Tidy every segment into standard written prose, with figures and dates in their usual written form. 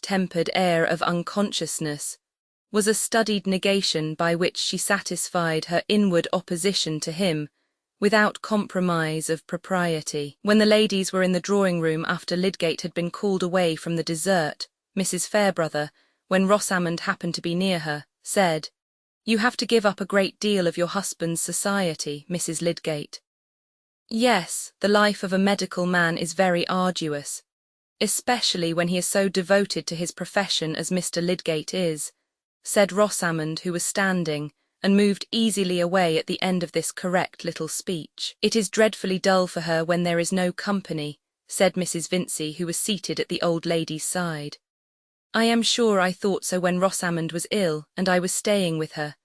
tempered air of unconsciousness was a studied negation by which she satisfied her inward opposition to him, without compromise of propriety. When the ladies were in the drawing-room after Lydgate had been called away from the dessert, Mrs. Fairbrother, when Rosamond happened to be near her, said, "You have to give up a great deal of your husband's society, Mrs. Lydgate." "Yes, the life of a medical man is very arduous, especially when he is so devoted to his profession as Mr. Lydgate is," said Rosamond, who was standing, and moved easily away at the end of this correct little speech. "It is dreadfully dull for her when there is no company," said Mrs. Vincey, who was seated at the old lady's side. "I am sure I thought so when Rosamond was ill, and I was staying with her.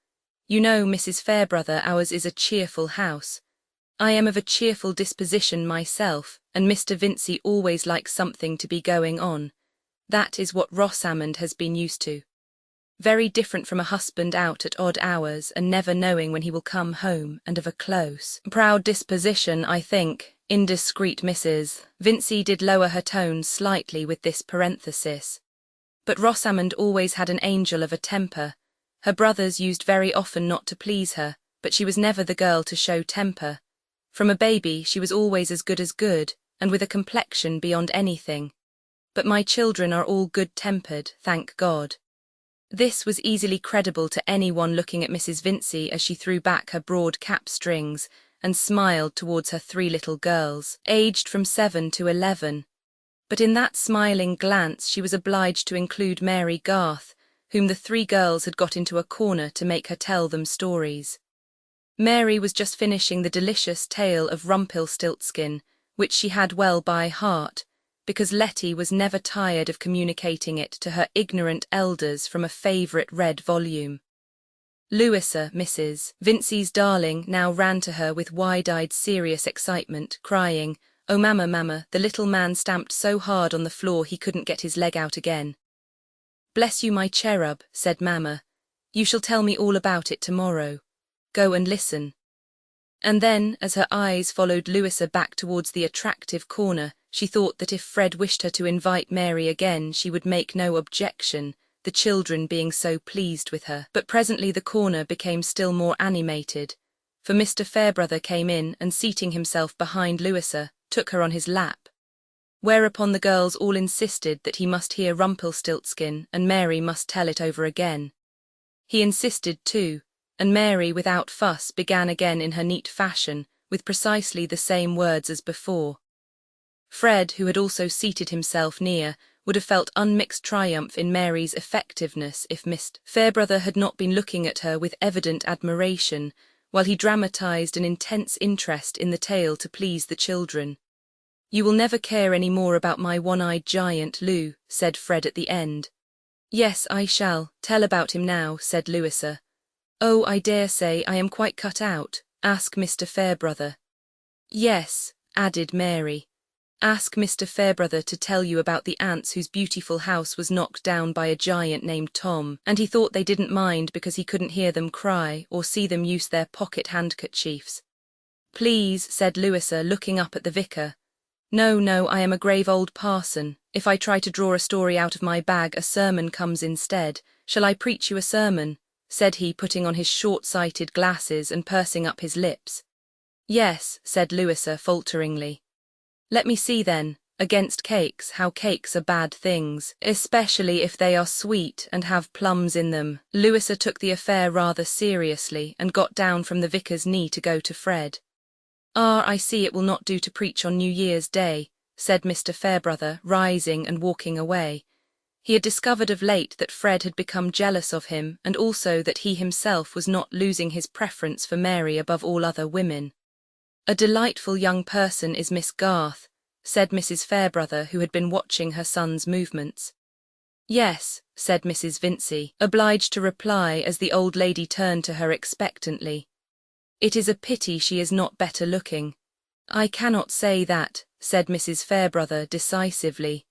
You know, Mrs. Fairbrother, ours is a cheerful house. I am of a cheerful disposition myself, and Mr. Vincey always likes something to be going on. That is what Rosamond has been used to. Very different from a husband out at odd hours and never knowing when he will come home, and of a close, proud disposition, I think, indiscreet Mrs. Vincey did lower her tone slightly with this parenthesis. But Rosamond always had an angel of a temper. Her brothers used very often not to please her, but she was never the girl to show temper. From a baby she was always as good, and with a complexion beyond anything. But my children are all good-tempered, thank God." This was easily credible to any one looking at Mrs. Vincey as she threw back her broad cap strings and smiled towards her 3 little girls, aged from 7 to 11. But in that smiling glance she was obliged to include Mary Garth, whom the 3 girls had got into a corner to make her tell them stories. Mary was just finishing the delicious tale of Rumpelstiltskin, which she had well by heart, because Letty was never tired of communicating it to her ignorant elders from a favourite red volume. Louisa, Mrs. Vincey's darling, now ran to her with wide-eyed serious excitement, crying, "Oh, mamma, mamma, the little man stamped so hard on the floor he couldn't get his leg out again." "Bless you, my cherub," said mamma, "you shall tell me all about it tomorrow. Go and listen." And then, as her eyes followed Louisa back towards the attractive corner, she thought that if Fred wished her to invite Mary again she would make no objection, the children being so pleased with her. But presently the corner became still more animated, for Mr. Fairbrother came in and, seating himself behind Louisa, took her on his lap. Whereupon the girls all insisted that he must hear Rumpelstiltskin and Mary must tell it over again. He insisted too, and Mary, without fuss, began again in her neat fashion, with precisely the same words as before. Fred, who had also seated himself near, would have felt unmixed triumph in Mary's effectiveness if Mr. Fairbrother had not been looking at her with evident admiration, while he dramatised an intense interest in the tale to please the children. "You will never care any more about my one-eyed giant, Lou," said Fred at the end. "Yes, I shall. Tell about him now," said Louisa. "Oh, I dare say I am quite cut out. Ask Mr. Fairbrother." "Yes," added Mary. "Ask Mr. Fairbrother to tell you about the ants whose beautiful house was knocked down by a giant named Tom, and he thought they didn't mind because he couldn't hear them cry or see them use their pocket handkerchiefs." "Please," said Louisa, looking up at the vicar. No, I am a grave old parson. If I try to draw a story out of my bag, a sermon comes instead. Shall I preach you a sermon?" said he, putting on his short-sighted glasses and pursing up his lips. "Yes," said Louisa falteringly. "Let me see then. Against cakes, how cakes are bad things, especially if they are sweet and have plums in them." Louisa took the affair rather seriously and got down from the vicar's knee to go to Fred. "Ah, I see it will not do to preach on New Year's Day," said Mr. Fairbrother, rising and walking away. He had discovered of late that Fred had become jealous of him, and also that he himself was not losing his preference for Mary above all other women. "A delightful young person is Miss Garth," said Mrs. Fairbrother, who had been watching her son's movements. "Yes," said Mrs. Vincey, obliged to reply as the old lady turned to her expectantly. "It is a pity she is not better looking." "I cannot say that," said Mrs. Fairbrother decisively.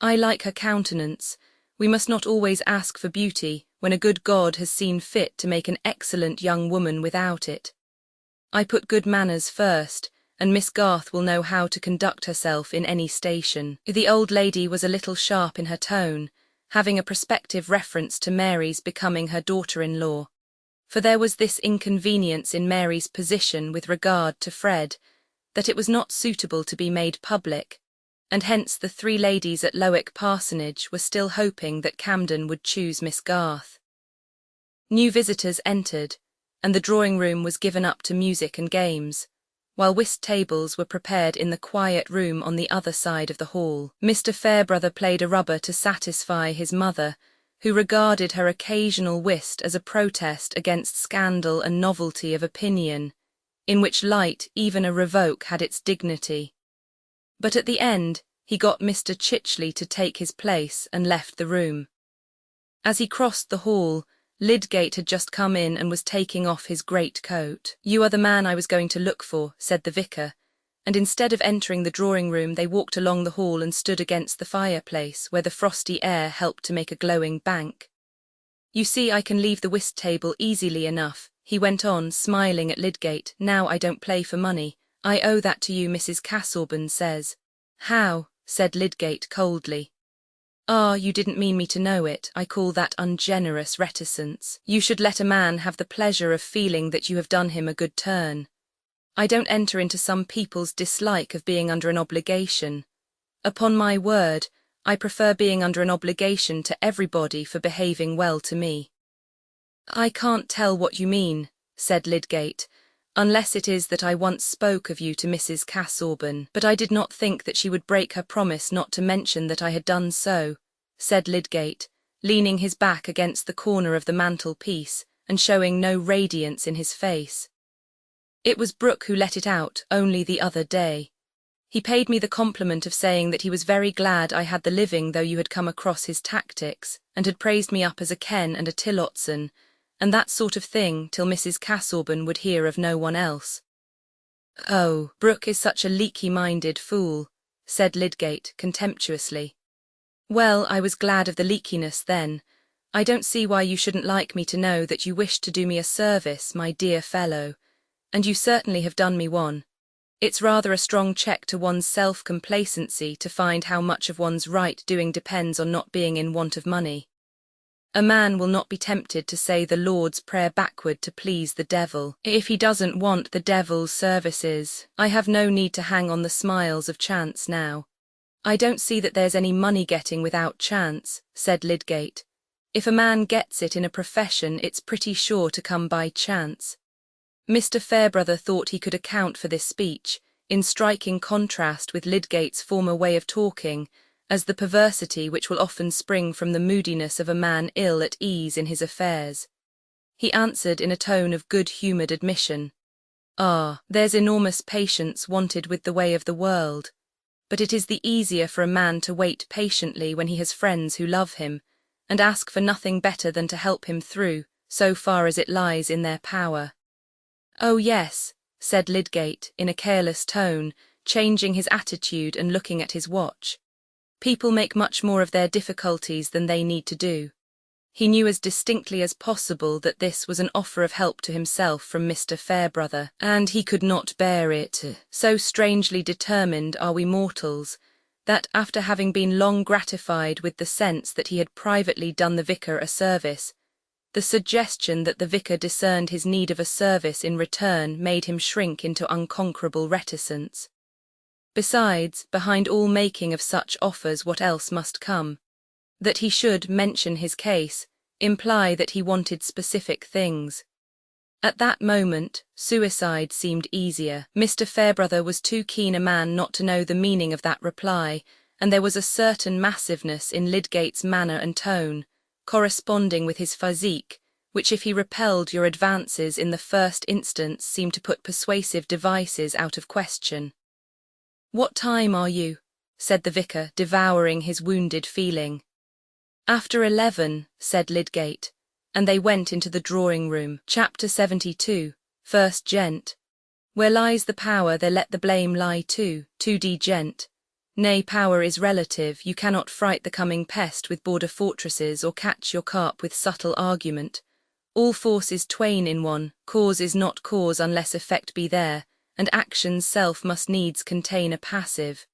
"I like her countenance. We must not always ask for beauty when a good God has seen fit to make an excellent young woman without it. I put good manners first, and Miss Garth will know how to conduct herself in any station." The old lady was a little sharp in her tone, having a prospective reference to Mary's becoming her daughter-in-law. For there was this inconvenience in Mary's position with regard to Fred, that it was not suitable to be made public, and hence the three ladies at Lowick Parsonage were still hoping that Camden would choose Miss Garth. New visitors entered, and the drawing-room was given up to music and games, while whist tables were prepared in the quiet room on the other side of the hall. Mr. Fairbrother played a rubber to satisfy his mother, who regarded her occasional whist as a protest against scandal and novelty of opinion, in which light even a revoke had its dignity. But at the end, he got Mr. Chichley to take his place and left the room. As he crossed the hall, Lydgate had just come in and was taking off his great coat. "You are the man I was going to look for," said the vicar, and instead of entering the drawing-room they walked along the hall and stood against the fireplace, where the frosty air helped to make a glowing bank. "You see, I can leave the whist table easily enough," he went on, smiling at Lydgate. "Now I don't play for money. I owe that to you, Mrs. Casaubon says." "How?" said Lydgate coldly. "Ah, you didn't mean me to know it. I call that ungenerous reticence. You should let a man have the pleasure of feeling that you have done him a good turn. I don't enter into some people's dislike of being under an obligation. Upon my word, I prefer being under an obligation to everybody for behaving well to me." "I can't tell what you mean," said Lydgate, "unless it is that I once spoke of you to Mrs. Casaubon. But I did not think that she would break her promise not to mention that I had done so," said Lydgate, leaning his back against the corner of the mantelpiece and showing no radiance in his face. "It was Brooke who let it out only the other day. He paid me the compliment of saying that he was very glad I had the living though you had come across his tactics, and had praised me up as a Ken and a Tillotson, and that sort of thing, till Mrs. Casaubon would hear of no one else." "Oh, Brooke is such a leaky-minded fool," said Lydgate contemptuously. "Well, I was glad of the leakiness then. I don't see why you shouldn't like me to know that you wished to do me a service, my dear fellow, and you certainly have done me one. It's rather a strong check to one's self-complacency to find how much of one's right doing depends on not being in want of money. A man will not be tempted to say the Lord's Prayer backward to please the devil, if he doesn't want the devil's services. I have no need to hang on the smiles of chance now." "I don't see that there's any money getting without chance," said Lydgate. "If a man gets it in a profession, it's pretty sure to come by chance." Mr. Fairbrother thought he could account for this speech, in striking contrast with Lydgate's former way of talking, as the perversity which will often spring from the moodiness of a man ill at ease in his affairs. He answered in a tone of good-humoured admission, "Ah, there's enormous patience wanted with the way of the world, but it is the easier for a man to wait patiently when he has friends who love him, and ask for nothing better than to help him through, so far as it lies in their power." "Oh yes," said Lydgate in a careless tone, changing his attitude and looking at his watch. "People make much more of their difficulties than they need to do." He knew as distinctly as possible that this was an offer of help to himself from Mr. Fairbrother, and he could not bear it. So strangely determined are we mortals, that after having been long gratified with the sense that he had privately done the vicar a service, the suggestion that the vicar discerned his need of a service in return made him shrink into unconquerable reticence. Besides, behind all making of such offers what else must come? That he should mention his case, imply that he wanted specific things. At that moment, suicide seemed easier. Mr. Fairbrother was too keen a man not to know the meaning of that reply, and there was a certain massiveness in Lydgate's manner and tone, corresponding with his physique, which if he repelled your advances in the first instance seemed to put persuasive devices out of question. "What time are you?" said the vicar, devouring his wounded feeling. "After 11, said Lydgate, and they went into the drawing-room. Chapter 72, First Gent. "Where lies the power, there let the blame lie too, 2d Gent. Nay, power is relative, you cannot fright the coming pest with border fortresses or catch your carp with subtle argument. All force is twain in one, cause is not cause unless effect be there, and action's self must needs contain a passive.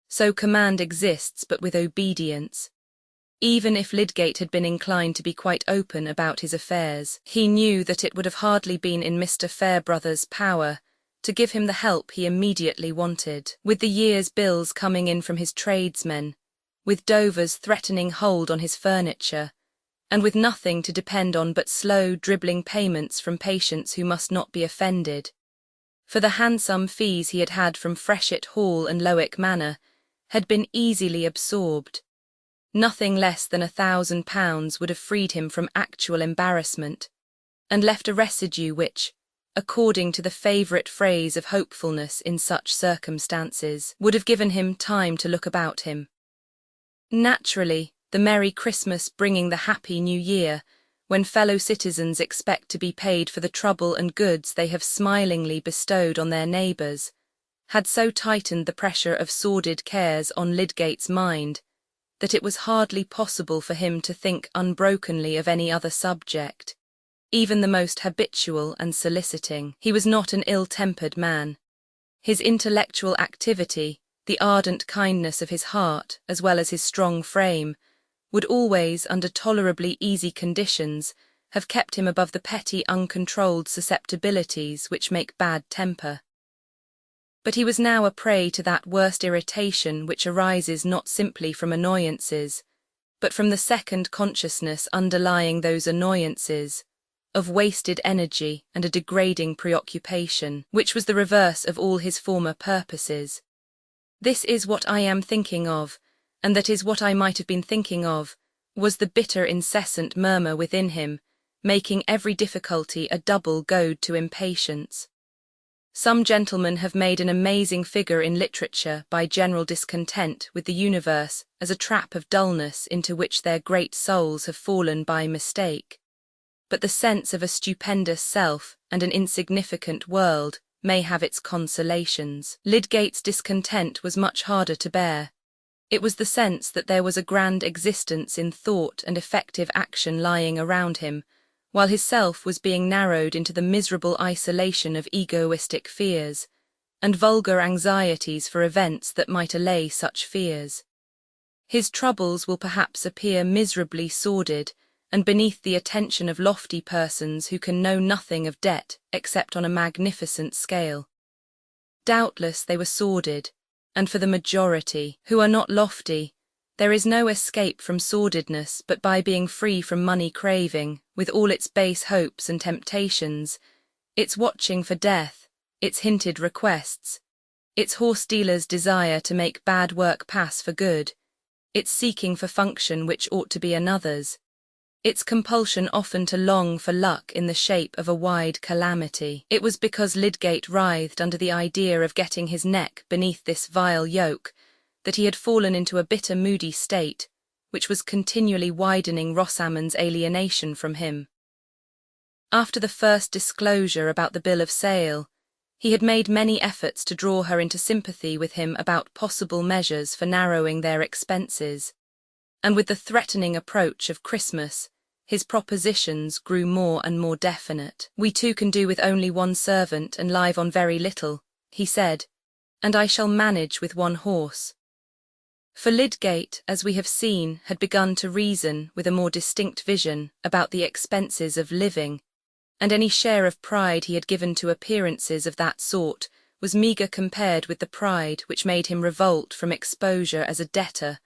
So command exists but with obedience. Even if Lydgate had been inclined to be quite open about his affairs, he knew that it would have hardly been in Mr. Fairbrother's power to give him the help he immediately wanted. With the year's bills coming in from his tradesmen, with Dover's threatening hold on his furniture, and with nothing to depend on but slow, dribbling payments from patients who must not be offended, for the handsome fees he had had from Freshitt Hall and Lowick Manor had been easily absorbed. Nothing less than £1,000 would have freed him from actual embarrassment, and left a residue which, according to the favourite phrase of hopefulness in such circumstances, would have given him time to look about him. Naturally, the merry Christmas bringing the happy New Year, when fellow citizens expect to be paid for the trouble and goods they have smilingly bestowed on their neighbours, had so tightened the pressure of sordid cares on Lydgate's mind that it was hardly possible for him to think unbrokenly of any other subject, even the most habitual and soliciting. He was not an ill-tempered man. His intellectual activity, the ardent kindness of his heart, as well as his strong frame, would always, under tolerably easy conditions, have kept him above the petty, uncontrolled susceptibilities which make bad temper. But he was now a prey to that worst irritation which arises not simply from annoyances, but from the second consciousness underlying those annoyances, of wasted energy and a degrading preoccupation, which was the reverse of all his former purposes. "This is what I am thinking of, and that is what I might have been thinking of," was the bitter incessant murmur within him, making every difficulty a double goad to impatience. Some gentlemen have made an amazing figure in literature by general discontent with the universe as a trap of dullness into which their great souls have fallen by mistake. But the sense of a stupendous self and an insignificant world may have its consolations. Lydgate's discontent was much harder to bear. It was the sense that there was a grand existence in thought and effective action lying around him, while his self was being narrowed into the miserable isolation of egoistic fears, and vulgar anxieties for events that might allay such fears. His troubles will perhaps appear miserably sordid, and beneath the attention of lofty persons who can know nothing of debt except on a magnificent scale. Doubtless they were sordid, and for the majority, who are not lofty, there is no escape from sordidness but by being free from money craving, with all its base hopes and temptations, its watching for death, its hinted requests, its horse-dealer's desire to make bad work pass for good, its seeking for function which ought to be another's, its compulsion often to long for luck in the shape of a wide calamity. It was because Lydgate writhed under the idea of getting his neck beneath this vile yoke that he had fallen into a bitter moody state, which was continually widening Rosamond's alienation from him. After the first disclosure about the bill of sale, he had made many efforts to draw her into sympathy with him about possible measures for narrowing their expenses, and with the threatening approach of Christmas, his propositions grew more and more definite. "We two can do with only one servant and live on very little," he said, "and I shall manage with one horse." For Lydgate, as we have seen, had begun to reason with a more distinct vision about the expenses of living, and any share of pride he had given to appearances of that sort was meagre compared with the pride which made him revolt from exposure as a debtor,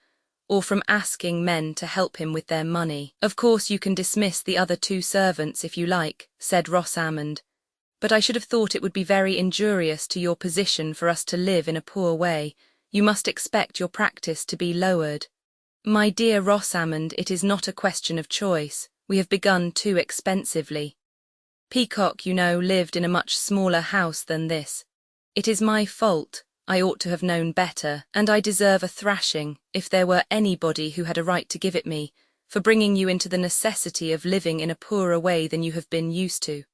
or from asking men to help him with their money. "Of course you can dismiss the other 2 servants if you like," said Rosamond, "but I should have thought it would be very injurious to your position for us to live in a poor way. You must expect your practice to be lowered." "My dear Rosamond, it is not a question of choice. We have begun too expensively. Peacock, you know, lived in a much smaller house than this. It is my fault. I ought to have known better, and I deserve a thrashing, if there were anybody who had a right to give it me, for bringing you into the necessity of living in a poorer way than you have been used to.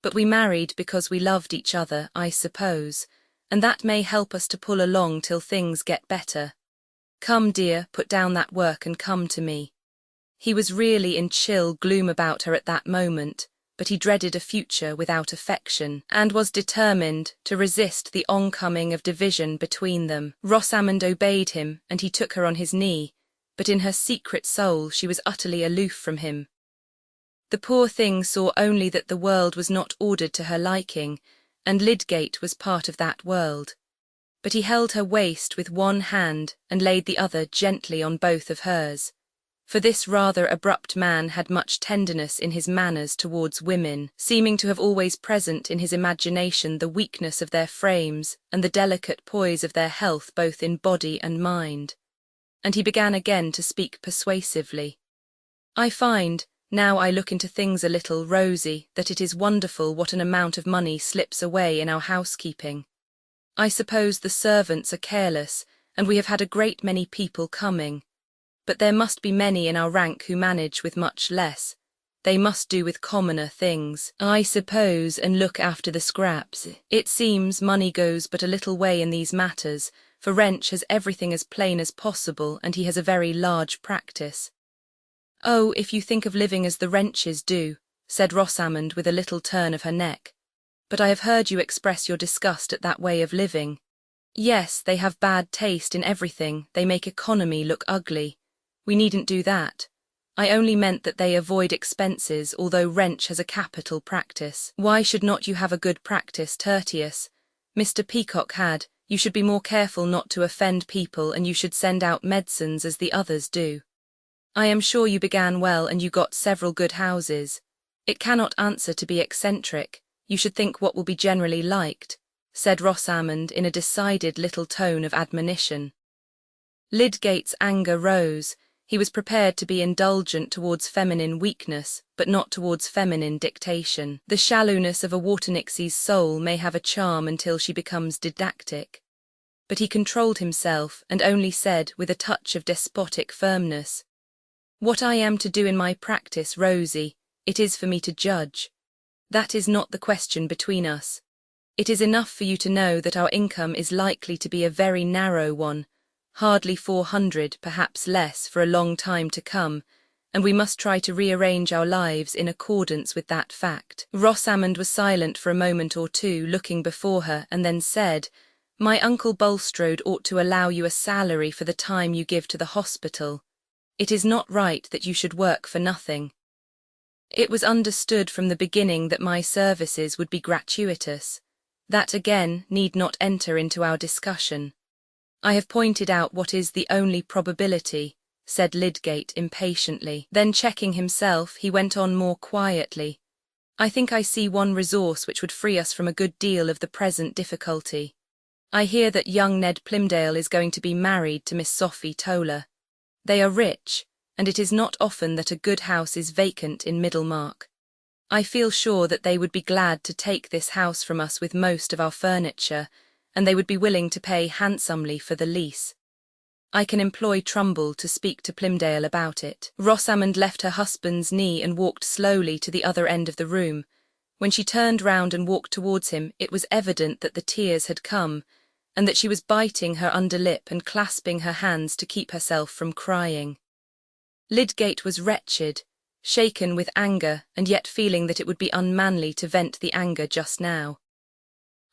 But we married because we loved each other, I suppose, and that may help us to pull along till things get better. Come, dear, put down that work and come to me." He was really in chill gloom about her at that moment, but he dreaded a future without affection, and was determined to resist the oncoming of division between them. Rosamond obeyed him, and he took her on his knee, but in her secret soul she was utterly aloof from him. The poor thing saw only that the world was not ordered to her liking, and Lydgate was part of that world. But he held her waist with one hand and laid the other gently on both of hers. For this rather abrupt man had much tenderness in his manners towards women, seeming to have always present in his imagination the weakness of their frames and the delicate poise of their health both in body and mind. And he began again to speak persuasively. "I find, now I look into things a little, Rosie, that it is wonderful what an amount of money slips away in our housekeeping. I suppose the servants are careless, and we have had a great many people coming. But there must be many in our rank who manage with much less. They must do with commoner things, I suppose, and look after the scraps. It seems money goes but a little way in these matters, for Wrench has everything as plain as possible, and he has a very large practice." "Oh, if you think of living as the Wrenches do," said Rosamond with a little turn of her neck. "But I have heard you express your disgust at that way of living." "Yes, they have bad taste in everything, they make economy look ugly. We needn't do that. I only meant that they avoid expenses, although Wrench has a capital practice." "Why should not you have a good practice, Tertius? Mr. Peacock had. You should be more careful not to offend people, and you should send out medicines as the others do. I am sure you began well and you got several good houses. It cannot answer to be eccentric. You should think what will be generally liked," said Rosamond in a decided little tone of admonition. Lydgate's anger rose. He was prepared to be indulgent towards feminine weakness, but not towards feminine dictation. The shallowness of a Waternixi's soul may have a charm until she becomes didactic. But he controlled himself and only said with a touch of despotic firmness, "What I am to do in my practice, Rosie, it is for me to judge. That is not the question between us. It is enough for you to know that our income is likely to be a very narrow one, hardly 400, perhaps less, for a long time to come, and we must try to rearrange our lives in accordance with that fact." Rosamond was silent for a moment or two, looking before her, and then said, "My Uncle Bulstrode ought to allow you a salary for the time you give to the hospital. It is not right that you should work for nothing. It was understood from the beginning that my services would be gratuitous. That again need not enter into our discussion. I have pointed out what is the only probability," said Lydgate impatiently. Then checking himself, he went on more quietly. "I think I see one resource which would free us from a good deal of the present difficulty. I hear that young Ned Plymdale is going to be married to Miss Sophie Toller. They are rich, and it is not often that a good house is vacant in Middlemarch. I feel sure that they would be glad to take this house from us with most of our furniture, and they would be willing to pay handsomely for the lease. I can employ Trumbull to speak to Plymdale about it." Rosamond left her husband's knee and walked slowly to the other end of the room. When she turned round and walked towards him, it was evident that the tears had come, and that she was biting her underlip and clasping her hands to keep herself from crying. Lydgate was wretched, shaken with anger, and yet feeling that it would be unmanly to vent the anger just now.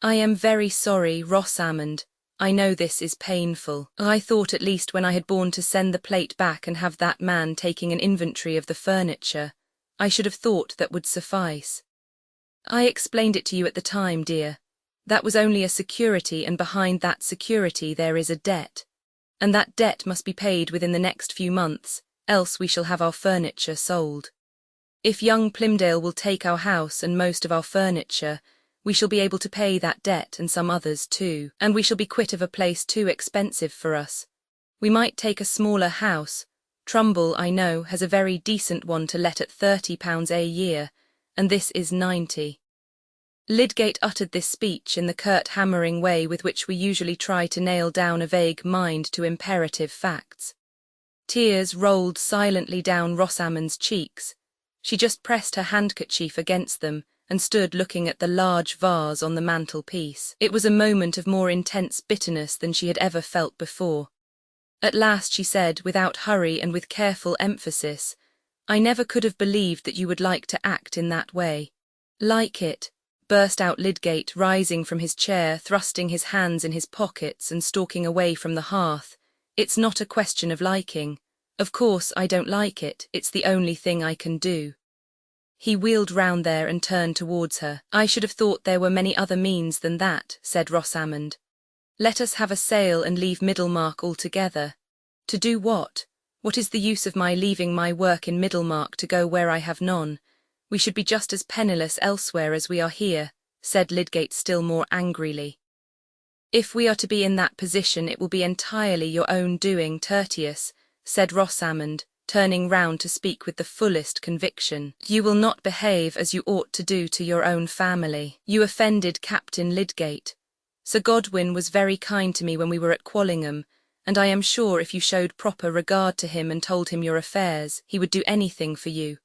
"I am very sorry, Rosamond. I know this is painful. I thought at least when I had borne to send the plate back and have that man taking an inventory of the furniture, I should have thought that would suffice. I explained it to you at the time, dear. That was only a security, and behind that security there is a debt. And that debt must be paid within the next few months, else we shall have our furniture sold. If young Plymdale will take our house and most of our furniture, we shall be able to pay that debt and some others too, and we shall be quit of a place too expensive for us. We might take a smaller house. Trumbull, I know, has a very decent one to let at £30 a year, and this is 90. Lydgate uttered this speech in the curt hammering way with which we usually try to nail down a vague mind to imperative facts. Tears rolled silently down Rosamond's cheeks. She just pressed her handkerchief against them, and stood looking at the large vase on the mantelpiece. It was a moment of more intense bitterness than she had ever felt before. At last she said, without hurry and with careful emphasis, "I never could have believed that you would like to act in that way." "Like it," burst out Lydgate, rising from his chair, thrusting his hands in his pockets and stalking away from the hearth. "It's not a question of liking. Of course I don't like it, it's the only thing I can do. He wheeled round there and turned towards her. I should have thought there were many other means than that, said Rosamond. Let us have a sail and leave Middlemarch altogether. To do what? What is the use of my leaving my work in Middlemarch to go where I have none? We should be just as penniless elsewhere as we are here, said Lydgate still more angrily. If we are to be in that position it will be entirely your own doing, Tertius, said Rosamond, turning round to speak with the fullest conviction. You will not behave as you ought to do to your own family. You offended Captain Lydgate. Sir Godwin was very kind to me when we were at Quallingham, and I am sure if you showed proper regard to him and told him your affairs, he would do anything for you.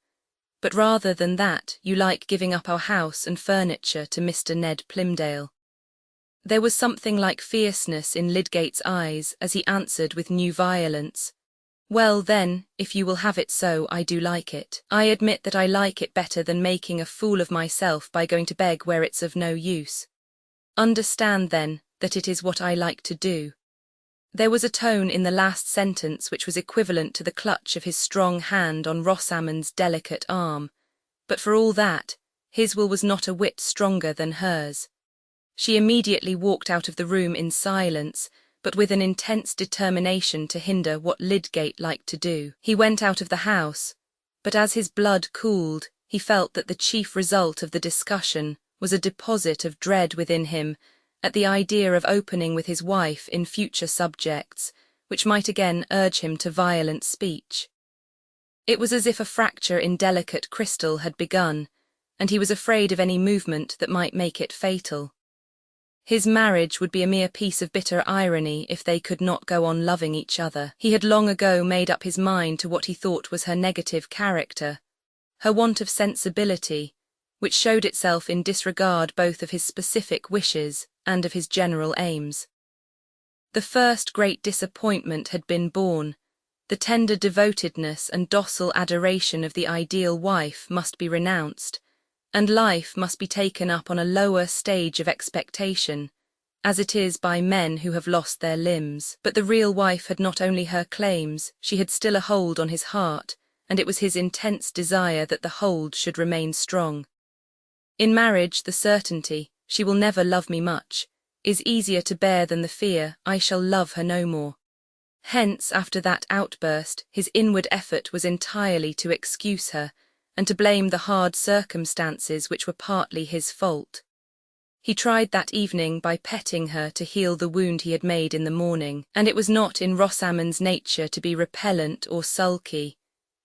But rather than that, you like giving up our house and furniture to Mr. Ned Plymdale. There was something like fierceness in Lydgate's eyes as he answered with new violence. Well then, if you will have it so, I do like it. I admit that I like it better than making a fool of myself by going to beg where it's of no use. Understand, then, that it is what I like to do. There was a tone in the last sentence which was equivalent to the clutch of his strong hand on Rosamond's delicate arm, but for all that, his will was not a whit stronger than hers. She immediately walked out of the room in silence, but with an intense determination to hinder what Lydgate liked to do. He went out of the house, but as his blood cooled, he felt that the chief result of the discussion was a deposit of dread within him at the idea of opening with his wife in future subjects, which might again urge him to violent speech. It was as if a fracture in delicate crystal had begun, and he was afraid of any movement that might make it fatal. His marriage would be a mere piece of bitter irony if they could not go on loving each other. He had long ago made up his mind to what he thought was her negative character, her want of sensibility, which showed itself in disregard both of his specific wishes and of his general aims. The first great disappointment had been born. The tender devotedness and docile adoration of the ideal wife must be renounced, and life must be taken up on a lower stage of expectation, as it is by men who have lost their limbs. But the real wife had not only her claims, she had still a hold on his heart, and it was his intense desire that the hold should remain strong. In marriage, the certainty, she will never love me much, is easier to bear than the fear, I shall love her no more. Hence, after that outburst, his inward effort was entirely to excuse her, and to blame the hard circumstances which were partly his fault. He tried that evening by petting her to heal the wound he had made in the morning, and it was not in Rosamond's nature to be repellent or sulky.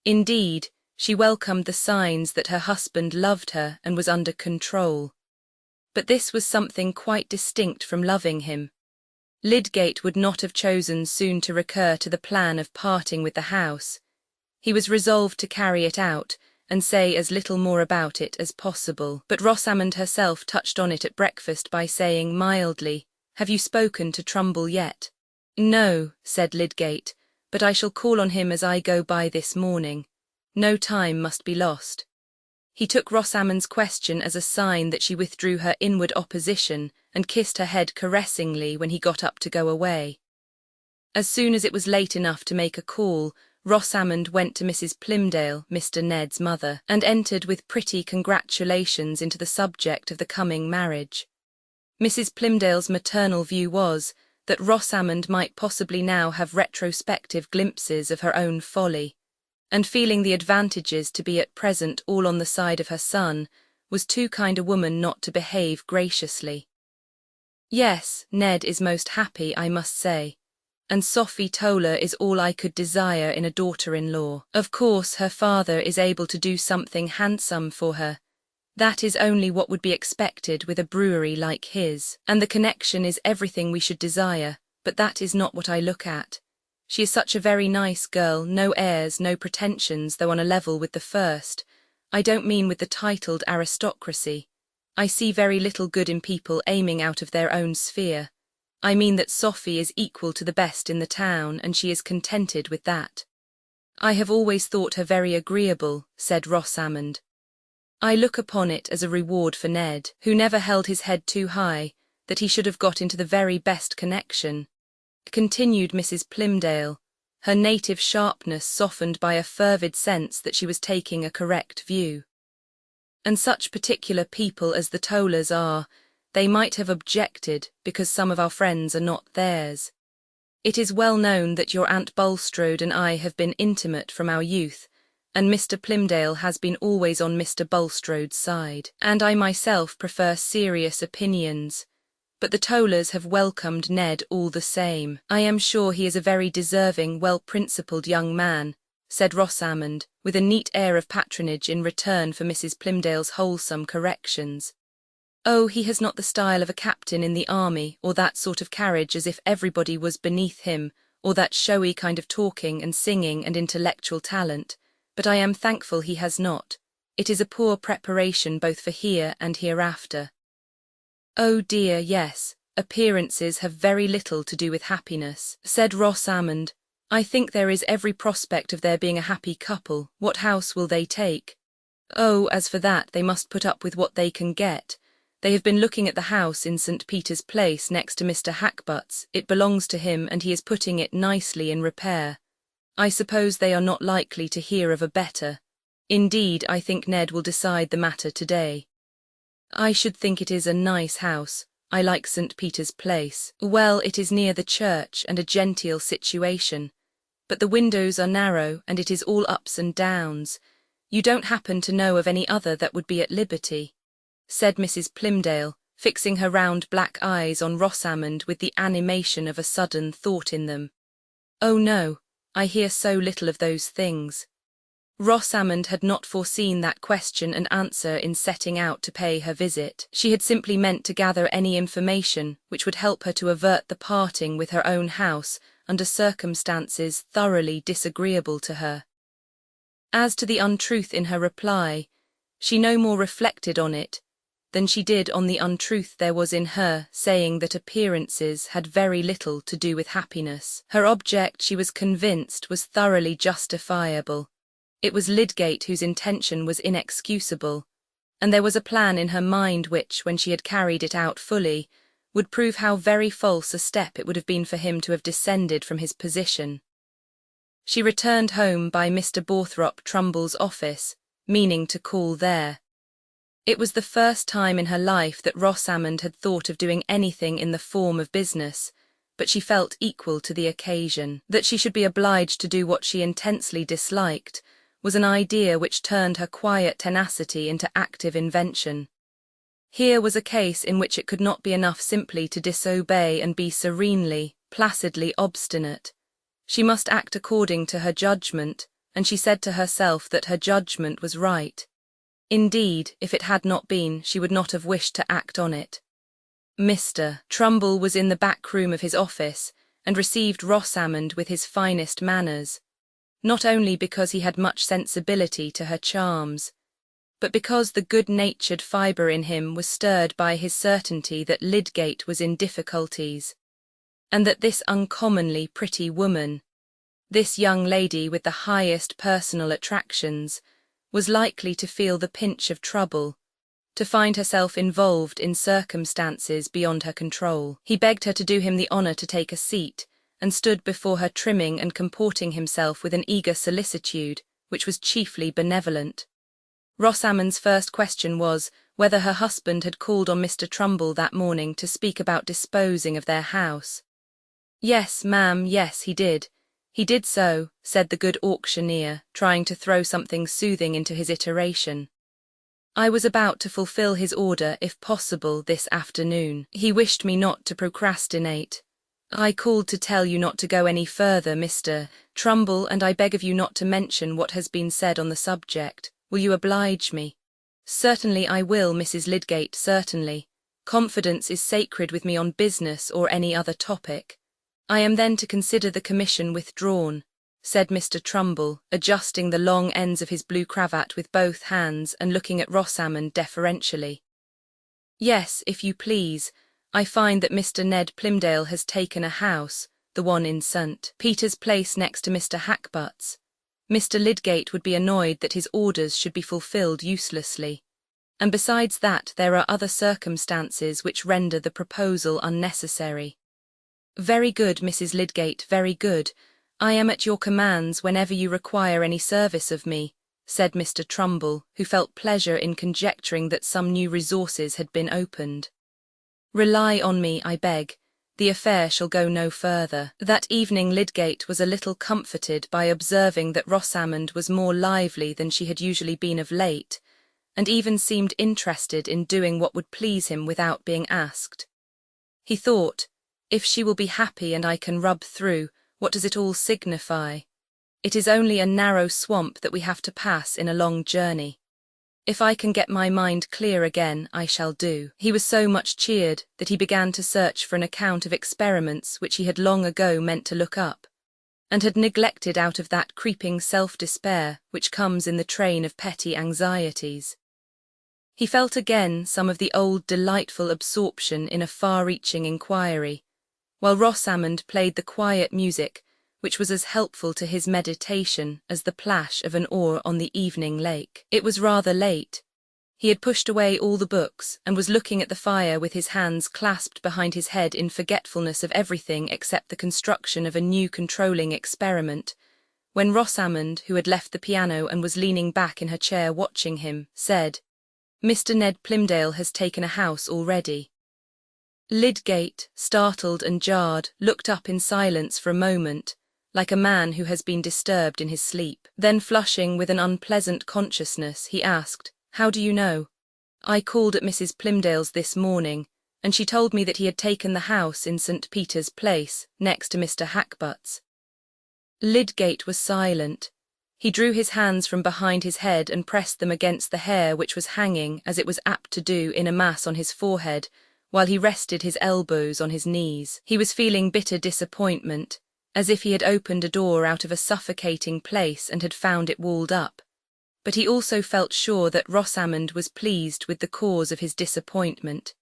Indeed, she welcomed the signs that her husband loved her and was under control. But this was something quite distinct from loving him. Lydgate would not have chosen soon to recur to the plan of parting with the house. He was resolved to carry it out, and say as little more about it as possible. But Rosamond herself touched on it at breakfast by saying mildly, "Have you spoken to Trumbull yet?" "No," said Lydgate, "but I shall call on him as I go by this morning. No time must be lost." He took Rosamond's question as a sign that she withdrew her inward opposition and kissed her head caressingly when he got up to go away. As soon as it was late enough to make a call, Rosamond went to Mrs. Plymdale, Mr. Ned's mother, and entered with pretty congratulations into the subject of the coming marriage. Mrs. Plymdale's maternal view was that Rosamond might possibly now have retrospective glimpses of her own folly, and feeling the advantages to be at present all on the side of her son, was too kind a woman not to behave graciously. "Yes, Ned is most happy, I must say, and Sophie Toller is all I could desire in a daughter-in-law. Of course her father is able to do something handsome for her. That is only what would be expected with a brewery like his, and the connection is everything we should desire, but that is not what I look at. She is such a very nice girl, no airs, no pretensions, though on a level with the first. I don't mean with the titled aristocracy. I see very little good in people aiming out of their own sphere. I mean that Sophie is equal to the best in the town, and she is contented with that." "I have always thought her very agreeable," said Rosamond. "I look upon it as a reward for Ned, who never held his head too high, that he should have got into the very best connection," continued Mrs. Plymdale, her native sharpness softened by a fervid sense that she was taking a correct view. And such particular people as the Tollers are, they might have objected because some of our friends are not theirs. It is well known that your Aunt Bulstrode and I have been intimate from our youth, and Mr. Plymdale has been always on Mr. Bulstrode's side, and I myself prefer serious opinions. But the Tollers have welcomed Ned all the same. I am sure he is a very deserving, well-principled young man, said Rosamond, with a neat air of patronage in return for Mrs. Plymdale's wholesome corrections. Oh, he has not the style of a captain in the army, or that sort of carriage as if everybody was beneath him, or that showy kind of talking and singing and intellectual talent, but I am thankful he has not. It is a poor preparation both for here and hereafter. Oh dear, yes, appearances have very little to do with happiness, said Rosamond. I think there is every prospect of their being a happy couple. What house will they take? Oh, as for that, they must put up with what they can get. They have been looking at the house in St. Peter's Place next to Mr. Hackbutt's. It belongs to him and he is putting it nicely in repair. I suppose they are not likely to hear of a better. Indeed, I think Ned will decide the matter today. I should think it is a nice house. I like St. Peter's Place. Well, it is near the church and a genteel situation. But the windows are narrow and it is all ups and downs. You don't happen to know of any other that would be at liberty, said Mrs. Plymdale, fixing her round black eyes on Rosamond with the animation of a sudden thought in them. Oh no, I hear so little of those things. Rosamond had not foreseen that question and answer in setting out to pay her visit. She had simply meant to gather any information which would help her to avert the parting with her own house under circumstances thoroughly disagreeable to her. As to the untruth in her reply, she no more reflected on it than she did on the untruth there was in her saying that appearances had very little to do with happiness. Her object, she was convinced, was thoroughly justifiable. It was Lydgate whose intention was inexcusable, and there was a plan in her mind which, when she had carried it out fully, would prove how very false a step it would have been for him to have descended from his position. She returned home by Mr. Borthrop Trumbull's office, meaning to call there. It was the first time in her life that Rosamond had thought of doing anything in the form of business, but she felt equal to the occasion. That she should be obliged to do what she intensely disliked was an idea which turned her quiet tenacity into active invention. Here was a case in which it could not be enough simply to disobey and be serenely, placidly obstinate. She must act according to her judgment, and she said to herself that her judgment was right. Indeed, if it had not been, she would not have wished to act on it. Mr. Trumbull was in the back room of his office, and received Rosamond with his finest manners, not only because he had much sensibility to her charms, but because the good-natured fibre in him was stirred by his certainty that Lydgate was in difficulties, and that this uncommonly pretty woman, this young lady with the highest personal attractions, was likely to feel the pinch of trouble, to find herself involved in circumstances beyond her control. He begged her to do him the honour to take a seat, and stood before her trimming and comporting himself with an eager solicitude, which was chiefly benevolent. Rosamond's first question was, whether her husband had called on Mr. Trumbull that morning to speak about disposing of their house. Yes, ma'am, yes, he did. He did so, said the good auctioneer, trying to throw something soothing into his iteration. I was about to fulfil his order, if possible, this afternoon. He wished me not to procrastinate. I called to tell you not to go any further, Mr. Trumbull, and I beg of you not to mention what has been said on the subject. Will you oblige me? Certainly I will, Mrs. Lydgate, certainly. Confidence is sacred with me on business or any other topic. I am then to consider the commission withdrawn, said Mr. Trumbull, adjusting the long ends of his blue cravat with both hands and looking at Rosamond deferentially. Yes, if you please. I find that Mr. Ned Plymdale has taken a house, the one in St. Peter's Place next to Mr. Hackbutt's. Mr. Lydgate would be annoyed that his orders should be fulfilled uselessly. And besides that, there are other circumstances which render the proposal unnecessary. Very good, Mrs. Lydgate, very good. "I am at your commands whenever you require any service of me," said Mr. Trumbull, who felt pleasure in conjecturing that some new resources had been opened. "Rely on me, I beg. The affair shall go no further." That evening Lydgate was a little comforted by observing that Rosamond was more lively than she had usually been of late, and even seemed interested in doing what would please him without being asked. He thought, "If she will be happy and I can rub through, what does it all signify? It is only a narrow swamp that we have to pass in a long journey. If I can get my mind clear again, I shall do." He was so much cheered that he began to search for an account of experiments which he had long ago meant to look up, and had neglected out of that creeping self-despair which comes in the train of petty anxieties. He felt again some of the old delightful absorption in a far-reaching inquiry, while Rosamond played the quiet music which was as helpful to his meditation as the plash of an oar on the evening lake. It was rather late. He had pushed away all the books and was looking at the fire with his hands clasped behind his head in forgetfulness of everything except the construction of a new controlling experiment, when Rosamond, who had left the piano and was leaning back in her chair watching him, said, "Mr. Ned Plymdale has taken a house already." Lydgate, startled and jarred, looked up in silence for a moment, like a man who has been disturbed in his sleep. Then, flushing with an unpleasant consciousness, he asked, "How do you know?" "I called at Mrs. Plymdale's this morning, and she told me that he had taken the house in St. Peter's Place, next to Mr. Hackbutt's." Lydgate was silent. He drew his hands from behind his head and pressed them against the hair which was hanging, as it was apt to do, in a mass on his forehead, while he rested his elbows on his knees. He was feeling bitter disappointment, as if he had opened a door out of a suffocating place and had found it walled up. But he also felt sure that Rosamond was pleased with the cause of his disappointment.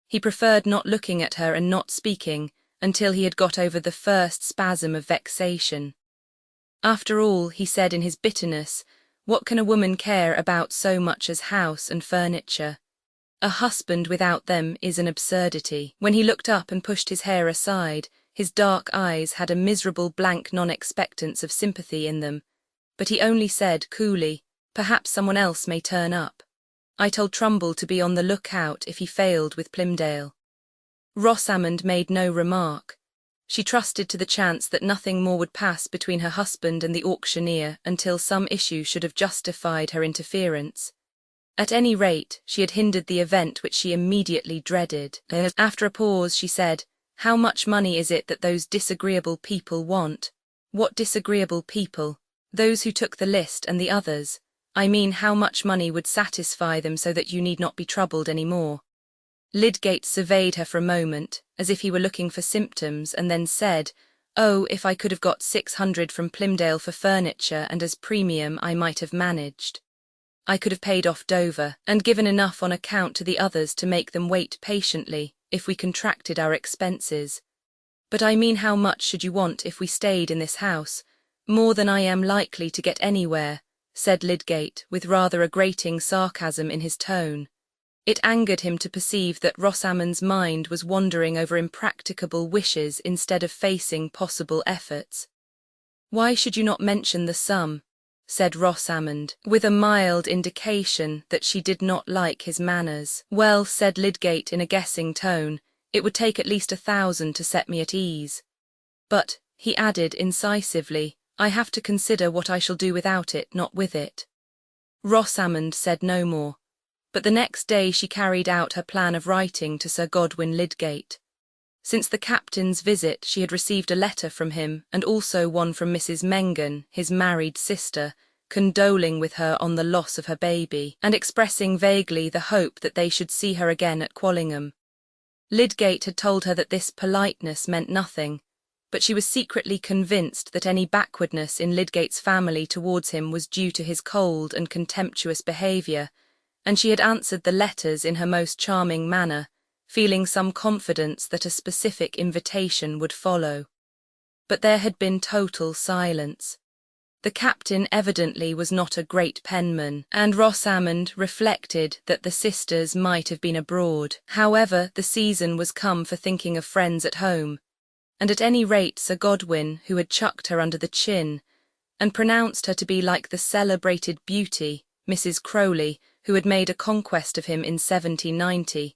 He preferred not looking at her and not speaking until he had got over the first spasm of vexation. "After all," he said in his bitterness, "what can a woman care about so much as house and furniture? A husband without them is an absurdity." When he looked up and pushed his hair aside, his dark eyes had a miserable blank non-expectance of sympathy in them, but he only said coolly, "Perhaps someone else may turn up. I told Trumbull to be on the lookout if he failed with Plymdale." Rosamond made no remark. She trusted to the chance that nothing more would pass between her husband and the auctioneer until some issue should have justified her interference. At any rate, she had hindered the event which she immediately dreaded. After a pause, she said, "How much money is it that those disagreeable people want?" "What disagreeable people?" "Those who took the list and the others. I mean, how much money would satisfy them so that you need not be troubled any more?" Lydgate surveyed her for a moment, as if he were looking for symptoms, and then said, "Oh, if I could have got 600 from Plymdale for furniture and as premium, I might have managed. I could have paid off Dover, and given enough on account to the others to make them wait patiently, if we contracted our expenses. But I mean, how much should you want if we stayed in this house? More than I am likely to get anywhere," said Lydgate, with rather a grating sarcasm in his tone. It angered him to perceive that Rosamond's mind was wandering over impracticable wishes instead of facing possible efforts. "Why should you not mention the sum?" said Rosamond, with a mild indication that she did not like his manners. "Well," said Lydgate in a guessing tone, "it would take at least 1,000 to set me at ease. But," he added incisively, "I have to consider what I shall do without it, not with it." Rosamond said no more, but the next day she carried out her plan of writing to Sir Godwin Lydgate. Since the captain's visit she had received a letter from him, and also one from Mrs. Mengan, his married sister, condoling with her on the loss of her baby, and expressing vaguely the hope that they should see her again at Quallingham. Lydgate had told her that this politeness meant nothing, but she was secretly convinced that any backwardness in Lydgate's family towards him was due to his cold and contemptuous behaviour, and she had answered the letters in her most charming manner, feeling some confidence that a specific invitation would follow. But there had been total silence. The captain evidently was not a great penman, and Rosamond reflected that the sisters might have been abroad. However, the season was come for thinking of friends at home, and at any rate Sir Godwin, who had chucked her under the chin, and pronounced her to be like the celebrated beauty, Mrs. Crowley, who had made a conquest of him in 1790,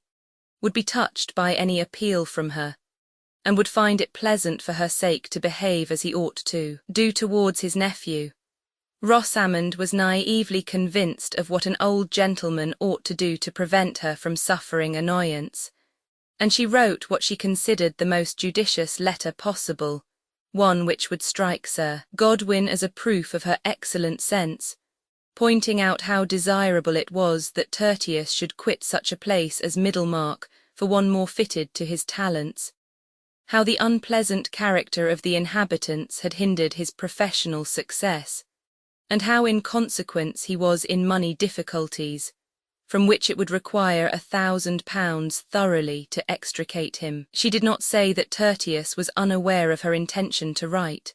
would be touched by any appeal from her, and would find it pleasant for her sake to behave as he ought to do towards his nephew. Rosamond was naively convinced of what an old gentleman ought to do to prevent her from suffering annoyance, and she wrote what she considered the most judicious letter possible, one which would strike Sir Godwin as a proof of her excellent sense, pointing out how desirable it was that Tertius should quit such a place as Middlemarch for one more fitted to his talents, how the unpleasant character of the inhabitants had hindered his professional success, and how in consequence he was in money difficulties, from which it would require £1,000 thoroughly to extricate him. She did not say that Tertius was unaware of her intention to write,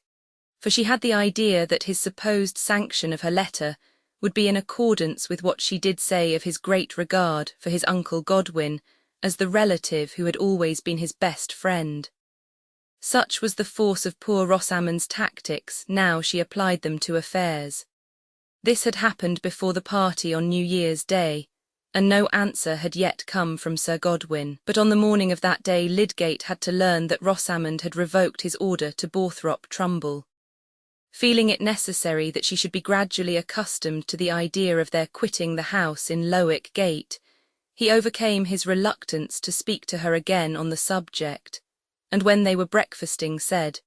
for she had the idea that his supposed sanction of her letter would be in accordance with what she did say of his great regard for his uncle Godwin as the relative who had always been his best friend. Such was the force of poor Rosamond's tactics now she applied them to affairs. This had happened before the party on New Year's Day, and no answer had yet come from Sir Godwin. But on the morning of that day Lydgate had to learn that Rosamond had revoked his order to Borthrop Trumbull. Feeling it necessary that she should be gradually accustomed to the idea of their quitting the house in Lowick Gate, he overcame his reluctance to speak to her again on the subject, and when they were breakfasting said,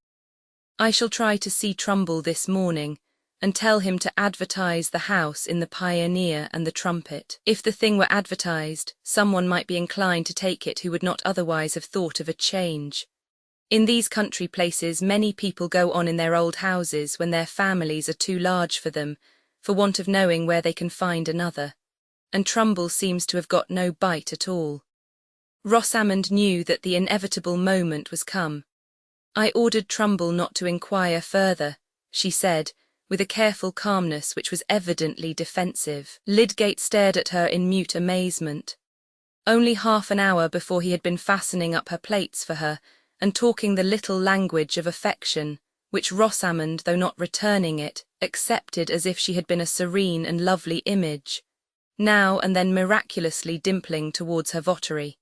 "I shall try to see Trumbull this morning, and tell him to advertise the house in the Pioneer and the Trumpet. If the thing were advertised, someone might be inclined to take it who would not otherwise have thought of a change. In these country places many people go on in their old houses when their families are too large for them, for want of knowing where they can find another, and Trumbull seems to have got no bite at all." Rosamond knew that the inevitable moment was come. "I ordered Trumbull not to inquire further," she said, with a careful calmness which was evidently defensive. Lydgate stared at her in mute amazement. Only half an hour before he had been fastening up her plates for her, and talking the little language of affection, which Rosamond, though not returning it, accepted as if she had been a serene and lovely image, now and then miraculously dimpling towards her votary.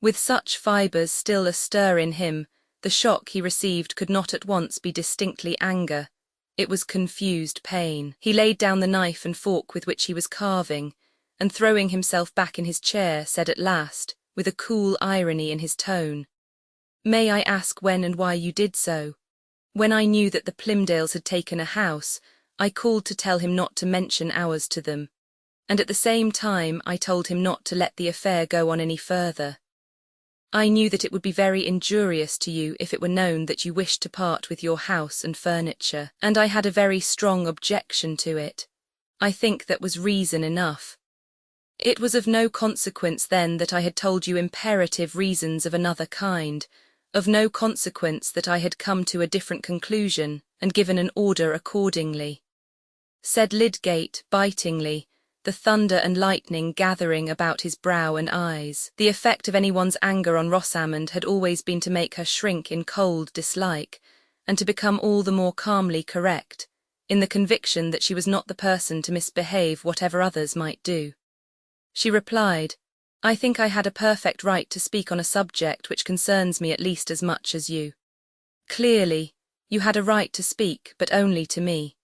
With such fibres still astir in him, the shock he received could not at once be distinctly anger. It was confused pain. He laid down the knife and fork with which he was carving, and throwing himself back in his chair, said at last, with a cool irony in his tone, "May I ask when and why you did so? When I knew that the Plymdales had taken a house, I called to tell him not to mention ours to them, and at the same time I told him not to let the affair go on any further. I knew that it would be very injurious to you if it were known that you wished to part with your house and furniture, and I had a very strong objection to it. I think that was reason enough. It was of no consequence then that I had told you imperative reasons of another kind, of no consequence that I had come to a different conclusion and given an order accordingly," said Lydgate bitingly, the thunder and lightning gathering about his brow and eyes. The effect of anyone's anger on Rosamond had always been to make her shrink in cold dislike, and to become all the more calmly correct, in the conviction that she was not the person to misbehave whatever others might do. She replied, "I think I had a perfect right to speak on a subject which concerns me at least as much as you." "Clearly, you had a right to speak, but only to me.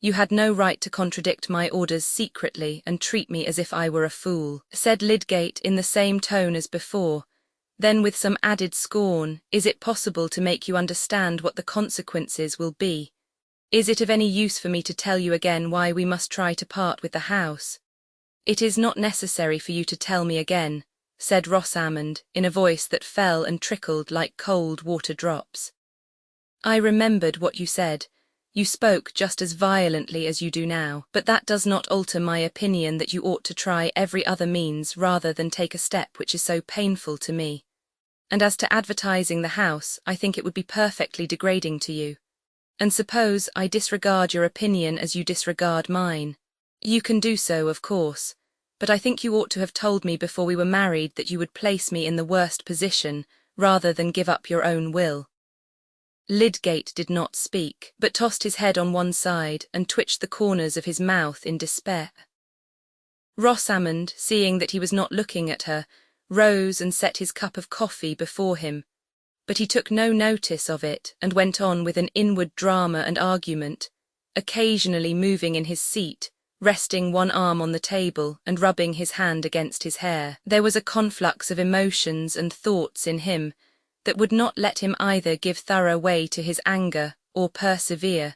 You had no right to contradict my orders secretly and treat me as if I were a fool," said Lydgate in the same tone as before. Then with some added scorn, "Is it possible to make you understand what the consequences will be? Is it of any use for me to tell you again why we must try to part with the house?" "It is not necessary for you to tell me again," said Rosamond, in a voice that fell and trickled like cold water drops. "I remembered what you said. You spoke just as violently as you do now, but that does not alter my opinion that you ought to try every other means rather than take a step which is so painful to me. And as to advertising the house, I think it would be perfectly degrading to you. And suppose I disregard your opinion as you disregard mine. You can do so, of course, but I think you ought to have told me before we were married that you would place me in the worst position rather than give up your own will." Lydgate did not speak, but tossed his head on one side and twitched the corners of his mouth in despair. Rosamond, seeing that he was not looking at her, rose and set his cup of coffee before him, but he took no notice of it and went on with an inward drama and argument, occasionally moving in his seat, resting one arm on the table and rubbing his hand against his hair. There was a conflux of emotions and thoughts in him that would not let him either give thorough way to his anger or persevere,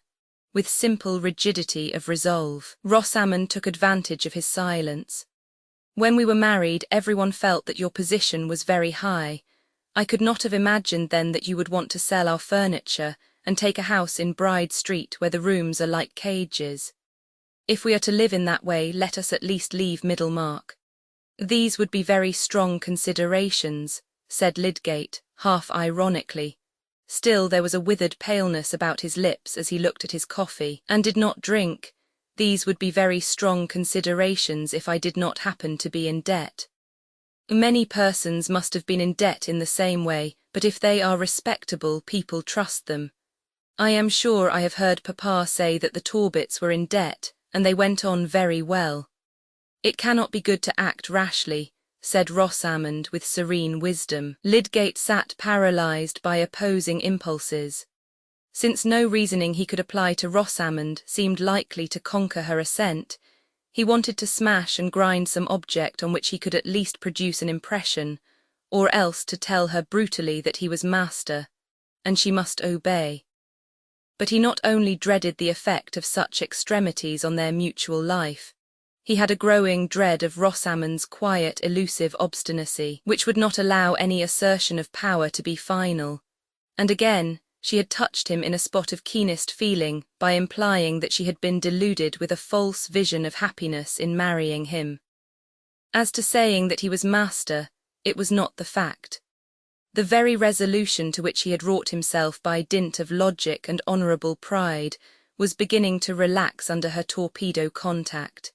with simple rigidity of resolve. Rosamond took advantage of his silence. "When we were married, everyone felt that your position was very high. I could not have imagined then that you would want to sell our furniture and take a house in Bride Street where the rooms are like cages. If we are to live in that way, let us at least leave Middlemarch." "These would be very strong considerations," said Lydgate, half ironically. Still there was a withered paleness about his lips as he looked at his coffee, and did not drink. "These would be very strong considerations if I did not happen to be in debt. Many persons must have been in debt in the same way, but if they are respectable, people trust them. I am sure I have heard Papa say that the Talbots were in debt, and they went on very well." "It cannot be good to act rashly," said Rosamond with serene wisdom. Lydgate sat paralysed by opposing impulses. Since no reasoning he could apply to Rosamond seemed likely to conquer her assent, he wanted to smash and grind some object on which he could at least produce an impression, or else to tell her brutally that he was master, and she must obey. But he not only dreaded the effect of such extremities on their mutual life, he had a growing dread of Rosamond's quiet, elusive obstinacy, which would not allow any assertion of power to be final. And again, she had touched him in a spot of keenest feeling by implying that she had been deluded with a false vision of happiness in marrying him. As to saying that he was master, it was not the fact. The very resolution to which he had wrought himself by dint of logic and honourable pride was beginning to relax under her torpedo contact.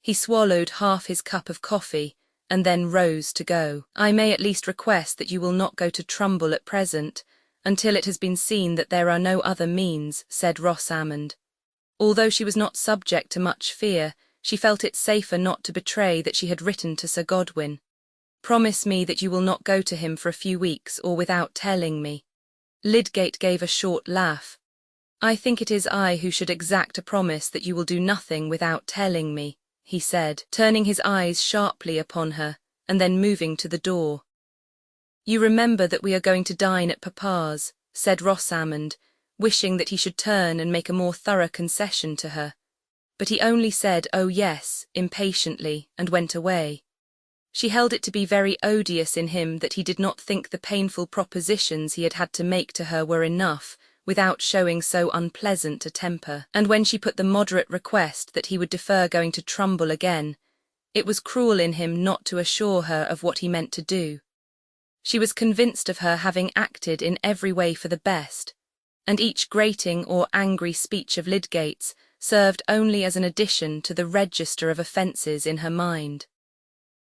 He swallowed half his cup of coffee, and then rose to go. "I may at least request that you will not go to Trumbull at present, until it has been seen that there are no other means," said Rosamond. Although she was not subject to much fear, she felt it safer not to betray that she had written to Sir Godwin. "Promise me that you will not go to him for a few weeks, or without telling me." Lydgate gave a short laugh. "I think it is I who should exact a promise that you will do nothing without telling me," he said, turning his eyes sharply upon her, and then moving to the door. "You remember that we are going to dine at Papa's," said Rosamond, wishing that he should turn and make a more thorough concession to her. But he only said, "Oh yes," impatiently, and went away. She held it to be very odious in him that he did not think the painful propositions he had had to make to her were enough, without showing so unpleasant a temper, and when she put the moderate request that he would defer going to Trumbull again, it was cruel in him not to assure her of what he meant to do. She was convinced of her having acted in every way for the best, and each grating or angry speech of Lydgate's served only as an addition to the register of offences in her mind.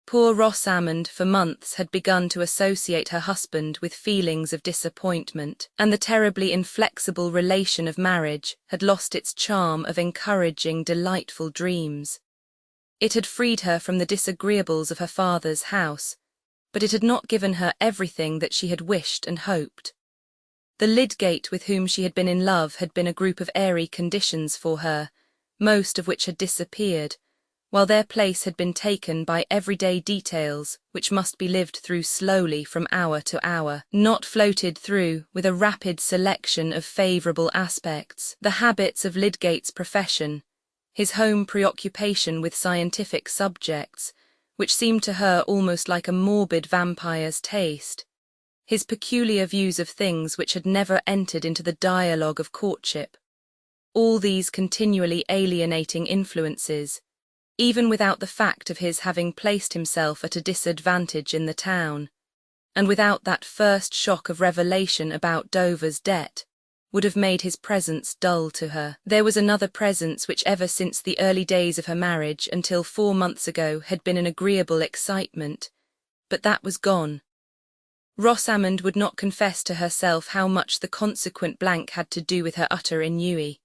Poor Rosamond for months had begun to associate her husband with feelings of disappointment, and the terribly inflexible relation of marriage had lost its charm of encouraging, delightful dreams. It had freed her from the disagreeables of her father's house, but it had not given her everything that she had wished and hoped. The Lydgate with whom she had been in love had been a group of airy conditions for her, most of which had disappeared, while their place had been taken by everyday details which must be lived through slowly from hour to hour, not floated through with a rapid selection of favourable aspects. The habits of Lydgate's profession, his home preoccupation with scientific subjects, which seemed to her almost like a morbid vampire's taste, his peculiar views of things which had never entered into the dialogue of courtship, all these continually alienating influences, even without the fact of his having placed himself at a disadvantage in the town, and without that first shock of revelation about Dover's debt, would have made his presence dull to her. There was another presence which ever since the early days of her marriage until 4 months ago had been an agreeable excitement, but that was gone. Rosamond would not confess to herself how much the consequent blank had to do with her utter ennui.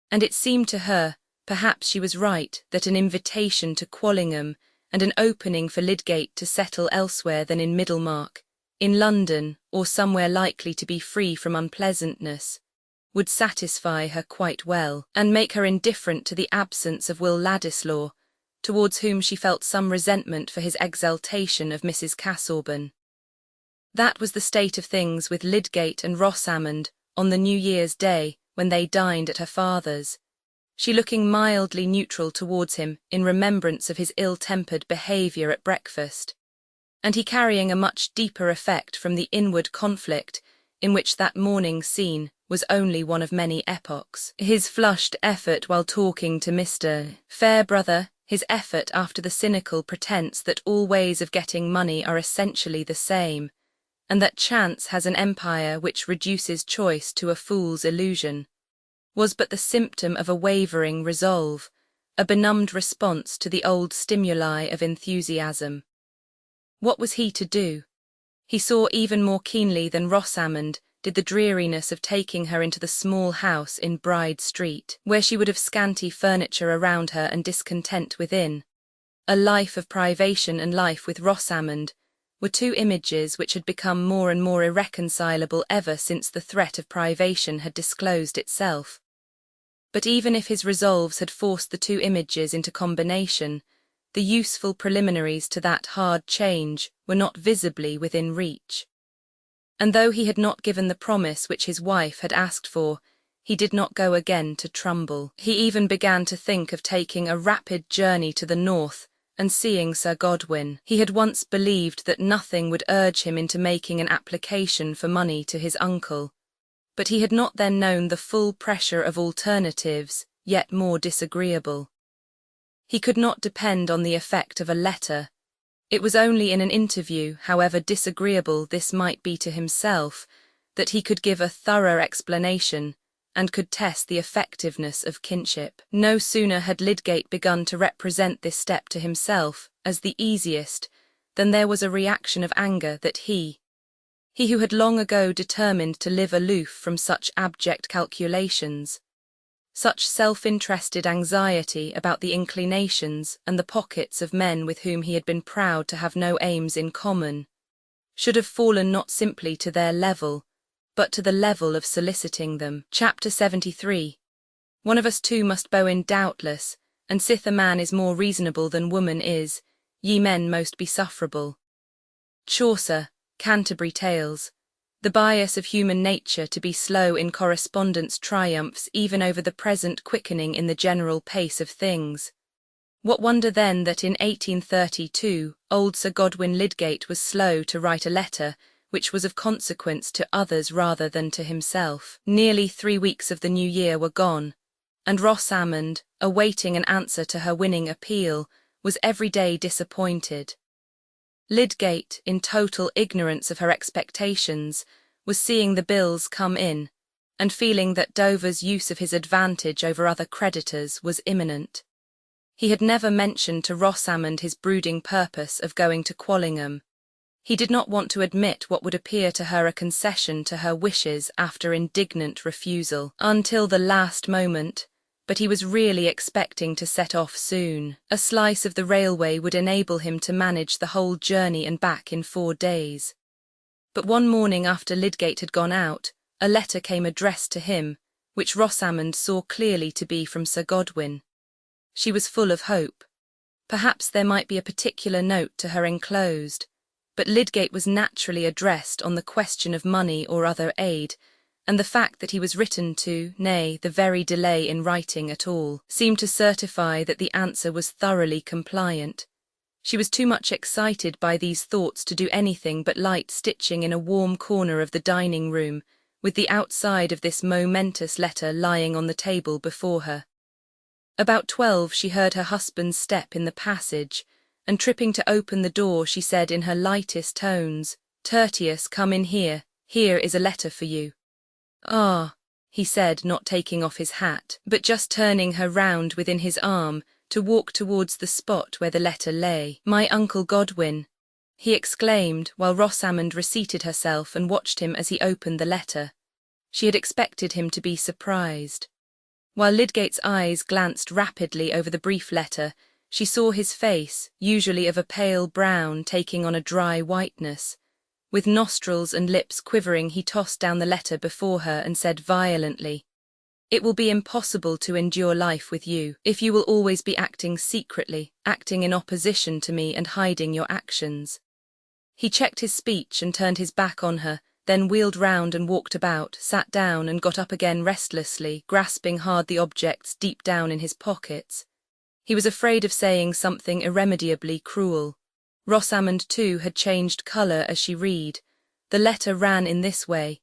And it seemed to her, perhaps she was right, that an invitation to Quallingham and an opening for Lydgate to settle elsewhere than in Middlemarch, in London, or somewhere likely to be free from unpleasantness, would satisfy her quite well, and make her indifferent to the absence of Will Ladislaw, towards whom she felt some resentment for his exaltation of Mrs. Casaubon. That was the state of things with Lydgate and Rosamond on the New Year's Day, when they dined at her father's, she looking mildly neutral towards him in remembrance of his ill-tempered behaviour at breakfast, and he carrying a much deeper effect from the inward conflict in which that morning's scene was only one of many epochs. His flushed effort while talking to Mr. Fairbrother, his effort after the cynical pretence that all ways of getting money are essentially the same, and that chance has an empire which reduces choice to a fool's illusion, was but the symptom of a wavering resolve, a benumbed response to the old stimuli of enthusiasm. What was he to do? He saw even more keenly than Rosamond did the dreariness of taking her into the small house in Bride Street, where she would have scanty furniture around her and discontent within. A life of privation and life with Rosamond were two images which had become more and more irreconcilable ever since the threat of privation had disclosed itself. But even if his resolves had forced the two images into combination, the useful preliminaries to that hard change were not visibly within reach. And though he had not given the promise which his wife had asked for, he did not go again to Trumbull. He even began to think of taking a rapid journey to the north and seeing Sir Godwin. He had once believed that nothing would urge him into making an application for money to his uncle, but he had not then known the full pressure of alternatives, yet more disagreeable. He could not depend on the effect of a letter. It was only in an interview, however disagreeable this might be to himself, that he could give a thorough explanation and could test the effectiveness of kinship. No sooner had Lydgate begun to represent this step to himself as the easiest than there was a reaction of anger that he who had long ago determined to live aloof from such abject calculations, such self-interested anxiety about the inclinations and the pockets of men with whom he had been proud to have no aims in common, should have fallen not simply to their level, but to the level of soliciting them. Chapter 73. One of us two must bow in doubtless, and sith a man is more reasonable than woman is, ye men most be sufferable. Chaucer, Canterbury Tales. The bias of human nature to be slow in correspondence triumphs even over the present quickening in the general pace of things. What wonder then that in 1832 old Sir Godwin Lydgate was slow to write a letter which was of consequence to others rather than to himself. Nearly 3 weeks of the new year were gone, and Rosamond, awaiting an answer to her winning appeal, was every day disappointed. Lydgate, in total ignorance of her expectations, was seeing the bills come in, and feeling that Dover's use of his advantage over other creditors was imminent. He had never mentioned to Rosamond his brooding purpose of going to Quallingham. He did not want to admit what would appear to her a concession to her wishes after indignant refusal until the last moment, but he was really expecting to set off soon. A slice of the railway would enable him to manage the whole journey and back in 4 days. But one morning after Lydgate had gone out, a letter came addressed to him, which Rosamond saw clearly to be from Sir Godwin. She was full of hope. Perhaps there might be a particular note to her enclosed, but Lydgate was naturally addressed on the question of money or other aid, and the fact that he was written to, nay, the very delay in writing at all, seemed to certify that the answer was thoroughly compliant. She was too much excited by these thoughts to do anything but light stitching in a warm corner of the dining-room, with the outside of this momentous letter lying on the table before her. About 12 she heard her husband's step in the passage, and tripping to open the door she said in her lightest tones, "Tertius, come in here is a letter for you." "Ah," he said, not taking off his hat, but just turning her round within his arm to walk towards the spot where the letter lay. "My Uncle Godwin." he exclaimed, while Rosamond reseated herself and watched him as he opened the letter. She had expected him to be surprised. While Lydgate's eyes glanced rapidly over the brief letter, she saw his face, usually of a pale brown, taking on a dry whiteness. With nostrils and lips quivering, he tossed down the letter before her and said violently, "It will be impossible to endure life with you, if you will always be acting secretly, acting in opposition to me and hiding your actions." He checked his speech and turned his back on her, then wheeled round and walked about, sat down and got up again restlessly, grasping hard the objects deep down in his pockets. He was afraid of saying something irremediably cruel. Rosamond, too, had changed colour as she read. The letter ran in this way: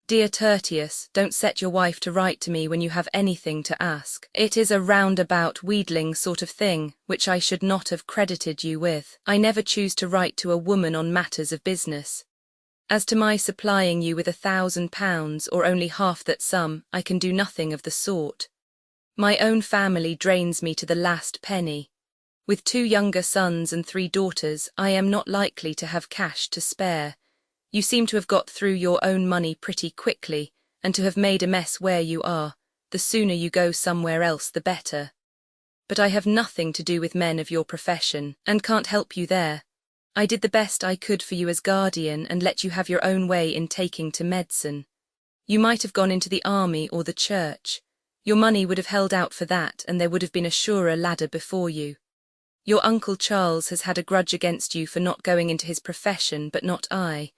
"Dear Tertius, don't set your wife to write to me when you have anything to ask. It is a roundabout, wheedling sort of thing, which I should not have credited you with. I never choose to write to a woman on matters of business. As to my supplying you with £1,000, or only half that sum, I can do nothing of the sort. My own family drains me to the last penny. With 2 younger sons and 3 daughters, I am not likely to have cash to spare. You seem to have got through your own money pretty quickly, and to have made a mess where you are. The sooner you go somewhere else the better. But I have nothing to do with men of your profession, and can't help you there. I did the best I could for you as guardian and let you have your own way in taking to medicine. You might have gone into the army or the church. Your money would have held out for that, and there would have been a surer ladder before you. Your Uncle Charles has had a grudge against you for not going into his profession, but not I.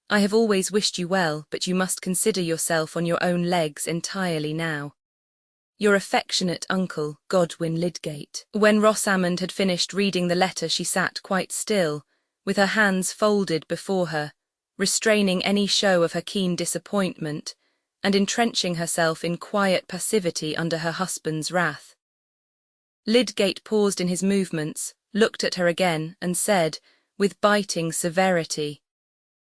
I have always wished you well, but you must consider yourself on your own legs entirely now. Your affectionate uncle, Godwin Lydgate." When Rosamond had finished reading the letter, she sat quite still, with her hands folded before her, restraining any show of her keen disappointment, and entrenching herself in quiet passivity under her husband's wrath. Lydgate paused in his movements, looked at her again, and said, with biting severity,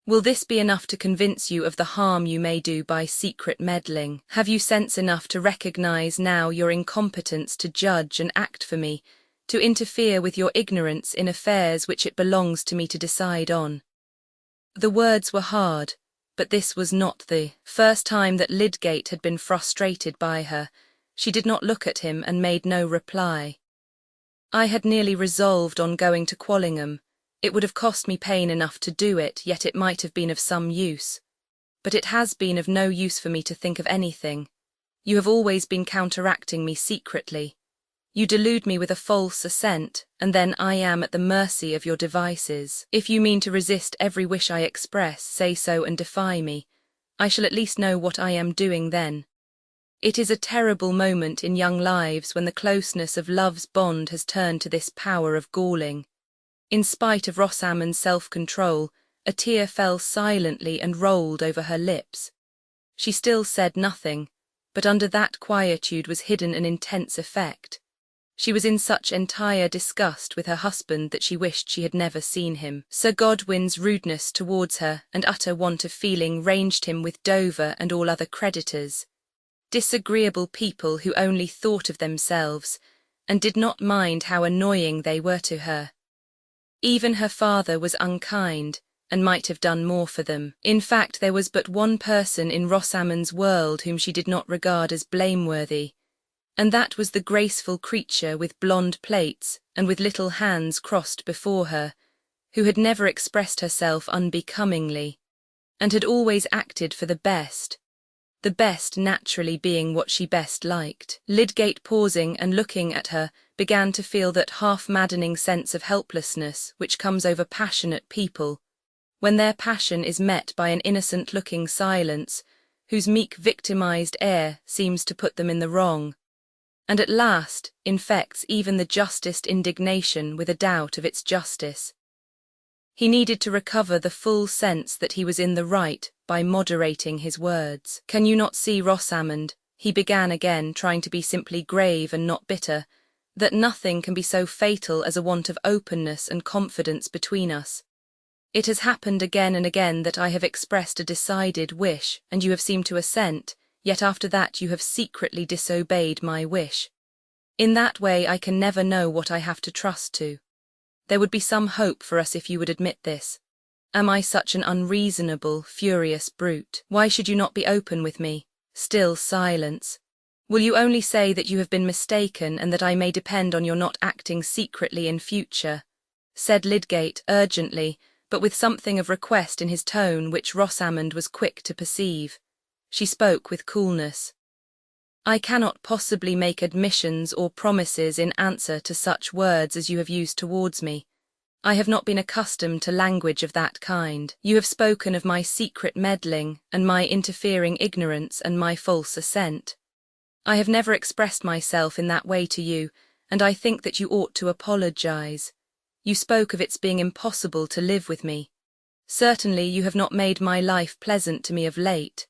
"Will this be enough to convince you of the harm you may do by secret meddling? Have you sense enough to recognize now your incompetence to judge and act for me, to interfere with your ignorance in affairs which it belongs to me to decide on?" The words were hard, but this was not the first time that Lydgate had been frustrated by her. She did not look at him and made no reply. "I had nearly resolved on going to Quallingham. It would have cost me pain enough to do it, yet it might have been of some use. But it has been of no use for me to think of anything. You have always been counteracting me secretly. You delude me with a false assent, and then I am at the mercy of your devices. If you mean to resist every wish I express, say so and defy me. I shall at least know what I am doing then. It is a terrible moment in young lives when the closeness of love's bond has turned to this power of galling." In spite of Rosamond's self-control, a tear fell silently and rolled over her lips. She still said nothing, but under that quietude was hidden an intense effect. She was in such entire disgust with her husband that she wished she had never seen him. Sir Godwin's rudeness towards her and utter want of feeling ranged him with Dover and all other creditors. Disagreeable people who only thought of themselves, and did not mind how annoying they were to her. Even her father was unkind, and might have done more for them. In fact, there was but one person in Rosamond's world whom she did not regard as blameworthy, and that was the graceful creature with blonde plaits and with little hands crossed before her, who had never expressed herself unbecomingly, and had always acted for the best naturally being what she best liked. Lydgate, pausing and looking at her, began to feel that half-maddening sense of helplessness which comes over passionate people, when their passion is met by an innocent-looking silence, whose meek victimized air seems to put them in the wrong, and at last infects even the justest indignation with a doubt of its justice. He needed to recover the full sense that he was in the right by moderating his words. "Can you not see, Rosamond," he began again, trying to be simply grave and not bitter, "that nothing can be so fatal as a want of openness and confidence between us? It has happened again and again that I have expressed a decided wish, and you have seemed to assent, yet after that you have secretly disobeyed my wish. In that way I can never know what I have to trust to. There would be some hope for us if you would admit this. Am I such an unreasonable, furious brute? Why should you not be open with me? Still silence. Will you only say that you have been mistaken and that I may depend on your not acting secretly in future? Said Lydgate urgently, but with something of request in his tone which Rosamond was quick to perceive. She spoke with coolness. I cannot possibly make admissions or promises in answer to such words as you have used towards me. I have not been accustomed to language of that kind. You have spoken of my secret meddling, and my interfering ignorance and my false assent. I have never expressed myself in that way to you, and I think that you ought to apologize. You spoke of its being impossible to live with me. Certainly you have not made my life pleasant to me of late.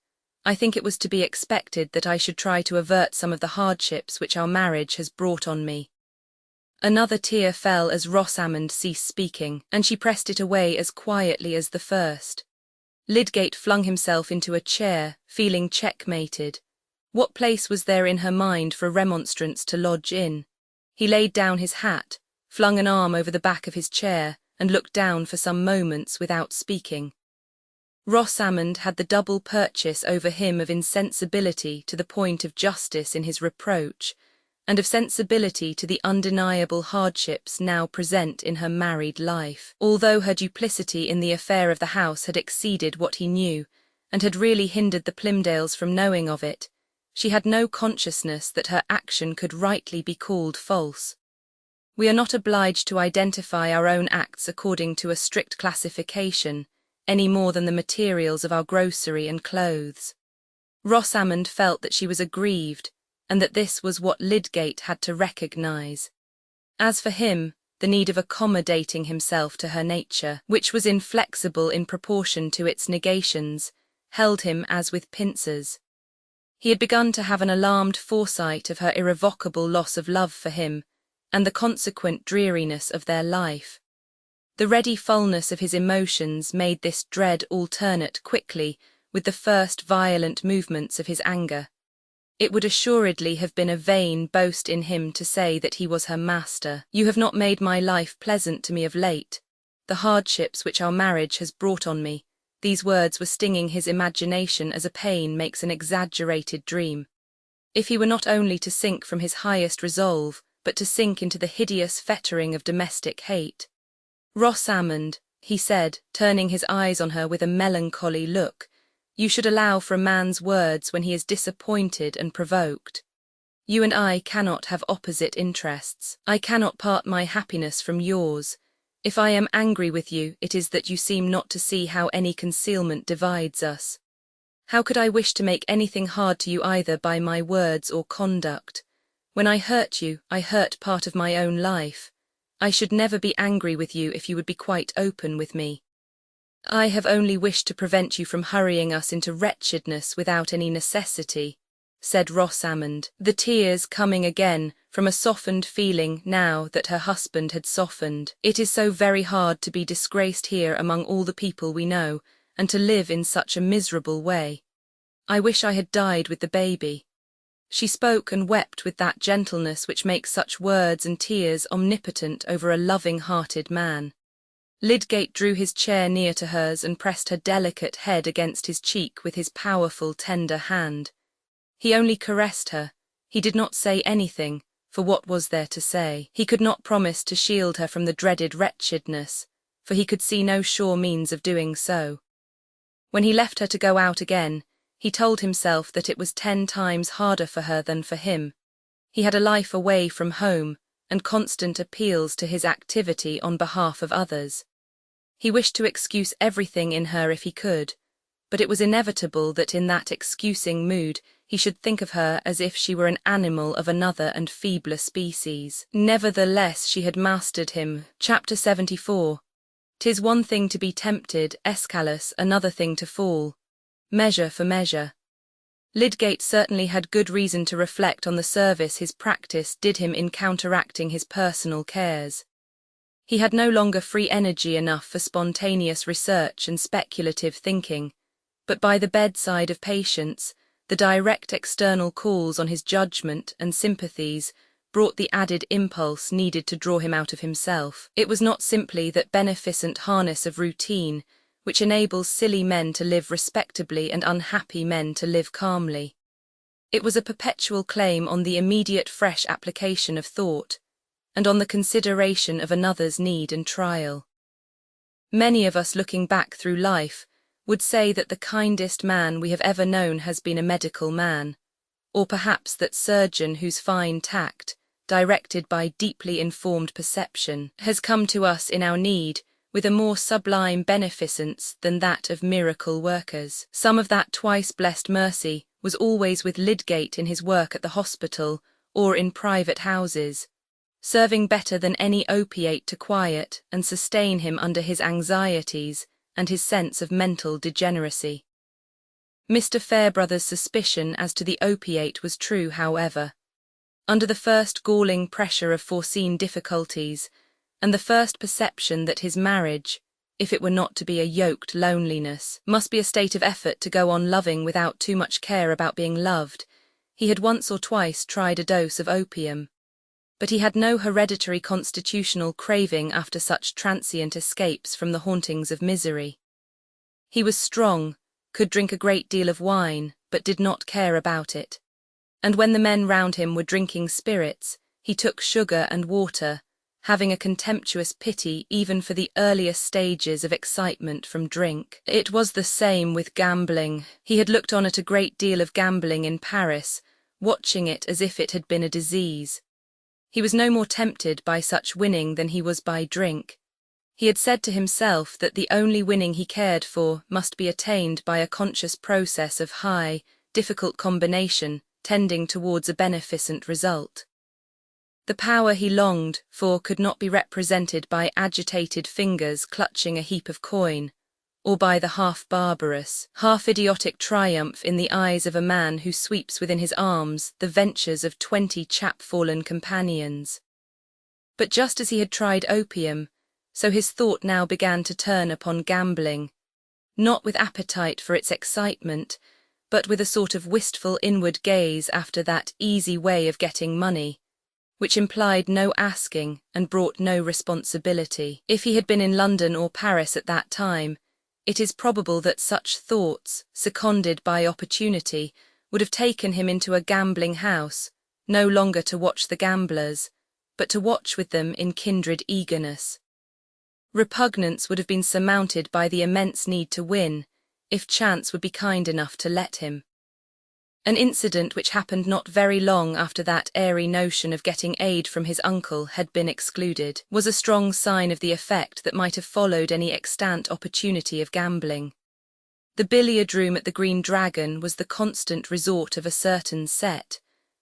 I think it was to be expected that I should try to avert some of the hardships which our marriage has brought on me. Another tear fell as Rosamond ceased speaking, and she pressed it away as quietly as the first. Lydgate flung himself into a chair, feeling checkmated. What place was there in her mind for remonstrance to lodge in? He laid down his hat, flung an arm over the back of his chair, and looked down for some moments without speaking. Rosamond had the double purchase over him of insensibility to the point of justice in his reproach, and of sensibility to the undeniable hardships now present in her married life. Although her duplicity in the affair of the house had exceeded what he knew, and had really hindered the Plymdales from knowing of it, she had no consciousness that her action could rightly be called false. We are not obliged to identify our own acts according to a strict classification, any more than the materials of our grocery and clothes. Rosamond felt that she was aggrieved, and that this was what Lydgate had to recognize. As for him, the need of accommodating himself to her nature, which was inflexible in proportion to its negations, held him as with pincers. He had begun to have an alarmed foresight of her irrevocable loss of love for him, and the consequent dreariness of their life. The ready fullness of his emotions made this dread alternate quickly with the first violent movements of his anger. It would assuredly have been a vain boast in him to say that he was her master. You have not made my life pleasant to me of late. The hardships which our marriage has brought on me. These words were stinging his imagination as a pain makes an exaggerated dream. If he were not only to sink from his highest resolve, but to sink into the hideous fettering of domestic hate. Rosamond, he said, turning his eyes on her with a melancholy look, you should allow for a man's words when he is disappointed and provoked. You and I cannot have opposite interests. I cannot part my happiness from yours. If I am angry with you, it is that you seem not to see how any concealment divides us. How could I wish to make anything hard to you either by my words or conduct? When I hurt you, I hurt part of my own life. I should never be angry with you if you would be quite open with me. I have only wished to prevent you from hurrying us into wretchedness without any necessity, said Rosamond, the tears coming again from a softened feeling now that her husband had softened. It is so very hard to be disgraced here among all the people we know, and to live in such a miserable way. I wish I had died with the baby. She spoke and wept with that gentleness which makes such words and tears omnipotent over a loving-hearted man. Lydgate drew his chair near to hers and pressed her delicate head against his cheek with his powerful, tender hand. He only caressed her. He did not say anything, for what was there to say? He could not promise to shield her from the dreaded wretchedness, for he could see no sure means of doing so. When he left her to go out again, he told himself that it was 10 times harder for her than for him. He had a life away from home, and constant appeals to his activity on behalf of others. He wished to excuse everything in her if he could, but it was inevitable that in that excusing mood he should think of her as if she were an animal of another and feebler species. Nevertheless she had mastered him. Chapter 74. 'Tis one thing to be tempted, Escalus, another thing to fall. Measure for measure. Lydgate certainly had good reason to reflect on the service his practice did him in counteracting his personal cares. He had no longer free energy enough for spontaneous research and speculative thinking, but by the bedside of patients, the direct external calls on his judgment and sympathies brought the added impulse needed to draw him out of himself. It was not simply that beneficent harness of routine which enables silly men to live respectably and unhappy men to live calmly. It was a perpetual claim on the immediate fresh application of thought, and on the consideration of another's need and trial. Many of us looking back through life would say that the kindest man we have ever known has been a medical man, or perhaps that surgeon whose fine tact, directed by deeply informed perception, has come to us in our need with a more sublime beneficence than that of miracle workers. Some of that twice-blessed mercy was always with Lydgate in his work at the hospital or in private houses, serving better than any opiate to quiet and sustain him under his anxieties and his sense of mental degeneracy. Mr. Fairbrother's suspicion as to the opiate was true, however. Under the first galling pressure of foreseen difficulties, and the first perception that his marriage, if it were not to be a yoked loneliness, must be a state of effort to go on loving without too much care about being loved, he had once or twice tried a dose of opium. But he had no hereditary constitutional craving after such transient escapes from the hauntings of misery. He was strong, could drink a great deal of wine, but did not care about it. And when the men round him were drinking spirits, he took sugar and water, having a contemptuous pity even for the earliest stages of excitement from drink. It was the same with gambling. He had looked on at a great deal of gambling in Paris, watching it as if it had been a disease. He was no more tempted by such winning than he was by drink. He had said to himself that the only winning he cared for must be attained by a conscious process of high, difficult combination tending towards a beneficent result. The power he longed for could not be represented by agitated fingers clutching a heap of coin, or by the half-barbarous, half-idiotic triumph in the eyes of a man who sweeps within his arms the ventures of 20 chap-fallen companions. But just as he had tried opium, so his thought now began to turn upon gambling, not with appetite for its excitement, but with a sort of wistful inward gaze after that easy way of getting money, which implied no asking and brought no responsibility. If he had been in London or Paris at that time, it is probable that such thoughts, seconded by opportunity, would have taken him into a gambling house, no longer to watch the gamblers, but to watch with them in kindred eagerness. Repugnance would have been surmounted by the immense need to win, if chance would be kind enough to let him. An incident which happened not very long after that airy notion of getting aid from his uncle had been excluded was a strong sign of the effect that might have followed any extant opportunity of gambling. The billiard-room at the Green Dragon was the constant resort of a certain set,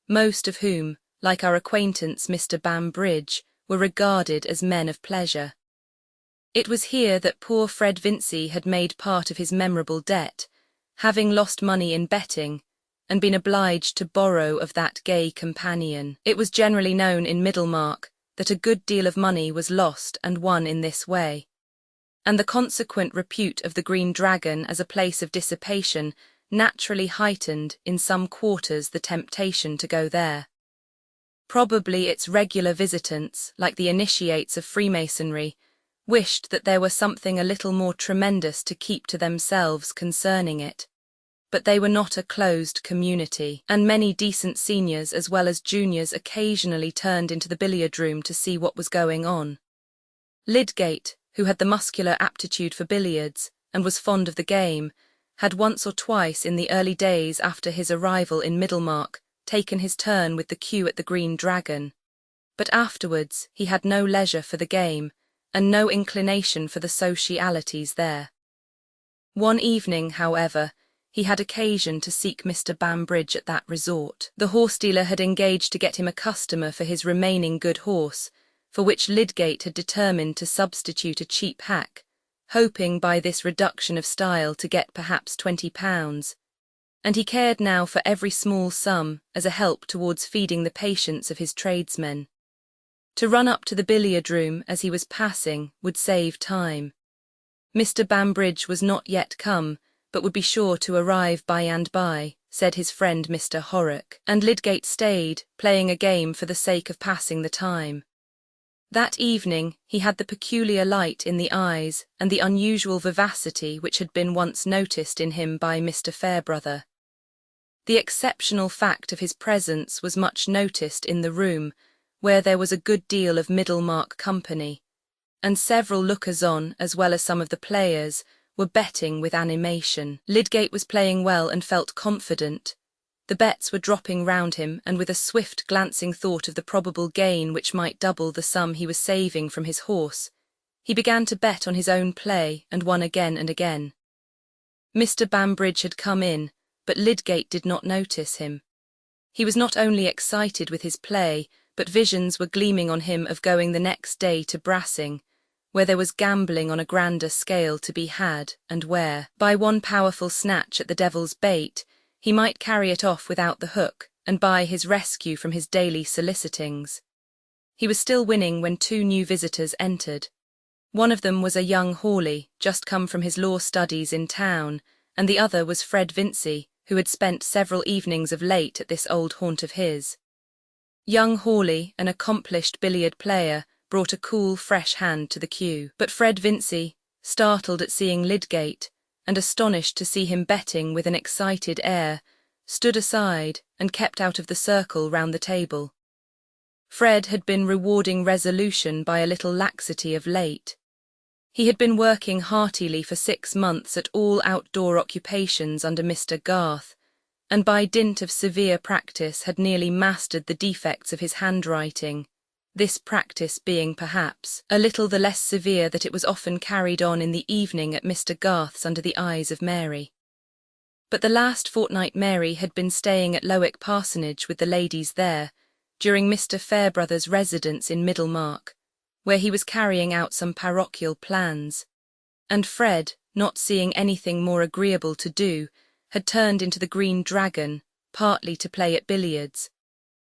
most of whom, like our acquaintance Mr. Bambridge, were regarded as men of pleasure. It was here that poor Fred Vincey had made part of his memorable debt, having lost money in betting, and been obliged to borrow of that gay companion. It was generally known in Middlemarch that a good deal of money was lost and won in this way, and the consequent repute of the Green Dragon as a place of dissipation naturally heightened in some quarters the temptation to go there. Probably its regular visitants, like the initiates of Freemasonry, wished that there were something a little more tremendous to keep to themselves concerning it. But they were not a closed community, and many decent seniors as well as juniors occasionally turned into the billiard-room to see what was going on. Lydgate, who had the muscular aptitude for billiards and was fond of the game, had once or twice in the early days after his arrival in Middlemarch taken his turn with the cue at the Green Dragon, but afterwards he had no leisure for the game and no inclination for the socialities there. One evening, however, he had occasion to seek Mr. Bambridge at that resort. The horse-dealer had engaged to get him a customer for his remaining good horse, for which Lydgate had determined to substitute a cheap hack, hoping by this reduction of style to get perhaps £20, and he cared now for every small sum as a help towards feeding the patience of his tradesmen. To run up to the billiard-room as he was passing would save time. Mr. Bambridge was not yet come, but would be sure to arrive by and by, said his friend Mr. Horrock, and Lydgate stayed, playing a game for the sake of passing the time. That evening he had the peculiar light in the eyes and the unusual vivacity which had been once noticed in him by Mr. Fairbrother. The exceptional fact of his presence was much noticed in the room, where there was a good deal of Middlemarch company, and several lookers-on, as well as some of the players, were betting with animation. Lydgate was playing well and felt confident. The bets were dropping round him, and with a swift glancing thought of the probable gain which might double the sum he was saving from his horse, he began to bet on his own play and won again and again. Mr. Bambridge had come in, but Lydgate did not notice him. He was not only excited with his play, but visions were gleaming on him of going the next day to Brassing, where there was gambling on a grander scale to be had, and where, by one powerful snatch at the devil's bait, he might carry it off without the hook, and buy his rescue from his daily solicitings. He was still winning when two new visitors entered. One of them was a young Hawley, just come from his law studies in town, and the other was Fred Vincey, who had spent several evenings of late at this old haunt of his. Young Hawley, an accomplished billiard player, brought a cool, fresh hand to the cue, but Fred Vincey, startled at seeing Lydgate, and astonished to see him betting with an excited air, stood aside and kept out of the circle round the table. Fred had been rewarding resolution by a little laxity of late. He had been working heartily for 6 months at all outdoor occupations under Mr. Garth, and by dint of severe practice had nearly mastered the defects of his handwriting, this practice being perhaps a little the less severe that it was often carried on in the evening at Mr. Garth's under the eyes of Mary. But the last fortnight Mary had been staying at Lowick Parsonage with the ladies there, during Mr. Fairbrother's residence in Middlemarch, where he was carrying out some parochial plans, and Fred, not seeing anything more agreeable to do, had turned into the Green Dragon, partly to play at billiards,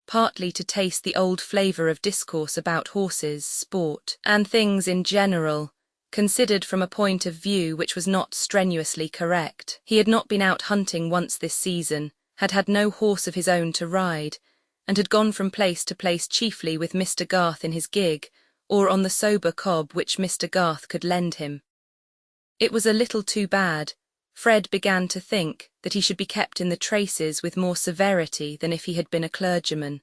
partly to taste the old flavour of discourse about horses, sport, and things in general, considered from a point of view which was not strenuously correct. He had not been out hunting once this season, had had no horse of his own to ride, and had gone from place to place chiefly with Mr. Garth in his gig, or on the sober cob which Mr. Garth could lend him. It was a little too bad. Fred began to think that he should be kept in the traces with more severity than if he had been a clergyman.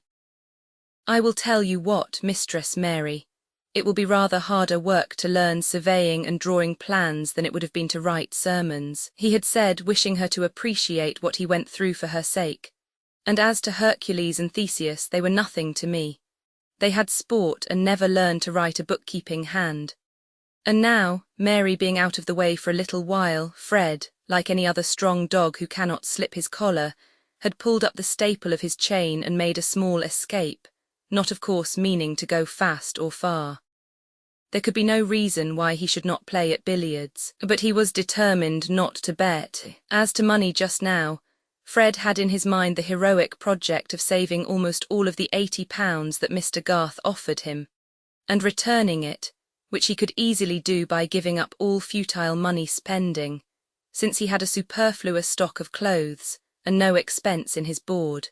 "I will tell you what, Mistress Mary, it will be rather harder work to learn surveying and drawing plans than it would have been to write sermons," he had said, wishing her to appreciate what he went through for her sake. "And as to Hercules and Theseus, they were nothing to me. They had sport and never learned to write a bookkeeping hand." And now, Mary being out of the way for a little while, Fred, like any other strong dog who cannot slip his collar, had pulled up the staple of his chain and made a small escape, not of course meaning to go fast or far. There could be no reason why he should not play at billiards, but he was determined not to bet. As to money just now, Fred had in his mind the heroic project of saving almost all of the £80 that Mr. Garth offered him, and returning it, which he could easily do by giving up all futile money spending, since he had a superfluous stock of clothes and no expense in his board.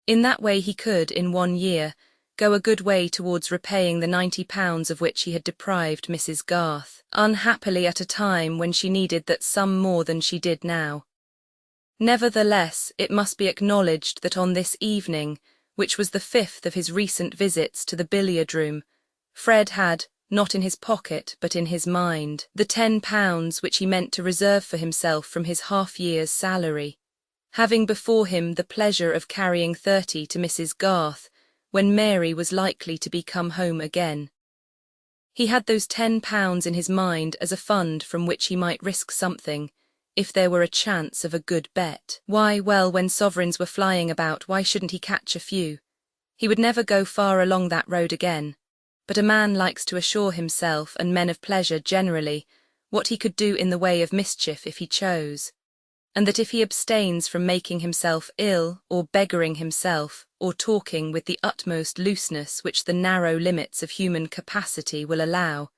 In that way he could, in 1 year, go a good way towards repaying the £90 of which he had deprived Mrs. Garth, unhappily at a time when she needed that sum more than she did now. Nevertheless, it must be acknowledged that on this evening, which was the 5th of his recent visits to the billiard-room, Fred had, not in his pocket but in his mind, the £10 which he meant to reserve for himself from his half-year's salary, having before him the pleasure of carrying 30 to Mrs. Garth when Mary was likely to be come home again. He had those £10 in his mind as a fund from which he might risk something, if there were a chance of a good bet. Why, well, when sovereigns were flying about, why shouldn't he catch a few? He would never go far along that road again, but a man likes to assure himself, and men of pleasure generally, what he could do in the way of mischief if he chose, and that if he abstains from making himself ill, or beggaring himself, or talking with the utmost looseness which the narrow limits of human capacity will allow,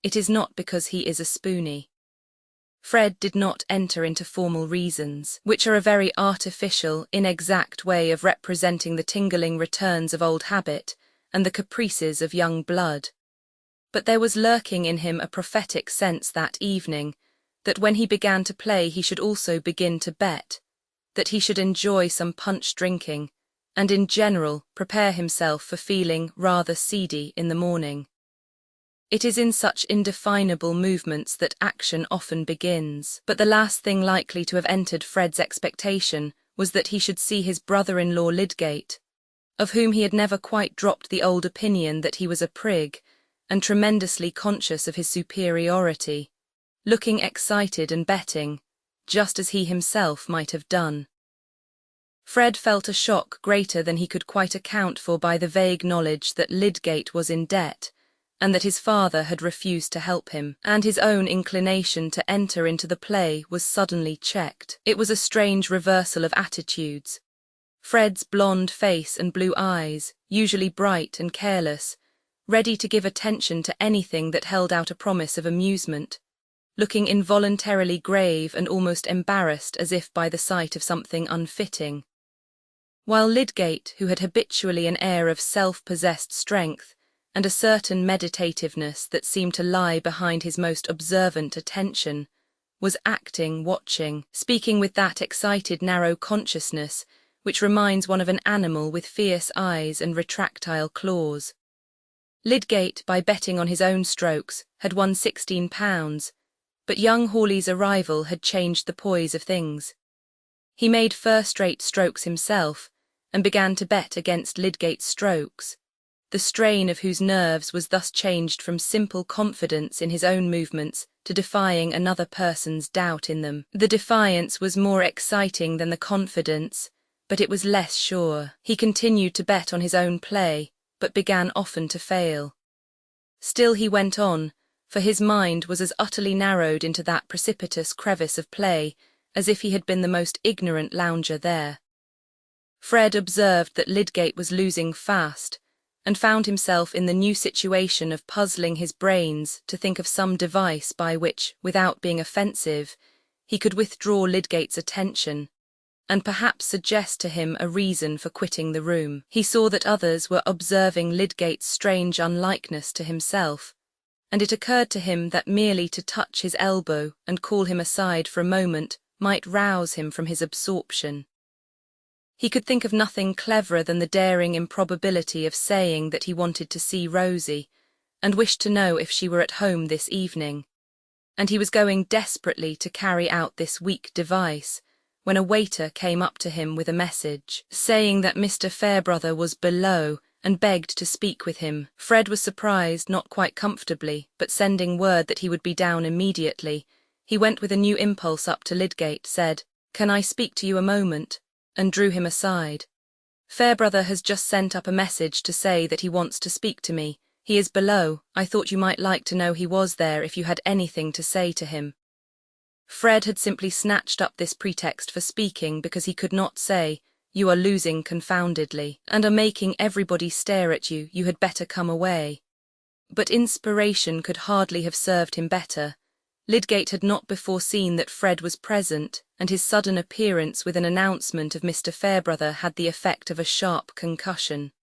it is not because he is a spoony. Fred did not enter into formal reasons, which are a very artificial, inexact way of representing the tingling returns of old habit and the caprices of young blood. But there was lurking in him a prophetic sense that evening, that when he began to play he should also begin to bet, that he should enjoy some punch drinking, and in general prepare himself for feeling rather seedy in the morning. It is in such indefinable movements that action often begins, but the last thing likely to have entered Fred's expectation was that he should see his brother-in-law Lydgate, of whom he had never quite dropped the old opinion that he was a prig, and tremendously conscious of his superiority, looking excited and betting, just as he himself might have done. Fred felt a shock greater than he could quite account for by the vague knowledge that Lydgate was in debt, and that his father had refused to help him, and his own inclination to enter into the play was suddenly checked. It was a strange reversal of attitudes. Fred's blonde face and blue eyes, usually bright and careless, ready to give attention to anything that held out a promise of amusement, looking involuntarily grave and almost embarrassed as if by the sight of something unfitting. While Lydgate, who had habitually an air of self-possessed strength, and a certain meditativeness that seemed to lie behind his most observant attention, was acting, watching, speaking with that excited narrow consciousness which reminds one of an animal with fierce eyes and retractile claws. Lydgate, by betting on his own strokes, had won £16, but young Hawley's arrival had changed the poise of things. He made first-rate strokes himself, and began to bet against Lydgate's strokes, the strain of whose nerves was thus changed from simple confidence in his own movements to defying another person's doubt in them. The defiance was more exciting than the confidence, but it was less sure. He continued to bet on his own play, but began often to fail. Still he went on, for his mind was as utterly narrowed into that precipitous crevice of play as if he had been the most ignorant lounger there. Fred observed that Lydgate was losing fast, and found himself in the new situation of puzzling his brains to think of some device by which, without being offensive, he could withdraw Lydgate's attention, and perhaps suggest to him a reason for quitting the room. He saw that others were observing Lydgate's strange unlikeness to himself, and it occurred to him that merely to touch his elbow and call him aside for a moment might rouse him from his absorption. He could think of nothing cleverer than the daring improbability of saying that he wanted to see Rosie, and wished to know if she were at home this evening, and he was going desperately to carry out this weak device, when a waiter came up to him with a message, saying that Mr. Fairbrother was below and begged to speak with him. Fred was surprised, not quite comfortably, but sending word that he would be down immediately, he went with a new impulse up to Lydgate, said, "Can I speak to you a moment?" and drew him aside. "Fairbrother has just sent up a message to say that he wants to speak to me. He is below. I thought you might like to know he was there if you had anything to say to him." Fred had simply snatched up this pretext for speaking because he could not say, "You are losing confoundedly, and are making everybody stare at you, you had better come away." But inspiration could hardly have served him better. Lydgate had not before seen that Fred was present, and his sudden appearance with an announcement of Mr. Fairbrother had the effect of a sharp concussion.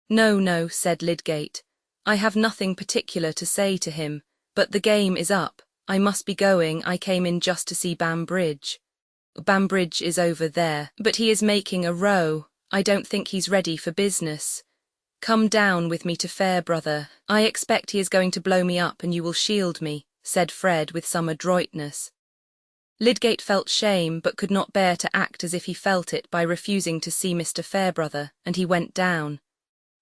"No, no," said Lydgate. "I have nothing particular to say to him, but the game is up. I must be going. I came in just to see Bambridge. Bambridge is over there, but he is making a row. I don't think he's ready for business. Come down with me to Fairbrother. I expect he is going to blow me up and you will shield me," said Fred with some adroitness. Lydgate felt shame, but could not bear to act as if he felt it by refusing to see Mr. Fairbrother, and he went down.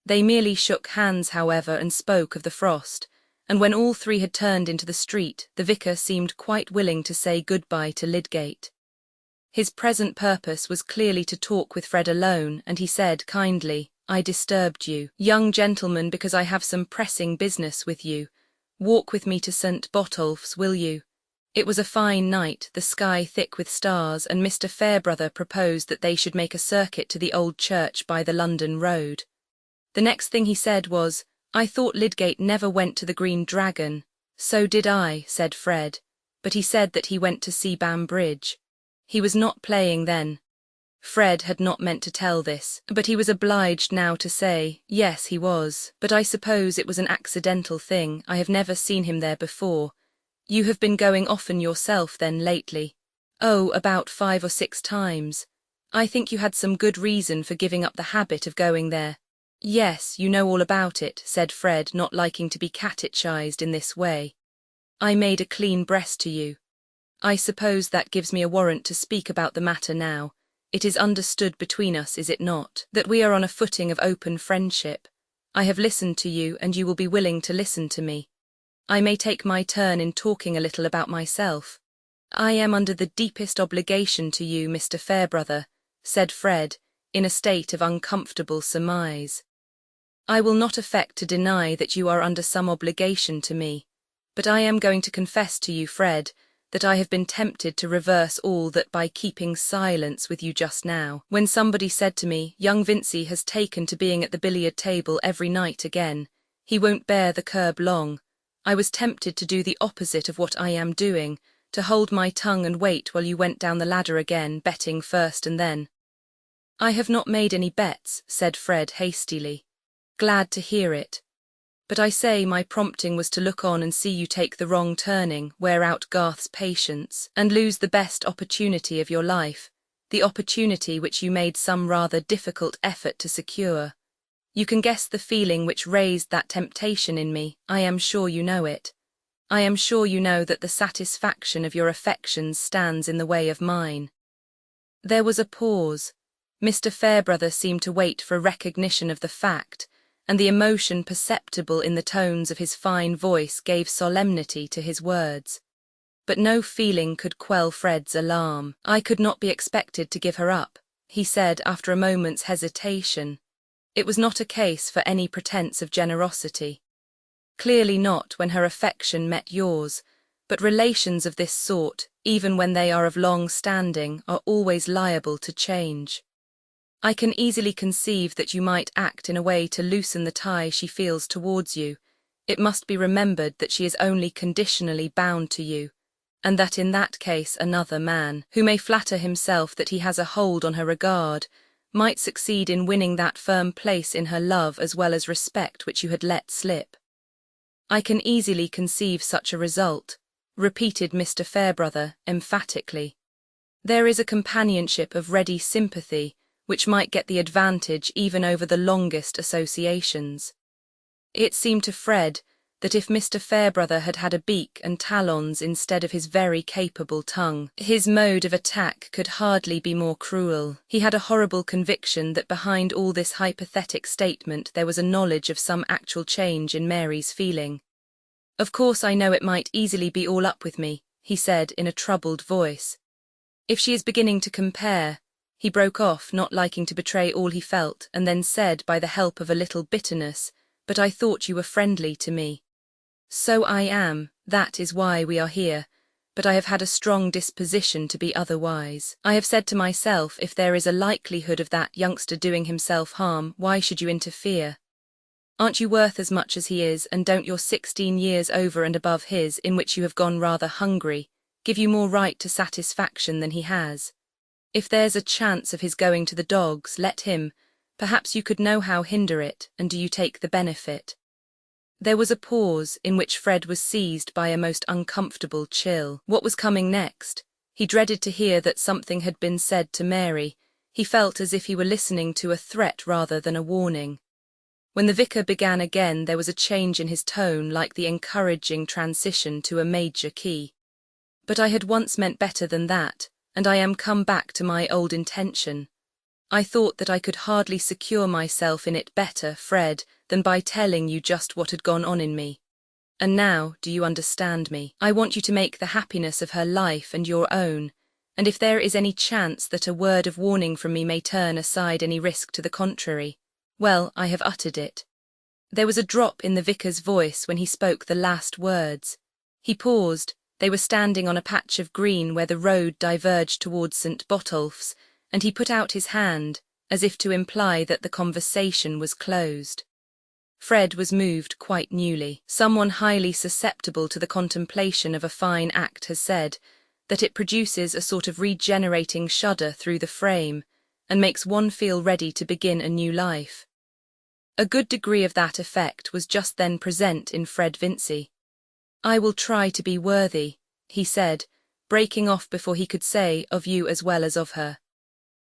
They merely shook hands, however, and spoke of the frost, and when all three had turned into the street, the vicar seemed quite willing to say good-bye to Lydgate. His present purpose was clearly to talk with Fred alone, and he said kindly, "I disturbed you, young gentleman, because I have some pressing business with you. Walk with me to St. Botolph's, will you?" It was a fine night, the sky thick with stars, and Mr. Fairbrother proposed that they should make a circuit to the old church by the London road. The next thing he said was, "I thought Lydgate never went to the Green Dragon." "So did I," said Fred. but he said that he went to see Bridge. He was not playing then. Fred had not meant to tell this, but he was obliged now to say, yes, he was, but I suppose it was an accidental thing. I have never seen him there before. You have been going often yourself then lately? Oh, about 5 or 6 times. I think you had some good reason for giving up the habit of going there. Yes, you know all about it, said Fred, not liking to be catechized in this way. I made a clean breast to you. I suppose that gives me a warrant to speak about the matter now. It is understood between us, is it not, that we are on a footing of open friendship? I have listened to you, and you will be willing to listen to me. I may take my turn in talking a little about myself. I am under the deepest obligation to you, Mr. Fairbrother, said Fred, in a state of uncomfortable surmise. I will not affect to deny that you are under some obligation to me, but I am going to confess to you, Fred, that I have been tempted to reverse all that by keeping silence with you just now. When somebody said to me, young Vincey has taken to being at the billiard table every night again. He won't bear the curb long. I was tempted to do the opposite of what I am doing, to hold my tongue and wait while you went down the ladder again, betting first and then. I have not made any bets, said Fred hastily. Glad to hear it. But I say my prompting was to look on and see you take the wrong turning, wear out Garth's patience, and lose the best opportunity of your life, the opportunity which you made some rather difficult effort to secure. You can guess the feeling which raised that temptation in me. I am sure you know it. I am sure you know that the satisfaction of your affections stands in the way of mine. There was a pause. Mr. Fairbrother seemed to wait for recognition of the fact, and the emotion perceptible in the tones of his fine voice gave solemnity to his words. But no feeling could quell Fred's alarm. I could not be expected to give her up, he said after a moment's hesitation. It was not a case for any pretence of generosity. Clearly not when her affection met yours, but relations of this sort, even when they are of long standing, are always liable to change. I can easily conceive that you might act in a way to loosen the tie she feels towards you. It must be remembered that she is only conditionally bound to you, and that in that case another man, who may flatter himself that he has a hold on her regard, might succeed in winning that firm place in her love as well as respect which you had let slip. I can easily conceive such a result, repeated Mr. Fairbrother emphatically. There is a companionship of ready sympathy, which might get the advantage even over the longest associations. It seemed to Fred that if Mr. Fairbrother had had a beak and talons instead of his very capable tongue, his mode of attack could hardly be more cruel. He had a horrible conviction that behind all this hypothetic statement there was a knowledge of some actual change in Mary's feeling. Of course I know it might easily be all up with me, he said in a troubled voice. If she is beginning to compare— He broke off, not liking to betray all he felt, and then said by the help of a little bitterness, "But I thought you were friendly to me." "So I am, that is why we are here, but I have had a strong disposition to be otherwise. I have said to myself, if there is a likelihood of that youngster doing himself harm, why should you interfere? Aren't you worth as much as he is, and don't your 16 years over and above his, in which you have gone rather hungry, give you more right to satisfaction than he has? If there's a chance of his going to the dogs, let him. Perhaps you could know how hinder it, and do you take the benefit?" There was a pause in which Fred was seized by a most uncomfortable chill. What was coming next? He dreaded to hear that something had been said to Mary. He felt as if he were listening to a threat rather than a warning. When the vicar began again, there was a change in his tone like the encouraging transition to a major key. "But I had once meant better than that, and I am come back to my old intention. I thought that I could hardly secure myself in it better, Fred, than by telling you just what had gone on in me. And now, do you understand me? I want you to make the happiness of her life and your own, and if there is any chance that a word of warning from me may turn aside any risk to the contrary, well, I have uttered it." There was a drop in the vicar's voice when he spoke the last words. He paused. They were standing on a patch of green where the road diverged towards St. Botolph's, and he put out his hand, as if to imply that the conversation was closed. Fred was moved quite newly. Someone highly susceptible to the contemplation of a fine act has said that it produces a sort of regenerating shudder through the frame and makes one feel ready to begin a new life. A good degree of that effect was just then present in Fred Vincey. "I will try to be worthy," he said, breaking off before he could say "of you as well as of her."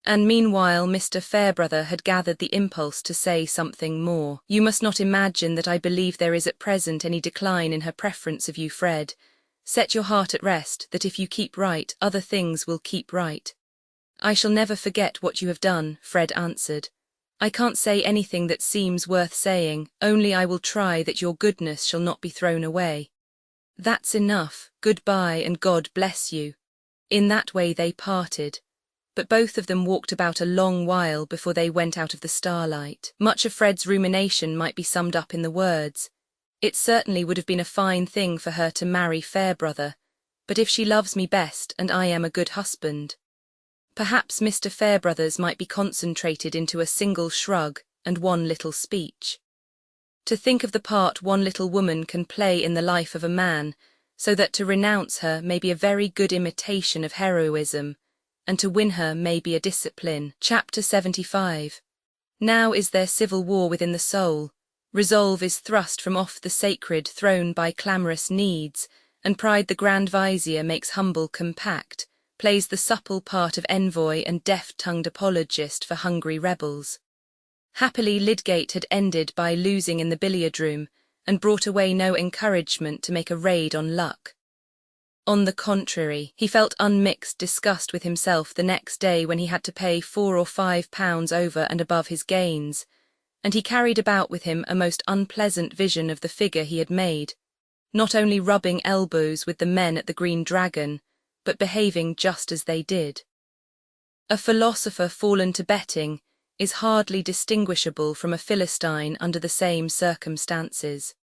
And meanwhile Mr. Fairbrother had gathered the impulse to say something more. "You must not imagine that I believe there is at present any decline in her preference of you, Fred. Set your heart at rest that if you keep right, other things will keep right." "I shall never forget what you have done," Fred answered. "I can't say anything that seems worth saying, only I will try that your goodness shall not be thrown away." "That's enough. Goodbye and God bless you." In that way they parted, but both of them walked about a long while before they went out of the starlight. Much of Fred's rumination might be summed up in the words, "It certainly would have been a fine thing for her to marry Fairbrother, but if she loves me best and I am a good husband." Perhaps Mr. Fairbrother's might be concentrated into a single shrug and one little speech. To think of the part one little woman can play in the life of a man, so that to renounce her may be a very good imitation of heroism, and to win her may be a discipline. Chapter 75. Now is there civil war within the soul. Resolve is thrust from off the sacred throne by clamorous needs, and pride the Grand Vizier makes humble compact, plays the supple part of envoy and deft-tongued apologist for hungry rebels. Happily Lydgate had ended by losing in the billiard-room, and brought away no encouragement to make a raid on luck. On the contrary, he felt unmixed disgust with himself the next day when he had to pay £4 or £5 over and above his gains, and he carried about with him a most unpleasant vision of the figure he had made, not only rubbing elbows with the men at the Green Dragon, but behaving just as they did. A philosopher fallen to betting is hardly distinguishable from a Philistine under the same circumstances.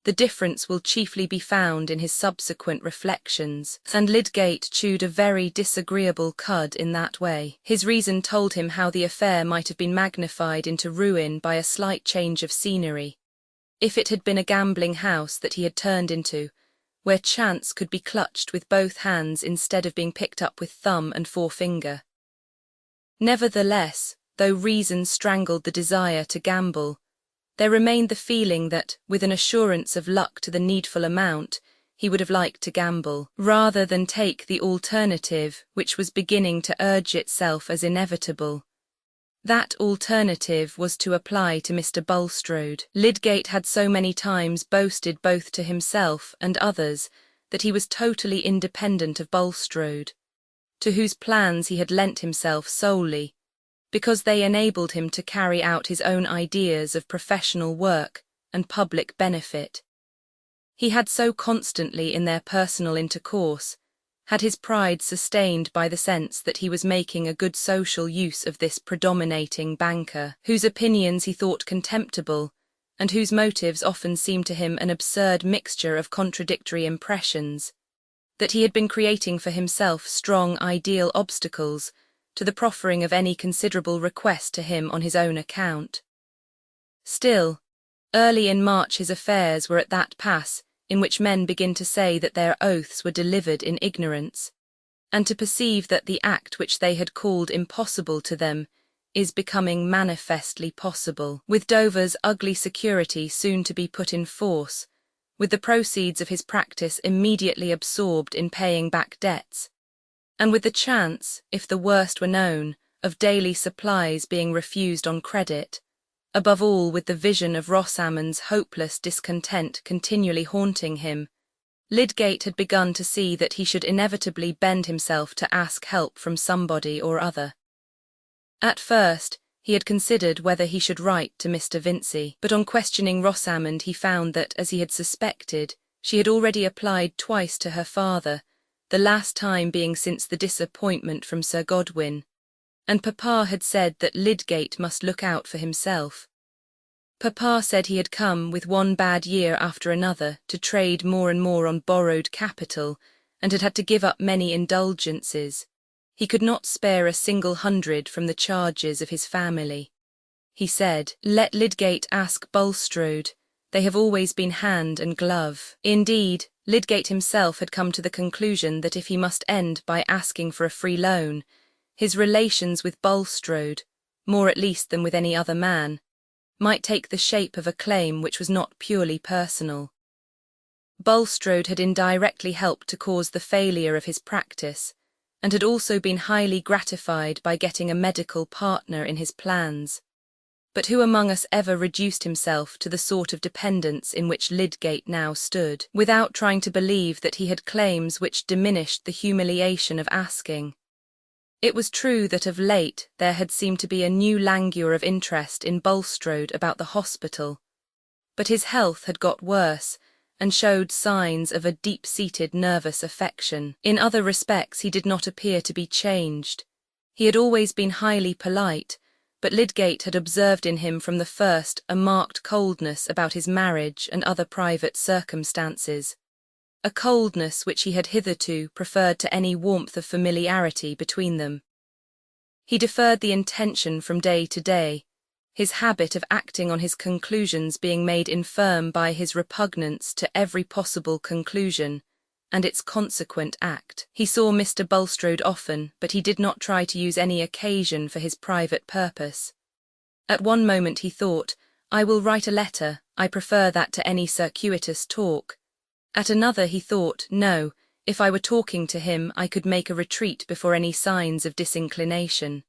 The difference will chiefly be found in his subsequent reflections, and Lydgate chewed a very disagreeable cud in that way. His reason told him how the affair might have been magnified into ruin by a slight change of scenery. If it had been a gambling house that he had turned into, where chance could be clutched with both hands instead of being picked up with thumb and forefinger. Nevertheless, though reason strangled the desire to gamble, there remained the feeling that, with an assurance of luck to the needful amount, he would have liked to gamble, rather than take the alternative which was beginning to urge itself as inevitable. That alternative was to apply to Mr. Bulstrode. Lydgate had so many times boasted both to himself and others that he was totally independent of Bulstrode, to whose plans he had lent himself solely, because they enabled him to carry out his own ideas of professional work and public benefit. He had so constantly in their personal intercourse, had his pride sustained by the sense that he was making a good social use of this predominating banker, whose opinions he thought contemptible, and whose motives often seemed to him an absurd mixture of contradictory impressions, that he had been creating for himself strong ideal obstacles to the proffering of any considerable request to him on his own account. Still, early in March his affairs were at that pass in which men begin to say that their oaths were delivered in ignorance, and to perceive that the act which they had called impossible to them is becoming manifestly possible. With Dover's ugly security soon to be put in force, with the proceeds of his practice immediately absorbed in paying back debts, and with the chance, if the worst were known, of daily supplies being refused on credit, above all with the vision of Rosamond's hopeless discontent continually haunting him, Lydgate had begun to see that he should inevitably bend himself to ask help from somebody or other. At first, he had considered whether he should write to Mr. Vincey, but on questioning Rosamond he found that, as he had suspected, she had already applied twice to her father, the last time being since the disappointment from Sir Godwin, and Papa had said that Lydgate must look out for himself. Papa said he had come, with one bad year after another, to trade more and more on borrowed capital, and had had to give up many indulgences. He could not spare a single 100 from the charges of his family. he said. Let Lydgate ask Bulstrode. They have always been hand and glove. Indeed, Lydgate himself had come to the conclusion that if he must end by asking for a free loan, his relations with Bulstrode, more at least than with any other man, might take the shape of a claim which was not purely personal. Bulstrode had indirectly helped to cause the failure of his practice, and had also been highly gratified by getting a medical partner in his plans. But who among us ever reduced himself to the sort of dependence in which Lydgate now stood, without trying to believe that he had claims which diminished the humiliation of asking? It was true that of late there had seemed to be a new languor of interest in Bulstrode about the hospital, but his health had got worse, and showed signs of a deep-seated nervous affection. In other respects he did not appear to be changed. He had always been highly polite, but Lydgate had observed in him from the first a marked coldness about his marriage and other private circumstances, a coldness which he had hitherto preferred to any warmth of familiarity between them. He deferred the intention from day to day, his habit of acting on his conclusions being made infirm by his repugnance to every possible conclusion, and its consequent act. He saw Mr. Bulstrode often, but he did not try to use any occasion for his private purpose. At one moment he thought, I will write a letter, I prefer that to any circuitous talk. At another he thought, no, if I were talking to him I could make a retreat before any signs of disinclination.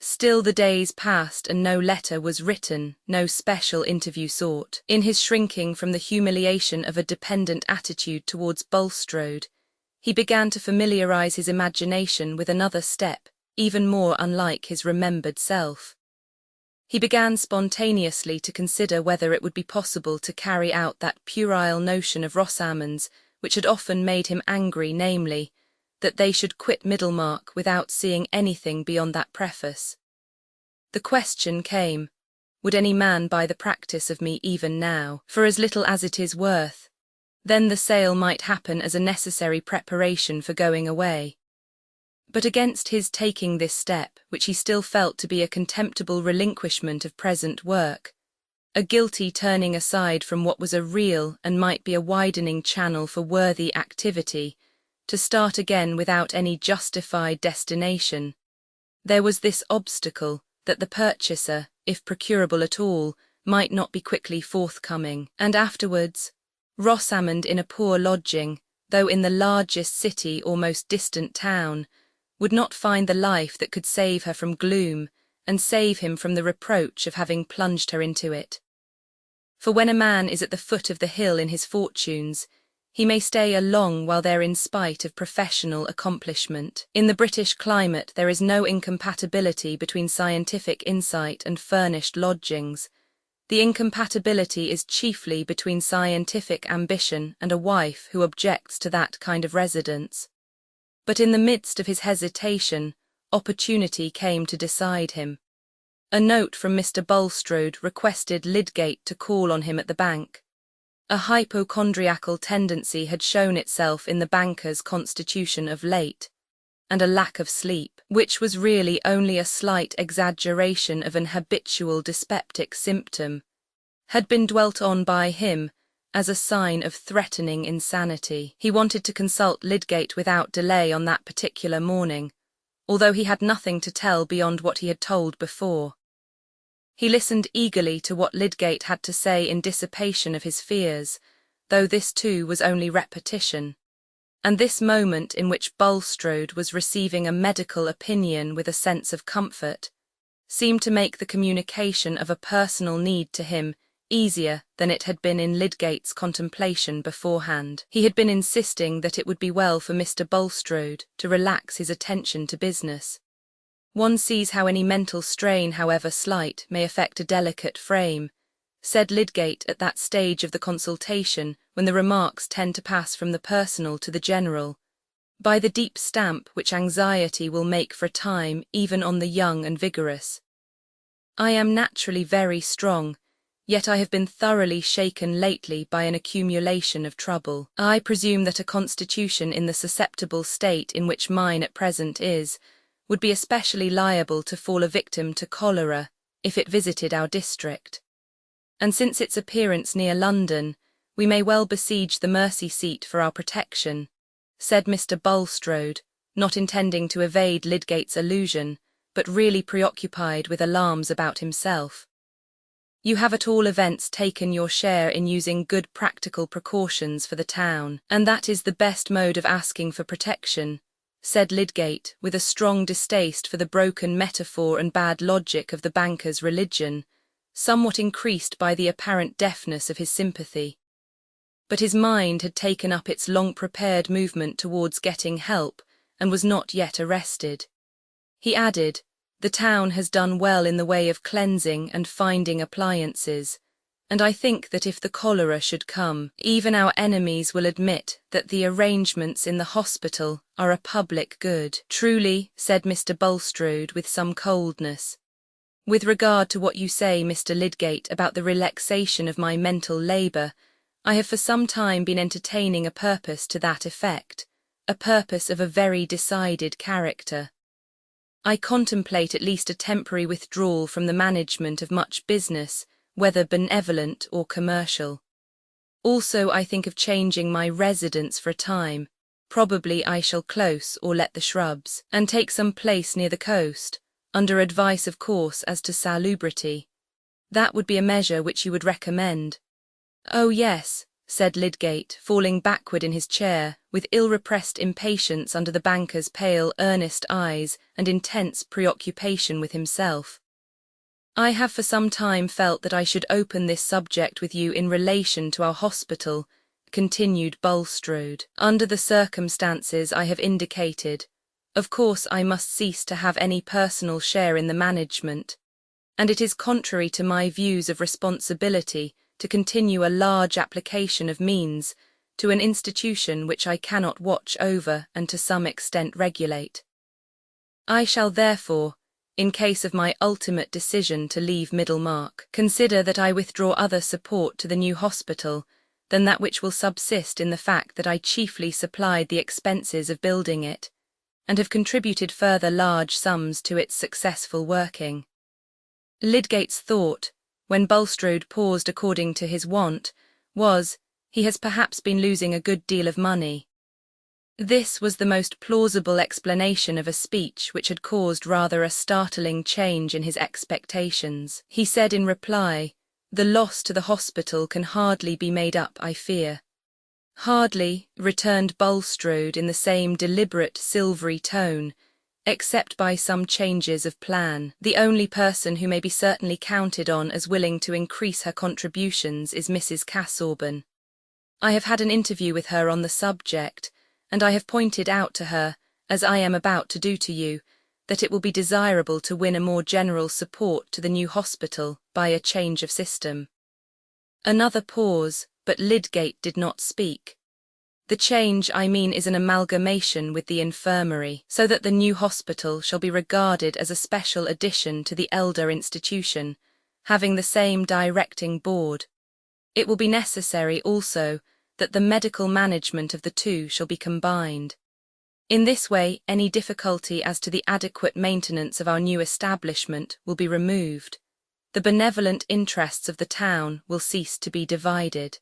Still the days passed and no letter was written, no special interview sought. In his shrinking from the humiliation of a dependent attitude towards Bulstrode, he began to familiarize his imagination with another step, even more unlike his remembered self. He began spontaneously to consider whether it would be possible to carry out that puerile notion of Rosamond's which had often made him angry, namely, that they should quit Middlemarch without seeing anything beyond that preface. The question came, would any man buy the practice of me even now, for as little as it is worth? Then the sale might happen as a necessary preparation for going away. But against his taking this step, which he still felt to be a contemptible relinquishment of present work, a guilty turning aside from what was a real and might be a widening channel for worthy activity, to start again without any justified destination, there was this obstacle that the purchaser, if procurable at all, might not be quickly forthcoming, and afterwards, Rosamond in a poor lodging, though in the largest city or most distant town, would not find the life that could save her from gloom and save him from the reproach of having plunged her into it. For when a man is at the foot of the hill in his fortunes, he may stay a long while there in spite of professional accomplishment. In the British climate there is no incompatibility between scientific insight and furnished lodgings. The incompatibility is chiefly between scientific ambition and a wife who objects to that kind of residence. But in the midst of his hesitation, opportunity came to decide him. A note from Mr. Bulstrode requested Lydgate to call on him at the bank. A hypochondriacal tendency had shown itself in the banker's constitution of late, and a lack of sleep, which was really only a slight exaggeration of an habitual dyspeptic symptom, had been dwelt on by him as a sign of threatening insanity. He wanted to consult Lydgate without delay on that particular morning, although he had nothing to tell beyond what he had told before. He listened eagerly to what Lydgate had to say in dissipation of his fears, though this too was only repetition, and this moment in which Bulstrode was receiving a medical opinion with a sense of comfort, seemed to make the communication of a personal need to him easier than it had been in Lydgate's contemplation beforehand. He had been insisting that it would be well for Mr. Bulstrode to relax his attention to business. One sees how any mental strain, however slight, may affect a delicate frame, said Lydgate at that stage of the consultation when the remarks tend to pass from the personal to the general, by the deep stamp which anxiety will make for a time even on the young and vigorous. I am naturally very strong, yet I have been thoroughly shaken lately by an accumulation of trouble. I presume that a constitution in the susceptible state in which mine at present is, would be especially liable to fall a victim to cholera, if it visited our district. And since its appearance near London, we may well besiege the Mercy seat for our protection, said Mr. Bulstrode, not intending to evade Lydgate's allusion, but really preoccupied with alarms about himself. You have at all events taken your share in using good practical precautions for the town, and that is the best mode of asking for protection, said Lydgate, with a strong distaste for the broken metaphor and bad logic of the banker's religion, somewhat increased by the apparent deafness of his sympathy. But his mind had taken up its long-prepared movement towards getting help, and was not yet arrested. He added, "The town has done well in the way of cleansing and finding appliances, and I think that if the cholera should come, even our enemies will admit that the arrangements in the hospital are a public good." "Truly," said Mr. Bulstrode with some coldness. "With regard to what you say, Mr. Lydgate, about the relaxation of my mental labour, I have for some time been entertaining a purpose to that effect, a purpose of a very decided character. I contemplate at least a temporary withdrawal from the management of much business, whether benevolent or commercial. Also I think of changing my residence for a time. Probably I shall close or let the shrubs, and take some place near the coast, under advice of course as to salubrity. That would be a measure which you would recommend." "Oh yes," said Lydgate, falling backward in his chair, with ill-repressed impatience under the banker's pale, earnest eyes and intense preoccupation with himself. "I have for some time felt that I should open this subject with you in relation to our hospital," continued Bulstrode. "Under the circumstances I have indicated, of course I must cease to have any personal share in the management, and it is contrary to my views of responsibility to continue a large application of means to an institution which I cannot watch over and to some extent regulate. I shall therefore, in case of my ultimate decision to leave Middlemarch, consider that I withdraw other support to the new hospital than that which will subsist in the fact that I chiefly supplied the expenses of building it, and have contributed further large sums to its successful working." Lydgate's thought, when Bulstrode paused according to his wont, was, he has perhaps been losing a good deal of money. This was the most plausible explanation of a speech which had caused rather a startling change in his expectations. He said in reply, "The loss to the hospital can hardly be made up, I fear." "Hardly," returned Bulstrode in the same deliberate, silvery tone, "except by some changes of plan. The only person who may be certainly counted on as willing to increase her contributions is Mrs. Casaubon. I have had an interview with her on the subject, and I have pointed out to her, as I am about to do to you, that it will be desirable to win a more general support to the new hospital by a change of system." Another pause, but Lydgate did not speak. "The change, I mean, is an amalgamation with the infirmary, so that the new hospital shall be regarded as a special addition to the elder institution, having the same directing board. It will be necessary, also, that the medical management of the two shall be combined. In this way, any difficulty as to the adequate maintenance of our new establishment will be removed. The benevolent interests of the town will cease to be divided."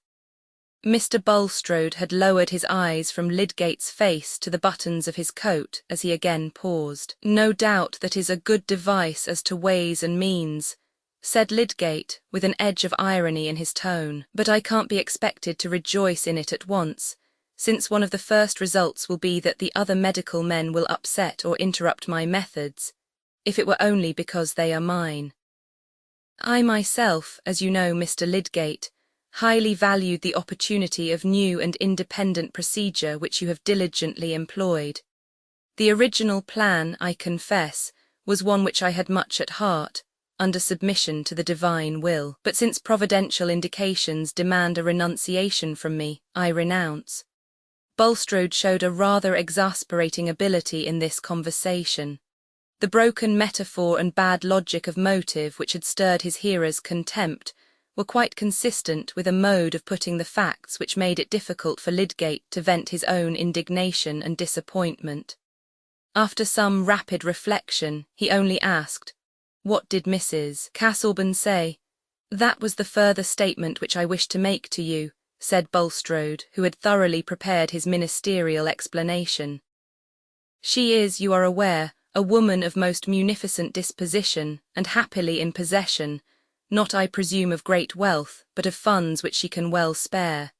Mr. Bulstrode had lowered his eyes from Lydgate's face to the buttons of his coat as he again paused. "No doubt that is a good device as to ways and means," said Lydgate, with an edge of irony in his tone, "but I can't be expected to rejoice in it at once, since one of the first results will be that the other medical men will upset or interrupt my methods, if it were only because they are mine. I myself, as you know, Mr. Lydgate, highly valued the opportunity of new and independent procedure which you have diligently employed. The original plan, I confess, was one which I had much at heart, under submission to the divine will, but since providential indications demand a renunciation from me, I renounce." Bulstrode showed a rather exasperating ability in this conversation. The broken metaphor and bad logic of motive which had stirred his hearer's contempt were quite consistent with a mode of putting the facts which made it difficult for Lydgate to vent his own indignation and disappointment. After some rapid reflection, he only asked, What did Mrs. Casaubon say? That was the further statement which I wished to make to you, said Bulstrode, who had thoroughly prepared his ministerial explanation. She is, you are aware, a woman of most munificent disposition, and happily in possession, not I presume of great wealth, but of funds which she can well spare.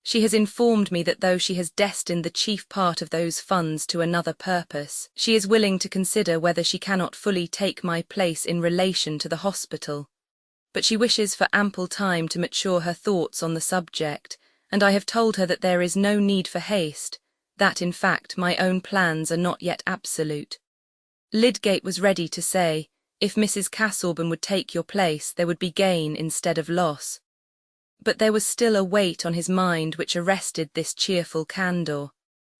She has informed me that though she has destined the chief part of those funds to another purpose, she is willing to consider whether she cannot fully take my place in relation to the hospital. But she wishes for ample time to mature her thoughts on the subject, and I have told her that there is no need for haste, that in fact my own plans are not yet absolute. Lydgate was ready to say, if Mrs. Casaubon would take your place there would be gain instead of loss. But there was still a weight on his mind which arrested this cheerful candour.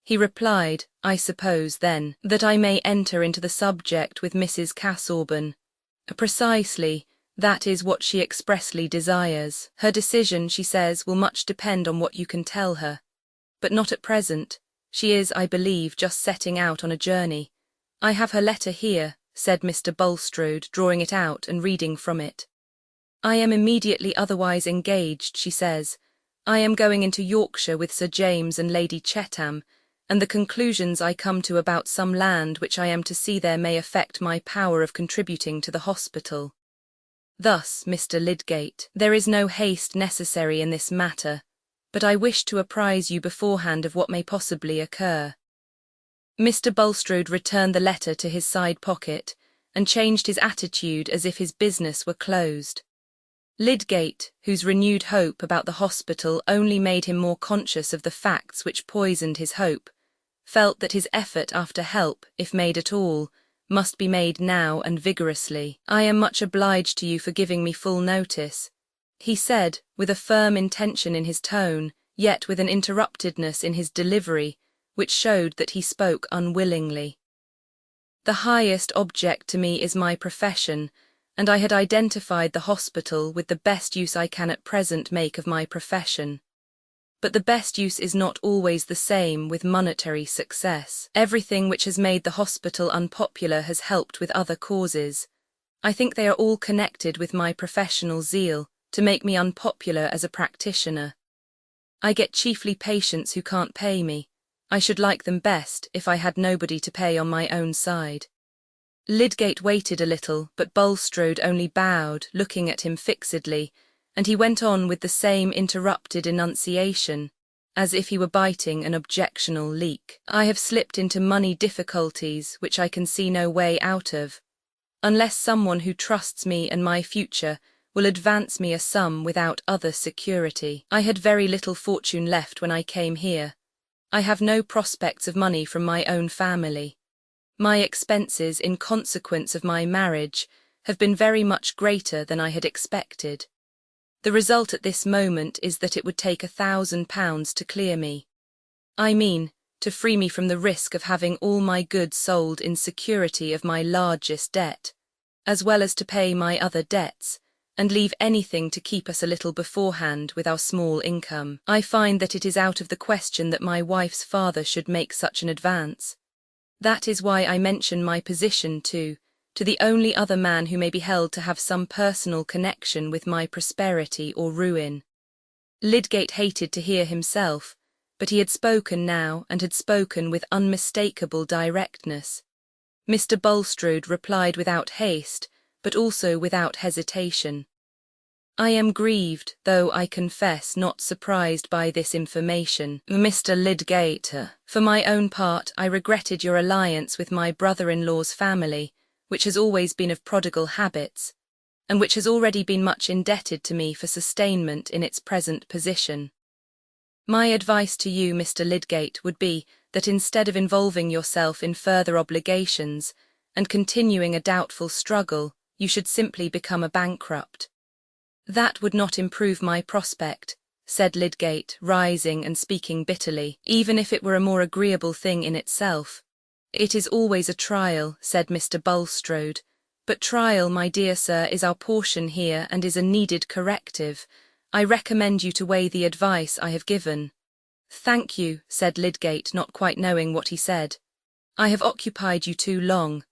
He replied, I suppose, then, that I may enter into the subject with Mrs. Casaubon. Precisely, that is what she expressly desires. Her decision, she says, will much depend on what you can tell her. But not at present. She is, I believe, just setting out on a journey. I have her letter here, said Mr. Bulstrode, drawing it out and reading from it. I am immediately otherwise engaged, she says. I am going into Yorkshire with Sir James and Lady Chetham, and the conclusions I come to about some land which I am to see there may affect my power of contributing to the hospital. Thus, Mr. Lydgate, there is no haste necessary in this matter, but I wish to apprise you beforehand of what may possibly occur. Mr. Bulstrode returned the letter to his side pocket, and changed his attitude as if his business were closed. Lydgate, whose renewed hope about the hospital only made him more conscious of the facts which poisoned his hope, felt that his effort after help, if made at all, must be made now and vigorously. I am much obliged to you for giving me full notice, he said, with a firm intention in his tone, yet with an interruptedness in his delivery, which showed that he spoke unwillingly. The highest object to me is my profession, and I had identified the hospital with the best use I can at present make of my profession. But the best use is not always the same with monetary success. Everything which has made the hospital unpopular has helped with other causes. I think they are all connected with my professional zeal, to make me unpopular as a practitioner. I get chiefly patients who can't pay me. I should like them best if I had nobody to pay on my own side. Lydgate waited a little, but Bulstrode only bowed, looking at him fixedly, and he went on with the same interrupted enunciation, as if he were biting an objectional leek. I have slipped into money difficulties which I can see no way out of, unless someone who trusts me and my future will advance me a sum without other security. I had very little fortune left when I came here. I have no prospects of money from my own family. My expenses in consequence of my marriage have been very much greater than I had expected. The result at this moment is that it would take £1,000 to clear me. I mean, to free me from the risk of having all my goods sold in security of my largest debt, as well as to pay my other debts, and leave anything to keep us a little beforehand with our small income. I find that it is out of the question that my wife's father should make such an advance. That is why I mention my position to the only other man who may be held to have some personal connection with my prosperity or ruin. Lydgate hated to hear himself, but he had spoken now and had spoken with unmistakable directness. Mr. Bulstrode replied without haste, but also without hesitation. I am grieved, though I confess not surprised by this information, Mr. Lydgate. For my own part, I regretted your alliance with my brother-in-law's family, which has always been of prodigal habits, and which has already been much indebted to me for sustainment in its present position. My advice to you, Mr. Lydgate, would be that instead of involving yourself in further obligations and continuing a doubtful struggle, you should simply become a bankrupt. That would not improve my prospect, said Lydgate, rising and speaking bitterly, even if it were a more agreeable thing in itself. It is always a trial, said Mr. Bulstrode, but trial, my dear sir, is our portion here and is a needed corrective. I recommend you to weigh the advice I have given. Thank you, said Lydgate, not quite knowing what he said. I have occupied you too long.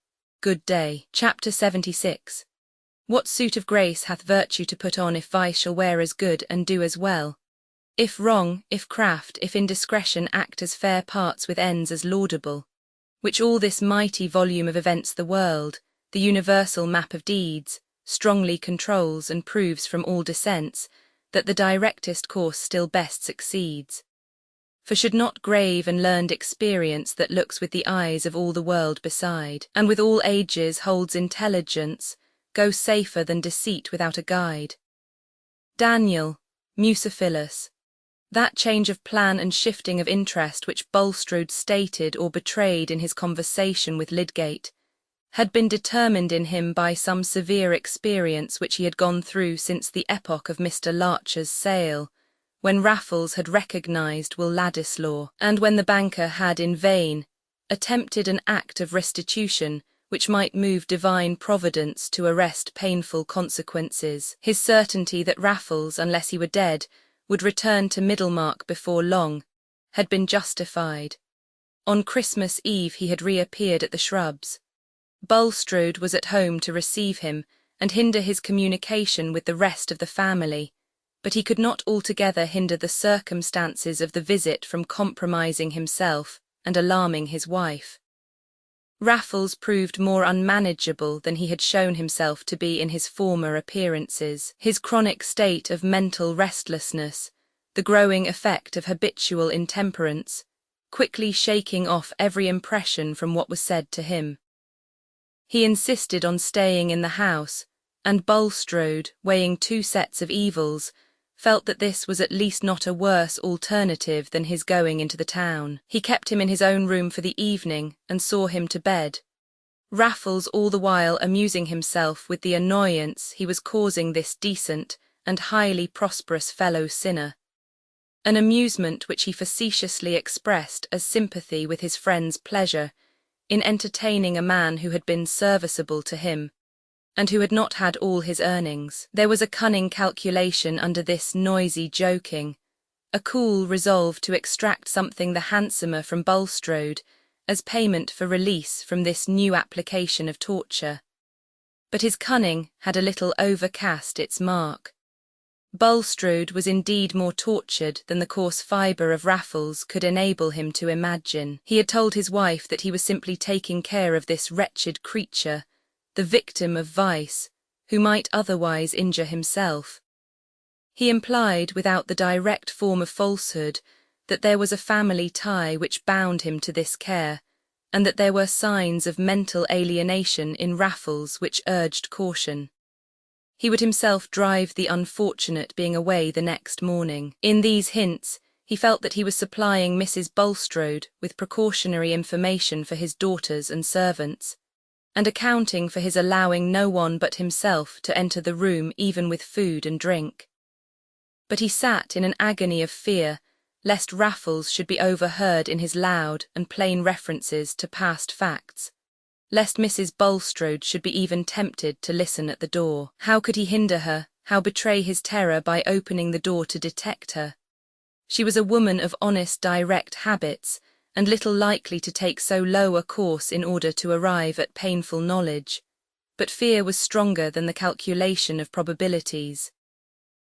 Good day. Chapter 76. What suit of grace hath virtue to put on if vice shall wear as good and do as well? If wrong, if craft, if indiscretion act as fair parts with ends as laudable? Which all this mighty volume of events the world, the universal map of deeds, strongly controls and proves from all dissents, that the directest course still best succeeds. For should not grave and learned experience that looks with the eyes of all the world beside, and with all ages holds intelligence, go safer than deceit without a guide? Daniel, Musophilus. That change of plan and shifting of interest which Bulstrode stated or betrayed in his conversation with Lydgate, had been determined in him by some severe experience which he had gone through since the epoch of Mr. Larcher's sale, when Raffles had recognised Will Ladislaw, and when the banker had in vain attempted an act of restitution which might move divine providence to arrest painful consequences. His certainty that Raffles, unless he were dead, would return to Middlemarch before long, had been justified. On Christmas Eve he had reappeared at the Shrubs. Bulstrode was at home to receive him and hinder his communication with the rest of the family, but he could not altogether hinder the circumstances of the visit from compromising himself and alarming his wife. Raffles proved more unmanageable than he had shown himself to be in his former appearances. His chronic state of mental restlessness, the growing effect of habitual intemperance, quickly shaking off every impression from what was said to him. He insisted on staying in the house, and Bulstrode, weighing two sets of evils, felt that this was at least not a worse alternative than his going into the town. He kept him in his own room for the evening and saw him to bed, Raffles all the while amusing himself with the annoyance he was causing this decent and highly prosperous fellow-sinner, an amusement which he facetiously expressed as sympathy with his friend's pleasure in entertaining a man who had been serviceable to him, and who had not had all his earnings. There was a cunning calculation under this noisy joking, a cool resolve to extract something the handsomer from Bulstrode as payment for release from this new application of torture. But his cunning had a little overcast its mark. Bulstrode was indeed more tortured than the coarse fibre of Raffles could enable him to imagine. He had told his wife that he was simply taking care of this wretched creature, the victim of vice, who might otherwise injure himself. He implied, without the direct form of falsehood, that there was a family tie which bound him to this care, and that there were signs of mental alienation in Raffles which urged caution. He would himself drive the unfortunate being away the next morning. In these hints, he felt that he was supplying Mrs. Bulstrode with precautionary information for his daughters and servants, and accounting for his allowing no one but himself to enter the room even with food and drink. But he sat in an agony of fear, lest Raffles should be overheard in his loud and plain references to past facts, lest Mrs. Bulstrode should be even tempted to listen at the door. How could he hinder her, how betray his terror by opening the door to detect her? She was a woman of honest, direct habits, and little likely to take so low a course in order to arrive at painful knowledge, but fear was stronger than the calculation of probabilities.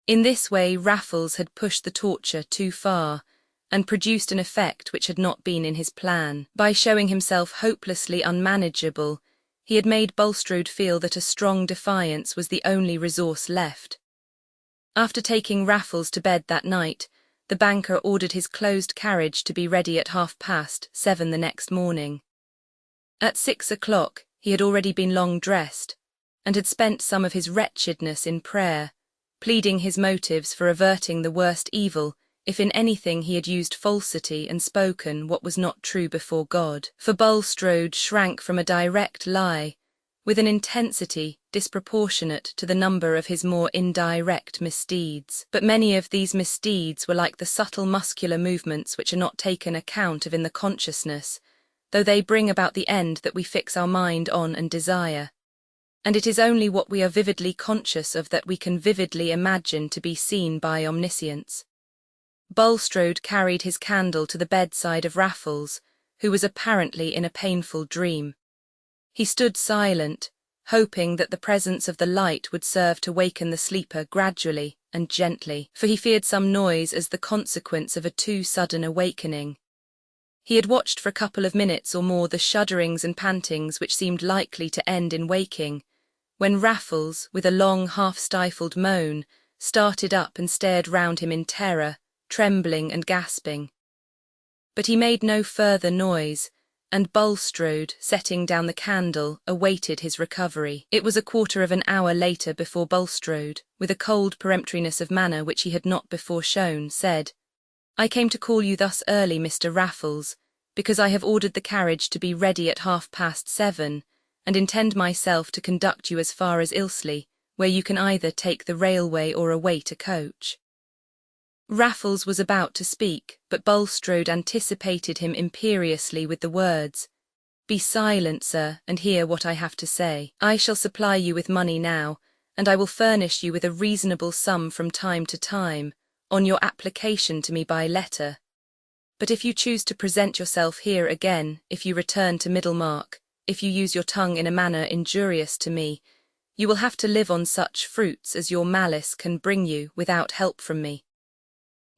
In this way Raffles had pushed the torture too far, and produced an effect which had not been in his plan. By showing himself hopelessly unmanageable, he had made Bulstrode feel that a strong defiance was the only resource left. After taking Raffles to bed that night, the banker ordered his closed carriage to be ready at 7:30 the next morning. At 6 o'clock he had already been long dressed, and had spent some of his wretchedness in prayer, pleading his motives for averting the worst evil if in anything he had used falsity and spoken what was not true before God. For Bulstrode shrank from a direct lie with an intensity disproportionate to the number of his more indirect misdeeds. But many of these misdeeds were like the subtle muscular movements which are not taken account of in the consciousness, though they bring about the end that we fix our mind on and desire. And it is only what we are vividly conscious of that we can vividly imagine to be seen by omniscience. Bulstrode carried his candle to the bedside of Raffles, who was apparently in a painful dream. He stood silent, hoping that the presence of the light would serve to waken the sleeper gradually and gently, for he feared some noise as the consequence of a too sudden awakening. He had watched for a couple of minutes or more the shudderings and pantings which seemed likely to end in waking, when Raffles, with a long half-stifled moan, started up and stared round him in terror, trembling and gasping. But he made no further noise, and Bulstrode, setting down the candle, awaited his recovery. It was a quarter of an hour later before Bulstrode, with a cold peremptoriness of manner which he had not before shown, said, "I came to call you thus early, Mr. Raffles, because I have ordered the carriage to be ready at 7:30, and intend myself to conduct you as far as Ilsley, where you can either take the railway or await a coach." Raffles was about to speak, but Bulstrode anticipated him imperiously with the words, "Be silent, sir, and hear what I have to say. I shall supply you with money now, and I will furnish you with a reasonable sum from time to time, on your application to me by letter. But if you choose to present yourself here again, if you return to Middlemarch, if you use your tongue in a manner injurious to me, you will have to live on such fruits as your malice can bring you without help from me.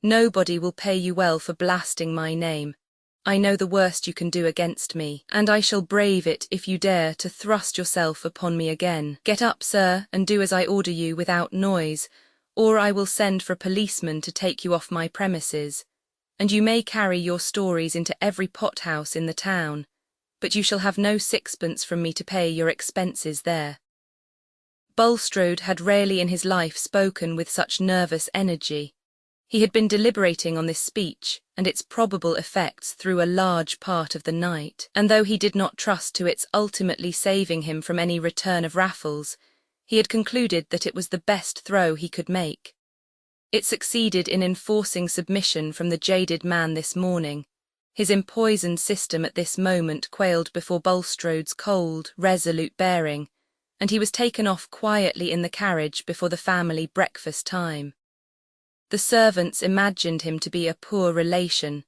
Nobody will pay you well for blasting my name. I know the worst you can do against me, and I shall brave it if you dare to thrust yourself upon me again. Get up, sir, and do as I order you without noise, or I will send for a policeman to take you off my premises, and you may carry your stories into every pothouse in the town, but you shall have no sixpence from me to pay your expenses there." Bulstrode had rarely in his life spoken with such nervous energy. He had been deliberating on this speech and its probable effects through a large part of the night, and though he did not trust to its ultimately saving him from any return of Raffles, he had concluded that it was the best throw he could make. It succeeded in enforcing submission from the jaded man this morning. His empoisoned system at this moment quailed before Bulstrode's cold, resolute bearing, and he was taken off quietly in the carriage before the family breakfast time. The servants imagined him to be a poor relation,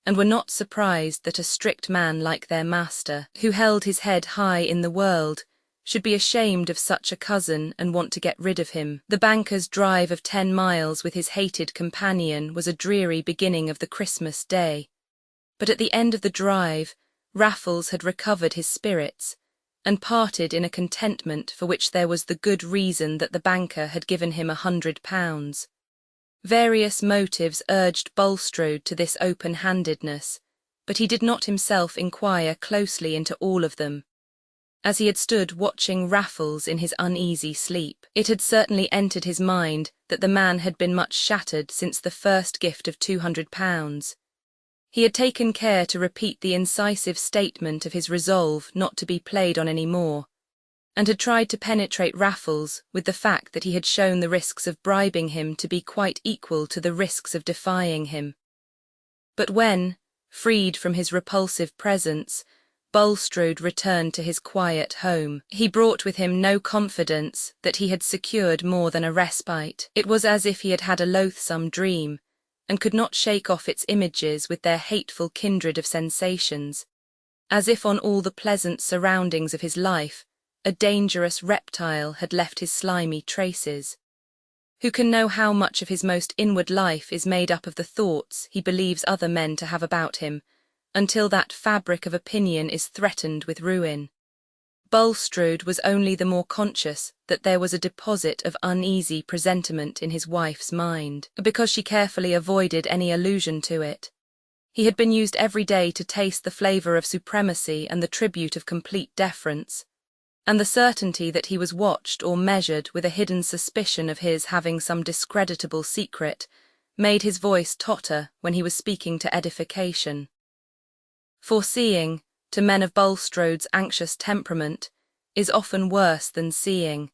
and were not surprised that a strict man like their master, who held his head high in the world, should be ashamed of such a cousin and want to get rid of him. The banker's drive of 10 miles with his hated companion was a dreary beginning of the Christmas day. But at the end of the drive, Raffles had recovered his spirits, and parted in a contentment for which there was the good reason that the banker had given him £100. Various motives urged Bulstrode to this open-handedness, but he did not himself inquire closely into all of them. As he had stood watching Raffles in his uneasy sleep, it had certainly entered his mind that the man had been much shattered since the first gift of £200. He had taken care to repeat the incisive statement of his resolve not to be played on any more, and had tried to penetrate Raffles with the fact that he had shown the risks of bribing him to be quite equal to the risks of defying him. But when, freed from his repulsive presence, Bulstrode returned to his quiet home, he brought with him no confidence that he had secured more than a respite. It was as if he had had a loathsome dream, and could not shake off its images with their hateful kindred of sensations, as if on all the pleasant surroundings of his life a dangerous reptile had left his slimy traces. Who can know how much of his most inward life is made up of the thoughts he believes other men to have about him, until that fabric of opinion is threatened with ruin? Bulstrode was only the more conscious that there was a deposit of uneasy presentiment in his wife's mind, because she carefully avoided any allusion to it. He had been used every day to taste the flavour of supremacy and the tribute of complete deference, and the certainty that he was watched or measured with a hidden suspicion of his having some discreditable secret made his voice totter when he was speaking to edification. Foreseeing, to men of Bulstrode's anxious temperament, is often worse than seeing,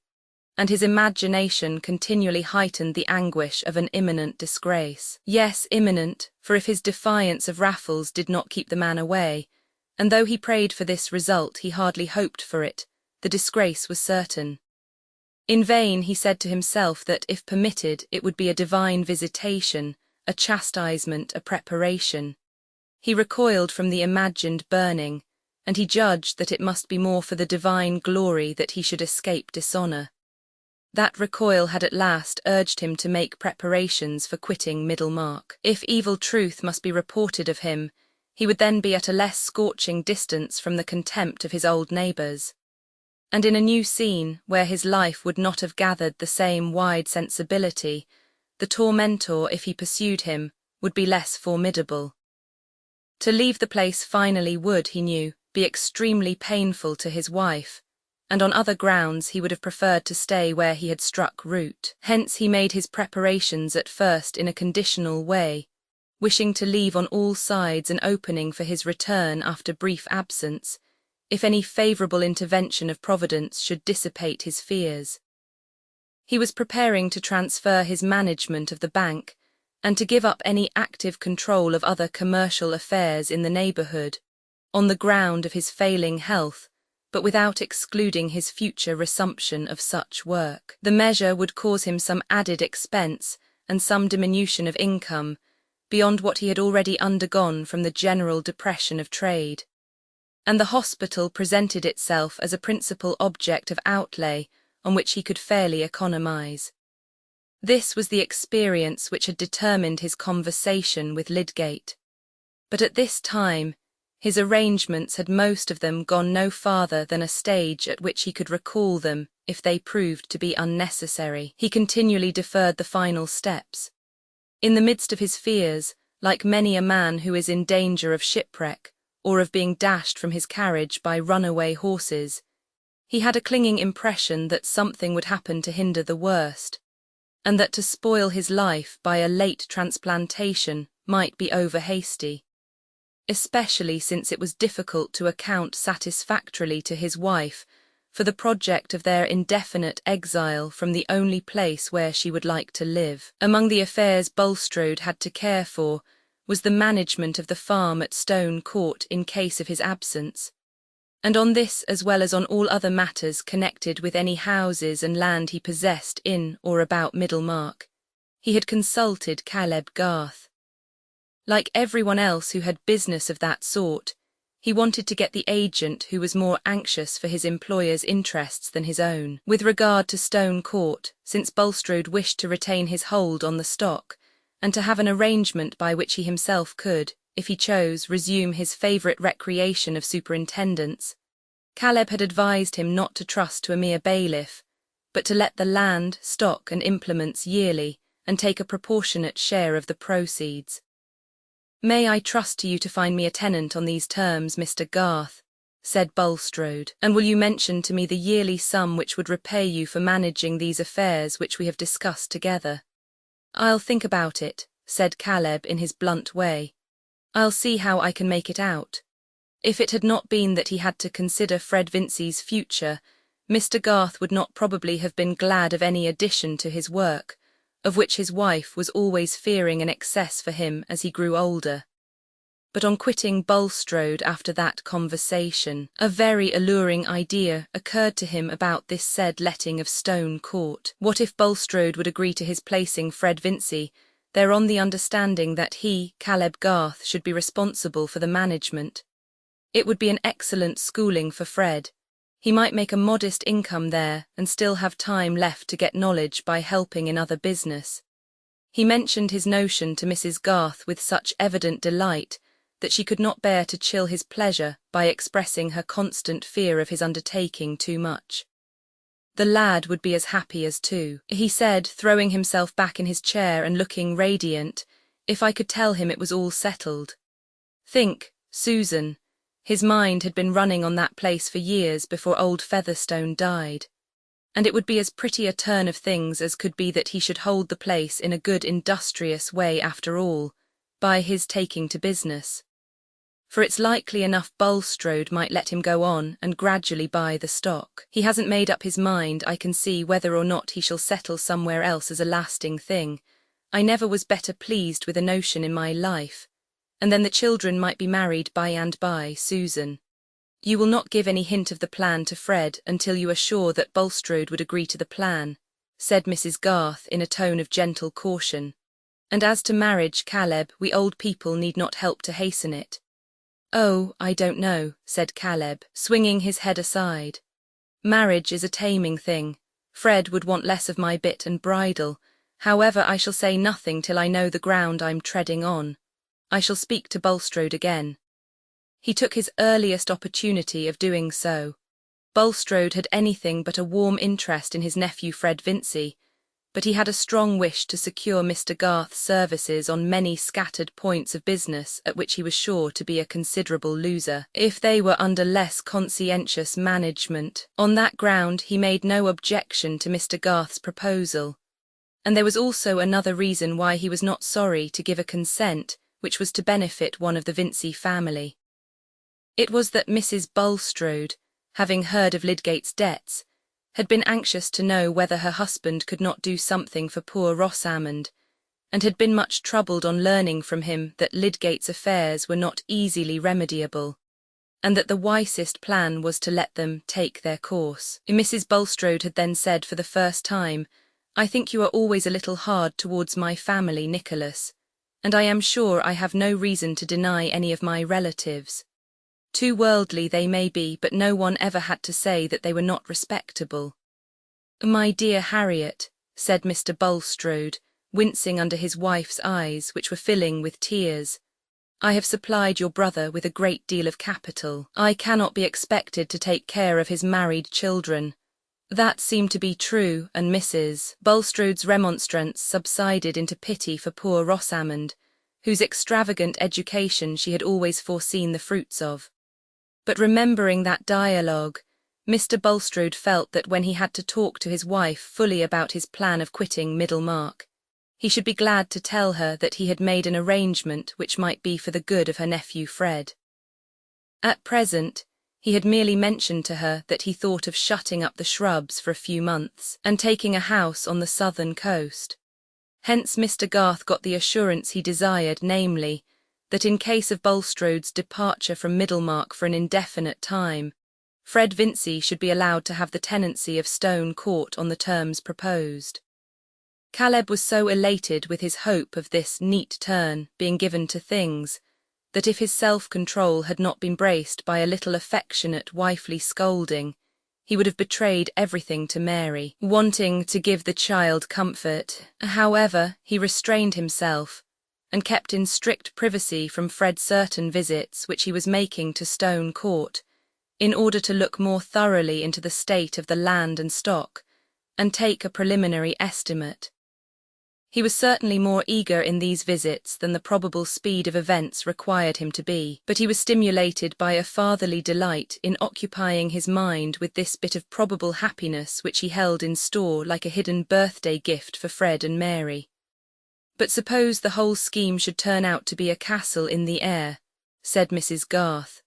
and his imagination continually heightened the anguish of an imminent disgrace. Yes, imminent, for if his defiance of Raffles did not keep the man away, and though he prayed for this result he hardly hoped for it, the disgrace was certain. In vain he said to himself that, if permitted, it would be a divine visitation, a chastisement, a preparation. He recoiled from the imagined burning, and he judged that it must be more for the divine glory that he should escape dishonour. That recoil had at last urged him to make preparations for quitting Middlemarch. If evil truth must be reported of him, he would then be at a less scorching distance from the contempt of his old neighbours, and in a new scene, where his life would not have gathered the same wide sensibility, the tormentor, if he pursued him, would be less formidable. To leave the place finally would, he knew, be extremely painful to his wife, and on other grounds he would have preferred to stay where he had struck root. Hence he made his preparations at first in a conditional way, wishing to leave on all sides an opening for his return after brief absence, if any favourable intervention of Providence should dissipate his fears. He was preparing to transfer his management of the bank, and to give up any active control of other commercial affairs in the neighbourhood, on the ground of his failing health, but without excluding his future resumption of such work. The measure would cause him some added expense and some diminution of income, beyond what he had already undergone from the general depression of trade. And the hospital presented itself as a principal object of outlay on which he could fairly economise. This was the experience which had determined his conversation with Lydgate. But at this time, his arrangements had most of them gone no farther than a stage at which he could recall them if they proved to be unnecessary. He continually deferred the final steps. In the midst of his fears, like many a man who is in danger of shipwreck, or of being dashed from his carriage by runaway horses, he had a clinging impression that something would happen to hinder the worst, and that to spoil his life by a late transplantation might be over-hasty, especially since it was difficult to account satisfactorily to his wife for the project of their indefinite exile from the only place where she would like to live. Among the affairs Bulstrode had to care for was the management of the farm at Stone Court in case of his absence, and on this as well as on all other matters connected with any houses and land he possessed in or about Middlemarch, he had consulted Caleb Garth. Like everyone else who had business of that sort, he wanted to get the agent who was more anxious for his employer's interests than his own. With regard to Stone Court, since Bulstrode wished to retain his hold on the stock, and to have an arrangement by which he himself could, if he chose, resume his favourite recreation of superintendence, Caleb had advised him not to trust to a mere bailiff, but to let the land, stock and implements yearly, and take a proportionate share of the proceeds. "May I trust to you to find me a tenant on these terms, Mr. Garth?" said Bulstrode, "and will you mention to me the yearly sum which would repay you for managing these affairs which we have discussed together?" "I'll think about it," said Caleb in his blunt way. "I'll see how I can make it out." If it had not been that he had to consider Fred Vincey's future, Mr. Garth would not probably have been glad of any addition to his work, of which his wife was always fearing an excess for him as he grew older. But on quitting Bulstrode after that conversation, a very alluring idea occurred to him about this said letting of Stone Court. What if Bulstrode would agree to his placing Fred Vincey there on the understanding that he, Caleb Garth, should be responsible for the management? It would be an excellent schooling for Fred. He might make a modest income there and still have time left to get knowledge by helping in other business. He mentioned his notion to Mrs. Garth with such evident delight that she could not bear to chill his pleasure by expressing her constant fear of his undertaking too much. The lad would be as happy as two, he said, throwing himself back in his chair and looking radiant, if I could tell him it was all settled. Think, Susan, his mind had been running on that place for years before old Featherstone died, and it would be as pretty a turn of things as could be that he should hold the place in a good industrious way after all, by his taking to business. For it's likely enough Bulstrode might let him go on and gradually buy the stock. He hasn't made up his mind, I can see, whether or not he shall settle somewhere else as a lasting thing. I never was better pleased with a notion in my life. And then the children might be married by and by, Susan. You will not give any hint of the plan to Fred until you are sure that Bulstrode would agree to the plan, said Mrs. Garth in a tone of gentle caution. And as to marriage, Caleb, we old people need not help to hasten it. "Oh, I don't know," said Caleb, swinging his head aside. "Marriage is a taming thing. Fred would want less of my bit and bridle. However, I shall say nothing till I know the ground I'm treading on. I shall speak to Bulstrode again." He took his earliest opportunity of doing so. Bulstrode had anything but a warm interest in his nephew Fred Vincey, but he had a strong wish to secure Mr. Garth's services on many scattered points of business at which he was sure to be a considerable loser, if they were under less conscientious management. On that ground he made no objection to Mr. Garth's proposal, and there was also another reason why he was not sorry to give a consent which was to benefit one of the Vincey family. It was that Mrs. Bulstrode, having heard of Lydgate's debts, had been anxious to know whether her husband could not do something for poor Rosamond, and had been much troubled on learning from him that Lydgate's affairs were not easily remediable, and that the wisest plan was to let them take their course. Mrs. Bulstrode had then said for the first time, "I think you are always a little hard towards my family, Nicholas, and I am sure I have no reason to deny any of my relatives. Too worldly they may be, but no one ever had to say that they were not respectable." "My dear Harriet," said Mr. Bulstrode, wincing under his wife's eyes, which were filling with tears, "I have supplied your brother with a great deal of capital. I cannot be expected to take care of his married children." That seemed to be true, and Mrs. Bulstrode's remonstrance subsided into pity for poor Rosamond, whose extravagant education she had always foreseen the fruits of. But remembering that dialogue, Mr. Bulstrode felt that when he had to talk to his wife fully about his plan of quitting Middlemarch, he should be glad to tell her that he had made an arrangement which might be for the good of her nephew Fred. At present, he had merely mentioned to her that he thought of shutting up the Shrubs for a few months, and taking a house on the southern coast. Hence Mr. Garth got the assurance he desired, namely, that in case of Bulstrode's departure from Middlemarch for an indefinite time, Fred Vincey should be allowed to have the tenancy of Stone Court on the terms proposed. Caleb was so elated with his hope of this neat turn being given to things, that if his self-control had not been braced by a little affectionate wifely scolding, he would have betrayed everything to Mary, wanting to give the child comfort. However, he restrained himself, and kept in strict privacy from Fred certain visits which he was making to Stone Court, in order to look more thoroughly into the state of the land and stock, and take a preliminary estimate. He was certainly more eager in these visits than the probable speed of events required him to be, but he was stimulated by a fatherly delight in occupying his mind with this bit of probable happiness which he held in store like a hidden birthday gift for Fred and Mary. "But suppose the whole scheme should turn out to be a castle in the air," said Mrs. Garth.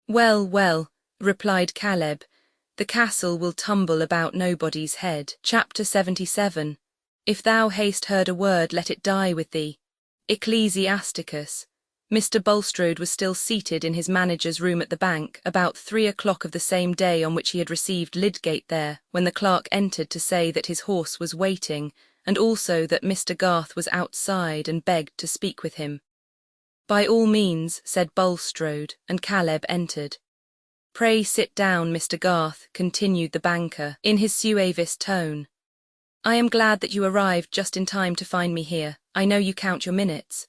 "Well, well," replied Caleb, "the castle will tumble about nobody's head." Chapter 77. If thou hast heard a word, let it die with thee. Ecclesiasticus. Mr. Bulstrode was still seated in his manager's room at the bank about 3 o'clock of the same day on which he had received Lydgate there, when the clerk entered to say that his horse was waiting, and also that Mr. Garth was outside and begged to speak with him. "By all means," said Bulstrode, and Caleb entered. "Pray sit down, Mr. Garth," continued the banker, in his suavest tone. "I am glad that you arrived just in time to find me here. I know you count your minutes."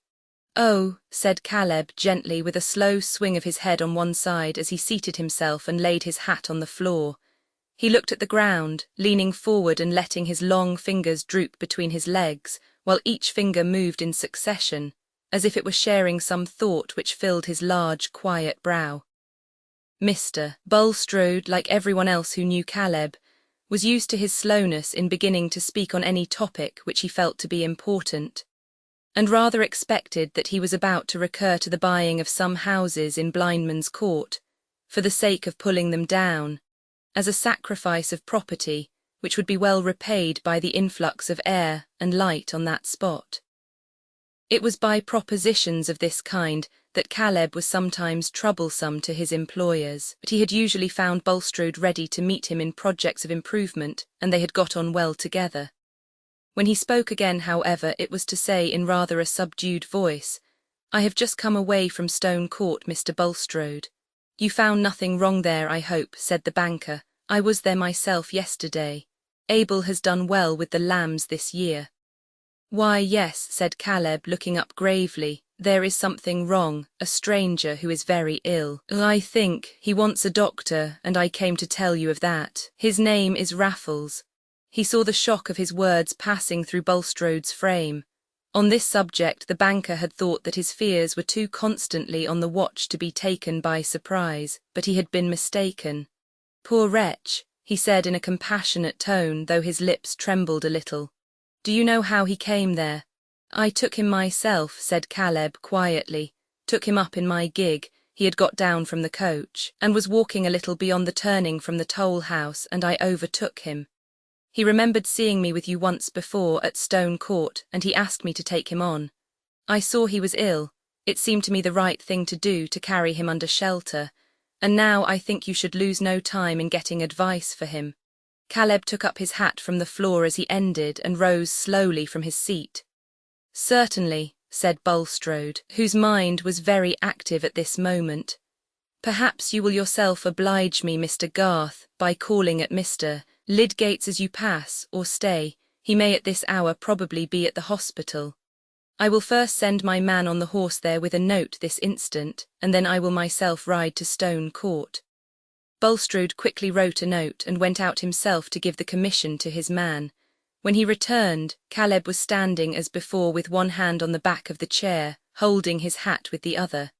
"Oh," said Caleb gently, with a slow swing of his head on one side as he seated himself and laid his hat on the floor. He looked at the ground, leaning forward and letting his long fingers droop between his legs, while each finger moved in succession, as if it were sharing some thought which filled his large, quiet brow. Mr. Bulstrode, like everyone else who knew Caleb, was used to his slowness in beginning to speak on any topic which he felt to be important, and rather expected that he was about to recur to the buying of some houses in Blindman's Court, for the sake of pulling them down, as a sacrifice of property which would be well repaid by the influx of air and light on that spot. It was by propositions of this kind that Caleb was sometimes troublesome to his employers, but he had usually found Bulstrode ready to meet him in projects of improvement, and they had got on well together. When he spoke again, however, it was to say in rather a subdued voice, "I have just come away from Stone Court, Mr. Bulstrode." "You found nothing wrong there, I hope," said the banker. "I was there myself yesterday. Abel has done well with the lambs this year." "Why, yes," said Caleb, looking up gravely. "There is something wrong, a stranger who is very ill. I think he wants a doctor, and I came to tell you of that. His name is Raffles." He saw the shock of his words passing through Bulstrode's frame. On this subject the banker had thought that his fears were too constantly on the watch to be taken by surprise, but he had been mistaken. "Poor wretch," he said in a compassionate tone, though his lips trembled a little. "Do you know how he came there?" "I took him myself," said Caleb quietly. "Took him up in my gig. He had got down from the coach, and was walking a little beyond the turning from the toll house, and I overtook him. He remembered seeing me with you once before at Stone Court, and he asked me to take him on. I saw he was ill. It seemed to me the right thing to do to carry him under shelter, and now I think you should lose no time in getting advice for him." Caleb took up his hat from the floor as he ended and rose slowly from his seat. "Certainly," said Bulstrode, whose mind was very active at this moment. "Perhaps you will yourself oblige me, Mr. Garth, by calling at Mr. Lydgate's as you pass, or stay, he may at this hour probably be at the hospital. I will first send my man on the horse there with a note this instant, and then I will myself ride to Stone Court." Bulstrode quickly wrote a note and went out himself to give the commission to his man. When he returned, Caleb was standing as before with one hand on the back of the chair, holding his hat with the other.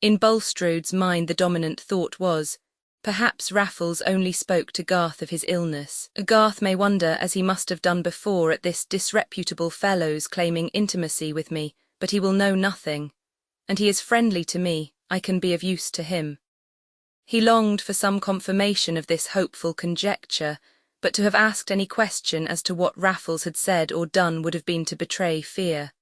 In Bulstrode's mind the dominant thought was, perhaps Raffles only spoke to Garth of his illness. Garth may wonder, as he must have done before, at this disreputable fellow's claiming intimacy with me, but he will know nothing. And he is friendly to me, I can be of use to him. He longed for some confirmation of this hopeful conjecture, but to have asked any question as to what Raffles had said or done would have been to betray fear.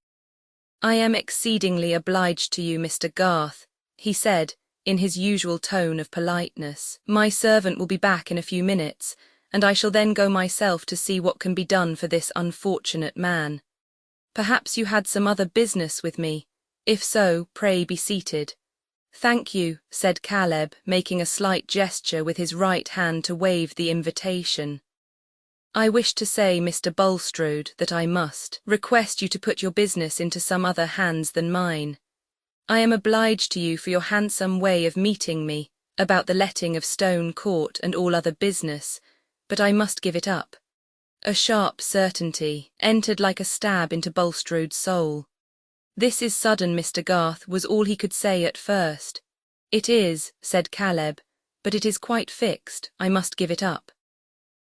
"I am exceedingly obliged to you, Mr. Garth," he said, in his usual tone of politeness. "My servant will be back in a few minutes, and I shall then go myself to see what can be done for this unfortunate man. Perhaps you had some other business with me. If so, pray be seated." "Thank you," said Caleb, making a slight gesture with his right hand to waive the invitation. "I wish to say, Mr. Bulstrode, that I must request you to put your business into some other hands than mine. I am obliged to you for your handsome way of meeting me about the letting of Stone Court and all other business, but I must give it up." A sharp certainty entered like a stab into Bulstrode's soul. "This is sudden, Mr. Garth," was all he could say at first. "It is," said Caleb, "but it is quite fixed. I must give it up."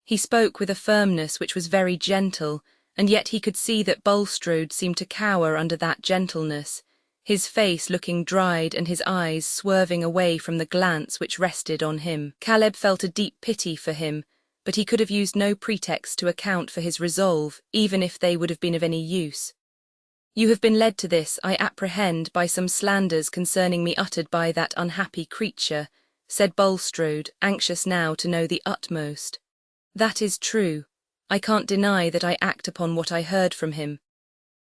He spoke with a firmness which was very gentle, and yet he could see that Bulstrode seemed to cower under that gentleness, his face looking dried and his eyes swerving away from the glance which rested on him. Caleb felt a deep pity for him, but he could have used no pretext to account for his resolve, even if they would have been of any use. "You have been led to this, I apprehend, by some slanders concerning me uttered by that unhappy creature," said Bulstrode, anxious now to know the utmost. "That is true. I can't deny that I act upon what I heard from him.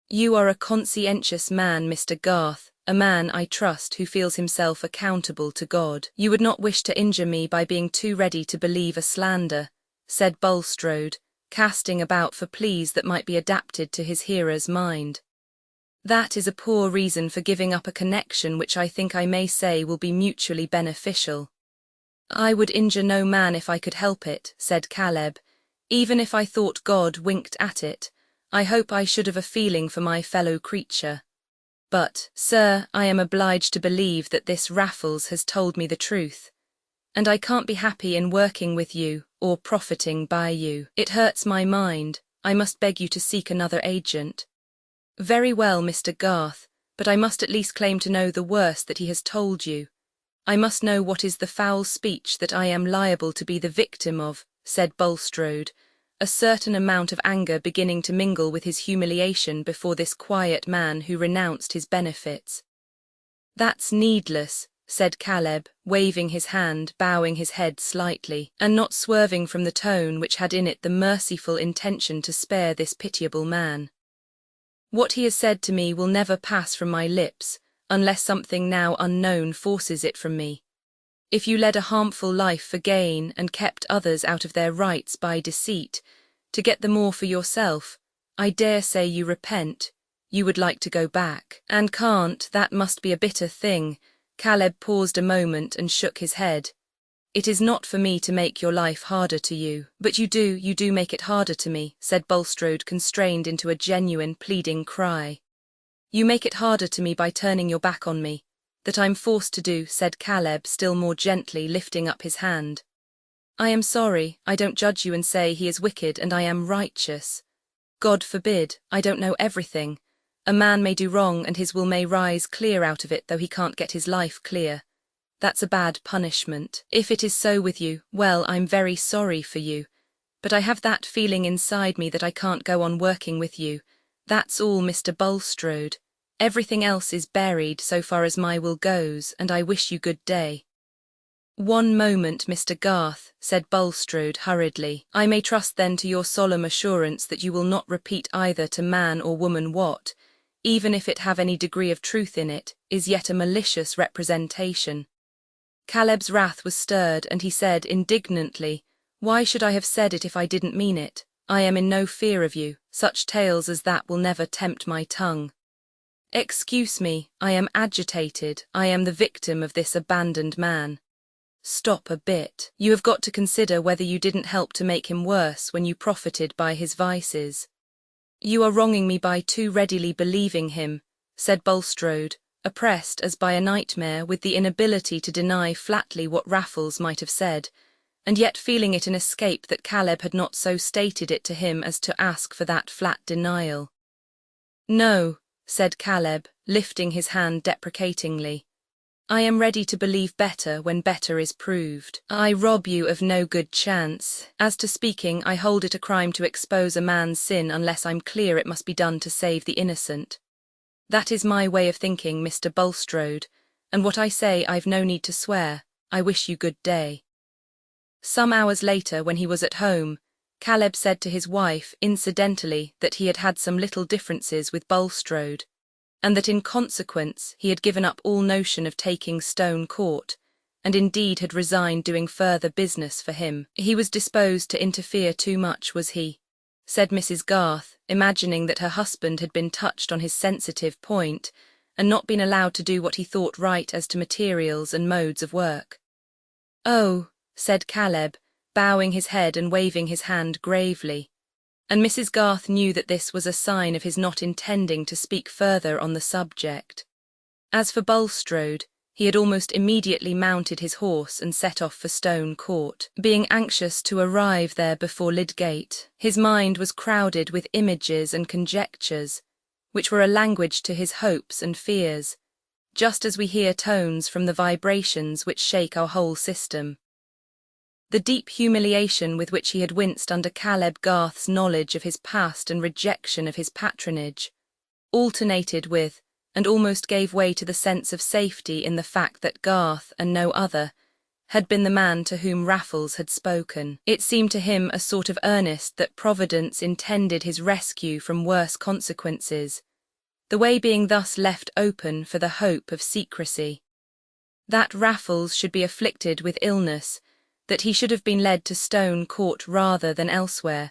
You are a conscientious man, Mr. Garth, a man, I trust, who feels himself accountable to God. You would not wish to injure me by being too ready to believe a slander," said Bulstrode, casting about for pleas that might be adapted to his hearer's mind. "That is a poor reason for giving up a connection which I think I may say will be mutually beneficial." "I would injure no man if I could help it," said Caleb, "even if I thought God winked at it. I hope I should have a feeling for my fellow creature. But, sir, I am obliged to believe that this Raffles has told me the truth, and I can't be happy in working with you, or profiting by you. It hurts my mind. I must beg you to seek another agent." "Very well, Mr. Garth, but I must at least claim to know the worst that he has told you. I must know what is the foul speech that I am liable to be the victim of," said Bulstrode, a certain amount of anger beginning to mingle with his humiliation before this quiet man who renounced his benefits. "That's needless," said Caleb, waving his hand, bowing his head slightly, and not swerving from the tone which had in it the merciful intention to spare this pitiable man. "What he has said to me will never pass from my lips, unless something now unknown forces it from me. If you led a harmful life for gain and kept others out of their rights by deceit, to get the more for yourself, I dare say you repent, you would like to go back. And can't, that must be a bitter thing. Caleb paused a moment and shook his head. It is not for me to make your life harder to you. But you do make it harder to me, said Bulstrode, constrained into a genuine pleading cry. You make it harder to me by turning your back on me. That I'm forced to do, said Caleb, still more gently, lifting up his hand. I am sorry, I don't judge you and say he is wicked and I am righteous. God forbid, I don't know everything. A man may do wrong and his will may rise clear out of it, though he can't get his life clear. That's a bad punishment. If it is so with you, well, I'm very sorry for you. But I have that feeling inside me that I can't go on working with you. That's all, Mr. Bulstrode. Everything else is buried so far as my will goes, and I wish you good day. One moment, Mr. Garth, said Bulstrode hurriedly. I may trust then to your solemn assurance that you will not repeat either to man or woman what, even if it have any degree of truth in it, is yet a malicious representation. Caleb's wrath was stirred, and he said indignantly, Why should I have said it if I didn't mean it? I am in no fear of you. Such tales as that will never tempt my tongue. Excuse me, I am agitated. I am the victim of this abandoned man. Stop a bit. You have got to consider whether you didn't help to make him worse when you profited by his vices. You are wronging me by too readily believing him, said Bulstrode, oppressed as by a nightmare with the inability to deny flatly what Raffles might have said, and yet feeling it an escape that Caleb had not so stated it to him as to ask for that flat denial. No, said Caleb, lifting his hand deprecatingly. I am ready to believe better when better is proved. I rob you of no good chance. As to speaking, I hold it a crime to expose a man's sin unless I'm clear it must be done to save the innocent. That is my way of thinking, Mr. Bulstrode, and what I say I've no need to swear. I wish you good day. Some hours later, when he was at home, Caleb said to his wife, incidentally, that he had had some little differences with Bulstrode, and that in consequence he had given up all notion of taking Stone Court, and indeed had resigned doing further business for him. He was disposed to interfere too much, was he? Said Mrs. Garth, imagining that her husband had been touched on his sensitive point, and not been allowed to do what he thought right as to materials and modes of work. Oh, said Caleb, bowing his head and waving his hand gravely, and Mrs. Garth knew that this was a sign of his not intending to speak further on the subject. As for Bulstrode, he had almost immediately mounted his horse and set off for Stone Court, being anxious to arrive there before Lydgate. His mind was crowded with images and conjectures, which were a language to his hopes and fears, just as we hear tones from the vibrations which shake our whole system. The deep humiliation with which he had winced under Caleb Garth's knowledge of his past and rejection of his patronage alternated with, and almost gave way to, the sense of safety in the fact that Garth, and no other, had been the man to whom Raffles had spoken. It seemed to him a sort of earnest that Providence intended his rescue from worse consequences, the way being thus left open for the hope of secrecy. That Raffles should be afflicted with illness, that he should have been led to Stone Court rather than elsewhere.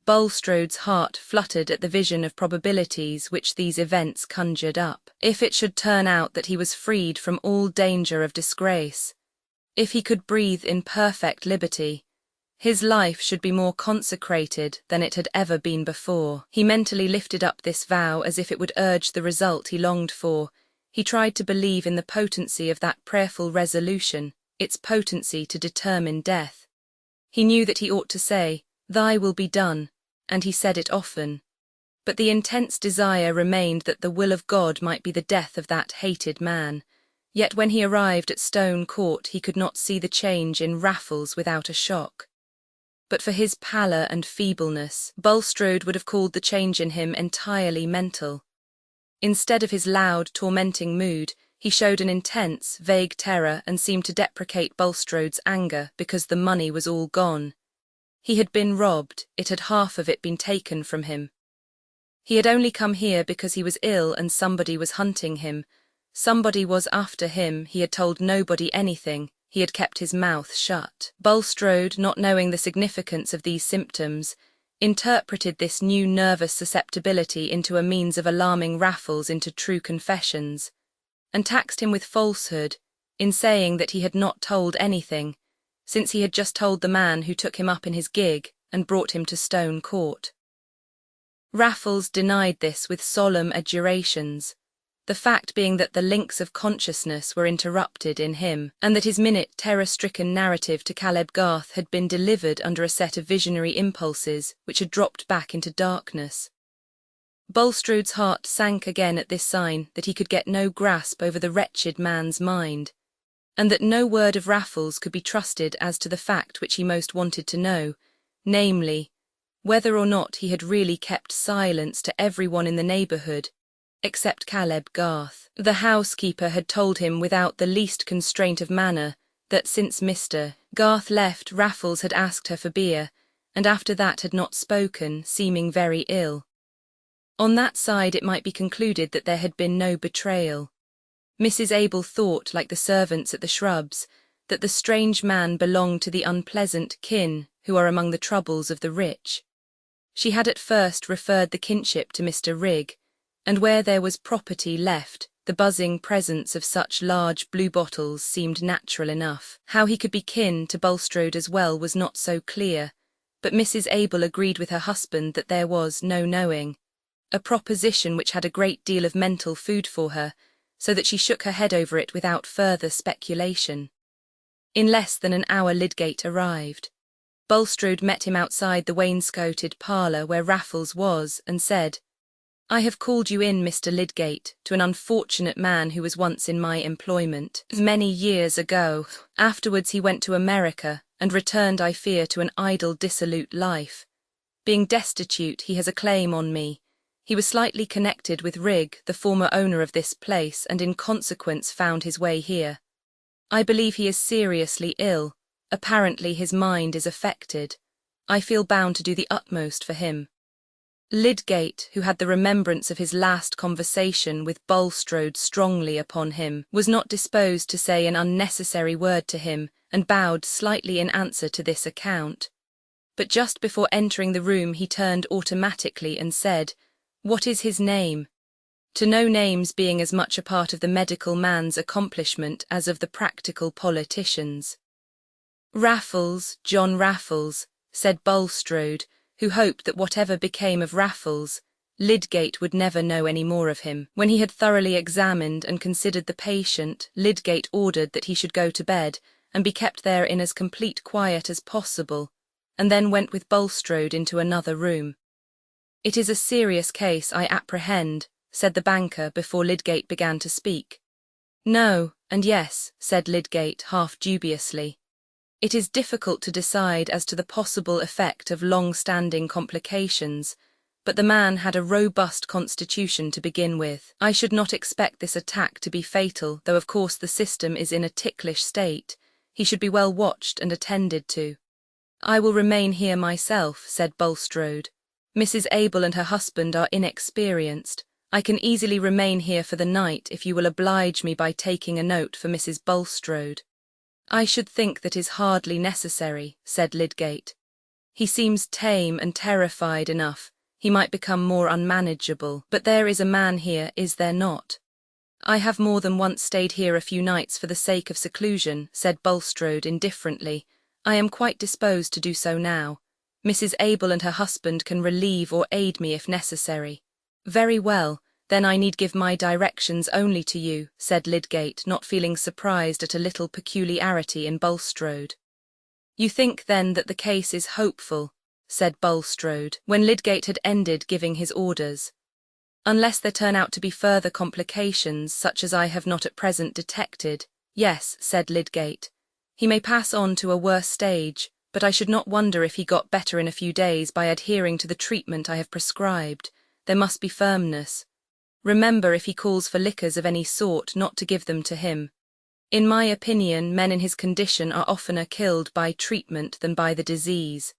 Bulstrode's heart fluttered at the vision of probabilities which these events conjured up. If it should turn out that he was freed from all danger of disgrace, if he could breathe in perfect liberty, his life should be more consecrated than it had ever been before. He mentally lifted up this vow as if it would urge the result he longed for. He tried to believe in the potency of that prayerful resolution, its potency to determine death. He knew that he ought to say, "Thy will be done," and he said it often. But the intense desire remained that the will of God might be the death of that hated man. Yet when he arrived at Stone Court he could not see the change in Raffles without a shock. But for his pallor and feebleness, Bulstrode would have called the change in him entirely mental. Instead of his loud, tormenting mood, he showed an intense, vague terror and seemed to deprecate Bulstrode's anger because the money was all gone. He had been robbed, it had half of it been taken from him. He had only come here because he was ill and somebody was hunting him, Somebody was after him, he had told nobody anything, he had kept his mouth shut. Bulstrode, not knowing the significance of these symptoms, interpreted this new nervous susceptibility into a means of alarming Raffles into true confessions, and taxed him with falsehood in saying that he had not told anything, since he had just told the man who took him up in his gig and brought him to Stone Court. Raffles denied this with solemn adjurations, the fact being that the links of consciousness were interrupted in him, and that his minute terror-stricken narrative to Caleb Garth had been delivered under a set of visionary impulses which had dropped back into darkness. Bulstrode's heart sank again at this sign that he could get no grasp over the wretched man's mind, and that no word of Raffles could be trusted as to the fact which he most wanted to know, namely, whether or not he had really kept silence to everyone in the neighbourhood, except Caleb Garth. The housekeeper had told him without the least constraint of manner that since Mr. Garth left, Raffles had asked her for beer, and after that had not spoken, seeming very ill. On that side it might be concluded that there had been no betrayal. Mrs. Abel thought, like the servants at the Shrubs, that the strange man belonged to the unpleasant kin who are among the troubles of the rich. She had at first referred the kinship to Mr. Rigg, and where there was property left, the buzzing presence of such large blue bottles seemed natural enough. How he could be kin to Bulstrode as well was not so clear, but Mrs. Abel agreed with her husband that there was no knowing, a proposition which had a great deal of mental food for her, so that she shook her head over it without further speculation. In less than an hour Lydgate arrived. Bulstrode met him outside the wainscoted parlour where Raffles was, and said, "I have called you in, Mr. Lydgate, to an unfortunate man who was once in my employment, many years ago. Afterwards he went to America, and returned, I fear, to an idle, dissolute life. Being destitute, he has a claim on me. He was slightly connected with Rigg, the former owner of this place, and in consequence found his way here. I believe he is seriously ill. Apparently his mind is affected. I feel bound to do the utmost for him." Lydgate, who had the remembrance of his last conversation with Bulstrode strongly upon him, was not disposed to say an unnecessary word to him, and bowed slightly in answer to this account. But just before entering the room he turned automatically and said, "What is his name?" To know names being as much a part of the medical man's accomplishment as of the practical politician's. "Raffles, John Raffles," said Bulstrode, who hoped that whatever became of Raffles, Lydgate would never know any more of him. When he had thoroughly examined and considered the patient, Lydgate ordered that he should go to bed, and be kept there in as complete quiet as possible, and then went with Bulstrode into another room. "It is a serious case, I apprehend," said the banker before Lydgate began to speak. "No, and yes," said Lydgate half dubiously. "It is difficult to decide as to the possible effect of long-standing complications, but the man had a robust constitution to begin with. I should not expect this attack to be fatal, though of course the system is in a ticklish state. He should be well watched and attended to." "I will remain here myself," said Bulstrode. "Mrs. Abel and her husband are inexperienced. I can easily remain here for the night if you will oblige me by taking a note for Mrs. Bulstrode." "I should think that is hardly necessary," said Lydgate. "He seems tame and terrified enough. He might become more unmanageable. But there is a man here, is there not?" "I have more than once stayed here a few nights for the sake of seclusion," said Bulstrode indifferently. "I am quite disposed to do so now. Mrs. Abel and her husband can relieve or aid me if necessary." "Very well, then I need give my directions only to you," said Lydgate, not feeling surprised at a little peculiarity in Bulstrode. "You think, then, that the case is hopeful?" said Bulstrode, when Lydgate had ended giving his orders. "Unless there turn out to be further complications, such as I have not at present detected, yes," said Lydgate. "He may pass on to a worse stage, but I should not wonder if he got better in a few days by adhering to the treatment I have prescribed. There must be firmness. Remember, if he calls for liquors of any sort, not to give them to him. In my opinion, men in his condition are oftener killed by treatment than by the disease.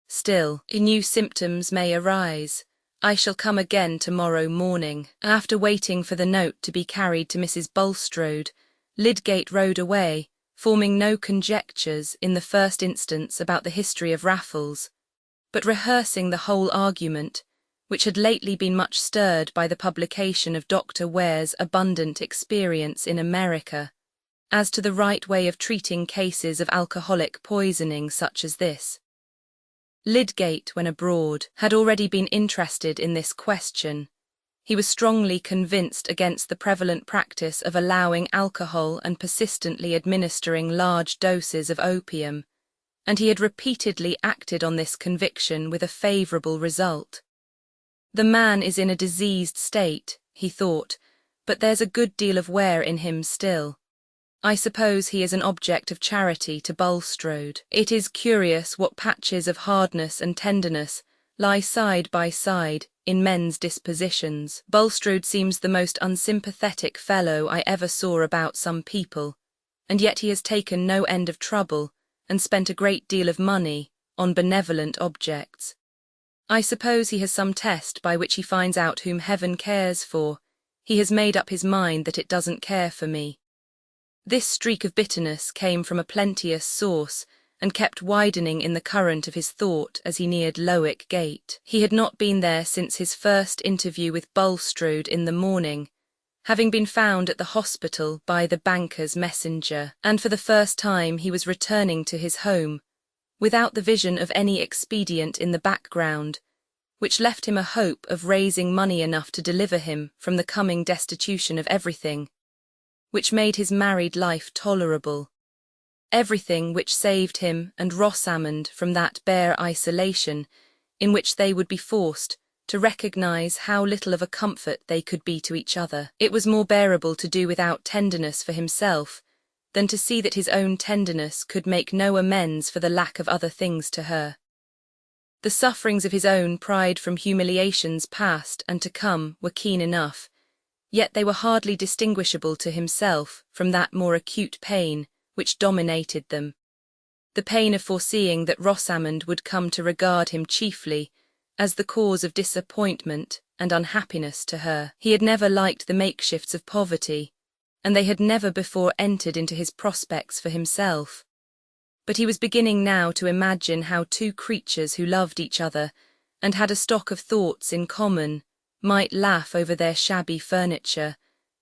Still, new symptoms may arise. I shall come again tomorrow morning. After waiting for the note to be carried to Mrs. Bulstrode, Lydgate rode away, forming no conjectures in the first instance about the history of Raffles, but rehearsing the whole argument, which had lately been much stirred by the publication of Dr. Ware's abundant experience in America, as to the right way of treating cases of alcoholic poisoning such as this. Lydgate, when abroad, had already been interested in this question. He was strongly convinced against the prevalent practice of allowing alcohol and persistently administering large doses of opium, and he had repeatedly acted on this conviction with a favourable result. The man is in a diseased state, he thought, but there's a good deal of wear in him still. I suppose he is an object of charity to Bulstrode. It is curious what patches of hardness and tenderness lie side by side in men's dispositions. Bulstrode seems the most unsympathetic fellow I ever saw about some people, and yet he has taken no end of trouble and spent a great deal of money on benevolent objects. I suppose he has some test by which he finds out whom heaven cares for. He has made up his mind that it doesn't care for me. This streak of bitterness came from a plenteous source, and kept widening in the current of his thought as he neared Lowick Gate. He had not been there since his first interview with Bulstrode in the morning, having been found at the hospital by the banker's messenger, and for the first time he was returning to his home, without the vision of any expedient in the background, which left him a hope of raising money enough to deliver him from the coming destitution of everything, which made his married life tolerable, everything which saved him and Rosamond from that bare isolation in which they would be forced to recognise how little of a comfort they could be to each other. It was more bearable to do without tenderness for himself than to see that his own tenderness could make no amends for the lack of other things to her. The sufferings of his own pride from humiliations past and to come were keen enough, yet they were hardly distinguishable to himself from that more acute pain which dominated them, the pain of foreseeing that Rosamond would come to regard him chiefly as the cause of disappointment and unhappiness to her. He had never liked the makeshifts of poverty, and they had never before entered into his prospects for himself. But he was beginning now to imagine how two creatures who loved each other and had a stock of thoughts in common might laugh over their shabby furniture,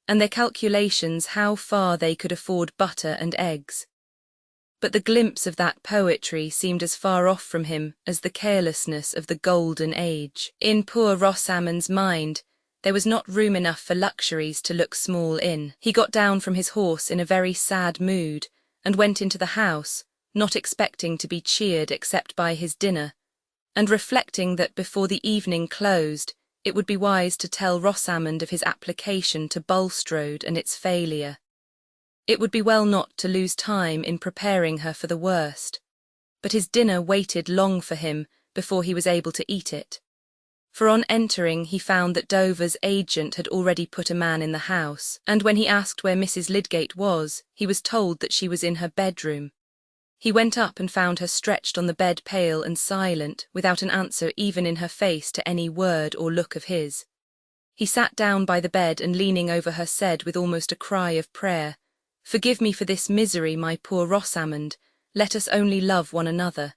and their calculations how far they could afford butter and eggs. But the glimpse of that poetry seemed as far off from him as the carelessness of the golden age. In poor Rosamond's mind there was not room enough for luxuries to look small in. He got down from his horse in a very sad mood, and went into the house, not expecting to be cheered except by his dinner, and reflecting that before the evening closed it would be wise to tell Rosamond of his application to Bulstrode and its failure. It would be well not to lose time in preparing her for the worst. But his dinner waited long for him before he was able to eat it. For on entering he found that Dover's agent had already put a man in the house, and when he asked where Mrs. Lydgate was, he was told that she was in her bedroom. He went up and found her stretched on the bed, pale and silent, without an answer even in her face to any word or look of his. He sat down by the bed and leaning over her said with almost a cry of prayer, "Forgive me for this misery, my poor Rosamond. Let us only love one another."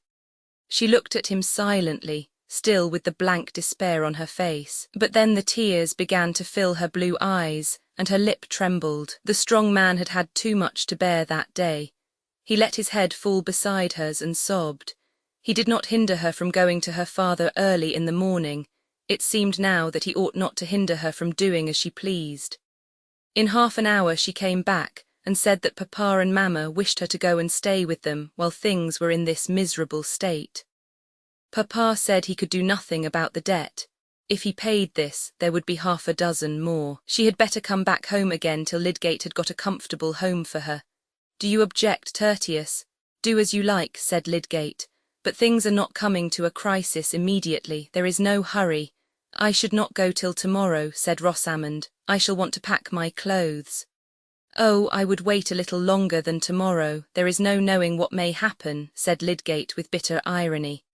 She looked at him silently, still with the blank despair on her face. But then the tears began to fill her blue eyes, and her lip trembled. The strong man had had too much to bear that day. He let his head fall beside hers and sobbed. He did not hinder her from going to her father early in the morning. It seemed now that he ought not to hinder her from doing as she pleased. In half an hour she came back, and said that Papa and Mamma wished her to go and stay with them while things were in this miserable state. Papa said he could do nothing about the debt. If he paid this, there would be half a dozen more. She had better come back home again till Lydgate had got a comfortable home for her. "Do you object, Tertius?" "Do as you like," said Lydgate, "but things are not coming to a crisis immediately. There is no hurry." "I should not go till tomorrow," said Rosamond. "I shall want to pack my clothes." "Oh, I would wait a little longer than tomorrow. There is no knowing what may happen," said Lydgate with bitter irony.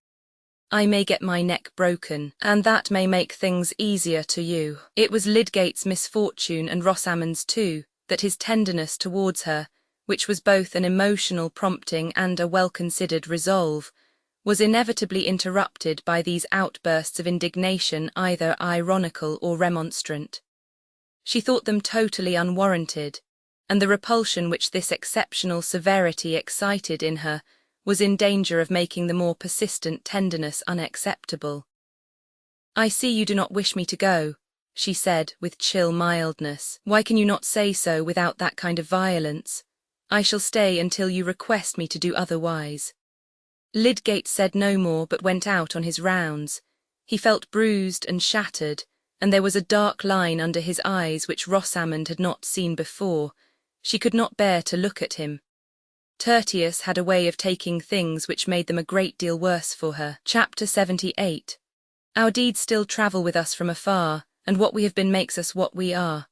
I may get my neck broken, and that may make things easier to you. It was Lydgate's misfortune, and Rosamond's too, that his tenderness towards her, which was both an emotional prompting and a well-considered resolve, was inevitably interrupted by these outbursts of indignation, either ironical or remonstrant. She thought them totally unwarranted, and the repulsion which this exceptional severity excited in her was in danger of making the more persistent tenderness unacceptable. "I see you do not wish me to go," she said with chill mildness. "Why can you not say so without that kind of violence? I shall stay until you request me to do otherwise." Lydgate said no more, but went out on his rounds. He felt bruised and shattered, and there was a dark line under his eyes which Rosamond had not seen before. She could not bear to look at him. Tertius had a way of taking things which made them a great deal worse for her. Chapter 78. Our deeds still travel with us from afar, and what we have been makes us what we are.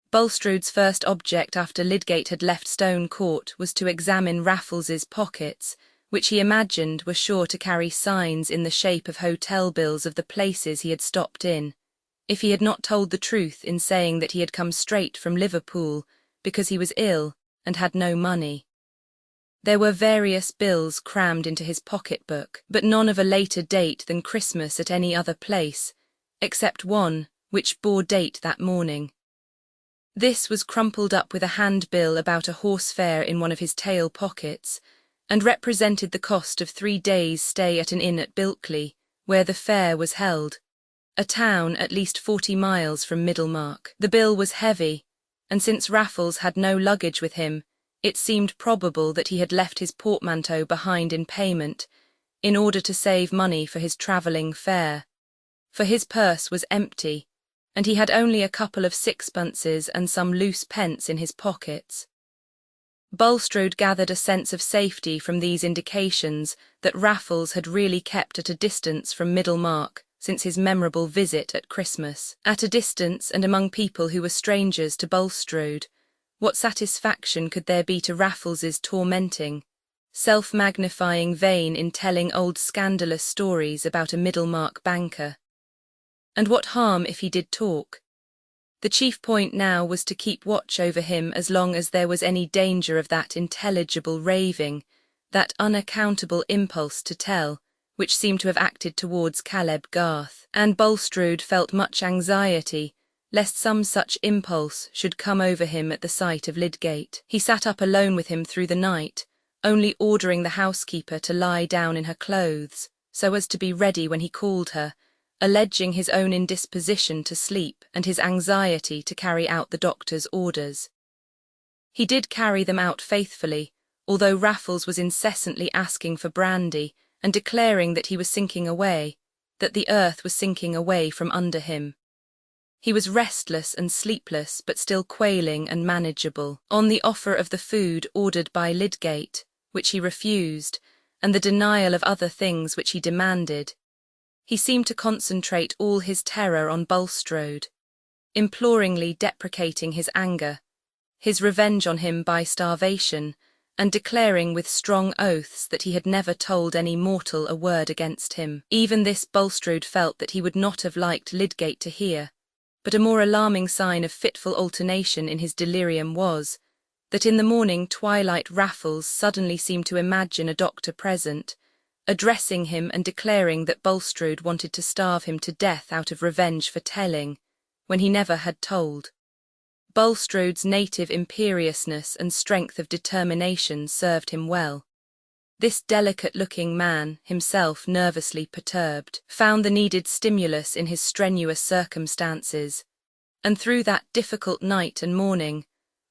Bulstrode's first object after Lydgate had left Stone Court was to examine Raffles's pockets, which he imagined were sure to carry signs in the shape of hotel bills of the places he had stopped in, if he had not told the truth in saying that he had come straight from Liverpool because he was ill and had no money. There were various bills crammed into his pocket-book, but none of a later date than Christmas at any other place, except one which bore date that morning. This was crumpled up with a handbill about a horse fare in one of his tail pockets, and represented the cost of 3 days' stay at an inn at Bilkley, where the fair was held, a town at least 40 miles from Middlemarch. The bill was heavy, and since Raffles had no luggage with him, it seemed probable that he had left his portmanteau behind in payment, in order to save money for his travelling fare. For his purse was empty, and he had only a couple of sixpences and some loose pence in his pockets. Bulstrode gathered a sense of safety from these indications that Raffles had really kept at a distance from Middlemarch since his memorable visit at Christmas. At a distance and among people who were strangers to Bulstrode, what satisfaction could there be to Raffles's tormenting, self-magnifying vein in telling old scandalous stories about a Middlemarch banker? And what harm if he did talk? The chief point now was to keep watch over him as long as there was any danger of that intelligible raving, that unaccountable impulse to tell, which seemed to have acted towards Caleb Garth. And Bulstrode felt much anxiety lest some such impulse should come over him at the sight of Lydgate. He sat up alone with him through the night, only ordering the housekeeper to lie down in her clothes, so as to be ready when he called her, alleging his own indisposition to sleep and his anxiety to carry out the doctor's orders. He did carry them out faithfully, although Raffles was incessantly asking for brandy and declaring that he was sinking away, that the earth was sinking away from under him. He was restless and sleepless, but still quailing and manageable. On the offer of the food ordered by Lydgate, which he refused, and the denial of other things which he demanded, he seemed to concentrate all his terror on Bulstrode, imploringly deprecating his anger, his revenge on him by starvation, and declaring with strong oaths that he had never told any mortal a word against him. Even this Bulstrode felt that he would not have liked Lydgate to hear, but a more alarming sign of fitful alternation in his delirium was, that in the morning twilight Raffles suddenly seemed to imagine a doctor present, addressing him and declaring that Bulstrode wanted to starve him to death out of revenge for telling, when he never had told. Bulstrode's native imperiousness and strength of determination served him well. This delicate-looking man, himself nervously perturbed, found the needed stimulus in his strenuous circumstances, and through that difficult night and morning,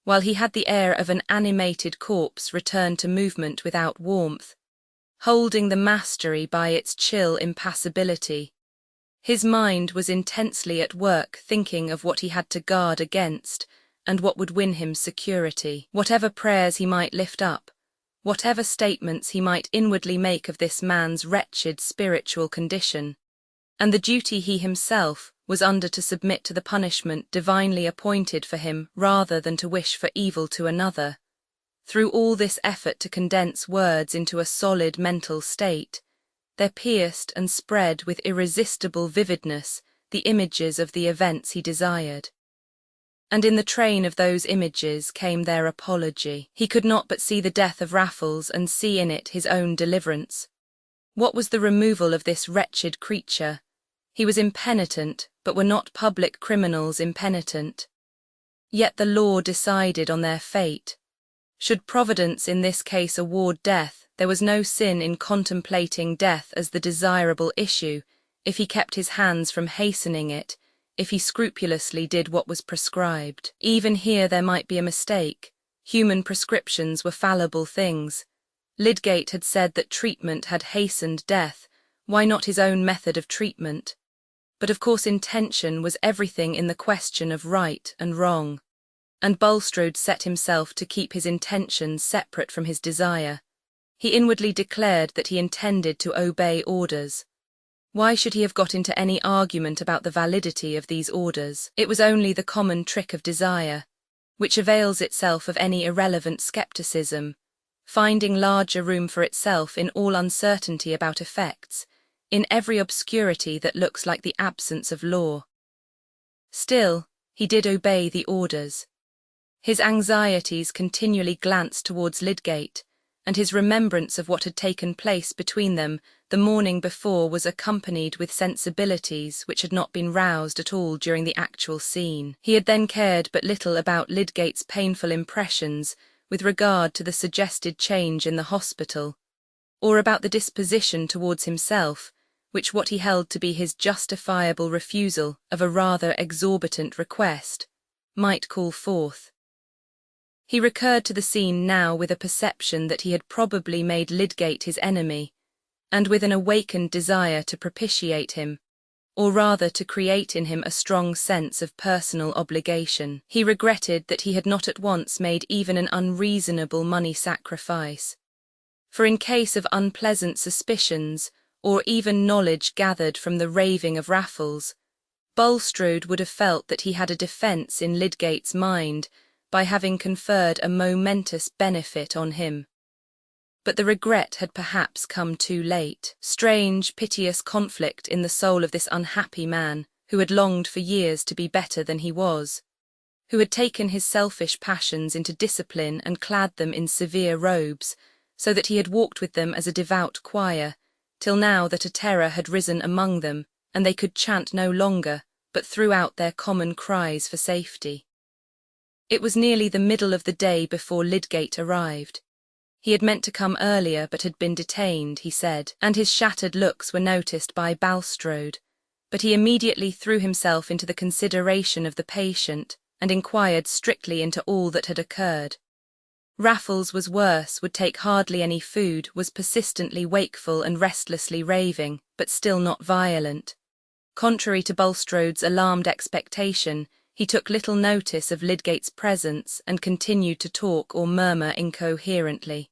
while he had the air of an animated corpse returned to movement without warmth, holding the mastery by its chill impassibility, his mind was intensely at work thinking of what he had to guard against and what would win him security. Whatever prayers he might lift up, whatever statements he might inwardly make of this man's wretched spiritual condition, and the duty he himself was under to submit to the punishment divinely appointed for him rather than to wish for evil to another, through all this effort to condense words into a solid mental state, There pierced and spread with irresistible vividness the images of the events he desired. And in the train of those images came their apology. He could not but see the death of Raffles and see in it his own deliverance. What was the removal of this wretched creature? He was impenitent, but were not public criminals impenitent? Yet the law decided on their fate. Should Providence in this case award death, there was no sin in contemplating death as the desirable issue, if he kept his hands from hastening it, if he scrupulously did what was prescribed. Even here there might be a mistake. Human prescriptions were fallible things. Lydgate had said that treatment had hastened death. Why not his own method of treatment? But of course intention was everything in the question of right and wrong. And Bulstrode set himself to keep his intention separate from his desire. He inwardly declared that he intended to obey orders. Why should he have got into any argument about the validity of these orders? It was only the common trick of desire, which avails itself of any irrelevant scepticism, finding larger room for itself in all uncertainty about effects, in every obscurity that looks like the absence of law. Still, he did obey the orders. His anxieties continually glanced towards Lydgate, and his remembrance of what had taken place between them the morning before was accompanied with sensibilities which had not been roused at all during the actual scene. He had then cared but little about Lydgate's painful impressions with regard to the suggested change in the hospital, or about the disposition towards himself, which what he held to be his justifiable refusal of a rather exorbitant request might call forth. He recurred to the scene now with a perception that he had probably made Lydgate his enemy, and with an awakened desire to propitiate him, or rather to create in him a strong sense of personal obligation. He regretted that he had not at once made even an unreasonable money sacrifice, for in case of unpleasant suspicions, or even knowledge gathered from the raving of Raffles, Bulstrode would have felt that he had a defence in Lydgate's mind by having conferred a momentous benefit on him. But the regret had perhaps come too late. Strange, piteous conflict in the soul of this unhappy man, who had longed for years to be better than he was, who had taken his selfish passions into discipline and clad them in severe robes, so that he had walked with them as a devout choir, till now that a terror had risen among them, and they could chant no longer, but threw out their common cries for safety. It was nearly the middle of the day before Lydgate arrived. He had meant to come earlier but had been detained, he said, and his shattered looks were noticed by Bulstrode, but he immediately threw himself into the consideration of the patient and inquired strictly into all that had occurred. Raffles was worse, would take hardly any food, was persistently wakeful and restlessly raving, but still not violent. Contrary to Bulstrode's alarmed expectation, he took little notice of Lydgate's presence and continued to talk or murmur incoherently.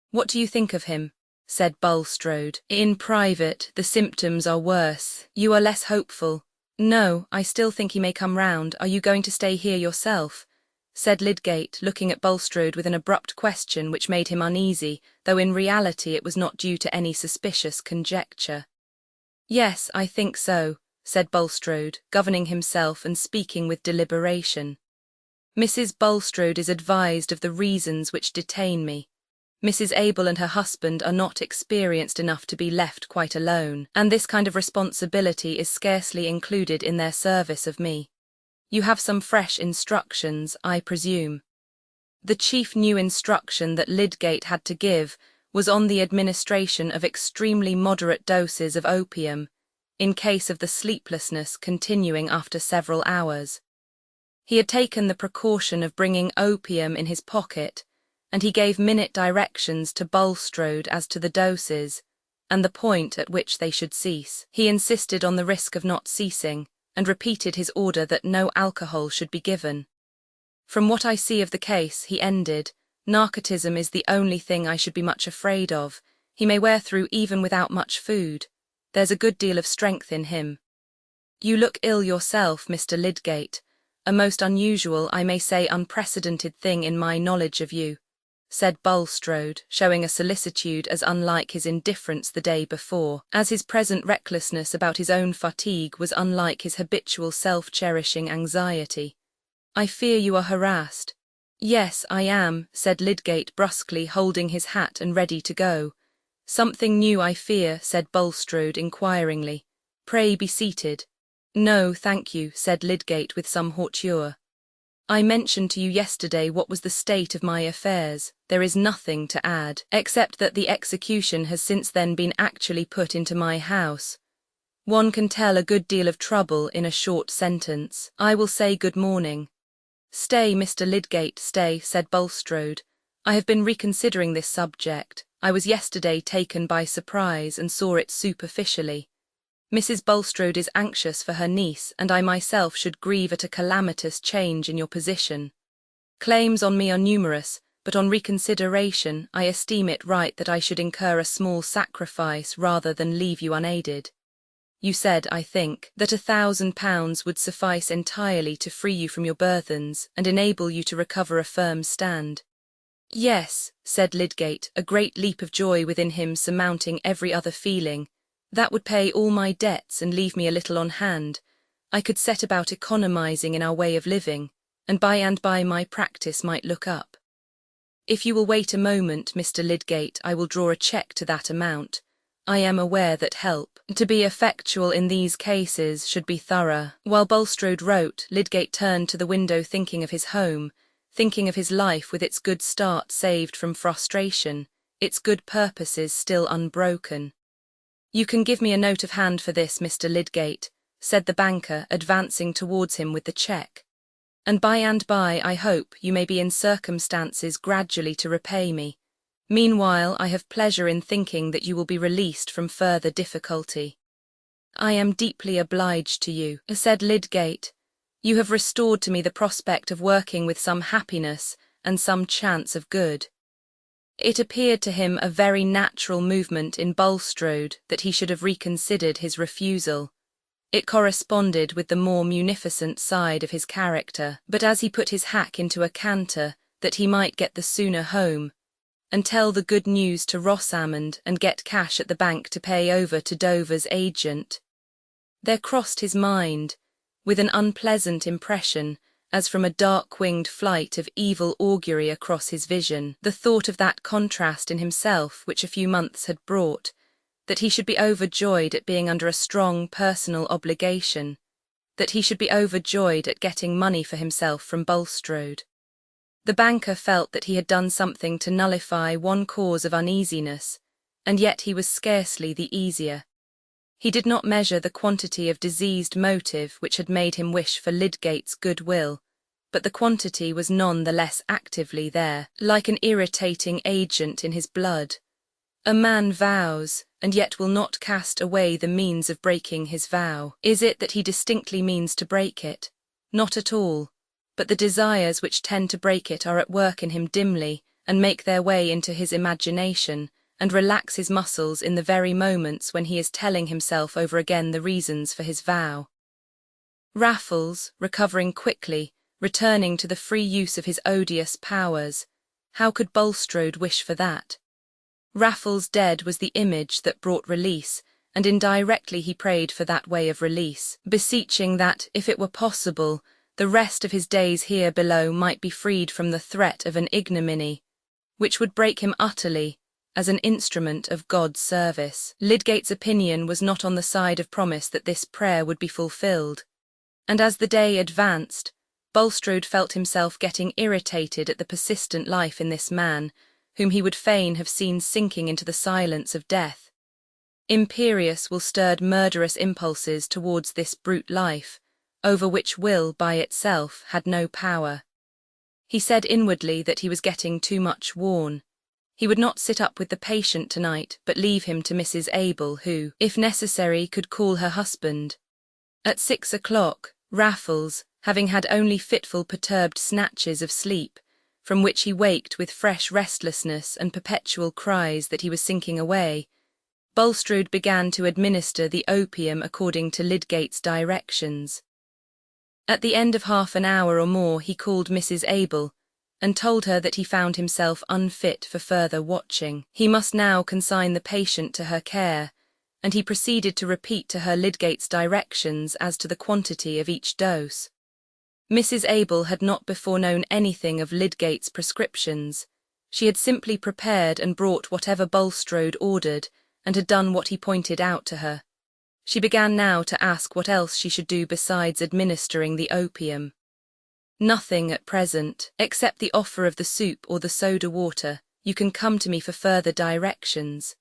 "What do you think of him?" said Bulstrode. "In private, the symptoms are worse. You are less hopeful." "No, I still think he may come round. Are you going to stay here yourself?" said Lydgate, looking at Bulstrode with an abrupt question which made him uneasy, though in reality it was not due to any suspicious conjecture. "Yes, I think so," said Bulstrode, governing himself and speaking with deliberation. "Mrs. Bulstrode is advised of the reasons which detain me. Mrs. Abel and her husband are not experienced enough to be left quite alone, and this kind of responsibility is scarcely included in their service of me. You have some fresh instructions, I presume." The chief new instruction that Lydgate had to give was on the administration of extremely moderate doses of opium, in case of the sleeplessness continuing after several hours. He had taken the precaution of bringing opium in his pocket, and he gave minute directions to Bulstrode as to the doses, and the point at which they should cease. He insisted on the risk of not ceasing, and repeated his order that no alcohol should be given. "From what I see of the case," he ended, "narcotism is the only thing I should be much afraid of. He may wear through even without much food. There's a good deal of strength in him. You look ill yourself, Mr. Lydgate, a most unusual, I may say unprecedented thing in my knowledge of you. said Bulstrode, showing a solicitude as unlike his indifference the day before, as his present recklessness about his own fatigue was unlike his habitual self-cherishing anxiety. "I fear you are harassed." "Yes, I am," said Lydgate brusquely, holding his hat and ready to go. "Something new, I fear," said Bulstrode inquiringly. "Pray be seated." "No, thank you," said Lydgate with some hauteur. "I mentioned to you yesterday what was the state of my affairs. There is nothing to add, except that the execution has since then been actually put into my house. One can tell a good deal of trouble in a short sentence. I will say good morning." "Stay, Mr. Lydgate, stay," said Bulstrode. "I have been reconsidering this subject. I was yesterday taken by surprise and saw it superficially. Mrs. Bulstrode is anxious for her niece, and I myself should grieve at a calamitous change in your position. Claims on me are numerous, but on reconsideration I esteem it right that I should incur a small sacrifice rather than leave you unaided. You said, I think, that £1,000 would suffice entirely to free you from your burthens and enable you to recover a firm stand." "Yes," said Lydgate, a great leap of joy within him surmounting every other feeling. "That would pay all my debts and leave me a little on hand. I could set about economizing in our way of living, and by my practice might look up. If you will wait a moment, Mr. Lydgate, I will draw a cheque to that amount. I am aware that help, to be effectual in these cases, should be thorough." While Bulstrode wrote, Lydgate turned to the window thinking of his home, thinking of his life with its good start saved from frustration, its good purposes still unbroken. "You can give me a note of hand for this, Mr. Lydgate," said the banker, advancing towards him with the cheque. "And by I hope you may be in circumstances gradually to repay me. Meanwhile I have pleasure in thinking that you will be released from further difficulty." "I am deeply obliged to you," said Lydgate. "You have restored to me the prospect of working with some happiness and some chance of good." It appeared to him a very natural movement in Bulstrode that he should have reconsidered his refusal. It corresponded with the more munificent side of his character, but as he put his hack into a canter, that he might get the sooner home, and tell the good news to Rossamond and get cash at the bank to pay over to Dover's agent, there crossed his mind, with an unpleasant impression, as from a dark-winged flight of evil augury across his vision, the thought of that contrast in himself which a few months had brought, that he should be overjoyed at being under a strong personal obligation, that he should be overjoyed at getting money for himself from Bulstrode. The banker felt that he had done something to nullify one cause of uneasiness, and yet he was scarcely the easier. He did not measure the quantity of diseased motive which had made him wish for Lydgate's goodwill, but the quantity was none the less actively there, like an irritating agent in his blood. A man vows, and yet will not cast away the means of breaking his vow. Is it that he distinctly means to break it? Not at all. But the desires which tend to break it are at work in him dimly, and make their way into his imagination, and relax his muscles in the very moments when he is telling himself over again the reasons for his vow. Raffles, recovering quickly, returning to the free use of his odious powers, how could Bulstrode wish for that? Raffles dead was the image that brought release, and indirectly he prayed for that way of release, beseeching that, if it were possible, the rest of his days here below might be freed from the threat of an ignominy, which would break him utterly, as an instrument of God's service. Lydgate's opinion was not on the side of promise that this prayer would be fulfilled, and as the day advanced, Bulstrode felt himself getting irritated at the persistent life in this man, whom he would fain have seen sinking into the silence of death. Imperious will stirred murderous impulses towards this brute life, over which will, by itself, had no power. He said inwardly that he was getting too much worn. He would not sit up with the patient tonight, but leave him to Mrs. Abel, who, if necessary, could call her husband. At 6 o'clock, Raffles, having had only fitful perturbed snatches of sleep, from which he waked with fresh restlessness and perpetual cries that he was sinking away, Bulstrode began to administer the opium according to Lydgate's directions. At the end of half an hour or more he called Mrs. Abel, and told her that he found himself unfit for further watching. He must now consign the patient to her care, and he proceeded to repeat to her Lydgate's directions as to the quantity of each dose. Mrs. Abel had not before known anything of Lydgate's prescriptions. She had simply prepared and brought whatever Bulstrode ordered, and had done what he pointed out to her. She began now to ask what else she should do besides administering the opium. Nothing at present, except the offer of the soup or the soda water. You can come to me for further directions.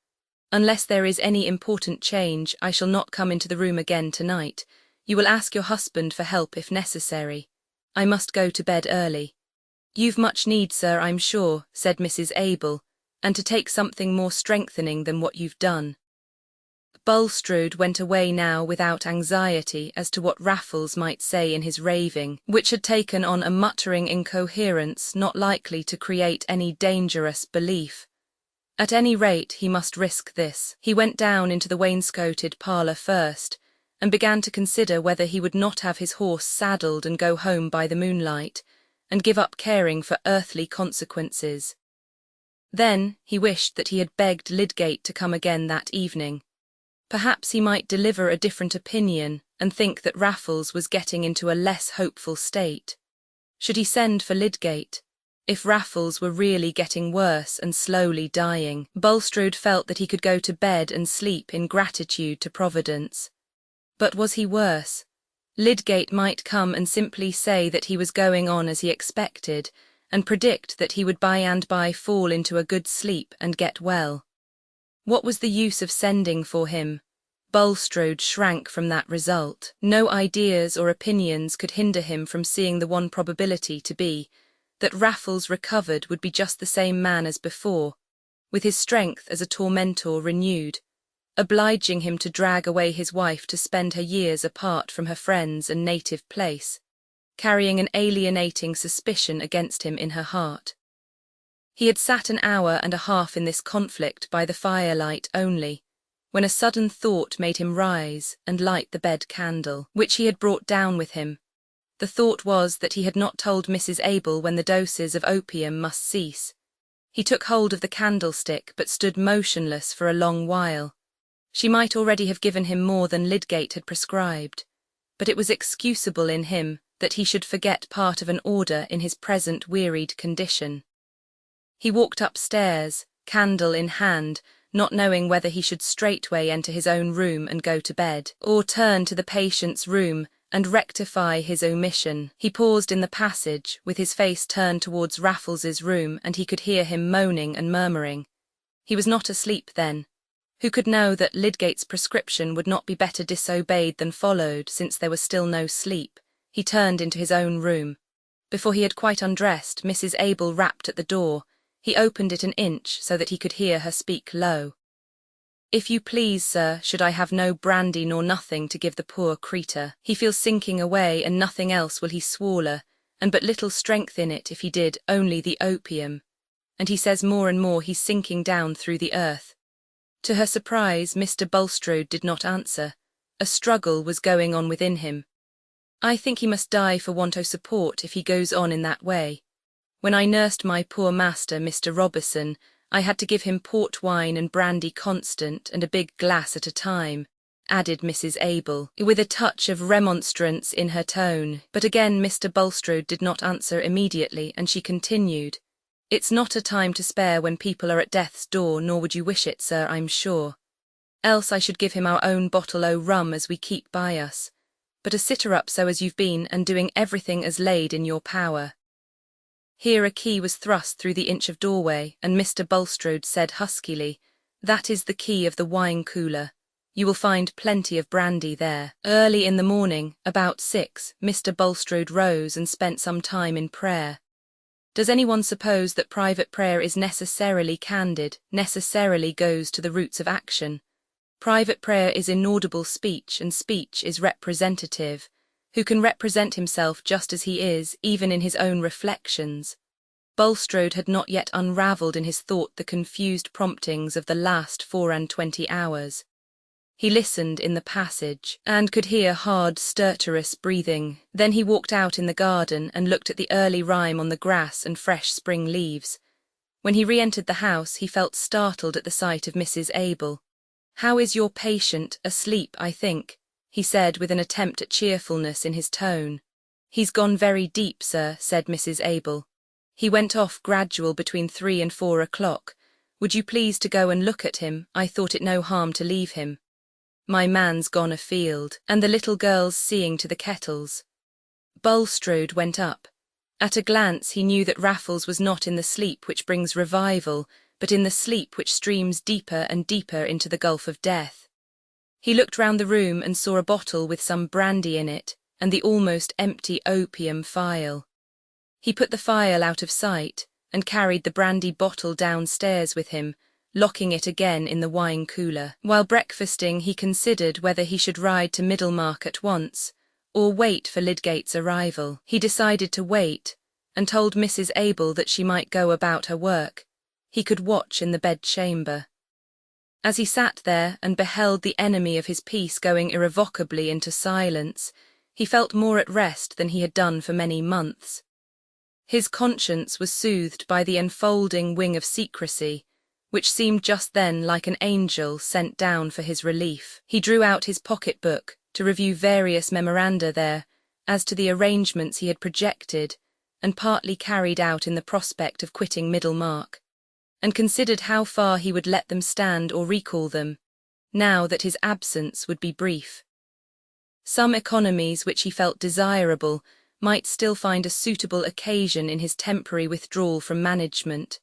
Unless there is any important change, I shall not come into the room again tonight. You will ask your husband for help if necessary. I must go to bed early. You've much need, sir, I'm sure, said Mrs. Abel, and to take something more strengthening than what you've done. Bulstrode went away now without anxiety as to what Raffles might say in his raving, which had taken on a muttering incoherence not likely to create any dangerous belief. At any rate, he must risk this. He went down into the wainscoted parlour first, and began to consider whether he would not have his horse saddled and go home by the moonlight, and give up caring for earthly consequences. Then he wished that he had begged Lydgate to come again that evening. Perhaps he might deliver a different opinion and think that Raffles was getting into a less hopeful state. Should he send for Lydgate? If Raffles were really getting worse and slowly dying, Bulstrode felt that he could go to bed and sleep in gratitude to Providence. But was he worse? Lydgate might come and simply say that he was going on as he expected, and predict that he would by and by fall into a good sleep and get well. What was the use of sending for him? Bulstrode shrank from that result. No ideas or opinions could hinder him from seeing the one probability to be that Raffles recovered would be just the same man as before, with his strength as a tormentor renewed, obliging him to drag away his wife to spend her years apart from her friends and native place, carrying an alienating suspicion against him in her heart. He had sat an hour and a half in this conflict by the firelight only, when a sudden thought made him rise and light the bed candle, which he had brought down with him. The thought was that he had not told Mrs. Abel when the doses of opium must cease. He took hold of the candlestick but stood motionless for a long while. She might already have given him more than Lydgate had prescribed, but it was excusable in him that he should forget part of an order in his present wearied condition. He walked upstairs, candle in hand, not knowing whether he should straightway enter his own room and go to bed, or turn to the patient's room and rectify his omission. He paused in the passage, with his face turned towards Raffles's room, and he could hear him moaning and murmuring. He was not asleep then. Who could know that Lydgate's prescription would not be better disobeyed than followed, since there was still no sleep? He turned into his own room. Before he had quite undressed, Mrs. Abel rapped at the door. He opened it an inch so that he could hear her speak low. "If you please, sir, should I have no brandy nor nothing to give the poor creature? He feels sinking away, and nothing else will he swallow, and but little strength in it if he did only the opium. And he says more and more he's sinking down through the earth." To her surprise, Mr. Bulstrode did not answer. A struggle was going on within him. "I think he must die for want of support if he goes on in that way. When I nursed my poor master, Mr. Robertson, I had to give him port wine and brandy constant and a big glass at a time," added Mrs. Abel, with a touch of remonstrance in her tone. But again Mr. Bulstrode did not answer immediately, and she continued, "It's not a time to spare when people are at death's door, nor would you wish it, sir, I'm sure. Else I should give him our own bottle o' rum as we keep by us. But a sitter up so as you've been, and doing everything as laid in your power." Here a key was thrust through the inch of doorway, and Mr. Bulstrode said huskily, "That is the key of the wine cooler. You will find plenty of brandy there." Early in the morning, about 6, Mr. Bulstrode rose and spent some time in prayer. Does anyone suppose that private prayer is necessarily candid, necessarily goes to the roots of action? Private prayer is inaudible speech, and speech is representative. Who can represent himself just as he is, even in his own reflections? Bulstrode had not yet unravelled in his thought the confused promptings of the last 24 hours. He listened in the passage, and could hear hard, stertorous breathing. Then he walked out in the garden and looked at the early rime on the grass and fresh spring leaves. When he re-entered the house, he felt startled at the sight of Mrs. Abel. "How is your patient? Asleep, I think," he said with an attempt at cheerfulness in his tone. "He's gone very deep, sir," said Mrs. Abel. "He went off gradual between 3 and 4 o'clock. Would you please to go and look at him? I thought it no harm to leave him. My man's gone afield, and the little girl's seeing to the kettles." Bulstrode went up. At a glance he knew that Raffles was not in the sleep which brings revival, but in the sleep which streams deeper and deeper into the gulf of death. He looked round the room and saw a bottle with some brandy in it, and the almost empty opium phial. He put the phial out of sight, and carried the brandy bottle downstairs with him, locking it again in the wine cooler. While breakfasting, he considered whether he should ride to Middlemarch at once, or wait for Lydgate's arrival. He decided to wait, and told Mrs. Abel that she might go about her work. He could watch in the bedchamber. As he sat there and beheld the enemy of his peace going irrevocably into silence, he felt more at rest than he had done for many months. His conscience was soothed by the enfolding wing of secrecy, which seemed just then like an angel sent down for his relief. He drew out his pocket-book to review various memoranda there as to the arrangements he had projected and partly carried out in the prospect of quitting Middlemarch, and considered how far he would let them stand or recall them, now that his absence would be brief. Some economies which he felt desirable might still find a suitable occasion in his temporary withdrawal from management,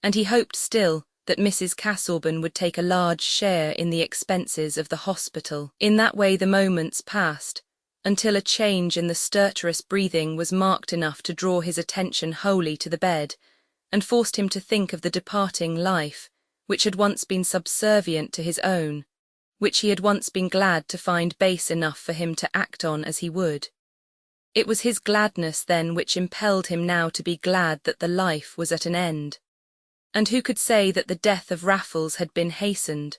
and he hoped still that Mrs. Casaubon would take a large share in the expenses of the hospital. In that way the moments passed, until a change in the stertorous breathing was marked enough to draw his attention wholly to the bed, and forced him to think of the departing life, which had once been subservient to his own, which he had once been glad to find base enough for him to act on as he would. It was his gladness then which impelled him now to be glad that the life was at an end. And who could say that the death of Raffles had been hastened?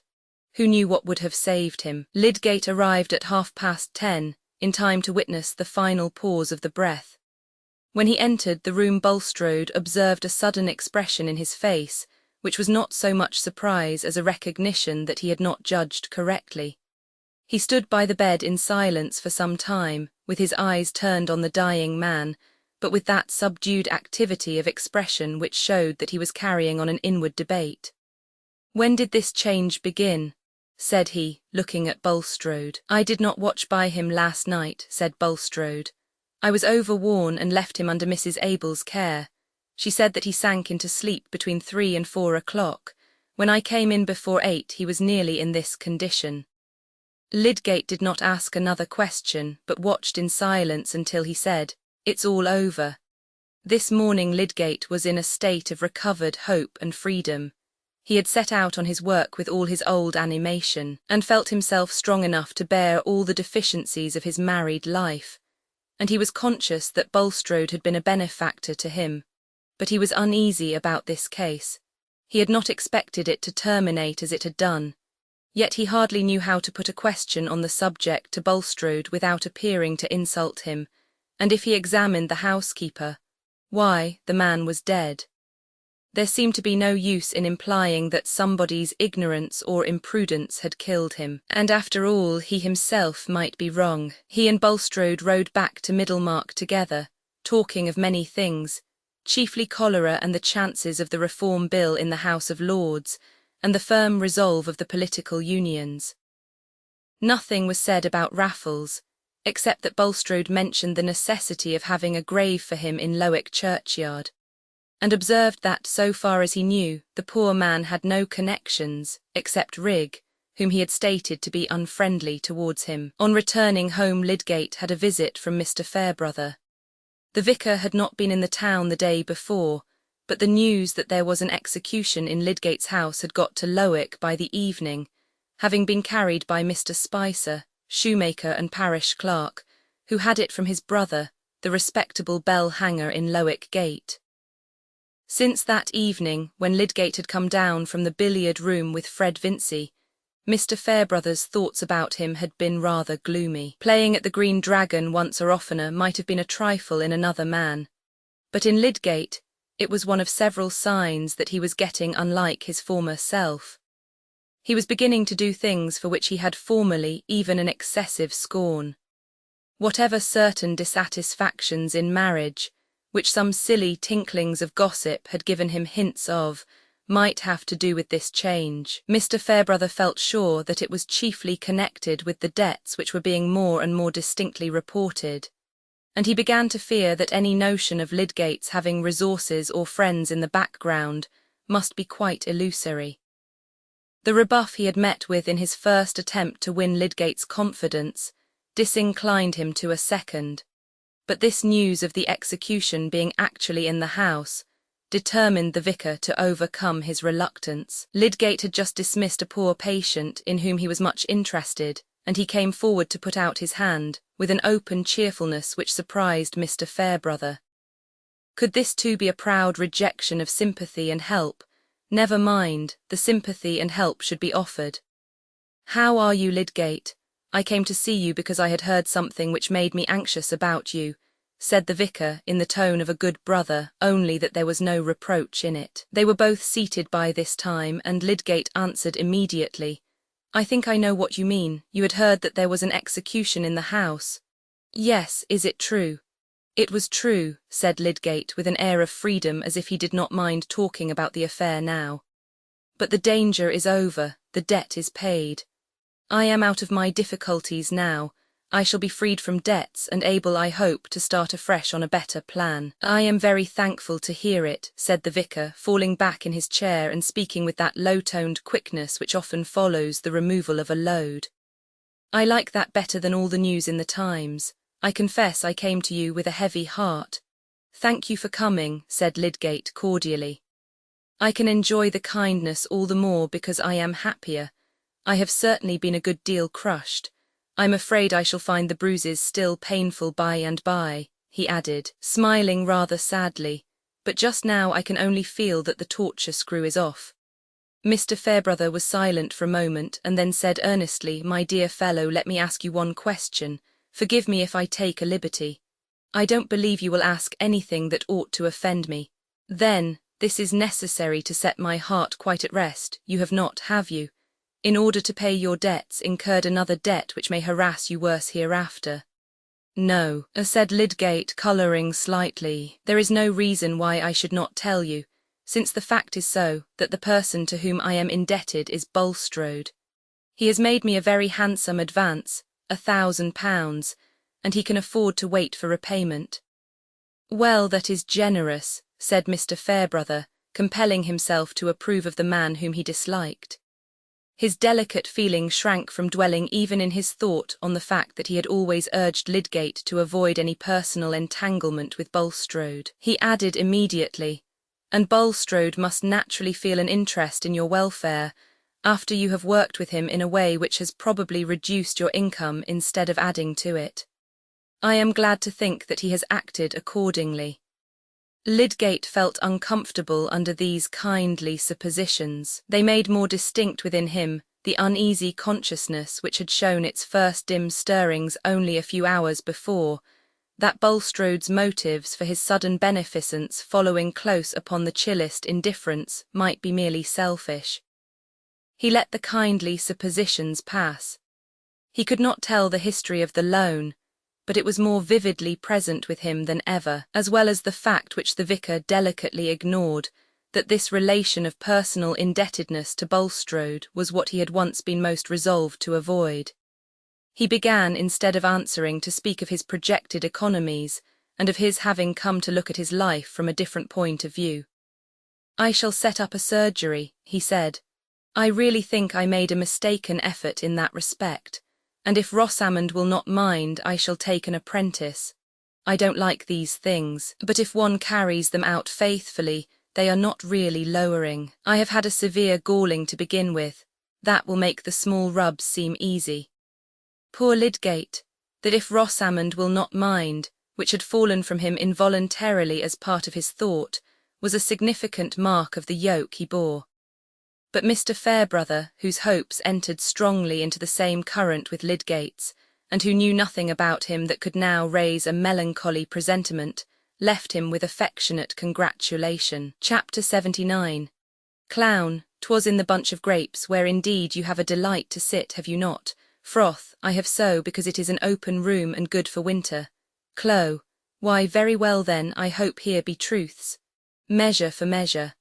Who knew what would have saved him? Lydgate arrived at 10:30, in time to witness the final pause of the breath. When he entered the room, Bulstrode observed a sudden expression in his face, which was not so much surprise as a recognition that he had not judged correctly. He stood by the bed in silence for some time, with his eyes turned on the dying man, but with that subdued activity of expression which showed that he was carrying on an inward debate. "When did this change begin?" said he, looking at Bulstrode. "I did not watch by him last night," said Bulstrode. "I was overworn and left him under Mrs. Abel's care. She said that he sank into sleep between 3 and 4 o'clock. When I came in before 8, he was nearly in this condition." Lydgate did not ask another question, but watched in silence until he said, "It's all over." This morning Lydgate was in a state of recovered hope and freedom. He had set out on his work with all his old animation, and felt himself strong enough to bear all the deficiencies of his married life, and he was conscious that Bulstrode had been a benefactor to him, but he was uneasy about this case. He had not expected it to terminate as it had done, yet he hardly knew how to put a question on the subject to Bulstrode without appearing to insult him, and if he examined the housekeeper, why, the man was dead. There seemed to be no use in implying that somebody's ignorance or imprudence had killed him, and after all he himself might be wrong. He and Bulstrode rode back to Middlemarch together, talking of many things, chiefly cholera and the chances of the Reform Bill in the House of Lords, and the firm resolve of the political unions. Nothing was said about Raffles, except that Bulstrode mentioned the necessity of having a grave for him in Lowick churchyard, and observed that, so far as he knew, the poor man had no connections, except Rigg, whom he had stated to be unfriendly towards him. On returning home, Lydgate had a visit from Mr. Fairbrother. The vicar had not been in the town the day before, but the news that there was an execution in Lydgate's house had got to Lowick by the evening, having been carried by Mr. Spicer, shoemaker and parish clerk, who had it from his brother, the respectable bell-hanger in Lowick Gate. Since that evening, when Lydgate had come down from the billiard-room with Fred Vincey, Mr. Fairbrother's thoughts about him had been rather gloomy. Playing at the Green Dragon once or oftener might have been a trifle in another man, but in Lydgate it was one of several signs that he was getting unlike his former self. He was beginning to do things for which he had formerly even an excessive scorn. Whatever certain dissatisfactions in marriage, which some silly tinklings of gossip had given him hints of, might have to do with this change, Mr. Fairbrother felt sure that it was chiefly connected with the debts which were being more and more distinctly reported, and he began to fear that any notion of Lydgate's having resources or friends in the background must be quite illusory. The rebuff he had met with in his first attempt to win Lydgate's confidence disinclined him to a second, but this news of the execution being actually in the house determined the vicar to overcome his reluctance. Lydgate had just dismissed a poor patient in whom he was much interested, and he came forward to put out his hand, with an open cheerfulness which surprised Mr. Fairbrother. Could this too be a proud rejection of sympathy and help? Never mind, the sympathy and help should be offered. "How are you, Lydgate? I came to see you because I had heard something which made me anxious about you," said the vicar in the tone of a good brother, only that there was no reproach in it. They were both seated by this time, and Lydgate answered immediately, "I think I know what you mean. You had heard that there was an execution in the house." "Yes, is it true?" "It was true," said Lydgate with an air of freedom, as if he did not mind talking about the affair now. "But the danger is over, the debt is paid. I am out of my difficulties now. I shall be freed from debts and able, I hope, to start afresh on a better plan." "I am very thankful to hear it," said the vicar, falling back in his chair and speaking with that low-toned quickness which often follows the removal of a load. "I like that better than all the news in the Times. I confess I came to you with a heavy heart." "Thank you for coming," said Lydgate cordially. "I can enjoy the kindness all the more because I am happier. I have certainly been a good deal crushed. I'm afraid I shall find the bruises still painful by and by," he added, smiling rather sadly, "but just now I can only feel that the torture screw is off." Mr. Fairbrother was silent for a moment and then said earnestly, "My dear fellow, let me ask you one question. Forgive me if I take a liberty. I don't believe you will ask anything that ought to offend me. Then, this is necessary to set my heart quite at rest. You have not, have you, in order to pay your debts, incurred another debt which may harass you worse hereafter?" "No," said Lydgate, colouring slightly. "There is no reason why I should not tell you, since the fact is so, that the person to whom I am indebted is Bulstrode. He has made me a very handsome advance, £1,000, and he can afford to wait for repayment." "Well, that is generous," said Mr. Fairbrother, compelling himself to approve of the man whom he disliked. His delicate feeling shrank from dwelling even in his thought on the fact that he had always urged Lydgate to avoid any personal entanglement with Bulstrode. He added immediately, "And Bulstrode must naturally feel an interest in your welfare, after you have worked with him in a way which has probably reduced your income instead of adding to it. I am glad to think that he has acted accordingly." Lydgate felt uncomfortable under these kindly suppositions. They made more distinct within him the uneasy consciousness which had shown its first dim stirrings only a few hours before, that Bulstrode's motives for his sudden beneficence following close upon the chillest indifference might be merely selfish. He let the kindly suppositions pass. He could not tell the history of the loan, but it was more vividly present with him than ever, as well as the fact which the vicar delicately ignored, that this relation of personal indebtedness to Bulstrode was what he had once been most resolved to avoid. He began, instead of answering, to speak of his projected economies, and of his having come to look at his life from a different point of view. "I shall set up a surgery," he said. "I really think I made a mistaken effort in that respect, and if Rosamond will not mind, I shall take an apprentice. I don't like these things, but if one carries them out faithfully, they are not really lowering. I have had a severe galling to begin with. That will make the small rubs seem easy." Poor Lydgate, that if Rosamond will not mind, which had fallen from him involuntarily as part of his thought, was a significant mark of the yoke he bore. But Mr. Fairbrother, whose hopes entered strongly into the same current with Lydgate's, and who knew nothing about him that could now raise a melancholy presentiment, left him with affectionate congratulation. Chapter 79. Clown, 'twas in the bunch of grapes, where indeed you have a delight to sit, have you not? Froth, I have so, because it is an open room and good for winter. Clo, why very well then, I hope here be truths. Measure for measure.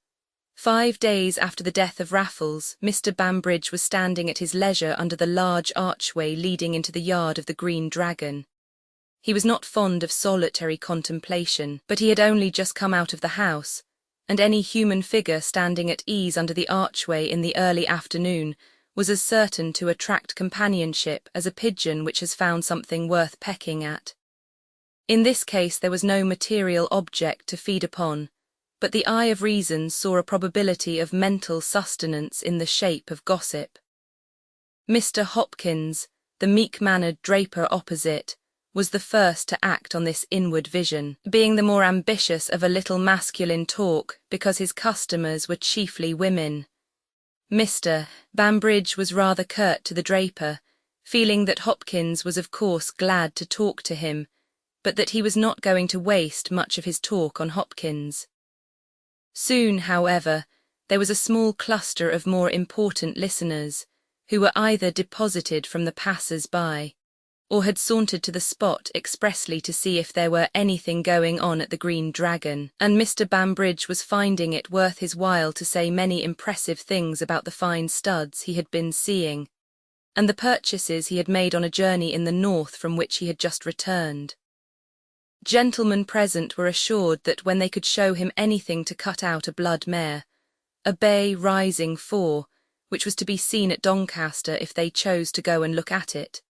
5 days after the death of Raffles, Mr. Bambridge was standing at his leisure under the large archway leading into the yard of the Green Dragon. He was not fond of solitary contemplation, but he had only just come out of the house, and any human figure standing at ease under the archway in the early afternoon was as certain to attract companionship as a pigeon which has found something worth pecking at. In this case there was no material object to feed upon, but the eye of reason saw a probability of mental sustenance in the shape of gossip. Mr. Hopkins, the meek-mannered draper opposite, was the first to act on this inward vision, being the more ambitious of a little masculine talk because his customers were chiefly women. Mr. Bambridge was rather curt to the draper, feeling that Hopkins was of course glad to talk to him, but that he was not going to waste much of his talk on Hopkins. Soon, however, there was a small cluster of more important listeners, who were either deposited from the passers-by, or had sauntered to the spot expressly to see if there were anything going on at the Green Dragon, and Mr. Bambridge was finding it worth his while to say many impressive things about the fine studs he had been seeing, and the purchases he had made on a journey in the north from which he had just returned. Gentlemen present were assured that when they could show him anything to cut out a blood mare, a bay rising 4, which was to be seen at Doncaster if they chose to go and look at it,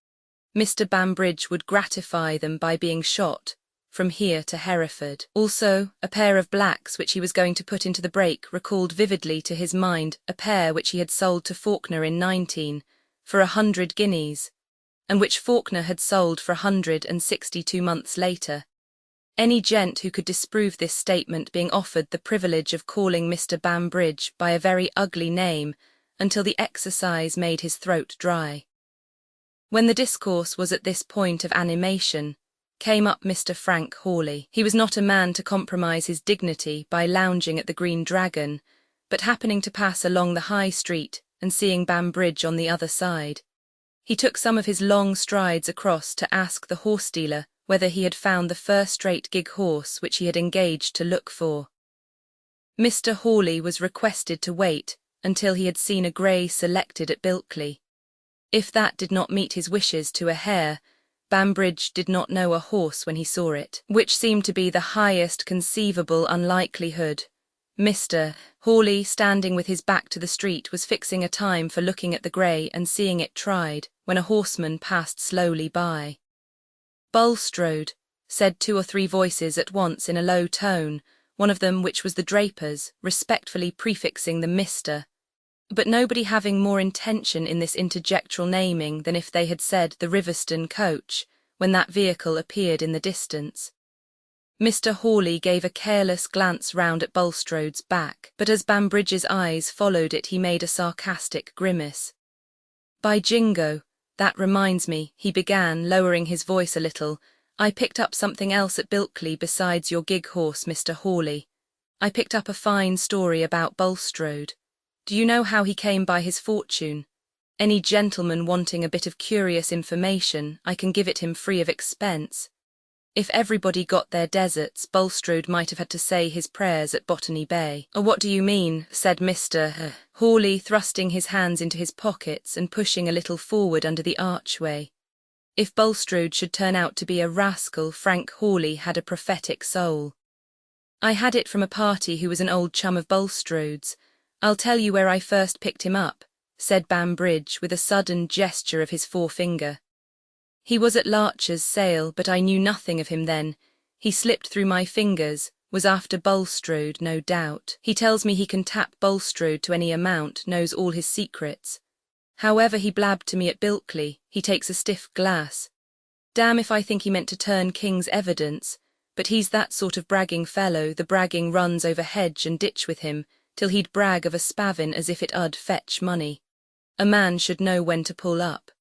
Mr. Bambridge would gratify them by being shot, from here to Hereford. Also, a pair of blacks which he was going to put into the brake recalled vividly to his mind a pair which he had sold to Faulkner in 19, for 100 guineas, and which Faulkner had sold for 162 months later. Any gent who could disprove this statement being offered the privilege of calling Mr. Bambridge by a very ugly name until the exercise made his throat dry. When the discourse was at this point of animation, came up Mr. Frank Hawley. He was not a man to compromise his dignity by lounging at the Green Dragon, but happening to pass along the High Street and seeing Bambridge on the other side, he took some of his long strides across to ask the horse-dealer whether he had found the first-rate gig horse which he had engaged to look for. Mr. Hawley was requested to wait until he had seen a grey selected at Bilkley. If that did not meet his wishes to a hair, Bambridge did not know a horse when he saw it, which seemed to be the highest conceivable unlikelihood. Mr. Hawley, standing with his back to the street, was fixing a time for looking at the grey and seeing it tried, when a horseman passed slowly by. "Bulstrode," said 2 or 3 voices at once in a low tone, one of them, which was the draper's, respectfully prefixing the Mr., but nobody having more intention in this interjectural naming than if they had said the Riverston coach, when that vehicle appeared in the distance. Mr. Hawley gave a careless glance round at Bulstrode's back, but as Bambridge's eyes followed it he made a sarcastic grimace. "By Jingo, that reminds me," he began, lowering his voice a little, "I picked up something else at Bilkley besides your gig horse, Mr. Hawley. I picked up a fine story about Bulstrode. Do you know how he came by his fortune? Any gentleman wanting a bit of curious information, I can give it him free of expense. If everybody got their deserts, Bulstrode might have had to say his prayers at Botany Bay." "Oh, what do you mean?" said Mr. Hawley, thrusting his hands into his pockets and pushing a little forward under the archway. If Bulstrode should turn out to be a rascal, Frank Hawley had a prophetic soul. "I had it from a party who was an old chum of Bulstrode's. I'll tell you where I first picked him up," said Bambridge with a sudden gesture of his forefinger. "He was at Larcher's sale, but I knew nothing of him then. He slipped through my fingers, was after Bulstrode, no doubt. He tells me he can tap Bulstrode to any amount, knows all his secrets. However, he blabbed to me at Bilkley, he takes a stiff glass. Damn if I think he meant to turn King's evidence, but he's that sort of bragging fellow, the bragging runs over hedge and ditch with him, till he'd brag of a spavin as if it 'ud fetch money. A man should know when to pull up.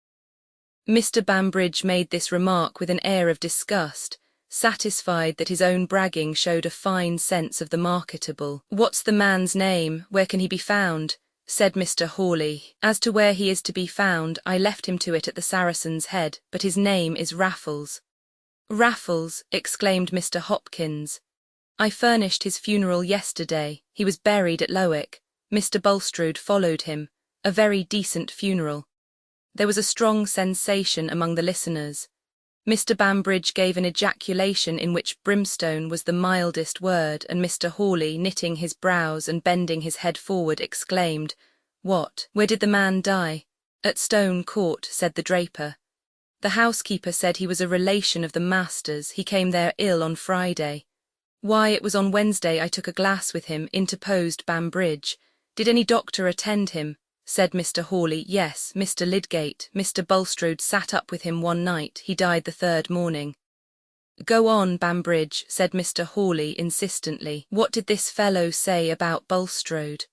Mr. Bambridge made this remark with an air of disgust, satisfied that his own bragging showed a fine sense of the marketable. "What's the man's name? Where can he be found?" said Mr. Hawley. "As to where he is to be found, I left him to it at the Saracen's Head, but his name is Raffles." "Raffles!" exclaimed Mr. Hopkins. "I furnished his funeral yesterday. He was buried at Lowick. Mr. Bulstrode followed him. A very decent funeral." There was a strong sensation among the listeners. Mr. Bambridge gave an ejaculation in which brimstone was the mildest word, and Mr. Hawley, knitting his brows and bending his head forward, exclaimed, "What? Where did the man die?" "At Stone Court," said the draper. "The housekeeper said he was a relation of the master's. He came there ill on Friday." "Why, it was on Wednesday I took a glass with him," interposed Bambridge. "Did any doctor attend him?" said Mr. Hawley. "Yes, Mr. Lydgate. Mr. Bulstrode sat up with him one night. He died the third morning." "Go on, Bambridge," said Mr. Hawley insistently. "What did this fellow say about Bulstrode?"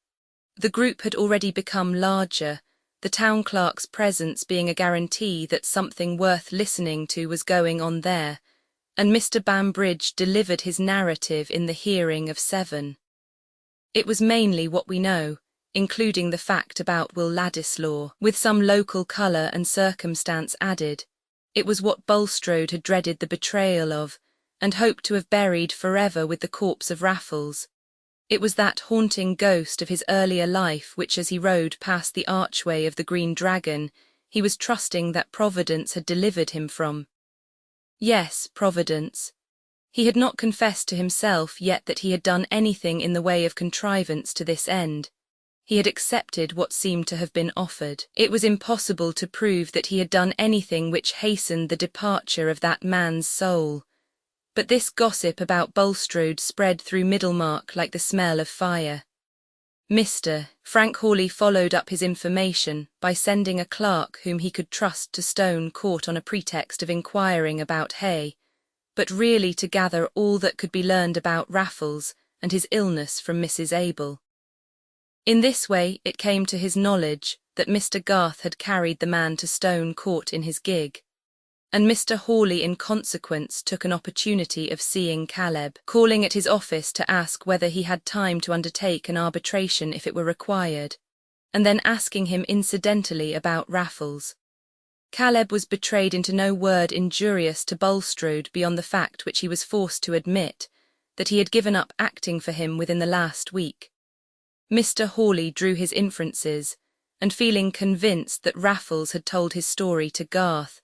The group had already become larger, the town clerk's presence being a guarantee that something worth listening to was going on there, and Mr. Bambridge delivered his narrative in the hearing of 7. It was mainly what we know, including the fact about Will Ladislaw, with some local colour and circumstance added. It was what Bulstrode had dreaded the betrayal of, and hoped to have buried forever with the corpse of Raffles. It was that haunting ghost of his earlier life which, as he rode past the archway of the Green Dragon, he was trusting that Providence had delivered him from. Yes, Providence. He had not confessed to himself yet that he had done anything in the way of contrivance to this end. He had accepted what seemed to have been offered. It was impossible to prove that he had done anything which hastened the departure of that man's soul. But this gossip about Bulstrode spread through Middlemarch like the smell of fire. Mr. Frank Hawley followed up his information by sending a clerk whom he could trust to Stone Court on a pretext of inquiring about Hay, but really to gather all that could be learned about Raffles and his illness from Mrs. Abel. In this way it came to his knowledge that Mr. Garth had carried the man to Stone Court in his gig, and Mr. Hawley in consequence took an opportunity of seeing Caleb, calling at his office to ask whether he had time to undertake an arbitration if it were required, and then asking him incidentally about Raffles. Caleb was betrayed into no word injurious to Bulstrode beyond the fact which he was forced to admit, that he had given up acting for him within the last week. Mr. Hawley drew his inferences, and feeling convinced that Raffles had told his story to Garth,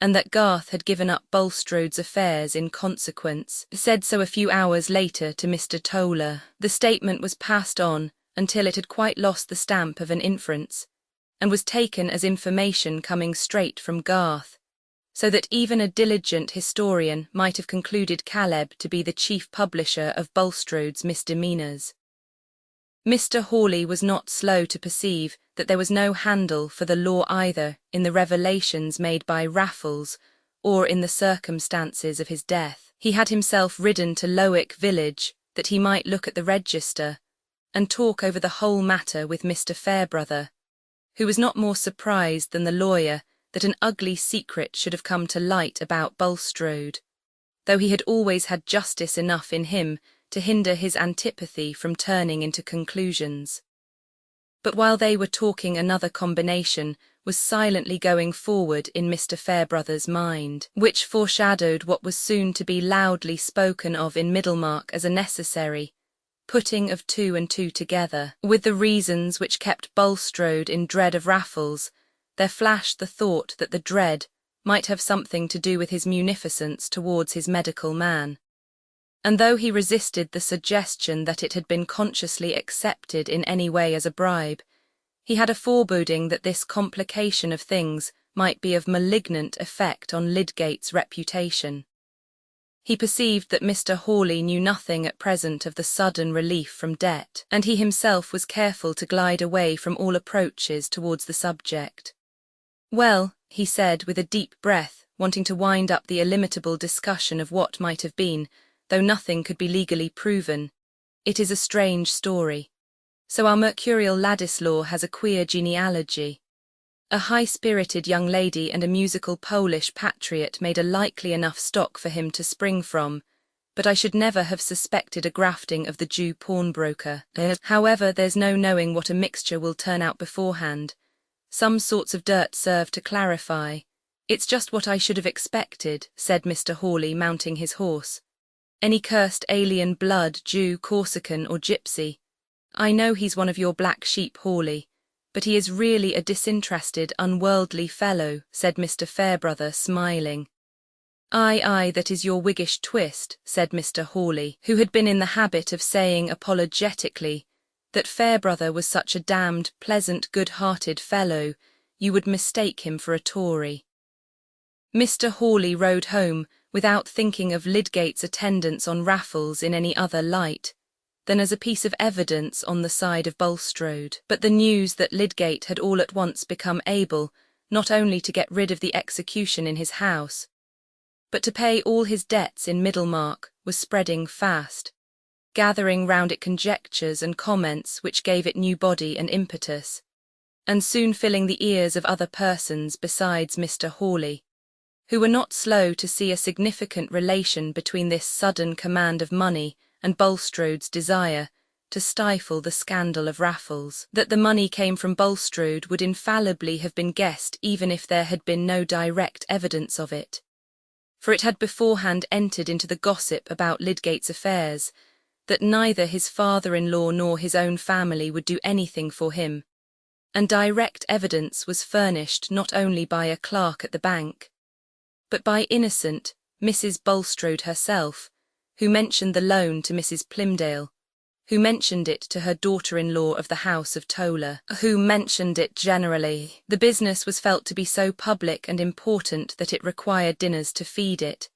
and that Garth had given up Bulstrode's affairs in consequence, said so a few hours later to Mr. Toller. The statement was passed on until it had quite lost the stamp of an inference, and was taken as information coming straight from Garth, so that even a diligent historian might have concluded Caleb to be the chief publisher of Bulstrode's misdemeanours. Mr. Hawley was not slow to perceive that there was no handle for the law either in the revelations made by Raffles or in the circumstances of his death. He had himself ridden to Lowick village that he might look at the register and talk over the whole matter with Mr. Fairbrother, who was not more surprised than the lawyer that an ugly secret should have come to light about Bulstrode, though he had always had justice enough in him to hinder his antipathy from turning into conclusions. But while they were talking, another combination was silently going forward in Mr. Fairbrother's mind, which foreshadowed what was soon to be loudly spoken of in Middlemarch as a necessary putting of 2 and 2 together. With the reasons which kept Bulstrode in dread of Raffles, there flashed the thought that the dread might have something to do with his munificence towards his medical man. And though he resisted the suggestion that it had been consciously accepted in any way as a bribe, he had a foreboding that this complication of things might be of malignant effect on Lydgate's reputation. He perceived that Mr. Hawley knew nothing at present of the sudden relief from debt, and he himself was careful to glide away from all approaches towards the subject. "Well," he said with a deep breath, wanting to wind up the illimitable discussion of what might have been, though nothing could be legally proven, "it is a strange story. So our mercurial Ladislaw has a queer genealogy. A high-spirited young lady and a musical Polish patriot made a likely enough stock for him to spring from, but I should never have suspected a grafting of the Jew pawnbroker. However, there's no knowing what a mixture will turn out beforehand. Some sorts of dirt serve to clarify. It's just what I should have expected, said Mr. Hawley, mounting his horse. Any cursed alien blood, Jew, Corsican, or gypsy. I know he's one of your black sheep, Hawley, but he is really a disinterested, unworldly fellow, said Mr. Fairbrother, smiling. Aye, that is your Whiggish twist, said Mr. Hawley, who had been in the habit of saying apologetically that Fairbrother was such a damned, pleasant, good-hearted fellow, you would mistake him for a Tory. Mr. Hawley rode home without thinking of Lydgate's attendance on Raffles in any other light than as a piece of evidence on the side of Bulstrode. But the news that Lydgate had all at once become able not only to get rid of the execution in his house, but to pay all his debts in Middlemarch was spreading fast, gathering round it conjectures and comments which gave it new body and impetus, and soon filling the ears of other persons besides Mr. Hawley, who were not slow to see a significant relation between this sudden command of money and Bulstrode's desire to stifle the scandal of Raffles. That the money came from Bulstrode would infallibly have been guessed even if there had been no direct evidence of it, for it had beforehand entered into the gossip about Lydgate's affairs that neither his father-in-law nor his own family would do anything for him, and direct evidence was furnished not only by a clerk at the bank, but by innocent Mrs. Bulstrode herself, who mentioned the loan to Mrs. Plymdale, who mentioned it to her daughter-in-law of the house of Toller, who mentioned it generally. The business was felt to be so public and important that it required dinners to feed it,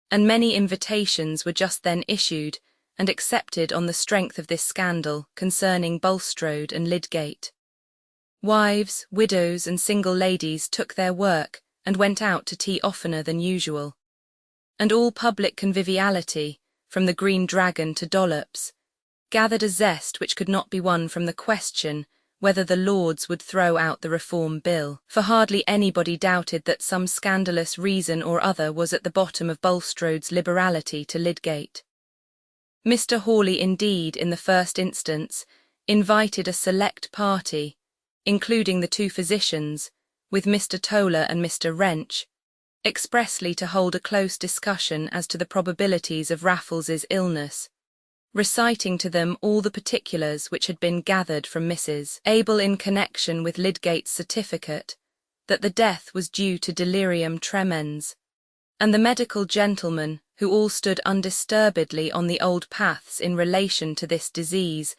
and many invitations were just then issued and accepted on the strength of this scandal concerning Bulstrode and Lydgate. Wives, widows, and single ladies took their work and went out to tea oftener than usual, and all public conviviality, from the Green Dragon to Dollops, gathered a zest which could not be won from the question whether the Lords would throw out the Reform Bill, for hardly anybody doubted that some scandalous reason or other was at the bottom of Bulstrode's liberality to Lydgate. Mr. Hawley indeed, in the first instance, invited a select party, including the two physicians, with Mr. Toller and Mr. Wrench, expressly to hold a close discussion as to the probabilities of Raffles's illness, reciting to them all the particulars which had been gathered from Mrs. Abel in connection with Lydgate's certificate that the death was due to delirium tremens, and the medical gentlemen, who all stood undisturbedly on the old paths in relation to this disease,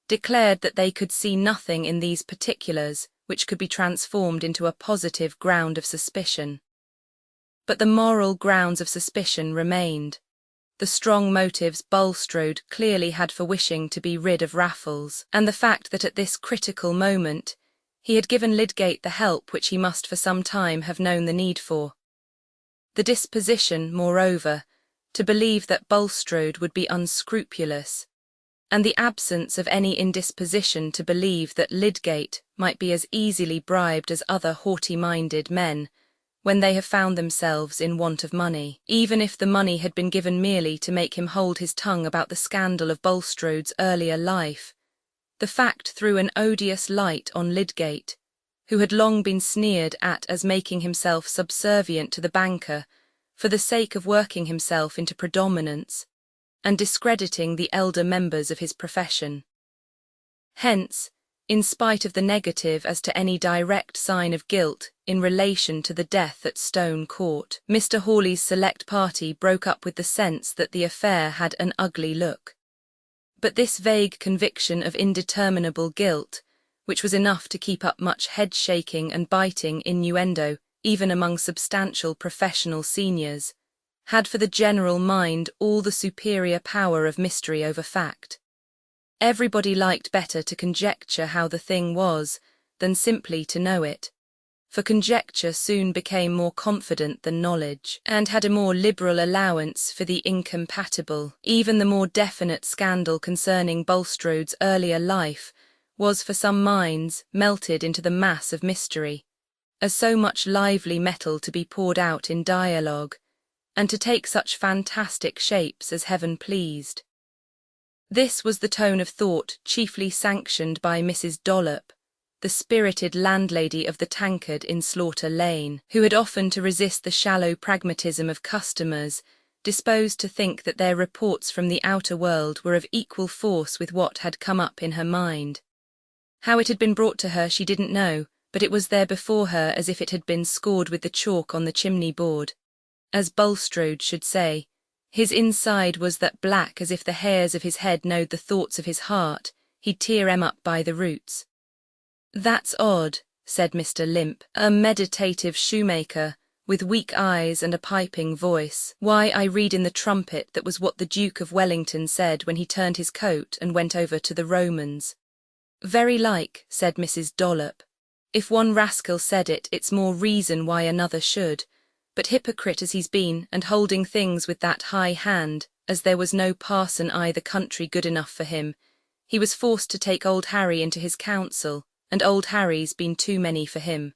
declared that they could see nothing in these particulars which could be transformed into a positive ground of suspicion. But the moral grounds of suspicion remained, the strong motives Bulstrode clearly had for wishing to be rid of Raffles, and the fact that at this critical moment he had given Lydgate the help which he must for some time have known the need for. The disposition, moreover, to believe that Bulstrode would be unscrupulous, and the absence of any indisposition to believe that Lydgate might be as easily bribed as other haughty-minded men when they have found themselves in want of money, even if the money had been given merely to make him hold his tongue about the scandal of Bulstrode's earlier life. The fact threw an odious light on Lydgate, who had long been sneered at as making himself subservient to the banker for the sake of working himself into predominance, and discrediting the elder members of his profession. Hence, in spite of the negative as to any direct sign of guilt in relation to the death at Stone Court, Mr. Hawley's select party broke up with the sense that the affair had an ugly look. But this vague conviction of indeterminable guilt, which was enough to keep up much head-shaking and biting innuendo even among substantial professional seniors, had for the general mind all the superior power of mystery over fact. Everybody liked better to conjecture how the thing was than simply to know it, for conjecture soon became more confident than knowledge, and had a more liberal allowance for the incompatible. Even the more definite scandal concerning Bulstrode's earlier life was for some minds melted into the mass of mystery, as so much lively metal to be poured out in dialogue, and to take such fantastic shapes as heaven pleased. This was the tone of thought chiefly sanctioned by Mrs. Dollop, the spirited landlady of the Tankard in Slaughter Lane, who had often to resist the shallow pragmatism of customers, disposed to think that their reports from the outer world were of equal force with what had come up in her mind. How it had been brought to her she didn't know, but it was there before her as if it had been scored with the chalk on the chimney-board. As Bulstrode should say, his inside was that black as if the hairs of his head knowed the thoughts of his heart, he'd tear 'em up by the roots. "That's odd," said Mr. Limp, a meditative shoemaker, with weak eyes and a piping voice. "Why, I read in the Trumpet that was what the Duke of Wellington said when he turned his coat and went over to the Romans." "Very like," said Mrs. Dollop. "If one rascal said it, it's more reason why another should. But hypocrite as he's been, and holding things with that high hand, as there was no parson i' the country good enough for him, he was forced to take old Harry into his counsel, and old Harry's been too many for him."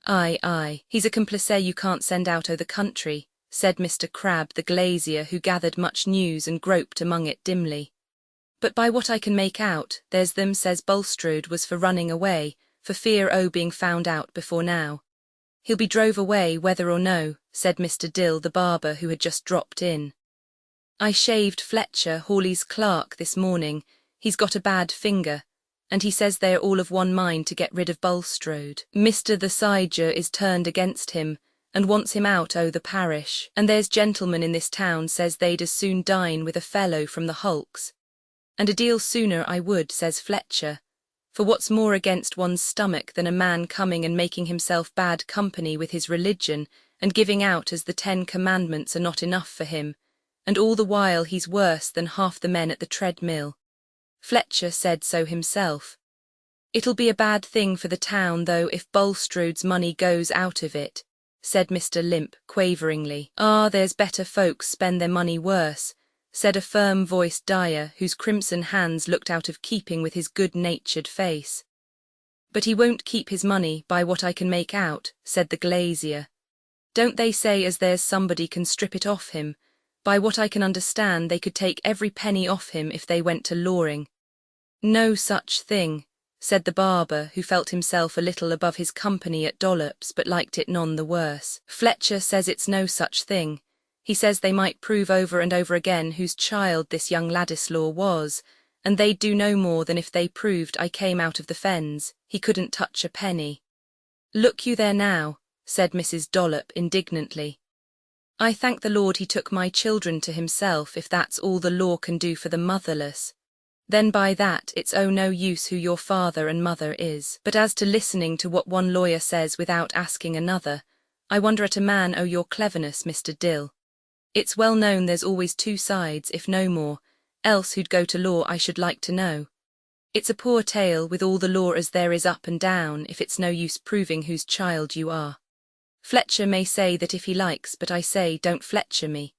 Aye, he's a complice you can't send out o' the country," said Mr. Crabbe the glazier, who gathered much news and groped among it dimly. "But by what I can make out, there's them says Bulstrode was for running away, for fear o' being found out before now. He'll be drove away whether or no," said Mr. Dill the barber, who had just dropped in. "I shaved Fletcher, Hawley's clerk, this morning. He's got a bad finger, and he says they're all of one mind to get rid of Bulstrode. Mr. the Siger is turned against him, and wants him out o' the parish, and there's gentlemen in this town says they'd as soon dine with a fellow from the hulks. And a deal sooner I would, says Fletcher, for what's more against one's stomach than a man coming and making himself bad company with his religion, and giving out as the 10 Commandments are not enough for him, and all the while he's worse than half the men at the treadmill. Fletcher said so himself. It'll be a bad thing for the town, though, if Bulstrode's money goes out of it," said Mr. Limp quaveringly. "Ah, there's better folks spend their money worse," said a firm-voiced dyer, whose crimson hands looked out of keeping with his good-natured face. "But he won't keep his money, by what I can make out," said the glazier. "Don't they say as there's somebody can strip it off him? By what I can understand, they could take every penny off him if they went to Loring." "No such thing," said the barber, who felt himself a little above his company at Dollop's, but liked it none the worse. "Fletcher says it's no such thing. He says they might prove over and over again whose child this young Ladislaw was, and they'd do no more than if they proved I came out of the fens, he couldn't touch a penny." "Look you there now," said Mrs. Dollop indignantly. "I thank the Lord he took my children to himself, if that's all the law can do for the motherless. Then by that it's no use who your father and mother is. But as to listening to what one lawyer says without asking another, I wonder at a man o' your cleverness, Mr. Dill. It's well known there's always 2 sides, if no more, else who'd go to law I should like to know. It's a poor tale with all the law as there is up and down, if it's no use proving whose child you are. Fletcher may say that if he likes, but I say don't Fletcher me."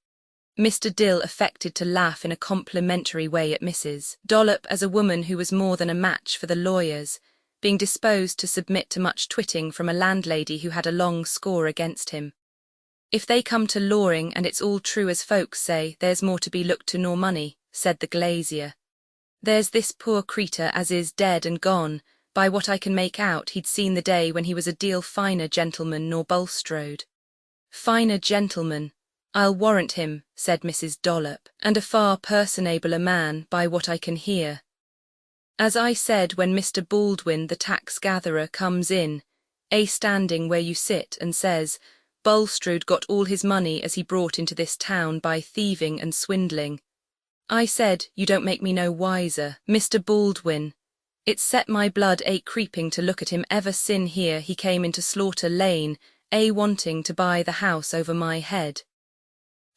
Mr. Dill affected to laugh in a complimentary way at Mrs. Dollop as a woman who was more than a match for the lawyers, being disposed to submit to much twitting from a landlady who had a long score against him. "If they come to Loring and it's all true as folks say, there's more to be looked to nor money," said the glazier. "There's this poor creature as is dead and gone. By what I can make out, he'd seen the day when he was a deal finer gentleman nor Bulstrode." "Finer gentleman, I'll warrant him," said Mrs. Dollop, "and a far personabler man, by what I can hear. As I said when Mr. Baldwin the tax-gatherer comes in, standing where you sit, and says, Bulstrode got all his money as he brought into this town by thieving and swindling. I said, you don't make me no wiser, Mr. Baldwin. It's set my blood creeping to look at him ever sin here he came into Slaughter Lane, wanting to buy the house over my head.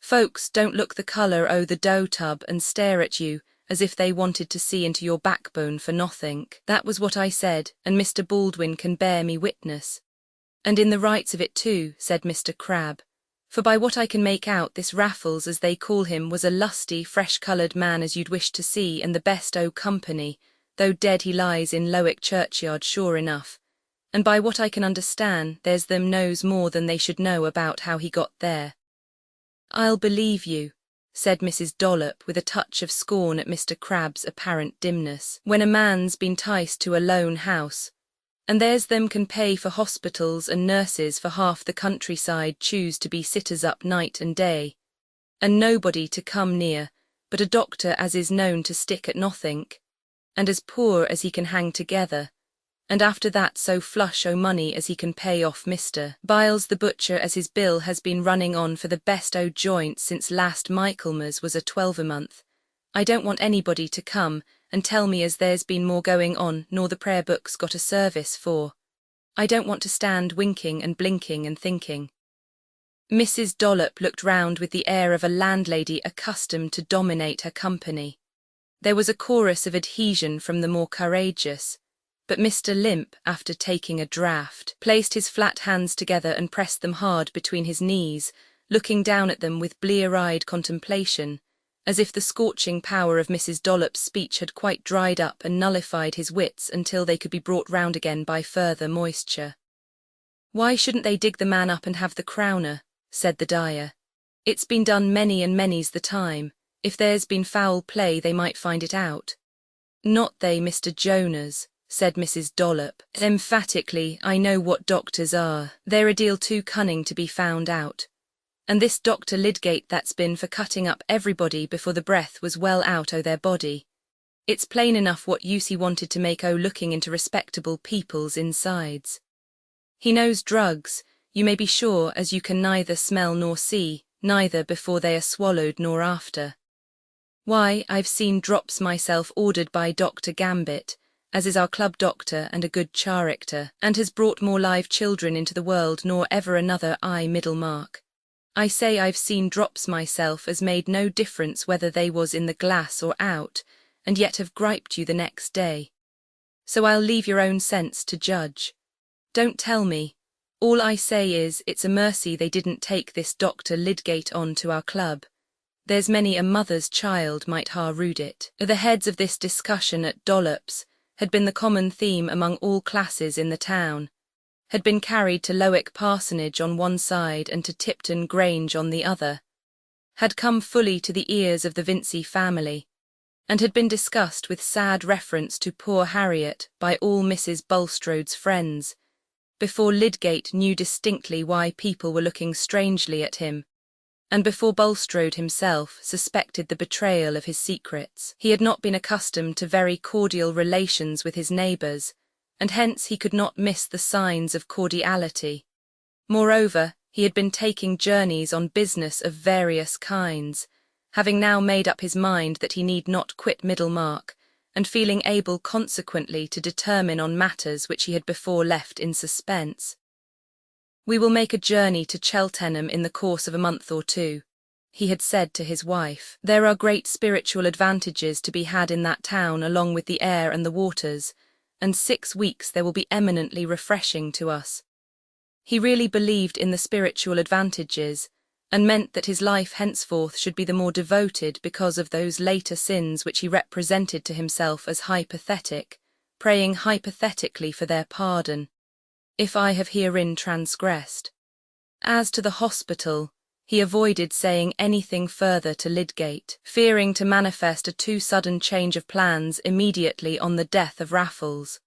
Folks don't look the colour o' the dough tub and stare at you as if they wanted to see into your backbone for nothink. That was what I said, and Mr. Baldwin can bear me witness. And in the rights of it too, said Mr. Crabbe. For by what I can make out, this Raffles, as they call him, was a lusty, fresh-coloured man as you'd wish to see, and the best o' company, though dead he lies in Lowick churchyard sure enough, and by what I can understand, there's them knows more than they should know about how he got there." "I'll believe you," said Mrs. Dollop with a touch of scorn at Mr. Crabbe's apparent dimness, "when a man's been ticed to a lone house, and there's them can pay for hospitals and nurses for half the countryside choose to be sitters up night and day, and nobody to come near, but a doctor as is known to stick at nothink, and as poor as he can hang together, and after that so flush o' money as he can pay off Mr. Biles the butcher as his bill has been running on for the best o' joints since last Michaelmas was a 12-a-month. I don't want anybody to come and tell me as there's been more going on nor the prayer book's got a service for. I don't want to stand winking and blinking and thinking." Mrs. Dollop looked round with the air of a landlady accustomed to dominate her company. There was a chorus of adhesion from the more courageous, but Mr. Limp, after taking a draught, placed his flat hands together and pressed them hard between his knees, looking down at them with blear-eyed contemplation, as if the scorching power of Mrs. Dollop's speech had quite dried up and nullified his wits until they could be brought round again by further moisture. "Why shouldn't they dig the man up and have the crowner?" said the dyer. "It's been done many and many's the time. If there's been foul play they might find it out." "Not they, Mr. Jonas," said Mrs. Dollop emphatically. "I know what doctors are. They're a deal too cunning to be found out. And this Dr. Lydgate that's been for cutting up everybody before the breath was well out o' their body. It's plain enough what use he wanted to make o' looking into respectable people's insides. He knows drugs, you may be sure, as you can neither smell nor see, neither before they are swallowed nor after. Why, I've seen drops myself ordered by Dr. Gambit, as is our club doctor and a good character, and has brought more live children into the world nor ever another Middlemarch. I say I've seen drops myself as made no difference whether they was in the glass or out, and yet have griped you the next day. So I'll leave your own sense to judge. Don't tell me. All I say is, it's a mercy they didn't take this Dr. Lydgate on to our club. There's many a mother's child might ha-rued it." The heads of this discussion at Dollop's had been the common theme among all classes in the town, had been carried to Lowick Parsonage on one side and to Tipton Grange on the other, had come fully to the ears of the Vincey family, and had been discussed with sad reference to poor Harriet by all Mrs. Bulstrode's friends, before Lydgate knew distinctly why people were looking strangely at him, and before Bulstrode himself suspected the betrayal of his secrets. He had not been accustomed to very cordial relations with his neighbours, and hence he could not miss the signs of cordiality. Moreover, he had been taking journeys on business of various kinds, having now made up his mind that he need not quit Middlemarch, and feeling able consequently to determine on matters which he had before left in suspense. "We will make a journey to Cheltenham in the course of a month or two," he had said to his wife. "There are great spiritual advantages to be had in that town along with the air and the waters, and 6 weeks there will be eminently refreshing to us." He really believed in the spiritual advantages, and meant that his life henceforth should be the more devoted because of those later sins which he represented to himself as hypothetic, praying hypothetically for their pardon, "if I have herein transgressed." As to the hospital, he avoided saying anything further to Lydgate, fearing to manifest a too sudden change of plans immediately on the death of Raffles.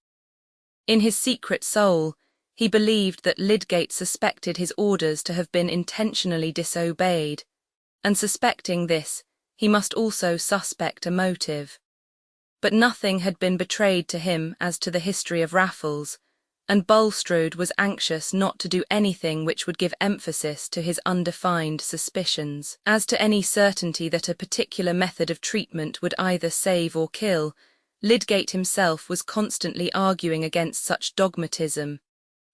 In his secret soul, he believed that Lydgate suspected his orders to have been intentionally disobeyed, and suspecting this, he must also suspect a motive. But nothing had been betrayed to him as to the history of Raffles, and Bulstrode was anxious not to do anything which would give emphasis to his undefined suspicions. As to any certainty that a particular method of treatment would either save or kill, Lydgate himself was constantly arguing against such dogmatism.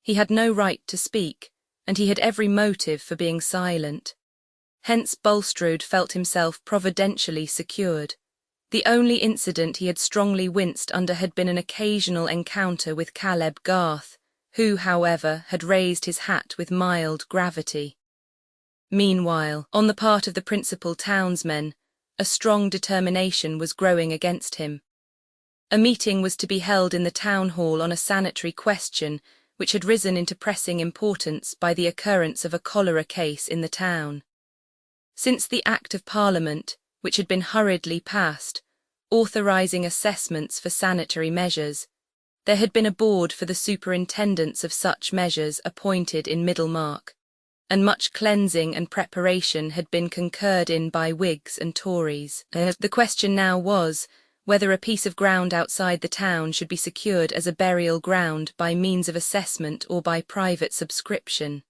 He had no right to speak, and he had every motive for being silent. Hence Bulstrode felt himself providentially secured. The only incident he had strongly winced under had been an occasional encounter with Caleb Garth, who, however, had raised his hat with mild gravity. Meanwhile, on the part of the principal townsmen, a strong determination was growing against him. A meeting was to be held in the town hall on a sanitary question which had risen into pressing importance by the occurrence of a cholera case in the town. Since the Act of Parliament, which had been hurriedly passed, authorising assessments for sanitary measures, there had been a board for the superintendence of such measures appointed in Middlemarch, and much cleansing and preparation had been concurred in by Whigs and Tories. The question now was whether a piece of ground outside the town should be secured as a burial ground by means of assessment or by private subscription.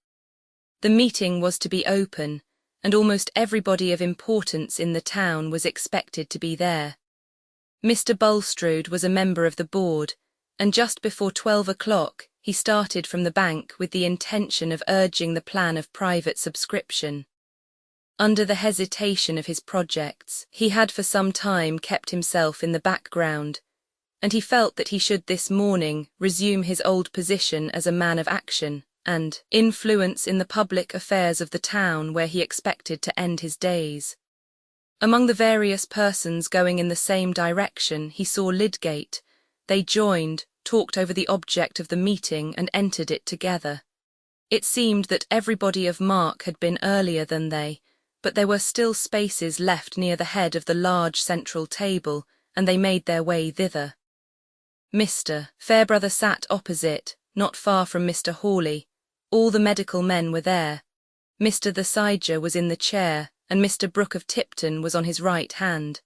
The meeting was to be open, and almost everybody of importance in the town was expected to be there. Mr. Bulstrode was a member of the board, and just before 12 o'clock he started from the bank with the intention of urging the plan of private subscription. Under the hesitation of his projects, he had for some time kept himself in the background, and he felt that he should this morning resume his old position as a man of action and influence in the public affairs of the town where he expected to end his days. Among the various persons going in the same direction he saw Lydgate. They joined, talked over the object of the meeting and entered it together. It seemed that everybody of mark had been earlier than they, but there were still spaces left near the head of the large central table, and they made their way thither. Mr. Fairbrother sat opposite, not far from Mr. Hawley. All the medical men were there. Mr. Thesiger was in the chair, and Mr. Brooke of Tipton was on his right hand.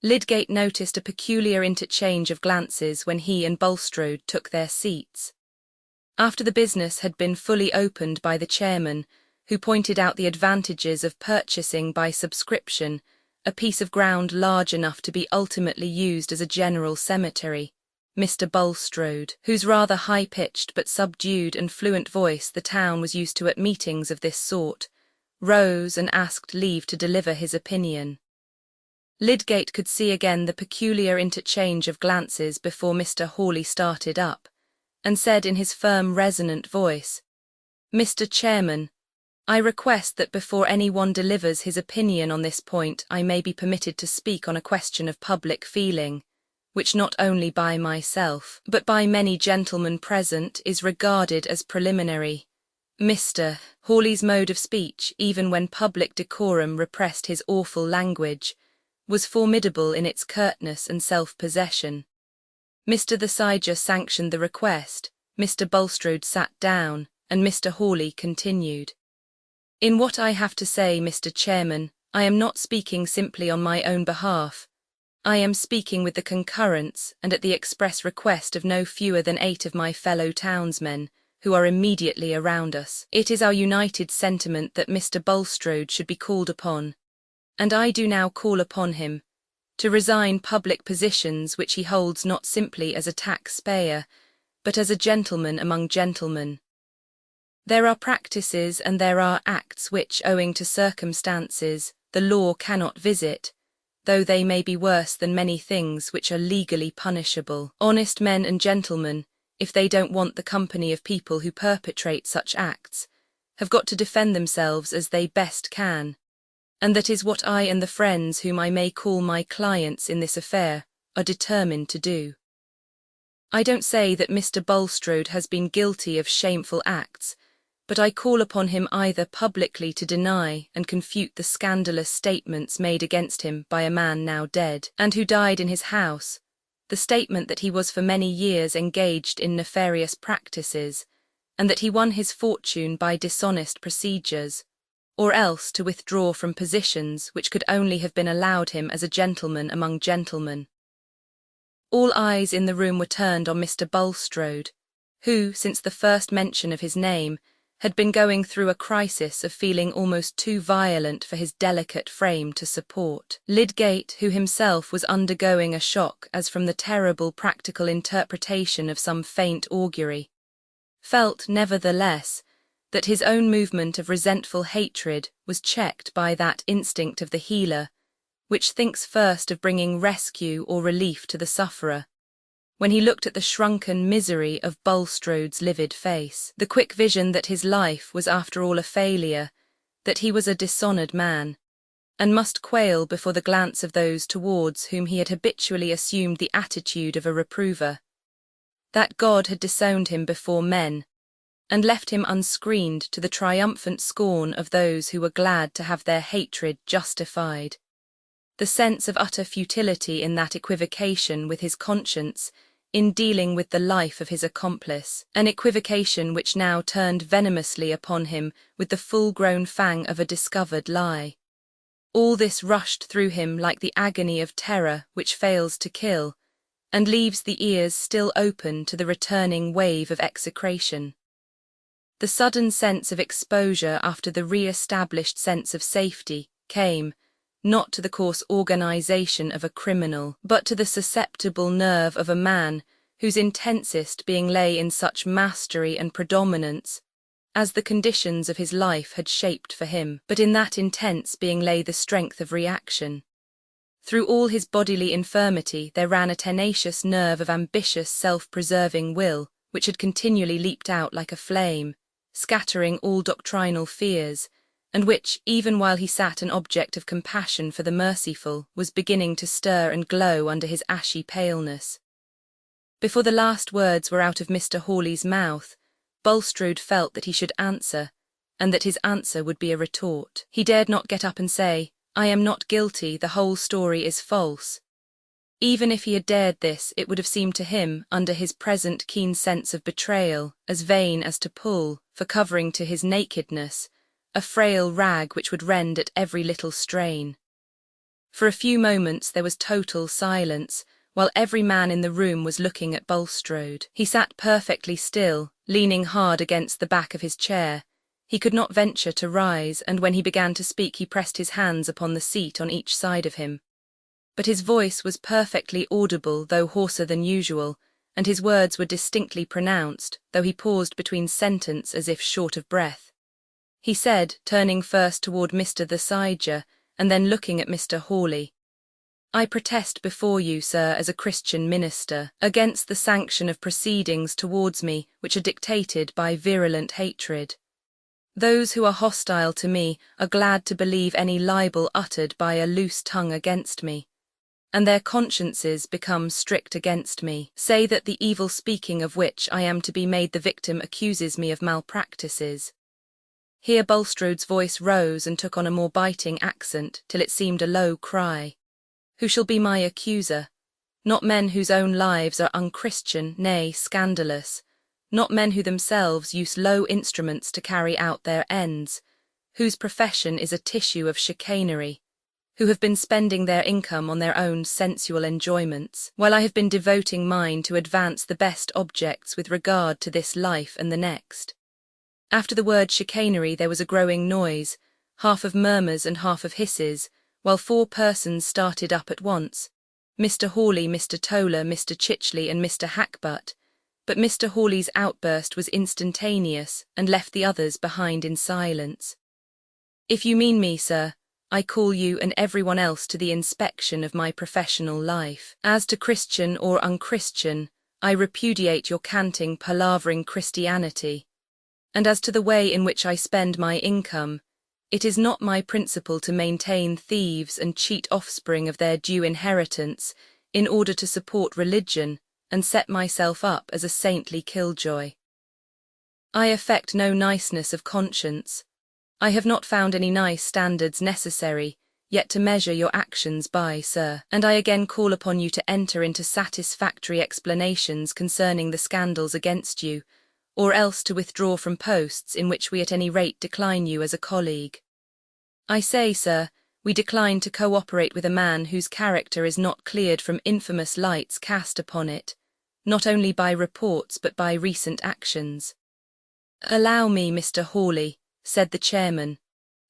Lydgate noticed a peculiar interchange of glances when he and Bulstrode took their seats. After the business had been fully opened by the chairman, who pointed out the advantages of purchasing by subscription a piece of ground large enough to be ultimately used as a general cemetery, Mr. Bulstrode, whose rather high-pitched but subdued and fluent voice the town was used to at meetings of this sort, rose and asked leave to deliver his opinion. Lydgate could see again the peculiar interchange of glances before Mr. Hawley started up, and said in his firm resonant voice, "Mr. Chairman, I request that before any one delivers his opinion on this point I may be permitted to speak on a question of public feeling, which not only by myself, but by many gentlemen present is regarded as preliminary." Mr. Hawley's mode of speech, even when public decorum repressed his awful language, was formidable in its curtness and self-possession. Mr. Thesiger sanctioned the request, Mr. Bulstrode sat down, and Mr. Hawley continued. "In what I have to say, Mr. Chairman, I am not speaking simply on my own behalf. I am speaking with the concurrence and at the express request of no fewer than 8 of my fellow townsmen, who are immediately around us. It is our united sentiment that Mr. Bulstrode should be called upon, and I do now call upon him, to resign public positions which he holds not simply as a taxpayer, but as a gentleman among gentlemen. There are practices and there are acts which, owing to circumstances, the law cannot visit, though they may be worse than many things which are legally punishable. Honest men and gentlemen, if they don't want the company of people who perpetrate such acts, have got to defend themselves as they best can, and that is what I and the friends whom I may call my clients in this affair are determined to do. I don't say that Mr. Bulstrode has been guilty of shameful acts, but I call upon him either publicly to deny and confute the scandalous statements made against him by a man now dead, and who died in his house, the statement that he was for many years engaged in nefarious practices, and that he won his fortune by dishonest procedures, or else to withdraw from positions which could only have been allowed him as a gentleman among gentlemen." All eyes in the room were turned on Mr. Bulstrode, who, since the first mention of his name, had been going through a crisis of feeling almost too violent for his delicate frame to support. Lydgate, who himself was undergoing a shock as from the terrible practical interpretation of some faint augury, felt, nevertheless, that his own movement of resentful hatred was checked by that instinct of the healer, which thinks first of bringing rescue or relief to the sufferer. When he looked at the shrunken misery of Bulstrode's livid face, the quick vision that his life was after all a failure, that he was a dishonoured man, and must quail before the glance of those towards whom he had habitually assumed the attitude of a reprover. That God had disowned him before men, and left him unscreened to the triumphant scorn of those who were glad to have their hatred justified. The sense of utter futility in that equivocation with his conscience, in dealing with the life of his accomplice, an equivocation which now turned venomously upon him with the full-grown fang of a discovered lie. All this rushed through him like the agony of terror which fails to kill, and leaves the ears still open to the returning wave of execration. The sudden sense of exposure after the re-established sense of safety came, not to the coarse organization of a criminal, but to the susceptible nerve of a man whose intensest being lay in such mastery and predominance as the conditions of his life had shaped for him, but in that intense being lay the strength of reaction. Through all his bodily infirmity there ran a tenacious nerve of ambitious self-preserving will, which had continually leaped out like a flame, scattering all doctrinal fears, and which, even while he sat an object of compassion for the merciful, was beginning to stir and glow under his ashy paleness. Before the last words were out of Mr. Hawley's mouth, Bulstrode felt that he should answer, and that his answer would be a retort. He dared not get up and say, "I am not guilty, the whole story is false." Even if he had dared this, it would have seemed to him, under his present keen sense of betrayal, as vain as to pull, for covering to his nakedness, a frail rag which would rend at every little strain. For a few moments there was total silence, while every man in the room was looking at Bulstrode. He sat perfectly still, leaning hard against the back of his chair. He could not venture to rise, and when he began to speak he pressed his hands upon the seat on each side of him. But his voice was perfectly audible, though hoarser than usual, and his words were distinctly pronounced, though he paused between sentence as if short of breath. He said, turning first toward Mr. Thesiger, and then looking at Mr. Hawley, "I protest before you, sir, as a Christian minister, against the sanction of proceedings towards me which are dictated by virulent hatred. Those who are hostile to me are glad to believe any libel uttered by a loose tongue against me, and their consciences become strict against me, say that the evil speaking of which I am to be made the victim accuses me of malpractices." Here Bulstrode's voice rose and took on a more biting accent, till it seemed a low cry. "Who shall be my accuser? Not men whose own lives are unchristian, nay, scandalous, not men who themselves use low instruments to carry out their ends, whose profession is a tissue of chicanery, who have been spending their income on their own sensual enjoyments, while I have been devoting mine to advance the best objects with regard to this life and the next." After the word chicanery there was a growing noise, half of murmurs and half of hisses, while 4 persons started up at once, Mr. Hawley, Mr. Toller, Mr. Chichley and Mr. Hackbutt, but Mr. Hawley's outburst was instantaneous and left the others behind in silence. "If you mean me, sir, I call you and everyone else to the inspection of my professional life. As to Christian or unchristian, I repudiate your canting, palavering Christianity. And as to the way in which I spend my income, it is not my principle to maintain thieves and cheat offspring of their due inheritance in order to support religion and set myself up as a saintly killjoy. I affect no niceness of conscience. I have not found any nice standards necessary, yet to measure your actions by, sir, and I again call upon you to enter into satisfactory explanations concerning the scandals against you, or else to withdraw from posts in which we at any rate decline you as a colleague. I say, sir, we decline to co-operate with a man whose character is not cleared from infamous lights cast upon it, not only by reports but by recent actions." "Allow me, Mr. Hawley," said the chairman,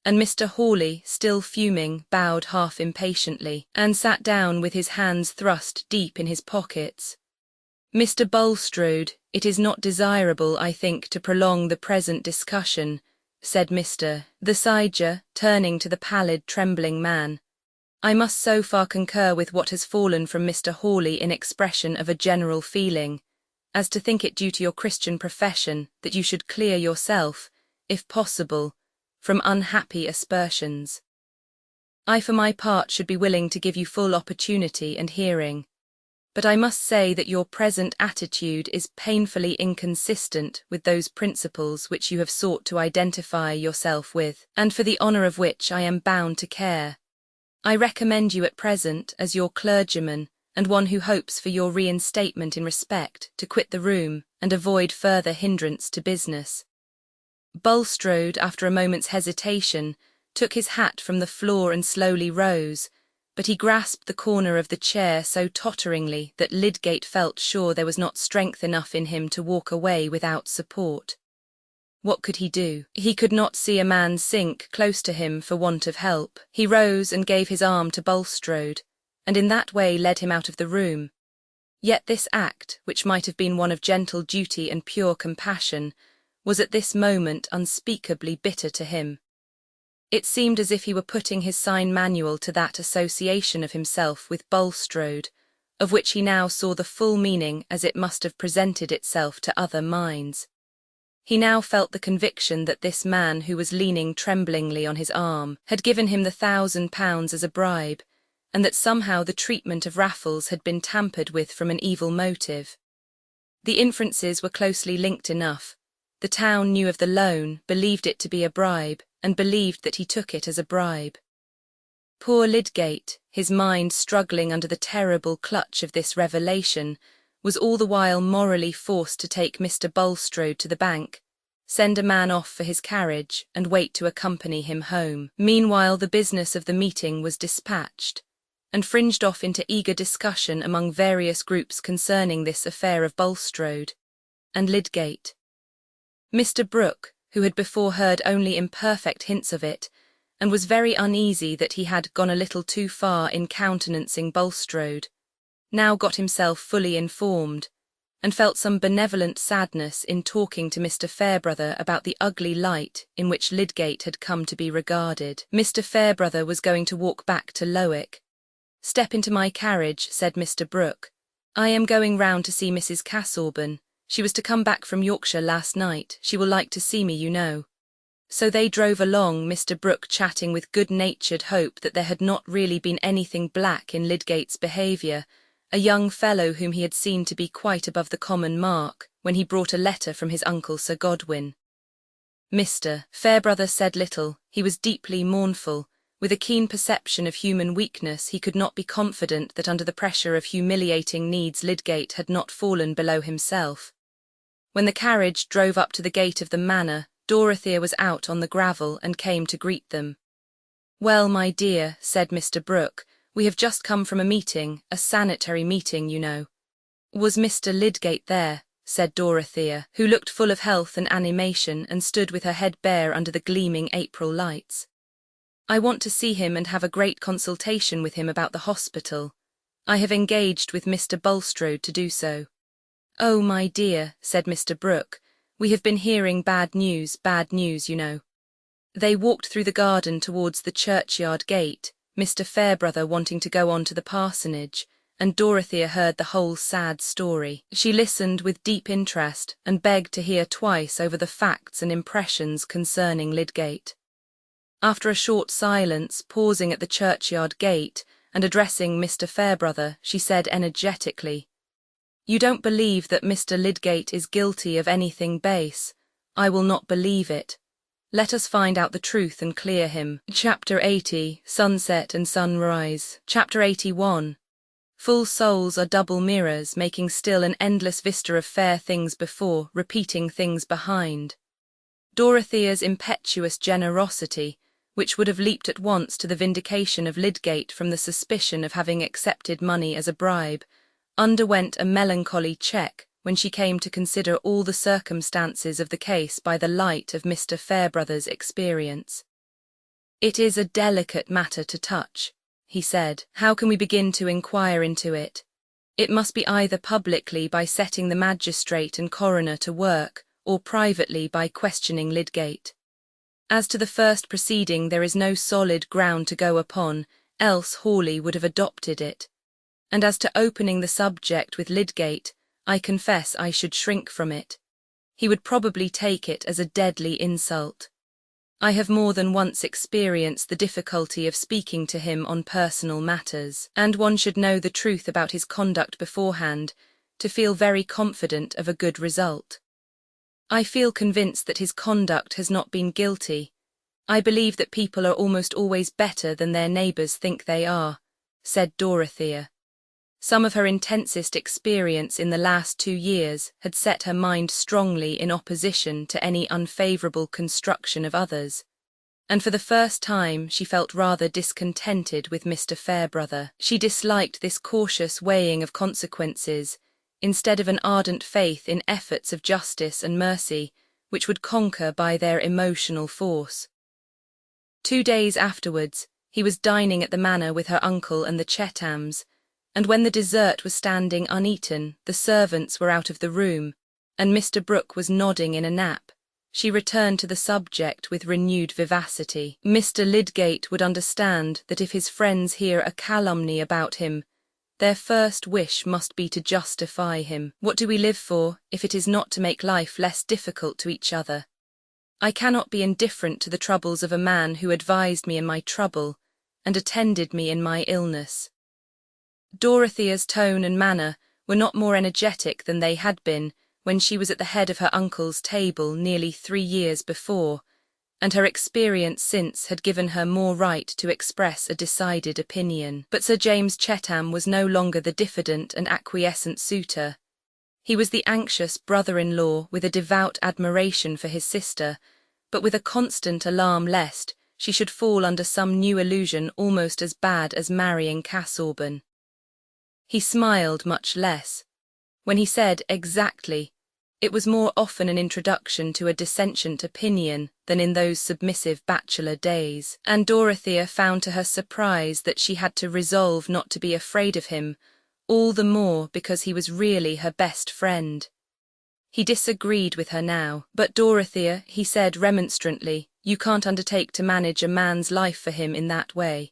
and Mr. Hawley, still fuming, bowed half impatiently, and sat down with his hands thrust deep in his pockets. "Mr. Bulstrode, it is not desirable, I think, to prolong the present discussion," said Mr. Thesiger, turning to the pallid, trembling man. "I must so far concur with what has fallen from Mr. Hawley in expression of a general feeling, as to think it due to your Christian profession that you should clear yourself, if possible, from unhappy aspersions." I for my part should be willing to give you full opportunity and hearing. But I must say that your present attitude is painfully inconsistent with those principles which you have sought to identify yourself with, and for the honour of which I am bound to care. I recommend you at present, as your clergyman, and one who hopes for your reinstatement in respect, to quit the room, and avoid further hindrance to business. Bulstrode, after a moment's hesitation, took his hat from the floor and slowly rose, but he grasped the corner of the chair so totteringly that Lydgate felt sure there was not strength enough in him to walk away without support. What could he do? He could not see a man sink close to him for want of help. He rose and gave his arm to Bulstrode, and in that way led him out of the room. Yet this act, which might have been one of gentle duty and pure compassion, was at this moment unspeakably bitter to him. It seemed as if he were putting his sign manual to that association of himself with Bulstrode, of which he now saw the full meaning as it must have presented itself to other minds. He now felt the conviction that this man who was leaning tremblingly on his arm had given him the £1,000 as a bribe, and that somehow the treatment of Raffles had been tampered with from an evil motive. The inferences were closely linked enough. The town knew of the loan, believed it to be a bribe, and believed that he took it as a bribe. Poor Lydgate, his mind struggling under the terrible clutch of this revelation, was all the while morally forced to take Mr. Bulstrode to the bank, send a man off for his carriage, and wait to accompany him home. Meanwhile the business of the meeting was dispatched, and fringed off into eager discussion among various groups concerning this affair of Bulstrode and Lydgate. Mr. Brooke, who had before heard only imperfect hints of it, and was very uneasy that he had gone a little too far in countenancing Bulstrode, now got himself fully informed, and felt some benevolent sadness in talking to Mr. Fairbrother about the ugly light in which Lydgate had come to be regarded. Mr. Fairbrother was going to walk back to Lowick. "Step into my carriage," said Mr. Brooke. "I am going round to see Mrs. Casaubon. She was to come back from Yorkshire last night. She will like to see me, you know." So they drove along, Mr. Brooke chatting with good-natured hope that there had not really been anything black in Lydgate's behaviour, a young fellow whom he had seen to be quite above the common mark when he brought a letter from his uncle Sir Godwin. Mr. Fairbrother said little. He was deeply mournful. With a keen perception of human weakness, he could not be confident that under the pressure of humiliating needs Lydgate had not fallen below himself. When the carriage drove up to the gate of the manor, Dorothea was out on the gravel and came to greet them. "Well, my dear," said Mr. Brooke, "we have just come from a meeting, a sanitary meeting, you know." "Was Mr. Lydgate there?" said Dorothea, who looked full of health and animation and stood with her head bare under the gleaming April lights. "I want to see him and have a great consultation with him about the hospital. I have engaged with Mr. Bulstrode to do so." "Oh, my dear," said Mr. Brooke, "we have been hearing bad news, you know." They walked through the garden towards the churchyard gate, Mr. Fairbrother wanting to go on to the parsonage, and Dorothea heard the whole sad story. She listened with deep interest and begged to hear twice over the facts and impressions concerning Lydgate. After a short silence, pausing at the churchyard gate and addressing Mr. Fairbrother, she said energetically, "You don't believe that Mr. Lydgate is guilty of anything base. I will not believe it. Let us find out the truth and clear him." Chapter 80, Sunset and Sunrise. Chapter 81. Full souls are double mirrors, making still an endless vista of fair things before, repeating things behind. Dorothea's impetuous generosity, which would have leaped at once to the vindication of Lydgate from the suspicion of having accepted money as a bribe, underwent a melancholy check when she came to consider all the circumstances of the case by the light of Mr. Fairbrother's experience. "It is a delicate matter to touch," he said. "How can we begin to inquire into it? It must be either publicly by setting the magistrate and coroner to work, or privately by questioning Lydgate. As to the first proceeding there is no solid ground to go upon, else Hawley would have adopted it. And as to opening the subject with Lydgate, I confess I should shrink from it. He would probably take it as a deadly insult. I have more than once experienced the difficulty of speaking to him on personal matters, and one should know the truth about his conduct beforehand to feel very confident of a good result. I feel convinced that his conduct has not been guilty. I believe that people are almost always better than their neighbours think they are, said Dorothea. Some of her intensest experience in the last 2 years had set her mind strongly in opposition to any unfavourable construction of others, and for the first time she felt rather discontented with Mr. Fairbrother. She disliked this cautious weighing of consequences, instead of an ardent faith in efforts of justice and mercy, which would conquer by their emotional force. 2 days afterwards, he was dining at the manor with her uncle and the Chethams, and when the dessert was standing uneaten, the servants were out of the room, and Mr. Brooke was nodding in a nap, she returned to the subject with renewed vivacity. Mr. Lydgate would understand that if his friends hear a calumny about him, their first wish must be to justify him. What do we live for, if it is not to make life less difficult to each other? I cannot be indifferent to the troubles of a man who advised me in my trouble, and attended me in my illness. Dorothea's tone and manner were not more energetic than they had been when she was at the head of her uncle's table nearly 3 years before, and her experience since had given her more right to express a decided opinion. But Sir James Chetham was no longer the diffident and acquiescent suitor. He was the anxious brother-in-law with a devout admiration for his sister, but with a constant alarm lest she should fall under some new illusion almost as bad as marrying Casaubon. He smiled much less. When he said exactly, it was more often an introduction to a dissentient opinion than in those submissive bachelor days, and Dorothea found to her surprise that she had to resolve not to be afraid of him, all the more because he was really her best friend. He disagreed with her now. But Dorothea, he said remonstrantly, you can't undertake to manage a man's life for him in that way.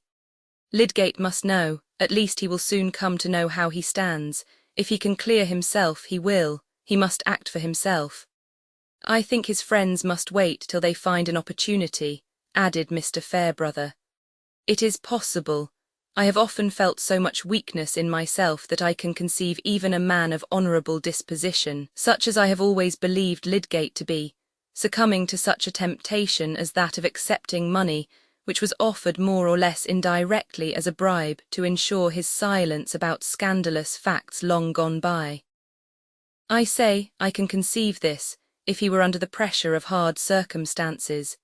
Lydgate must know, at least he will soon come to know how he stands. If he can clear himself, he will. He must act for himself. I think his friends must wait till they find an opportunity, added Mr. Fairbrother. It is possible. I have often felt so much weakness in myself that I can conceive even a man of honourable disposition, such as I have always believed Lydgate to be, succumbing to such a temptation as that of accepting money, which was offered more or less indirectly as a bribe to ensure his silence about scandalous facts long gone by. I say, I can conceive this, if he were under the pressure of hard circumstances,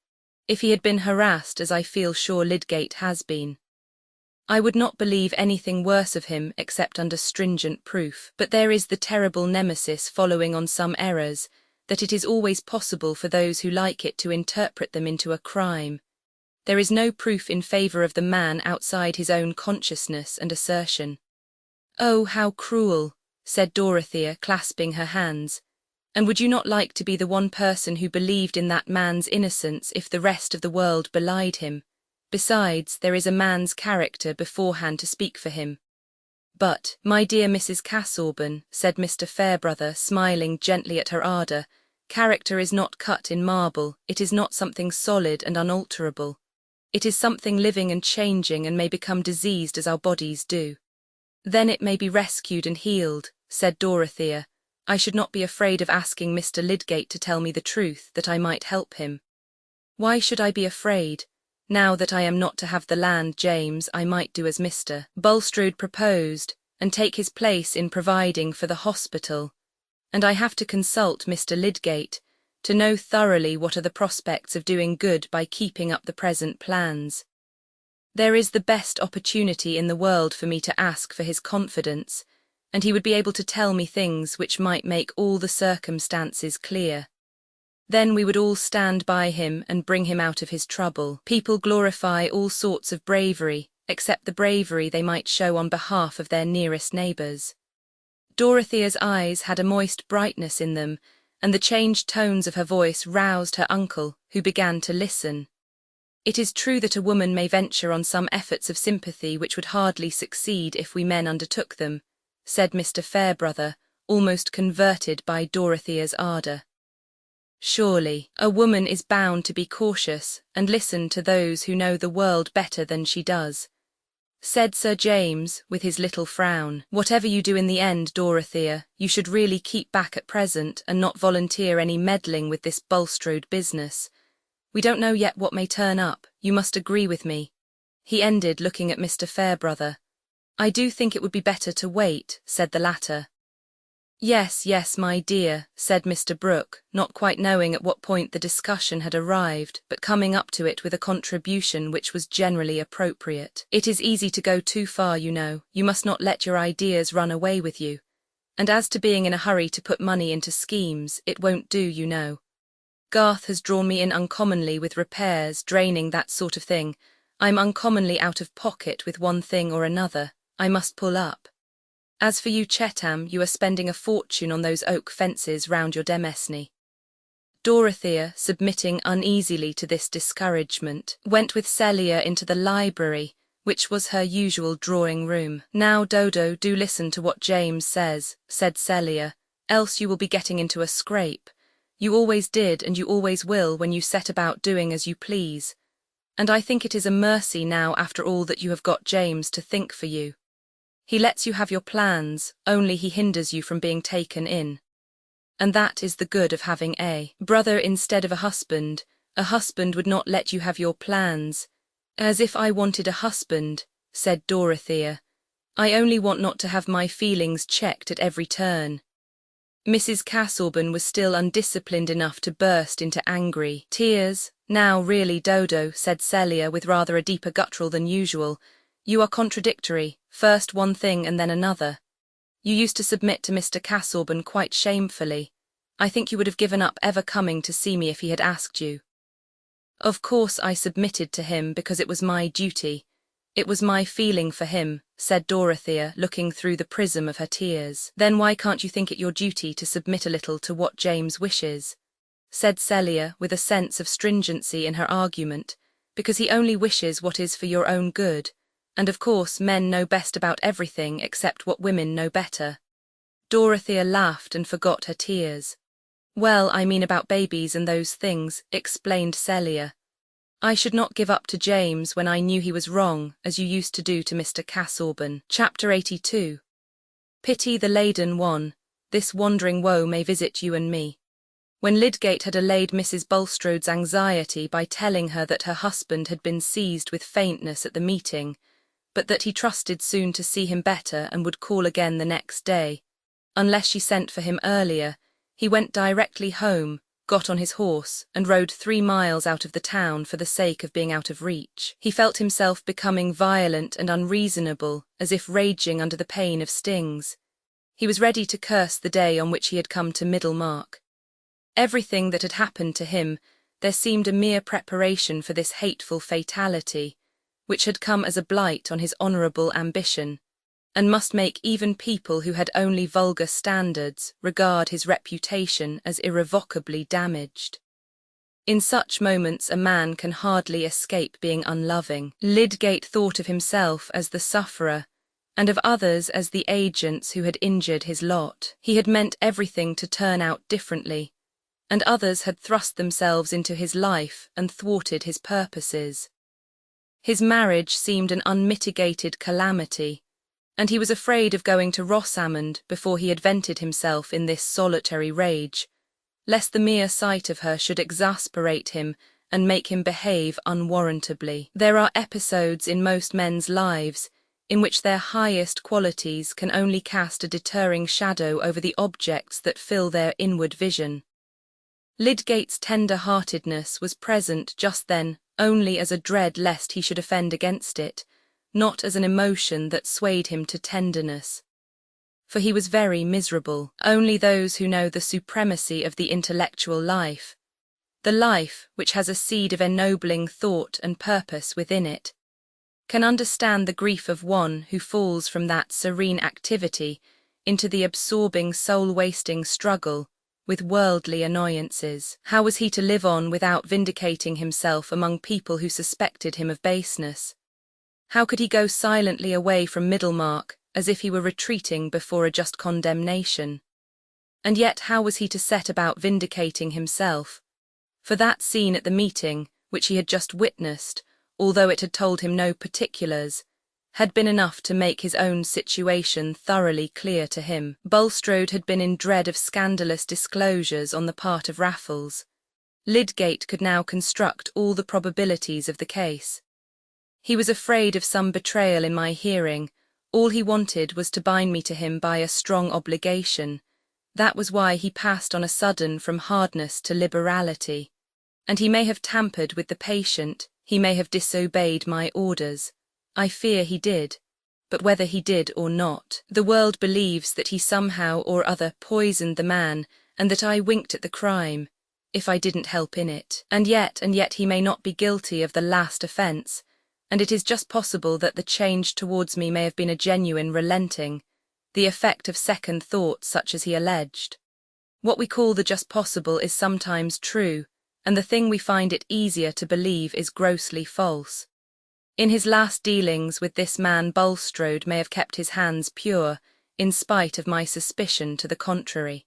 if he had been harassed as I feel sure Lydgate has been. I would not believe anything worse of him except under stringent proof, but there is the terrible nemesis following on some errors, that it is always possible for those who like it to interpret them into a crime. There is no proof in favour of the man outside his own consciousness and assertion. Oh, how cruel, said Dorothea, clasping her hands. And would you not like to be the one person who believed in that man's innocence if the rest of the world belied him? Besides, there is a man's character beforehand to speak for him. But, my dear Mrs. Casaubon, said Mr. Fairbrother, smiling gently at her ardour, character is not cut in marble, it is not something solid and unalterable. It is something living and changing and may become diseased as our bodies do. Then it may be rescued and healed, said Dorothea. I should not be afraid of asking Mr. Lydgate to tell me the truth, that I might help him. Why should I be afraid? Now that I am not to have the land, James, I might do as Mr. Bulstrode proposed, and take his place in providing for the hospital. And I have to consult Mr. Lydgate, to know thoroughly what are the prospects of doing good by keeping up the present plans. There is the best opportunity in the world for me to ask for his confidence, and he would be able to tell me things which might make all the circumstances clear. Then we would all stand by him and bring him out of his trouble. People glorify all sorts of bravery, except the bravery they might show on behalf of their nearest neighbours. Dorothea's eyes had a moist brightness in them, and the changed tones of her voice roused her uncle, who began to listen. It is true that a woman may venture on some efforts of sympathy which would hardly succeed if we men undertook them, said Mr. Fairbrother, almost converted by Dorothea's ardour. Surely, a woman is bound to be cautious and listen to those who know the world better than she does, said Sir James, with his little frown. Whatever you do in the end, Dorothea, you should really keep back at present and not volunteer any meddling with this Bulstrode business. We don't know yet what may turn up, you must agree with me. He ended, looking at Mr. Fairbrother. I do think it would be better to wait, said the latter. Yes, yes, my dear, said Mr. Brooke, not quite knowing at what point the discussion had arrived, but coming up to it with a contribution which was generally appropriate. It is easy to go too far, you know. You must not let your ideas run away with you. And as to being in a hurry to put money into schemes, it won't do, you know. Garth has drawn me in uncommonly with repairs, draining, that sort of thing. I'm uncommonly out of pocket with one thing or another. I must pull up. As for you, Chetham, you are spending a fortune on those oak fences round your demesne. Dorothea, submitting uneasily to this discouragement, went with Celia into the library, which was her usual drawing-room. Now, Dodo, do listen to what James says, said Celia, else you will be getting into a scrape. You always did and you always will when you set about doing as you please. And I think it is a mercy now after all that you have got James to think for you. He lets you have your plans, only he hinders you from being taken in. And that is the good of having a brother instead of a husband. A husband would not let you have your plans. As if I wanted a husband, said Dorothea. I only want not to have my feelings checked at every turn. Mrs. Casaubon was still undisciplined enough to burst into angry tears. Now really, Dodo, said Celia with rather a deeper guttural than usual, you are contradictory, first one thing and then another. You used to submit to Mr. Casaubon quite shamefully. I think you would have given up ever coming to see me if he had asked you. Of course I submitted to him because it was my duty. It was my feeling for him, said Dorothea, looking through the prism of her tears. Then why can't you think it your duty to submit a little to what James wishes? Said Celia, with a sense of stringency in her argument, because he only wishes what is for your own good. And of course men know best about everything except what women know better. Dorothea laughed and forgot her tears. Well, I mean about babies and those things, explained Celia. I should not give up to James when I knew he was wrong, as you used to do to Mr. Casaubon. Chapter 82. Pity the laden one, this wandering woe may visit you and me. When Lydgate had allayed Mrs. Bulstrode's anxiety by telling her that her husband had been seized with faintness at the meeting, but that he trusted soon to see him better and would call again the next day, unless she sent for him earlier, he went directly home, got on his horse, and rode 3 miles out of the town for the sake of being out of reach. He felt himself becoming violent and unreasonable, as if raging under the pain of stings. He was ready to curse the day on which he had come to Middlemarch. Everything that had happened to him, there seemed a mere preparation for this hateful fatality, which had come as a blight on his honourable ambition, and must make even people who had only vulgar standards regard his reputation as irrevocably damaged. In such moments a man can hardly escape being unloving. Lydgate thought of himself as the sufferer, and of others as the agents who had injured his lot. He had meant everything to turn out differently, and others had thrust themselves into his life and thwarted his purposes. His marriage seemed an unmitigated calamity, and he was afraid of going to Rossamond before he had vented himself in this solitary rage, lest the mere sight of her should exasperate him and make him behave unwarrantably. There are episodes in most men's lives in which their highest qualities can only cast a deterring shadow over the objects that fill their inward vision. Lydgate's tender-heartedness was present just then only as a dread lest he should offend against it, not as an emotion that swayed him to tenderness. For he was very miserable. Only those who know the supremacy of the intellectual life, the life which has a seed of ennobling thought and purpose within it, can understand the grief of one who falls from that serene activity into the absorbing soul-wasting struggle with worldly annoyances. How was he to live on without vindicating himself among people who suspected him of baseness? How could he go silently away from Middlemarch as if he were retreating before a just condemnation? And yet how was he to set about vindicating himself? For that scene at the meeting, which he had just witnessed, although it had told him no particulars, had been enough to make his own situation thoroughly clear to him. Bulstrode had been in dread of scandalous disclosures on the part of Raffles. Lydgate could now construct all the probabilities of the case. He was afraid of some betrayal in my hearing. All he wanted was to bind me to him by a strong obligation. That was why he passed on a sudden from hardness to liberality. And he may have tampered with the patient, he may have disobeyed my orders. I fear he did. But whether he did or not, the world believes that he somehow or other poisoned the man, and that I winked at the crime, if I didn't help in it. And yet he may not be guilty of the last offence, and it is just possible that the change towards me may have been a genuine relenting, the effect of second thought such as he alleged. What we call the just possible is sometimes true, and the thing we find it easier to believe is grossly false. In his last dealings with this man Bulstrode may have kept his hands pure, in spite of my suspicion to the contrary.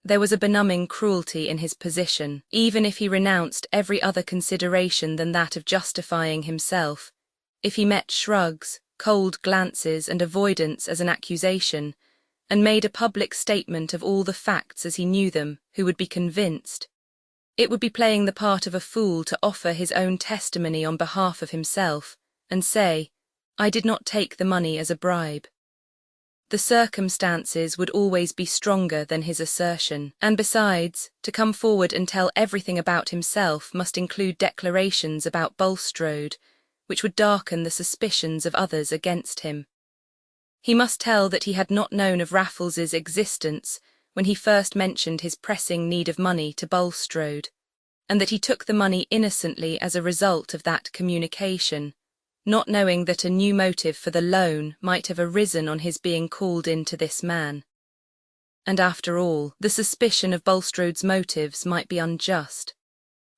There was a benumbing cruelty in his position, even if he renounced every other consideration than that of justifying himself, if he met shrugs, cold glances and avoidance as an accusation, and made a public statement of all the facts as he knew them, who would be convinced. It would be playing the part of a fool to offer his own testimony on behalf of himself, and say, "I did not take the money as a bribe." The circumstances would always be stronger than his assertion, and besides, to come forward and tell everything about himself must include declarations about Bulstrode, which would darken the suspicions of others against him. He must tell that he had not known of Raffles's existence when he first mentioned his pressing need of money to Bulstrode, and that he took the money innocently as a result of that communication, not knowing that a new motive for the loan might have arisen on his being called in to this man. And after all, the suspicion of Bulstrode's motives might be unjust.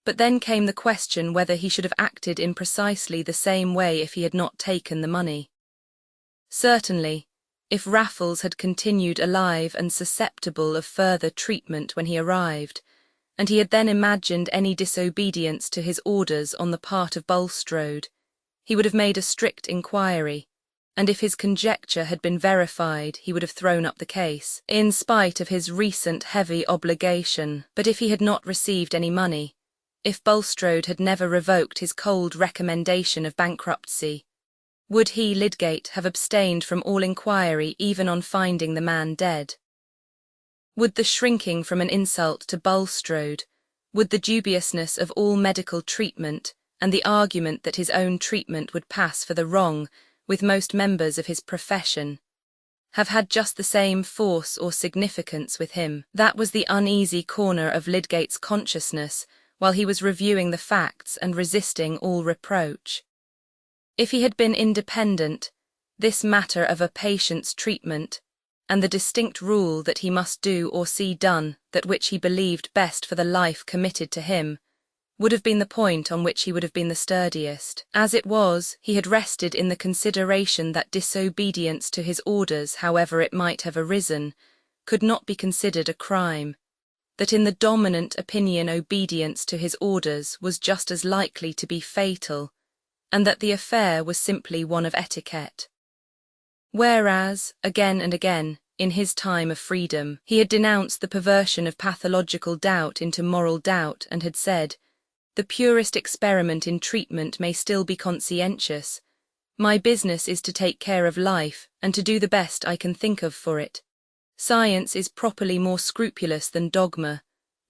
But then came the question whether he should have acted in precisely the same way if he had not taken the money. Certainly, if Raffles had continued alive and susceptible of further treatment when he arrived, and he had then imagined any disobedience to his orders on the part of Bulstrode, he would have made a strict inquiry, and if his conjecture had been verified he would have thrown up the case, in spite of his recent heavy obligation. But if he had not received any money, if Bulstrode had never revoked his cold recommendation of bankruptcy, would he, Lydgate, have abstained from all inquiry even on finding the man dead? Would the shrinking from an insult to Bulstrode, would the dubiousness of all medical treatment, and the argument that his own treatment would pass for the wrong with most members of his profession, have had just the same force or significance with him? That was the uneasy corner of Lydgate's consciousness while he was reviewing the facts and resisting all reproach. If he had been independent, this matter of a patient's treatment, and the distinct rule that he must do or see done that which he believed best for the life committed to him, would have been the point on which he would have been the sturdiest. As it was, he had rested in the consideration that disobedience to his orders, however it might have arisen, could not be considered a crime, that in the dominant opinion obedience to his orders was just as likely to be fatal, and that the affair was simply one of etiquette. Whereas, again and again, in his time of freedom, he had denounced the perversion of pathological doubt into moral doubt and had said, "The purest experiment in treatment may still be conscientious. My business is to take care of life and to do the best I can think of for it. Science is properly more scrupulous than dogma.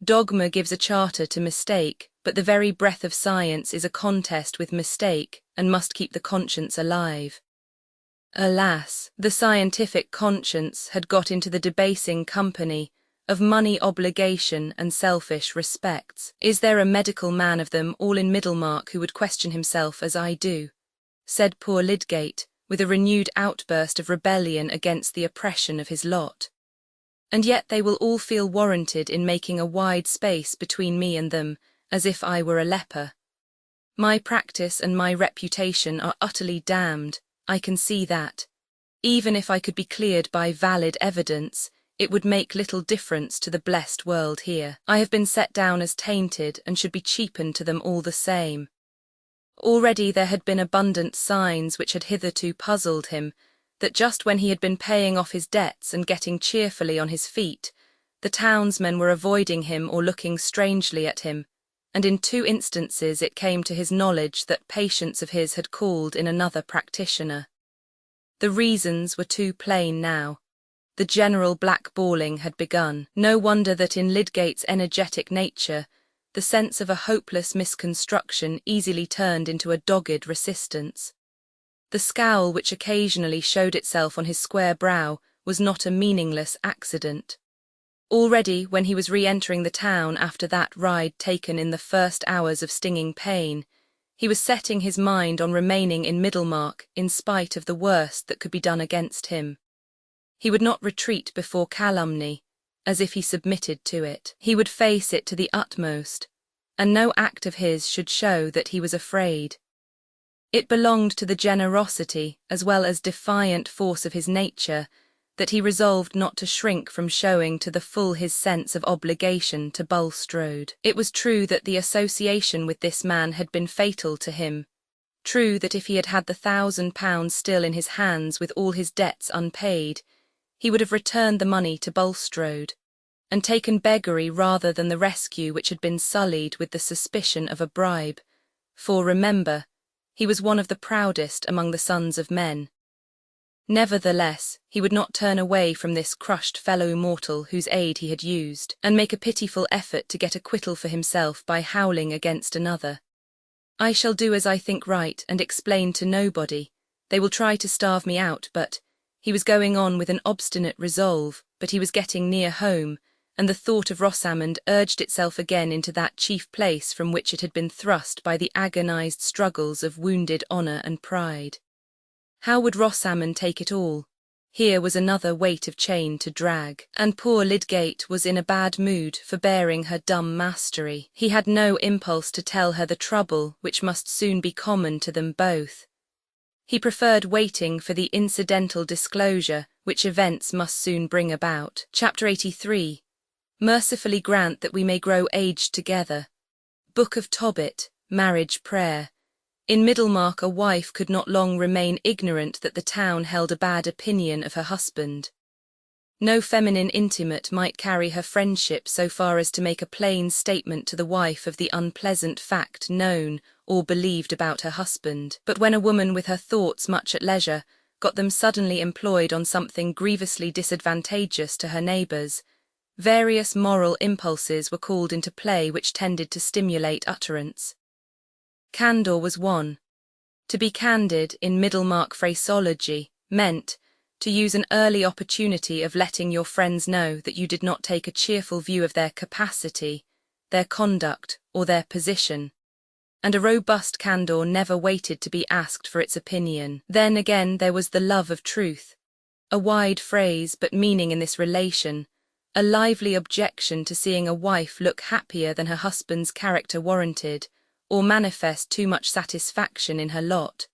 Dogma gives a charter to mistake, but the very breath of science is a contest with mistake and must keep the conscience alive." Alas, the scientific conscience had got into the debasing company of money obligation and selfish respects. "Is there a medical man of them all in Middlemarch who would question himself as I do?" said poor Lydgate, with a renewed outburst of rebellion against the oppression of his lot. "And yet they will all feel warranted in making a wide space between me and them, as if I were a leper. My practice and my reputation are utterly damned, I can see that. Even if I could be cleared by valid evidence, it would make little difference to the blessed world here. I have been set down as tainted and should be cheapened to them all the same. Already there had been abundant signs which had hitherto puzzled him, that just when he had been paying off his debts and getting cheerfully on his feet, the townsmen were avoiding him or looking strangely at him, and in 2 instances it came to his knowledge that patients of his had called in another practitioner. The reasons were too plain now. The general blackballing had begun. No wonder that in Lydgate's energetic nature, the sense of a hopeless misconstruction easily turned into a dogged resistance. The scowl which occasionally showed itself on his square brow was not a meaningless accident. Already, when he was re-entering the town after that ride taken in the first hours of stinging pain, he was setting his mind on remaining in Middlemarch in spite of the worst that could be done against him. He would not retreat before calumny, as if he submitted to it. He would face it to the utmost, and no act of his should show that he was afraid. It belonged to the generosity as well as defiant force of his nature that he resolved not to shrink from showing to the full his sense of obligation to Bulstrode. It was true that the association with this man had been fatal to him, true that if he had had the £1,000 still in his hands with all his debts unpaid, he would have returned the money to Bulstrode, and taken beggary rather than the rescue which had been sullied with the suspicion of a bribe, for, remember, he was one of the proudest among the sons of men. Nevertheless, he would not turn away from this crushed fellow mortal whose aid he had used, and make a pitiful effort to get acquittal for himself by howling against another. I shall do as I think right and explain to nobody. They will try to starve me out, but... He was going on with an obstinate resolve, but he was getting near home, and the thought of Rosamond urged itself again into that chief place from which it had been thrust by the agonized struggles of wounded honour and pride. How would Rosamond take it all? Here was another weight of chain to drag, and poor Lydgate was in a bad mood for bearing her dumb mastery. He had no impulse to tell her the trouble which must soon be common to them both. He preferred waiting for the incidental disclosure which events must soon bring about. Chapter 83. Mercifully grant that we may grow aged together. Book of Tobit, Marriage Prayer. In Middlemarch a wife could not long remain ignorant that the town held a bad opinion of her husband. No feminine intimate might carry her friendship so far as to make a plain statement to the wife of the unpleasant fact known or believed about her husband. But when a woman with her thoughts much at leisure got them suddenly employed on something grievously disadvantageous to her neighbours, various moral impulses were called into play which tended to stimulate utterance. Candour was one. To be candid in Middlemarch phraseology meant to use an early opportunity of letting your friends know that you did not take a cheerful view of their capacity, their conduct, or their position. And a robust candour never waited to be asked for its opinion. Then again there was the love of truth, a wide phrase but meaning in this relation, a lively objection to seeing a wife look happier than her husband's character warranted, or manifest too much satisfaction in her lot.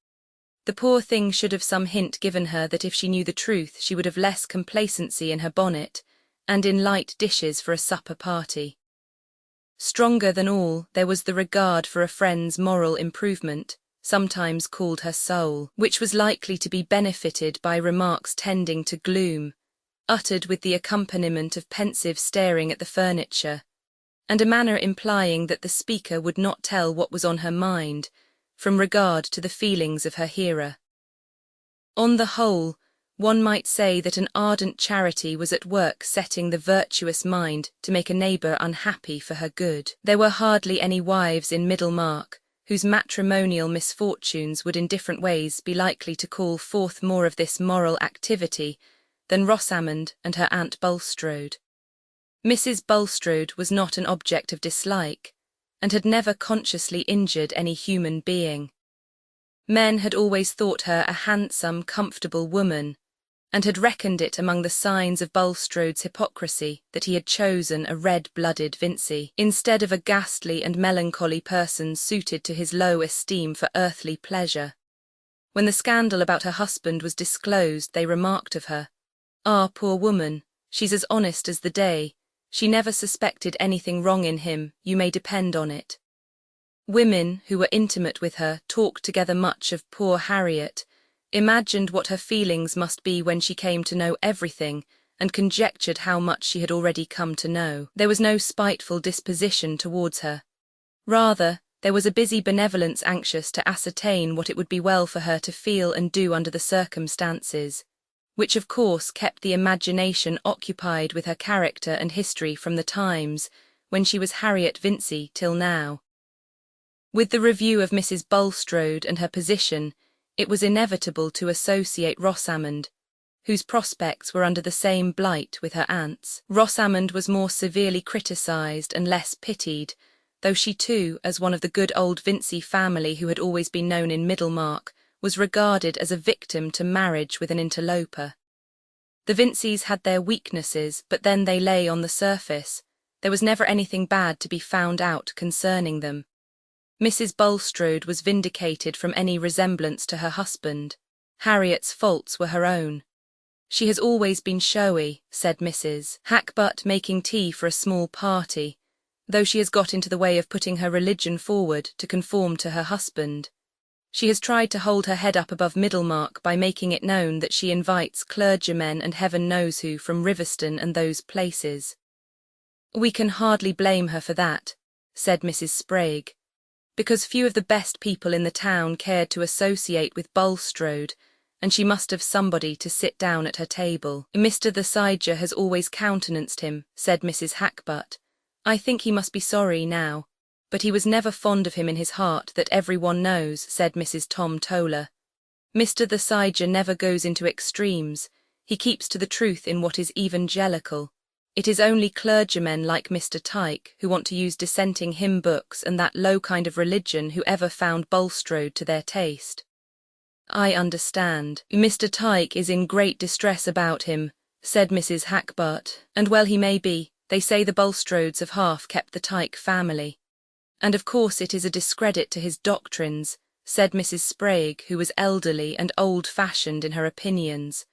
The poor thing should have some hint given her that if she knew the truth she would have less complacency in her bonnet, and in light dishes for a supper party. Stronger than all, there was the regard for a friend's moral improvement, sometimes called her soul, which was likely to be benefited by remarks tending to gloom, uttered with the accompaniment of pensive staring at the furniture, and a manner implying that the speaker would not tell what was on her mind, from regard to the feelings of her hearer. On the whole, one might say that an ardent charity was at work setting the virtuous mind to make a neighbour unhappy for her good. There were hardly any wives in Middlemarch whose matrimonial misfortunes would in different ways be likely to call forth more of this moral activity than Rosamond and her Aunt Bulstrode. Mrs. Bulstrode was not an object of dislike, and had never consciously injured any human being. Men had always thought her a handsome, comfortable woman, and had reckoned it among the signs of Bulstrode's hypocrisy that he had chosen a red-blooded Vincey, instead of a ghastly and melancholy person suited to his low esteem for earthly pleasure. When the scandal about her husband was disclosed, they remarked of her, "Ah, poor woman, She's as honest as the day. She never suspected anything wrong in him, you may depend on it. Women who were intimate with her talked together much of poor Harriet, imagined what her feelings must be when she came to know everything, and conjectured how much she had already come to know. There was no spiteful disposition towards her. Rather, there was a busy benevolence anxious to ascertain what it would be well for her to feel and do under the circumstances, which of course kept the imagination occupied with her character and history from the times when she was Harriet Vincey till now. With the review of Mrs. Bulstrode and her position, it was inevitable to associate Rosamond, whose prospects were under the same blight with her aunt's. Rosamond was more severely criticised and less pitied, though she too, as one of the good old Vincey family who had always been known in Middlemarch, was regarded as a victim to marriage with an interloper. The Vinceys had their weaknesses, but then they lay on the surface. There was never anything bad to be found out concerning them. Mrs. Bulstrode was vindicated from any resemblance to her husband. Harriet's faults were her own. She has always been showy, said Mrs. Hackbutt, making tea for a small party, though she has got into the way of putting her religion forward to conform to her husband. She has tried to hold her head up above Middlemarch by making it known that she invites clergymen and heaven knows who from Riverston and those places. We can hardly blame her for that, said Mrs. Sprague, because few of the best people in the town cared to associate with Bulstrode, and she must have somebody to sit down at her table. Mr. the Siger has always countenanced him, said Mrs. Hackbutt. I think he must be sorry now, but he was never fond of him in his heart, that every one knows, said Mrs. Tom Toller. Mr. the Siger never goes into extremes, he keeps to the truth in what is evangelical. It is only clergymen like Mr. Tyke who want to use dissenting hymn books and that low kind of religion who ever found Bulstrode to their taste. I understand. Mr. Tyke is in great distress about him, said Mrs. Hackbutt, and well he may be. They say the Bulstrodes have half kept the Tyke family. And of course it is a discredit to his doctrines, said Mrs. Sprague, who was elderly and old-fashioned in her opinions.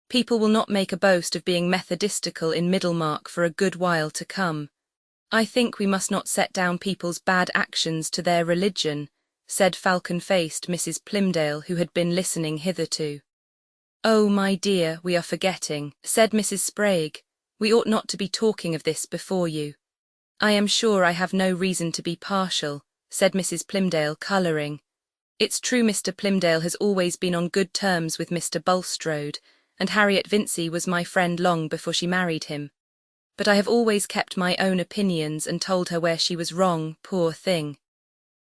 People will not make a boast of being methodistical in Middlemarch for a good while to come. I think we must not set down people's bad actions to their religion, said falcon-faced Mrs. Plymdale, who had been listening hitherto. Oh, my dear, we are forgetting, said Mrs. Sprague. We ought not to be talking of this before you. I am sure I have no reason to be partial, said Mrs. Plymdale, colouring. It's true Mr. Plymdale has always been on good terms with Mr. Bulstrode, and Harriet Vincey was my friend long before she married him. But I have always kept my own opinions and told her where she was wrong, poor thing.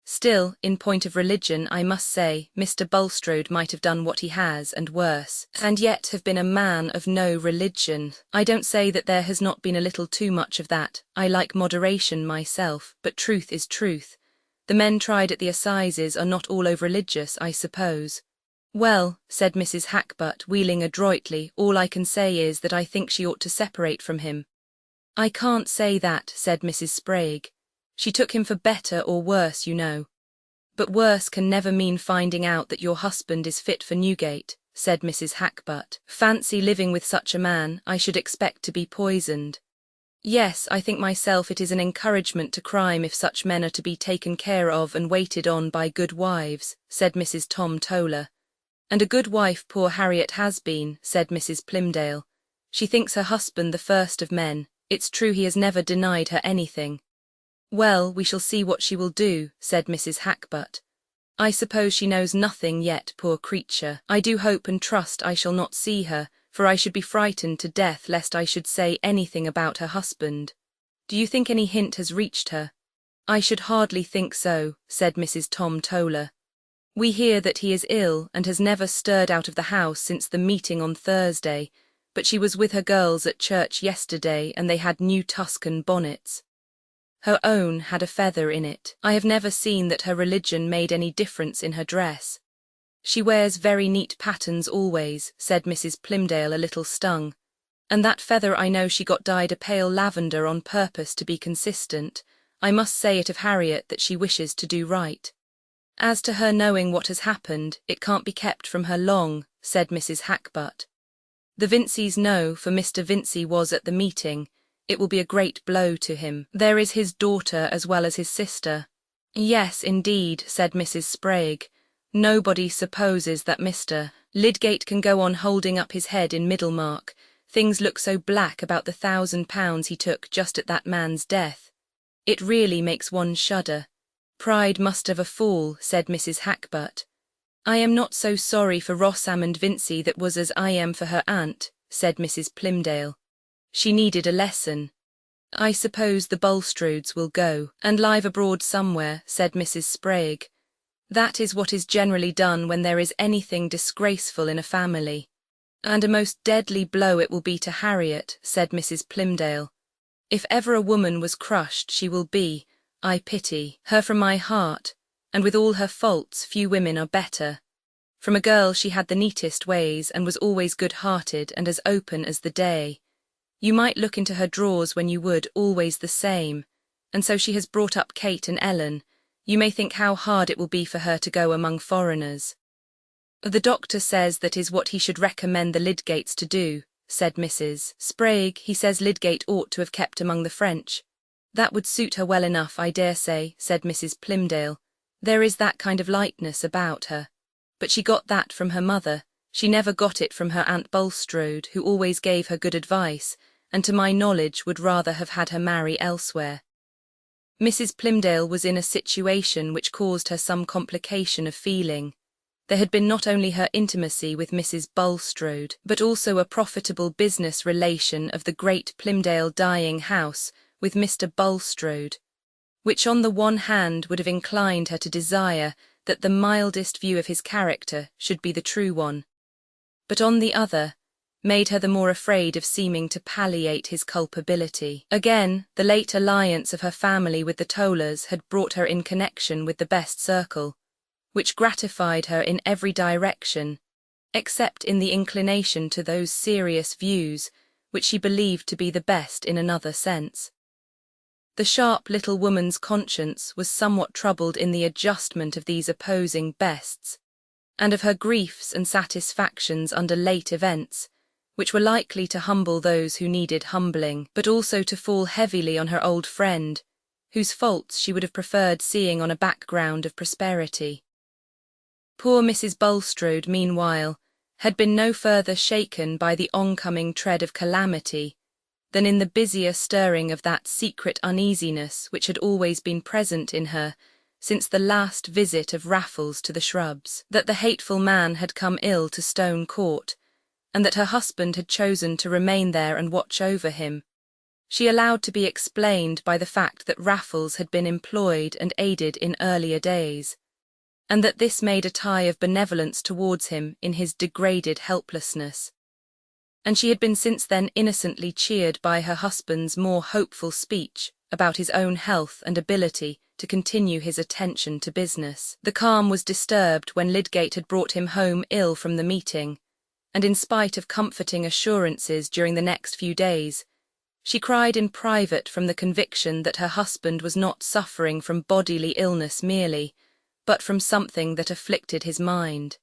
Still, in point of religion, I must say, Mr. Bulstrode might have done what he has, and worse, and yet have been a man of no religion. I don't say that there has not been a little too much of that. I like moderation myself, but truth is truth. The men tried at the assizes are not all over religious, I suppose. Well, said Mrs. Hackbutt, wheeling adroitly, all I can say is that I think she ought to separate from him. I can't say that, said Mrs. Sprague. She took him for better or worse, you know. But worse can never mean finding out that your husband is fit for Newgate, said Mrs. Hackbutt. Fancy living with such a man, I should expect to be poisoned. Yes, I think myself it is an encouragement to crime if such men are to be taken care of and waited on by good wives, said Mrs. Tom Toller. And a good wife poor Harriet has been, said Mrs. Plymdale. She thinks her husband the first of men. It's true he has never denied her anything. Well, we shall see what she will do, said Mrs. Hackbutt. I suppose she knows nothing yet, poor creature. I do hope and trust I shall not see her, for I should be frightened to death lest I should say anything about her husband. Do you think any hint has reached her? I should hardly think so, said Mrs. Tom Toller. We hear that he is ill and has never stirred out of the house since the meeting on Thursday, but she was with her girls at church yesterday and they had new Tuscan bonnets. Her own had a feather in it. I have never seen that her religion made any difference in her dress. She wears very neat patterns always, said Mrs. Plymdale, a little stung. And that feather I know she got dyed a pale lavender on purpose to be consistent. I must say it of Harriet that she wishes to do right. As to her knowing what has happened, it can't be kept from her long, said Mrs. Hackbutt. The Vinceys know, for Mr. Vincey was at the meeting. It will be a great blow to him. There is his daughter as well as his sister. Yes, indeed, said Mrs. Sprague. Nobody supposes that Mr. Lydgate can go on holding up his head in Middlemarch. Things look so black about the £1,000 he took just at that man's death. It really makes one shudder. Pride must have a fall, said Mrs. Hackbutt. I am not so sorry for Rosamond Vincey that was as I am for her aunt, said Mrs. Plymdale. She needed a lesson. I suppose the Bulstrodes will go and live abroad somewhere, said Mrs. Sprague. That is what is generally done when there is anything disgraceful in a family. And a most deadly blow it will be to Harriet, said Mrs. Plymdale. If ever a woman was crushed, she will be. I pity her from my heart, and with all her faults few women are better. From a girl she had the neatest ways and was always good-hearted and as open as the day. You might look into her drawers when you would, always the same, and so she has brought up Kate and Ellen. You may think how hard it will be for her to go among foreigners. The doctor says that is what he should recommend the Lydgates to do, said Mrs. Sprague. He says Lydgate ought to have kept among the French. That would suit her well enough, I dare say, said Mrs. Plymdale. There is that kind of lightness about her. But she got that from her mother. She never got it from her Aunt Bulstrode, who always gave her good advice, and to my knowledge would rather have had her marry elsewhere. Mrs. Plymdale was in a situation which caused her some complication of feeling. There had been not only her intimacy with Mrs. Bulstrode, but also a profitable business relation of the great Plymdale dyeing house with Mr. Bulstrode, which on the one hand would have inclined her to desire that the mildest view of his character should be the true one, but on the other made her the more afraid of seeming to palliate his culpability. Again, the late alliance of her family with the Tollers had brought her in connection with the best circle, which gratified her in every direction, except in the inclination to those serious views which she believed to be the best in another sense. The sharp little woman's conscience was somewhat troubled in the adjustment of these opposing bests, and of her griefs and satisfactions under late events, which were likely to humble those who needed humbling, but also to fall heavily on her old friend, whose faults she would have preferred seeing on a background of prosperity. Poor Mrs. Bulstrode, meanwhile, had been no further shaken by the oncoming tread of calamity than in the busier stirring of that secret uneasiness which had always been present in her since the last visit of Raffles to the Shrubs, that the hateful man had come ill to Stone Court, and that her husband had chosen to remain there and watch over him. She allowed to be explained by the fact that Raffles had been employed and aided in earlier days, and that this made a tie of benevolence towards him in his degraded helplessness. And she had been since then innocently cheered by her husband's more hopeful speech about his own health and ability to continue his attention to business. The calm was disturbed when Lydgate had brought him home ill from the meeting, and in spite of comforting assurances during the next few days, she cried in private from the conviction that her husband was not suffering from bodily illness merely, but from something that afflicted his mind.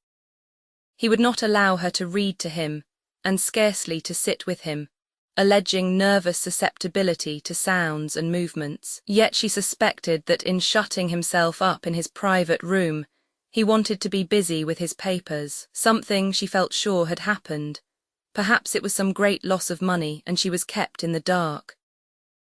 He would not allow her to read to him, and scarcely to sit with him, alleging nervous susceptibility to sounds and movements. Yet she suspected that in shutting himself up in his private room, he wanted to be busy with his papers. Something, she felt sure, had happened. Perhaps it was some great loss of money, and she was kept in the dark.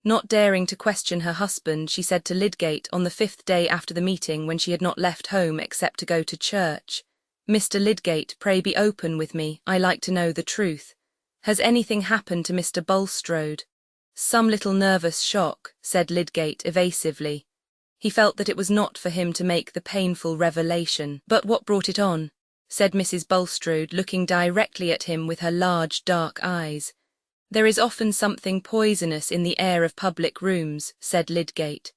Not daring to question her husband, she said to Lydgate on the 5th day after the meeting, when she had not left home except to go to church, "Mr. Lydgate, pray be open with me. I like to know the truth. Has anything happened to Mr. Bulstrode?" "Some little nervous shock," said Lydgate evasively. He felt that it was not for him to make the painful revelation. "But what brought it on?" said Mrs. Bulstrode, looking directly at him with her large dark eyes. "There is often something poisonous in the air of public rooms," said Lydgate.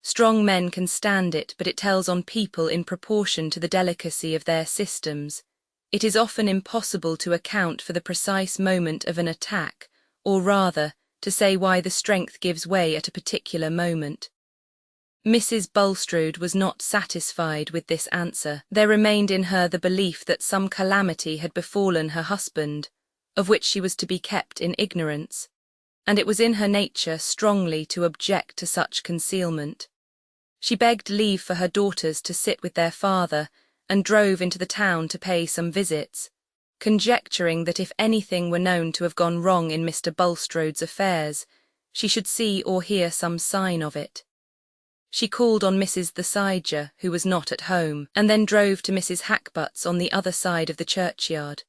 "Strong men can stand it, but it tells on people in proportion to the delicacy of their systems. It is often impossible to account for the precise moment of an attack, or rather, to say why the strength gives way at a particular moment." Mrs. Bulstrode was not satisfied with this answer. There remained in her the belief that some calamity had befallen her husband, of which she was to be kept in ignorance, and it was in her nature strongly to object to such concealment. She begged leave for her daughters to sit with their father, and drove into the town to pay some visits, conjecturing that if anything were known to have gone wrong in Mr. Bulstrode's affairs, she should see or hear some sign of it. She called on Mrs. Thesiger, who was not at home, and then drove to Mrs. Hackbutt's on the other side of the churchyard.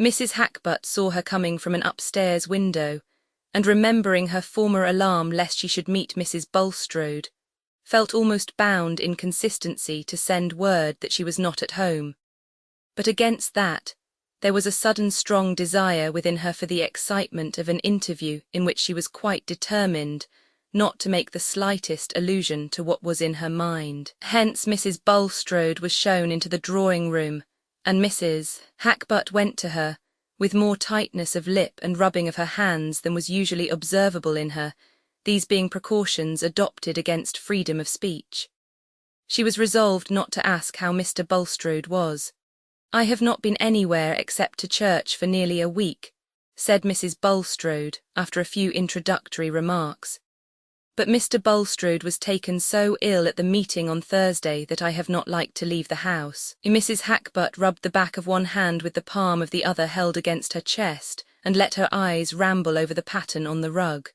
Mrs. Hackbutt saw her coming from an upstairs window, and remembering her former alarm lest she should meet Mrs. Bulstrode, felt almost bound in consistency to send word that she was not at home. But against that, there was a sudden strong desire within her for the excitement of an interview in which she was quite determined not to make the slightest allusion to what was in her mind. Hence Mrs. Bulstrode was shown into the drawing-room, and Mrs. Hackbutt went to her, with more tightness of lip and rubbing of her hands than was usually observable in her, these being precautions adopted against freedom of speech. She was resolved not to ask how Mr. Bulstrode was. "I have not been anywhere except to church for nearly a week," said Mrs. Bulstrode, after a few introductory remarks. "But Mr. Bulstrode was taken so ill at the meeting on Thursday that I have not liked to leave the house." Mrs. Hackbutt rubbed the back of one hand with the palm of the other held against her chest, and let her eyes ramble over the pattern on the rug.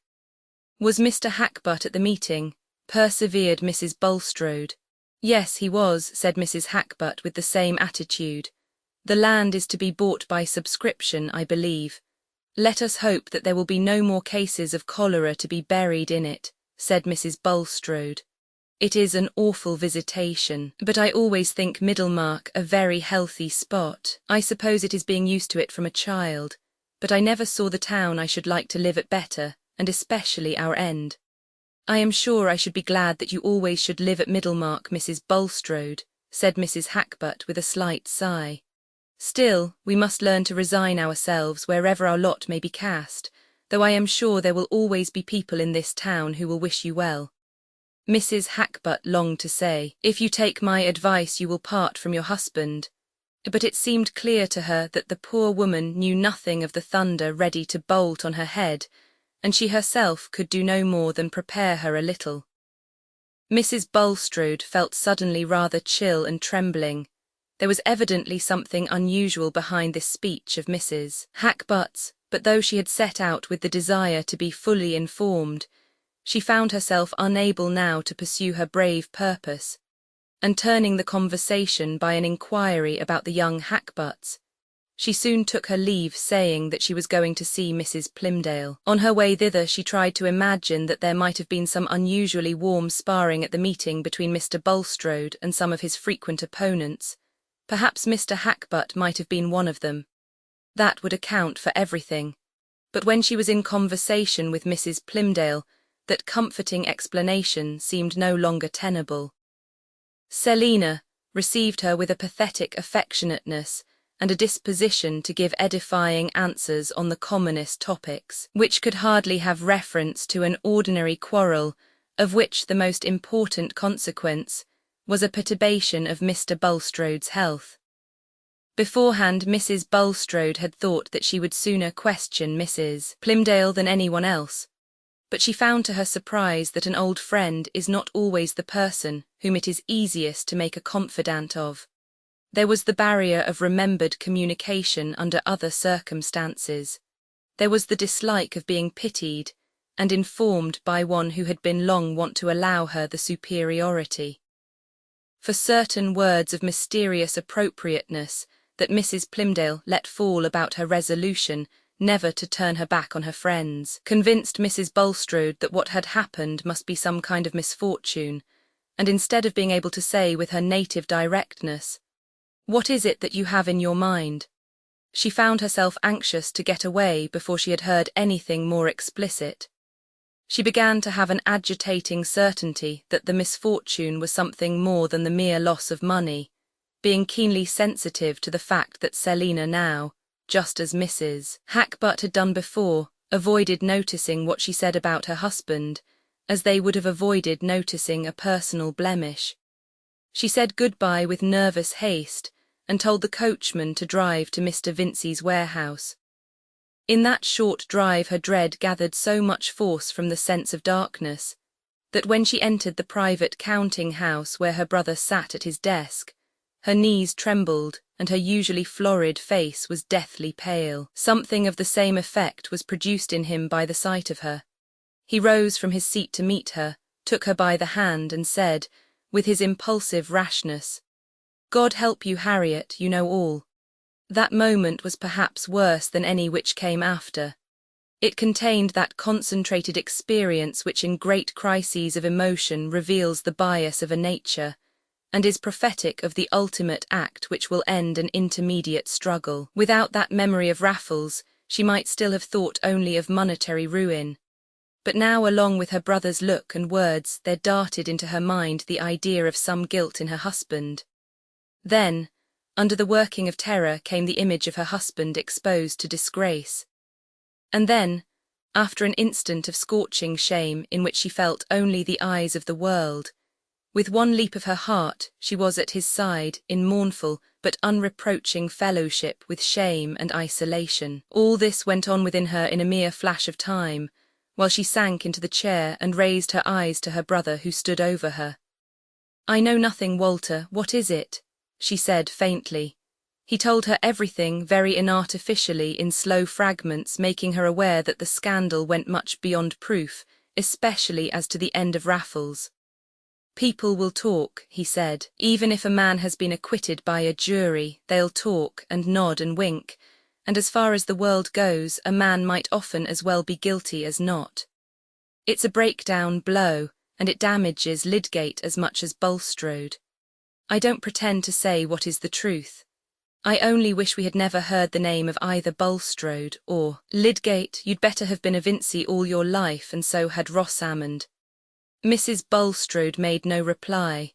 "Was Mr. Hackbutt at the meeting?" persevered Mrs. Bulstrode. "Yes, he was," said Mrs. Hackbutt with the same attitude. "The land is to be bought by subscription, I believe. Let us hope that there will be no more cases of cholera to be buried in it," said Mrs. Bulstrode. "It is an awful visitation, but I always think Middlemarch a very healthy spot. I suppose it is being used to it from a child, but I never saw the town I should like to live at better, and especially our end." "I am sure I should be glad that you always should live at Middlemarch, Mrs. Bulstrode," said Mrs. Hackbutt with a slight sigh. "Still, we must learn to resign ourselves wherever our lot may be cast, though I am sure there will always be people in this town who will wish you well." Mrs. Hackbutt longed to say, "If you take my advice you will part from your husband," but it seemed clear to her that the poor woman knew nothing of the thunder ready to bolt on her head, and she herself could do no more than prepare her a little. Mrs. Bulstrode felt suddenly rather chill and trembling. There was evidently something unusual behind this speech of Mrs. Hackbutt's, but though she had set out with the desire to be fully informed, she found herself unable now to pursue her brave purpose, and turning the conversation by an inquiry about the young Hackbutts, she soon took her leave, saying that she was going to see Mrs. Plymdale. On her way thither she tried to imagine that there might have been some unusually warm sparring at the meeting between Mr. Bulstrode and some of his frequent opponents. Perhaps Mr. Hackbutt might have been one of them. That would account for everything. But when she was in conversation with Mrs. Plymdale, that comforting explanation seemed no longer tenable. Selina received her with a pathetic affectionateness, and a disposition to give edifying answers on the commonest topics, which could hardly have reference to an ordinary quarrel, of which the most important consequence was a perturbation of Mr. Bulstrode's health. Beforehand Mrs. Bulstrode had thought that she would sooner question Mrs. Plymdale than anyone else, but she found to her surprise that an old friend is not always the person whom it is easiest to make a confidant of. There was the barrier of remembered communication under other circumstances. There was the dislike of being pitied and informed by one who had been long wont to allow her the superiority. For certain words of mysterious appropriateness that Mrs. Plymdale let fall about her resolution never to turn her back on her friends, convinced Mrs. Bulstrode that what had happened must be some kind of misfortune, and instead of being able to say with her native directness, "What is it that you have in your mind?" she found herself anxious to get away before she had heard anything more explicit. She began to have an agitating certainty that the misfortune was something more than the mere loss of money, being keenly sensitive to the fact that Selina now, just as Mrs. Hackbutt had done before, avoided noticing what she said about her husband, as they would have avoided noticing a personal blemish. She said goodbye with nervous haste, and told the coachman to drive to Mr. Vincey's warehouse. In that short drive her dread gathered so much force from the sense of darkness, that when she entered the private counting-house where her brother sat at his desk, her knees trembled and her usually florid face was deathly pale. Something of the same effect was produced in him by the sight of her. He rose from his seat to meet her, took her by the hand and said, with his impulsive rashness, "God help you, Harriet, you know all." That moment was perhaps worse than any which came after. It contained that concentrated experience which in great crises of emotion reveals the bias of a nature, and is prophetic of the ultimate act which will end an intermediate struggle. Without that memory of Raffles, she might still have thought only of monetary ruin. But now, along with her brother's look and words, there darted into her mind the idea of some guilt in her husband. Then, under the working of terror, came the image of her husband exposed to disgrace. And then, after an instant of scorching shame in which she felt only the eyes of the world, with one leap of her heart she was at his side in mournful but unreproaching fellowship with shame and isolation. All this went on within her in a mere flash of time, while she sank into the chair and raised her eyes to her brother who stood over her. "I know nothing, Walter, what is it?" she said faintly. He told her everything very inartificially in slow fragments, making her aware that the scandal went much beyond proof, especially as to the end of Raffles. "People will talk," he said. "Even if a man has been acquitted by a jury, they'll talk and nod and wink, and as far as the world goes, a man might often as well be guilty as not. It's a breakdown blow, and it damages Lydgate as much as Bulstrode. I don't pretend to say what is the truth. I only wish we had never heard the name of either Bulstrode or Lydgate. You'd better have been a Vincey all your life, and so had Rosamond." Mrs. Bulstrode made no reply.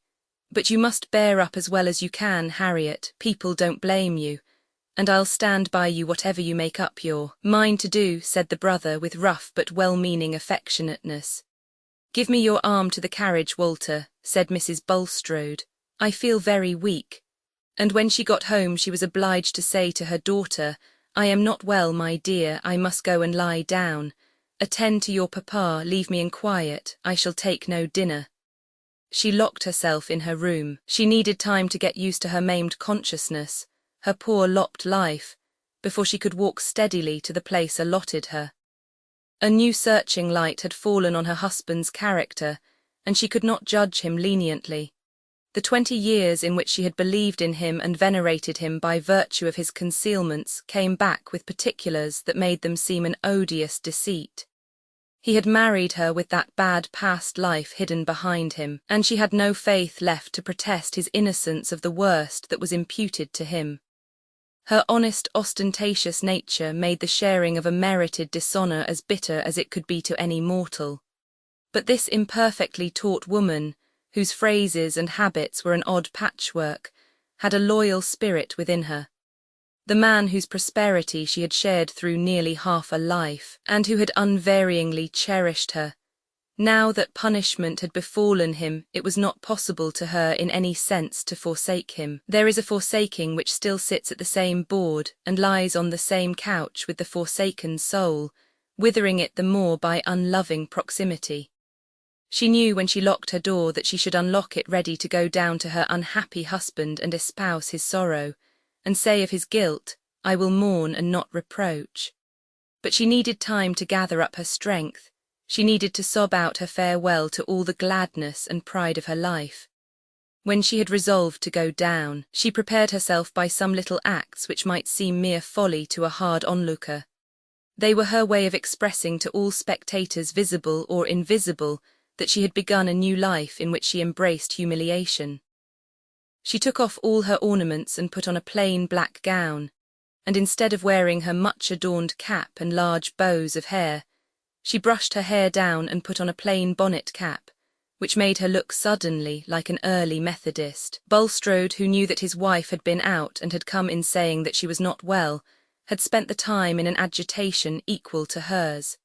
"But you must bear up as well as you can, Harriet. People don't blame you, and I'll stand by you whatever you make up your mind to do," said the brother with rough but well-meaning affectionateness. "Give me your arm to the carriage, Walter," said Mrs. Bulstrode. "I feel very weak." And when she got home she was obliged to say to her daughter, "I am not well, my dear, I must go and lie down. Attend to your papa, leave me in quiet, I shall take no dinner." She locked herself in her room. She needed time to get used to her maimed consciousness, her poor lopped life, before she could walk steadily to the place allotted her. A new searching light had fallen on her husband's character, and she could not judge him leniently. The 20 years in which she had believed in him and venerated him by virtue of his concealments came back with particulars that made them seem an odious deceit. He had married her with that bad past life hidden behind him, and she had no faith left to protest his innocence of the worst that was imputed to him. Her honest, ostentatious nature made the sharing of a merited dishonour as bitter as it could be to any mortal. But this imperfectly taught woman, whose phrases and habits were an odd patchwork, had a loyal spirit within her. The man whose prosperity she had shared through nearly half a life, and who had unvaryingly cherished her. Now that punishment had befallen him, it was not possible to her in any sense to forsake him. There is a forsaking which still sits at the same board and lies on the same couch with the forsaken soul, withering it the more by unloving proximity. She knew when she locked her door that she should unlock it ready to go down to her unhappy husband and espouse his sorrow, and say of his guilt, "I will mourn and not reproach." But she needed time to gather up her strength. She needed to sob out her farewell to all the gladness and pride of her life. When she had resolved to go down, she prepared herself by some little acts which might seem mere folly to a hard onlooker. They were her way of expressing to all spectators, visible or invisible, that she had begun a new life in which she embraced humiliation. She took off all her ornaments and put on a plain black gown, and instead of wearing her much-adorned cap and large bows of hair, she brushed her hair down and put on a plain bonnet cap, which made her look suddenly like an early Methodist. Bulstrode, who knew that his wife had been out and had come in saying that she was not well, had spent the time in an agitation equal to hers.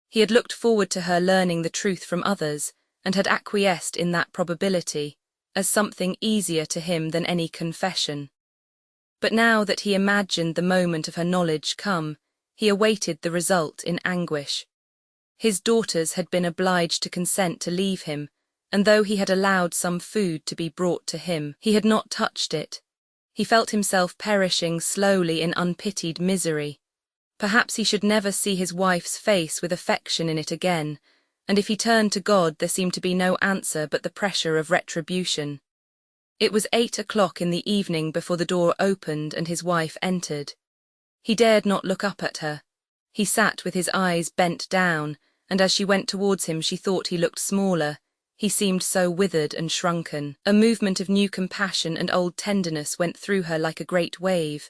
He had looked forward to her learning the truth from others, and had acquiesced in that probability, as something easier to him than any confession. But now that he imagined the moment of her knowledge come, he awaited the result in anguish. His daughters had been obliged to consent to leave him, and though he had allowed some food to be brought to him, he had not touched it. He felt himself perishing slowly in unpitied misery. Perhaps he should never see his wife's face with affection in it again, and if he turned to God there seemed to be no answer but the pressure of retribution. It was 8 o'clock in the evening before the door opened and his wife entered. He dared not look up at her. He sat with his eyes bent down, and as she went towards him she thought he looked smaller. He seemed so withered and shrunken. A movement of new compassion and old tenderness went through her like a great wave,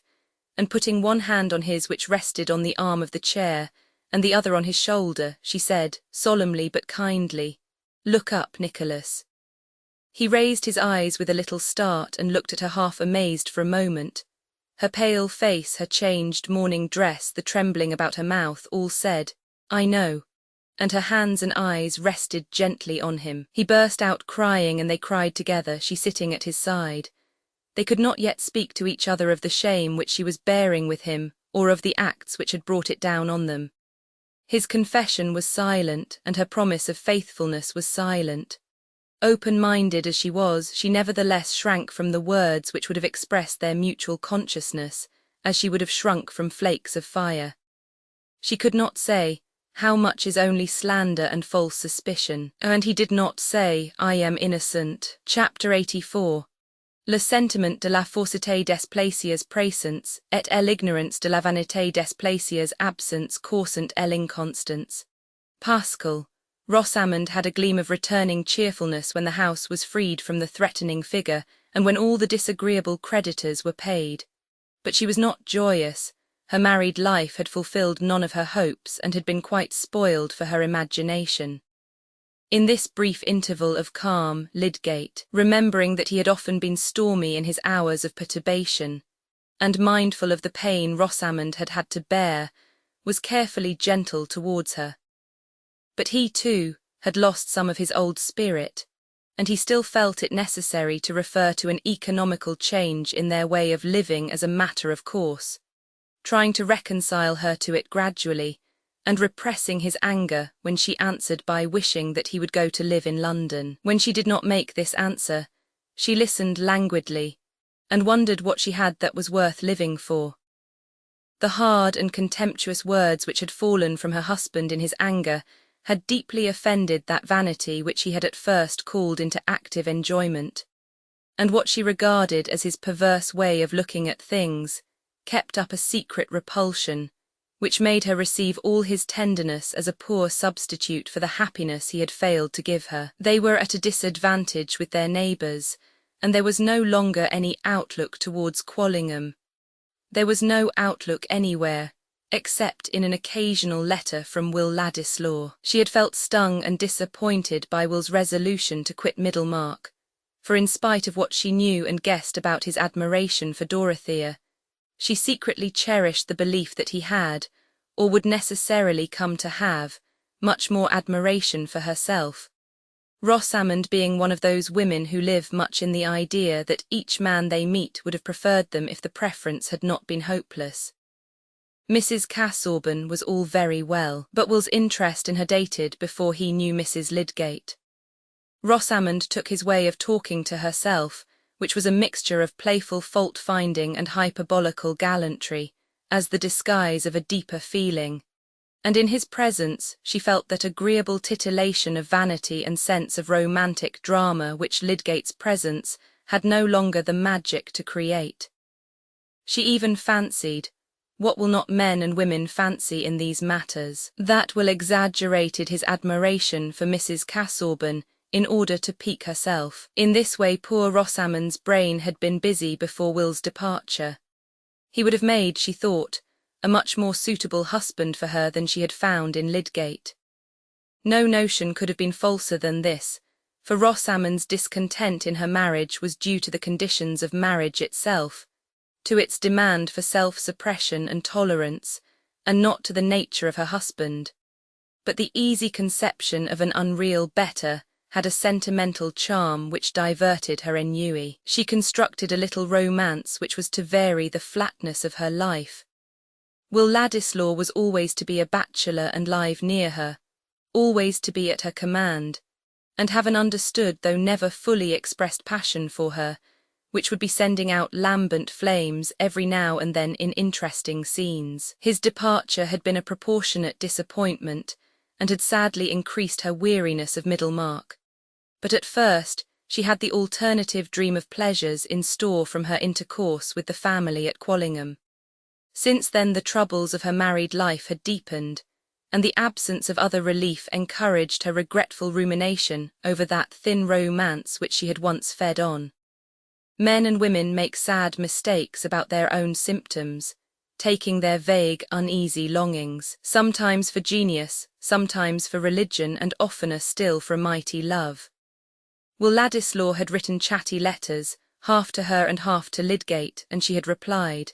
and putting one hand on his which rested on the arm of the chair, and the other on his shoulder, she said, solemnly but kindly, "Look up, Nicholas." He raised his eyes with a little start and looked at her half amazed for a moment. Her pale face, her changed morning dress, the trembling about her mouth, all said, "I know," and her hands and eyes rested gently on him. He burst out crying and they cried together, she sitting at his side. They could not yet speak to each other of the shame which she was bearing with him, or of the acts which had brought it down on them. His confession was silent, and her promise of faithfulness was silent. Open-minded as she was, she nevertheless shrank from the words which would have expressed their mutual consciousness, as she would have shrunk from flakes of fire. She could not say, "How much is only slander and false suspicion?" And he did not say, "I am innocent." Chapter 84. Le sentiment de la fausseté des plaisirs présents, et l'ignorance de la vanité des plaisirs absents coursant l'inconstance. Pascal. Rosamond had a gleam of returning cheerfulness when the house was freed from the threatening figure, and when all the disagreeable creditors were paid. But she was not joyous. Her married life had fulfilled none of her hopes and had been quite spoiled for her imagination. In this brief interval of calm, Lydgate, remembering that he had often been stormy in his hours of perturbation, and mindful of the pain Rosamond had had to bear, was carefully gentle towards her. But he, too, had lost some of his old spirit, and he still felt it necessary to refer to an economical change in their way of living as a matter of course, trying to reconcile her to it gradually, and repressing his anger when she answered by wishing that he would go to live in London. When she did not make this answer, she listened languidly, and wondered what she had that was worth living for. The hard and contemptuous words which had fallen from her husband in his anger had deeply offended that vanity which he had at first called into active enjoyment, and what she regarded as his perverse way of looking at things kept up a secret repulsion, which made her receive all his tenderness as a poor substitute for the happiness he had failed to give her. They were at a disadvantage with their neighbours, and there was no longer any outlook towards Quallingham. There was no outlook anywhere, except in an occasional letter from Will Ladislaw. She had felt stung and disappointed by Will's resolution to quit Middlemarch, for in spite of what she knew and guessed about his admiration for Dorothea, she secretly cherished the belief that he had, or would necessarily come to have, much more admiration for herself. Rosamond being one of those women who live much in the idea that each man they meet would have preferred them if the preference had not been hopeless. Mrs. Casaubon was all very well, but Will's interest in her dated before he knew Mrs. Lydgate. Rosamond took his way of talking to herself, which was a mixture of playful fault-finding and hyperbolical gallantry, as the disguise of a deeper feeling, and in his presence she felt that agreeable titillation of vanity and sense of romantic drama which Lydgate's presence had no longer the magic to create. She even fancied, what will not men and women fancy in these matters, that Will exaggerated his admiration for Mrs. Casaubon in order to pique herself. In this way poor Rosamond's brain had been busy before Will's departure. He would have made, she thought, a much more suitable husband for her than she had found in Lydgate. No notion could have been falser than this, for Rosamond's discontent in her marriage was due to the conditions of marriage itself, to its demand for self-suppression and tolerance, and not to the nature of her husband. But the easy conception of an unreal better had a sentimental charm which diverted her ennui. She constructed a little romance which was to vary the flatness of her life. Will Ladislaw was always to be a bachelor and live near her, always to be at her command, and have an understood though never fully expressed passion for her, which would be sending out lambent flames every now and then in interesting scenes. His departure had been a proportionate disappointment, and had sadly increased her weariness of Middlemarch. But at first she had the alternative dream of pleasures in store from her intercourse with the family at Quallingham. Since then the troubles of her married life had deepened, and the absence of other relief encouraged her regretful rumination over that thin romance which she had once fed on. Men and women make sad mistakes about their own symptoms, taking their vague, uneasy longings, sometimes for genius, sometimes for religion, and oftener still for a mighty love. Will Ladislaw had written chatty letters, half to her and half to Lydgate, and she had replied.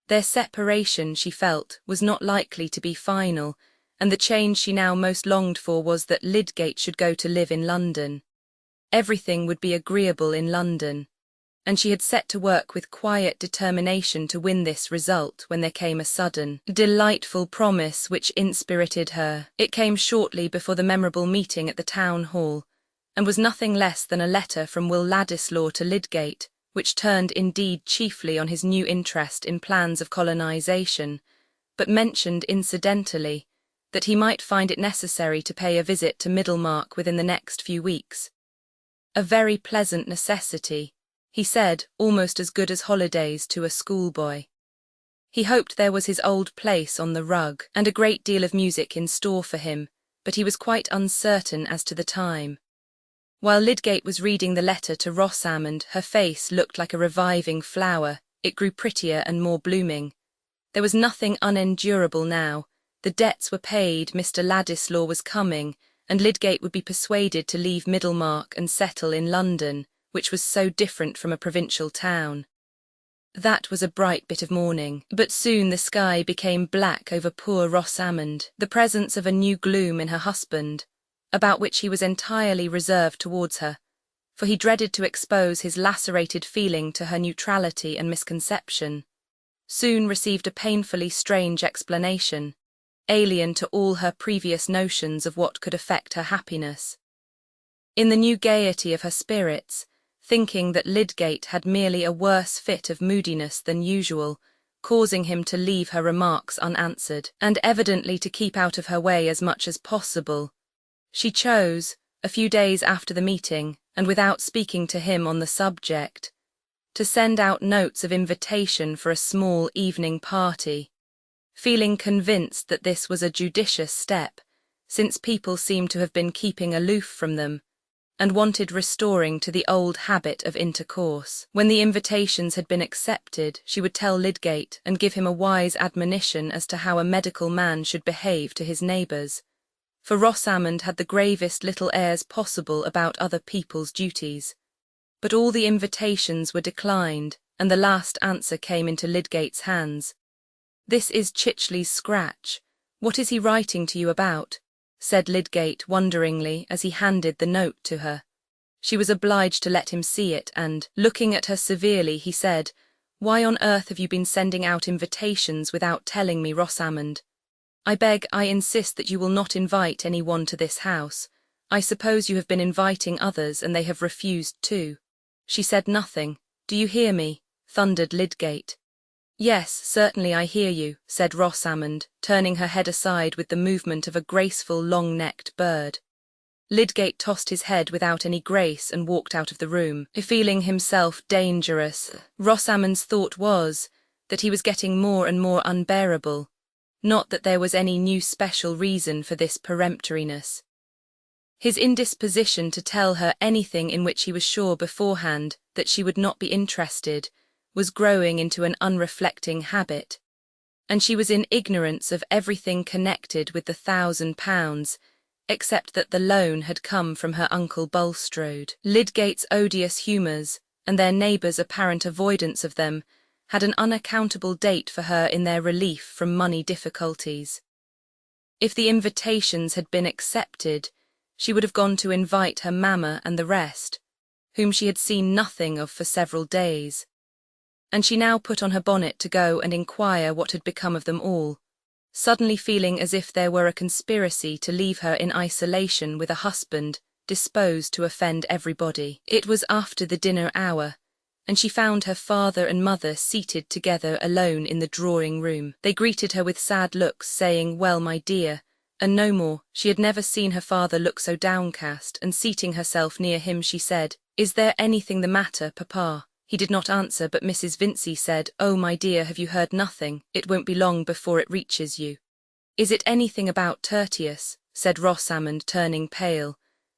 Their separation, she felt, was not likely to be final, and the change she now most longed for was that Lydgate should go to live in London. Everything would be agreeable in London, and she had set to work with quiet determination to win this result when there came a sudden, delightful promise which inspirited her. It came shortly before the memorable meeting at the town hall, and was nothing less than a letter from Will Ladislaw to Lydgate, which turned indeed chiefly on his new interest in plans of colonization, but mentioned incidentally that he might find it necessary to pay a visit to Middlemarch within the next few weeks. A very pleasant necessity, he said, almost as good as holidays to a schoolboy. He hoped there was his old place on the rug, and a great deal of music in store for him, but he was quite uncertain as to the time. While Lydgate was reading the letter to Rosamond, her face looked like a reviving flower. It grew prettier and more blooming. There was nothing unendurable now. The debts were paid, Mr. Ladislaw was coming, and Lydgate would be persuaded to leave Middlemarch and settle in London, which was so different from a provincial town. That was a bright bit of morning, but soon the sky became black over poor Rosamond, the presence of a new gloom in her husband, about which he was entirely reserved towards her, for he dreaded to expose his lacerated feeling to her neutrality and misconception, soon received a painfully strange explanation, alien to all her previous notions of what could affect her happiness. In the new gaiety of her spirits, thinking that Lydgate had merely a worse fit of moodiness than usual, causing him to leave her remarks unanswered, and evidently to keep out of her way as much as possible, she chose, a few days after the meeting, and without speaking to him on the subject, to send out notes of invitation for a small evening party, feeling convinced that this was a judicious step, since people seemed to have been keeping aloof from them, and wanted restoring to the old habit of intercourse. When the invitations had been accepted, she would tell Lydgate and give him a wise admonition as to how a medical man should behave to his neighbours, for Rosamond had the gravest little airs possible about other people's duties. But all the invitations were declined, and the last answer came into Lydgate's hands. "This is Chichley's scratch. What is he writing to you about?" said Lydgate wonderingly as he handed the note to her. She was obliged to let him see it, and, looking at her severely, he said, "Why on earth have you been sending out invitations without telling me, Rosamond? I insist that you will not invite any one to this house. I suppose you have been inviting others and they have refused too." She said nothing. "Do you hear me?" thundered Lydgate. "Yes, certainly I hear you," said Rosamond, turning her head aside with the movement of a graceful long-necked bird. Lydgate tossed his head without any grace and walked out of the room, feeling himself dangerous. Rosamond's thought was that he was getting more and more unbearable, not that there was any new special reason for this peremptoriness. His indisposition to tell her anything in which he was sure beforehand that she would not be interested was growing into an unreflecting habit, and she was in ignorance of everything connected with the £1,000, except that the loan had come from her uncle Bulstrode. Lydgate's odious humours, and their neighbours' apparent avoidance of them, had an unaccountable date for her in their relief from money difficulties. If the invitations had been accepted, she would have gone to invite her mamma and the rest, whom she had seen nothing of for several days. and she now put on her bonnet to go and inquire what had become of them all, suddenly feeling as if there were a conspiracy to leave her in isolation with a husband disposed to offend everybody. It was after the dinner hour, and she found her father and mother seated together alone in the drawing-room. They greeted her with sad looks, saying, "Well, my dear," and no more. She had never seen her father look so downcast, and seating herself near him she said, "Is there anything the matter, Papa?" He did not answer, but Mrs. Vincey said, "Oh, my dear, have you heard nothing? It won't be long before it reaches you." "Is it anything about Tertius?" said Rosamond, turning pale.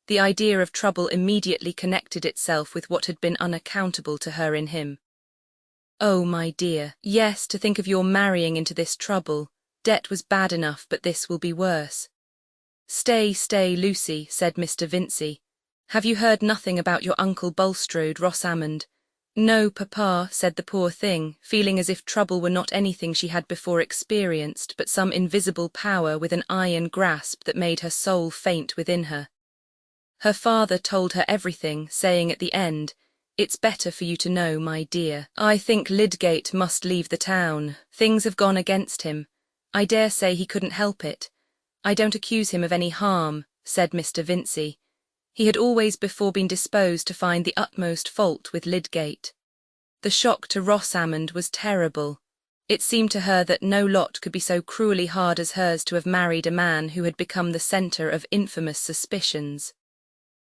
The idea of trouble immediately connected itself with what had been unaccountable to her in him. "Oh, my dear, yes, to think of your marrying into this trouble. Debt was bad enough, but this will be worse." "Stay, stay, Lucy," said Mr. Vincey. "Have you heard nothing about your Uncle Bulstrode, Rosamond?" "No, Papa," said the poor thing, feeling as if trouble were not anything she had before experienced, but some invisible power with an iron grasp that made her soul faint within her. Her father told her everything, saying at the end, "It's better for you to know, my dear. I think Lydgate must leave the town. Things have gone against him. I dare say he couldn't help it. I don't accuse him of any harm," said Mr. Vincey. He had always before been disposed to find the utmost fault with Lydgate. The shock to Rosamond was terrible. It seemed to her that no lot could be so cruelly hard as hers to have married a man who had become the centre of infamous suspicions.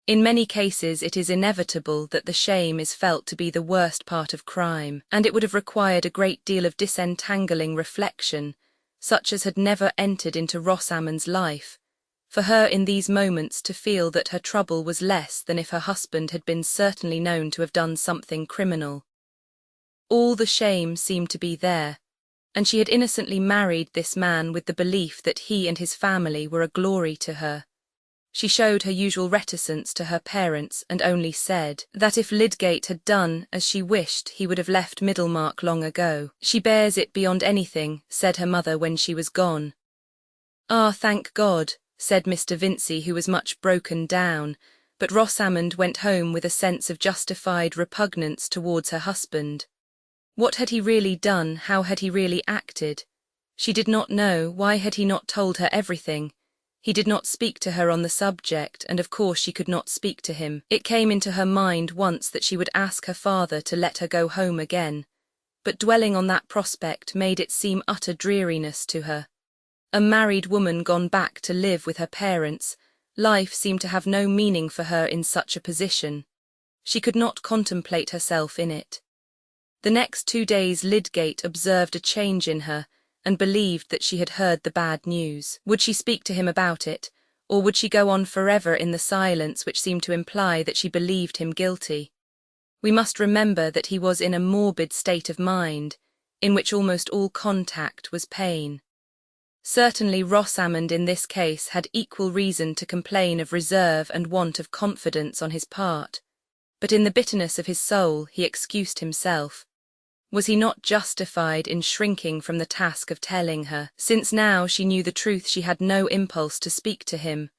In many cases it is inevitable that the shame is felt to be the worst part of crime, and it would have required a great deal of disentangling reflection, such as had never entered into Rosamond's life, for her in these moments to feel that her trouble was less than if her husband had been certainly known to have done something criminal. All the shame seemed to be there, and she had innocently married this man with the belief that he and his family were a glory to her. She showed her usual reticence to her parents and only said that if Lydgate had done as she wished he would have left Middlemarch long ago. "She bears it beyond anything," said her mother when she was gone. "Ah, thank God," said Mr. Vincey, who was much broken down, but Rosamond went home with a sense of justified repugnance towards her husband. What had he really done? How had he really acted? She did not know. Why had he not told her everything? He did not speak to her on the subject, and of course she could not speak to him. It came into her mind once that she would ask her father to let her go home again, but dwelling on that prospect made it seem utter dreariness to her. A married woman gone back to live with her parents, life seemed to have no meaning for her in such a position. She could not contemplate herself in it. The next 2 days Lydgate observed a change in her, and believed that she had heard the bad news. Would she speak to him about it, or would she go on forever in the silence which seemed to imply that she believed him guilty? We must remember that he was in a morbid state of mind, in which almost all contact was pain. Certainly Rosamond in this case had equal reason to complain of reserve and want of confidence on his part, but in the bitterness of his soul he excused himself. Was he not justified in shrinking from the task of telling her, since now she knew the truth she had no impulse to speak to him?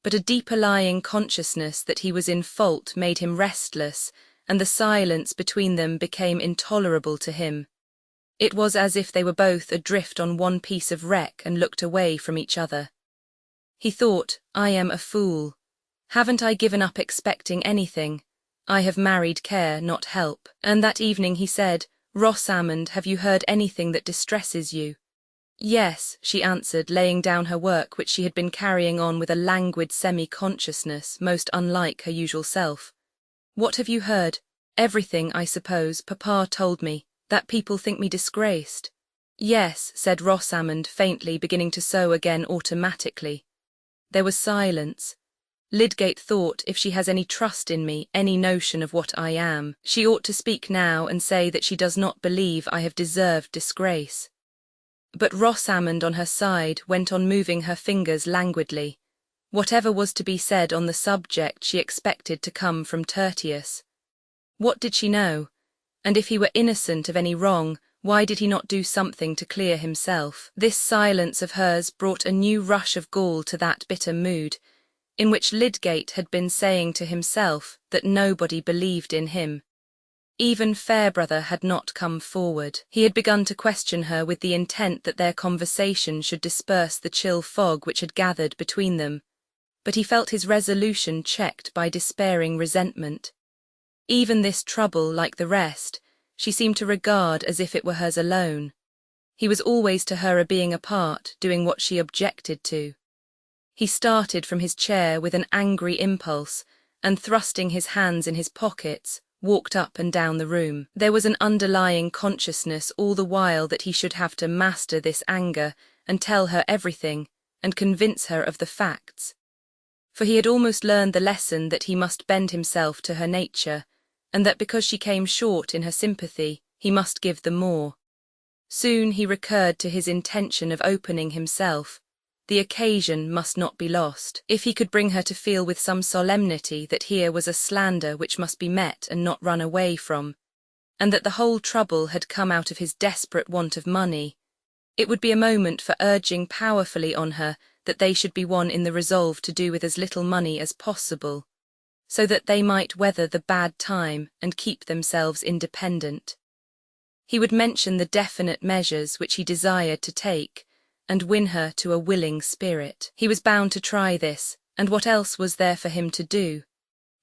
But a deeper lying consciousness that he was in fault made him restless, and the silence between them became intolerable to him. It was as if they were both adrift on one piece of wreck and looked away from each other. He thought, "I am a fool. Haven't I given up expecting anything? I have married care, not help." And that evening he said, "Rosamond, have you heard anything that distresses you?" "Yes," she answered, laying down her work which she had been carrying on with a languid semi-consciousness most unlike her usual self. "What have you heard?" "Everything, I suppose. Papa told me that people think me disgraced." "Yes," said Rosamond faintly, beginning to sew again automatically. There was silence. Lydgate thought, if she has any trust in me, any notion of what I am, she ought to speak now and say that she does not believe I have deserved disgrace. But Rosamond on her side went on moving her fingers languidly. Whatever was to be said on the subject she expected to come from Tertius. What did she know? And if he were innocent of any wrong, why did he not do something to clear himself? This silence of hers brought a new rush of gall to that bitter mood, in which Lydgate had been saying to himself that nobody believed in him. Even Fairbrother had not come forward. He had begun to question her with the intent that their conversation should disperse the chill fog which had gathered between them, but he felt his resolution checked by despairing resentment. Even this trouble, like the rest, she seemed to regard as if it were hers alone. He was always to her a being apart, doing what she objected to. He started from his chair with an angry impulse, and thrusting his hands in his pockets, walked up and down the room. There was an underlying consciousness all the while that he should have to master this anger and tell her everything and convince her of the facts. For he had almost learned the lesson that he must bend himself to her nature, and that because she came short in her sympathy, he must give them more. Soon he recurred to his intention of opening himself. The occasion must not be lost. If he could bring her to feel with some solemnity that here was a slander which must be met and not run away from, and that the whole trouble had come out of his desperate want of money, it would be a moment for urging powerfully on her that they should be one in the resolve to do with as little money as possible, so that they might weather the bad time and keep themselves independent. He would mention the definite measures which he desired to take, and win her to a willing spirit. He was bound to try this, and what else was there for him to do?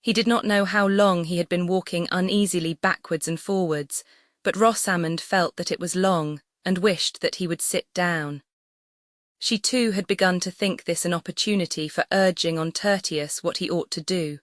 He did not know how long he had been walking uneasily backwards and forwards, but Rosamond felt that it was long, and wished that he would sit down. She too had begun to think this an opportunity for urging on Tertius what he ought to do.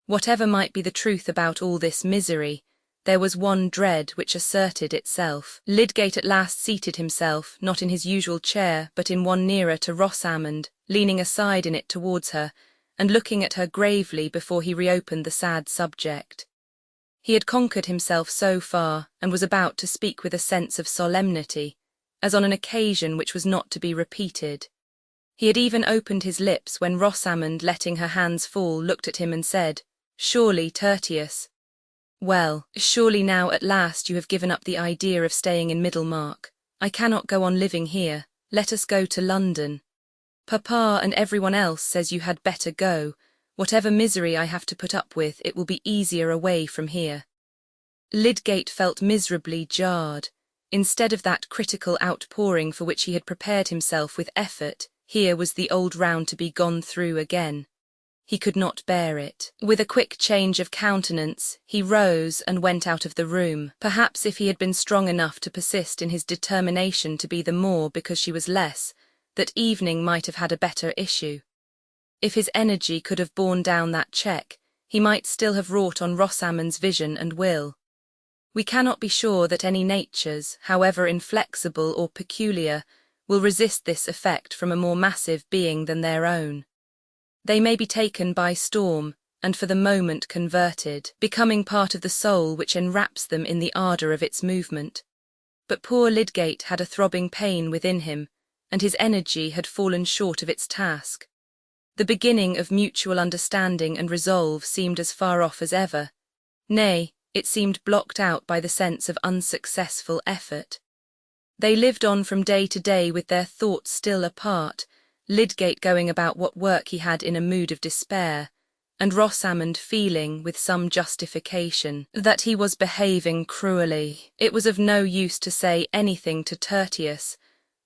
Whatever might be the truth about all this misery, there was one dread which asserted itself. Lydgate at last seated himself, not in his usual chair, but in one nearer to Rosamond, leaning aside in it towards her, and looking at her gravely before he reopened the sad subject. He had conquered himself so far, and was about to speak with a sense of solemnity, as on an occasion which was not to be repeated. He had even opened his lips when Rosamond, letting her hands fall, looked at him and said, "Surely, Tertius, well, surely now at last you have given up the idea of staying in Middlemarch. I cannot go on living here. Let us go to London. Papa and everyone else says you had better go. Whatever misery I have to put up with, it will be easier away from here." Lydgate felt miserably jarred. Instead of that critical outpouring for which he had prepared himself with effort, here was the old round to be gone through again. He could not bear it. With a quick change of countenance, he rose and went out of the room. Perhaps if he had been strong enough to persist in his determination to be the more because she was less, that evening might have had a better issue. If his energy could have borne down that check, he might still have wrought on Rosamond's vision and will. We cannot be sure that any natures, however inflexible or peculiar, will resist this effect from a more massive being than their own. They may be taken by storm, and for the moment converted, becoming part of the soul which enwraps them in the ardour of its movement. But poor Lydgate had a throbbing pain within him, and his energy had fallen short of its task. The beginning of mutual understanding and resolve seemed as far off as ever. Nay, it seemed blocked out by the sense of unsuccessful effort. They lived on from day to day with their thoughts still apart, Lydgate going about what work he had in a mood of despair, and Rosamond feeling, with some justification, that he was behaving cruelly. It was of no use to say anything to Tertius,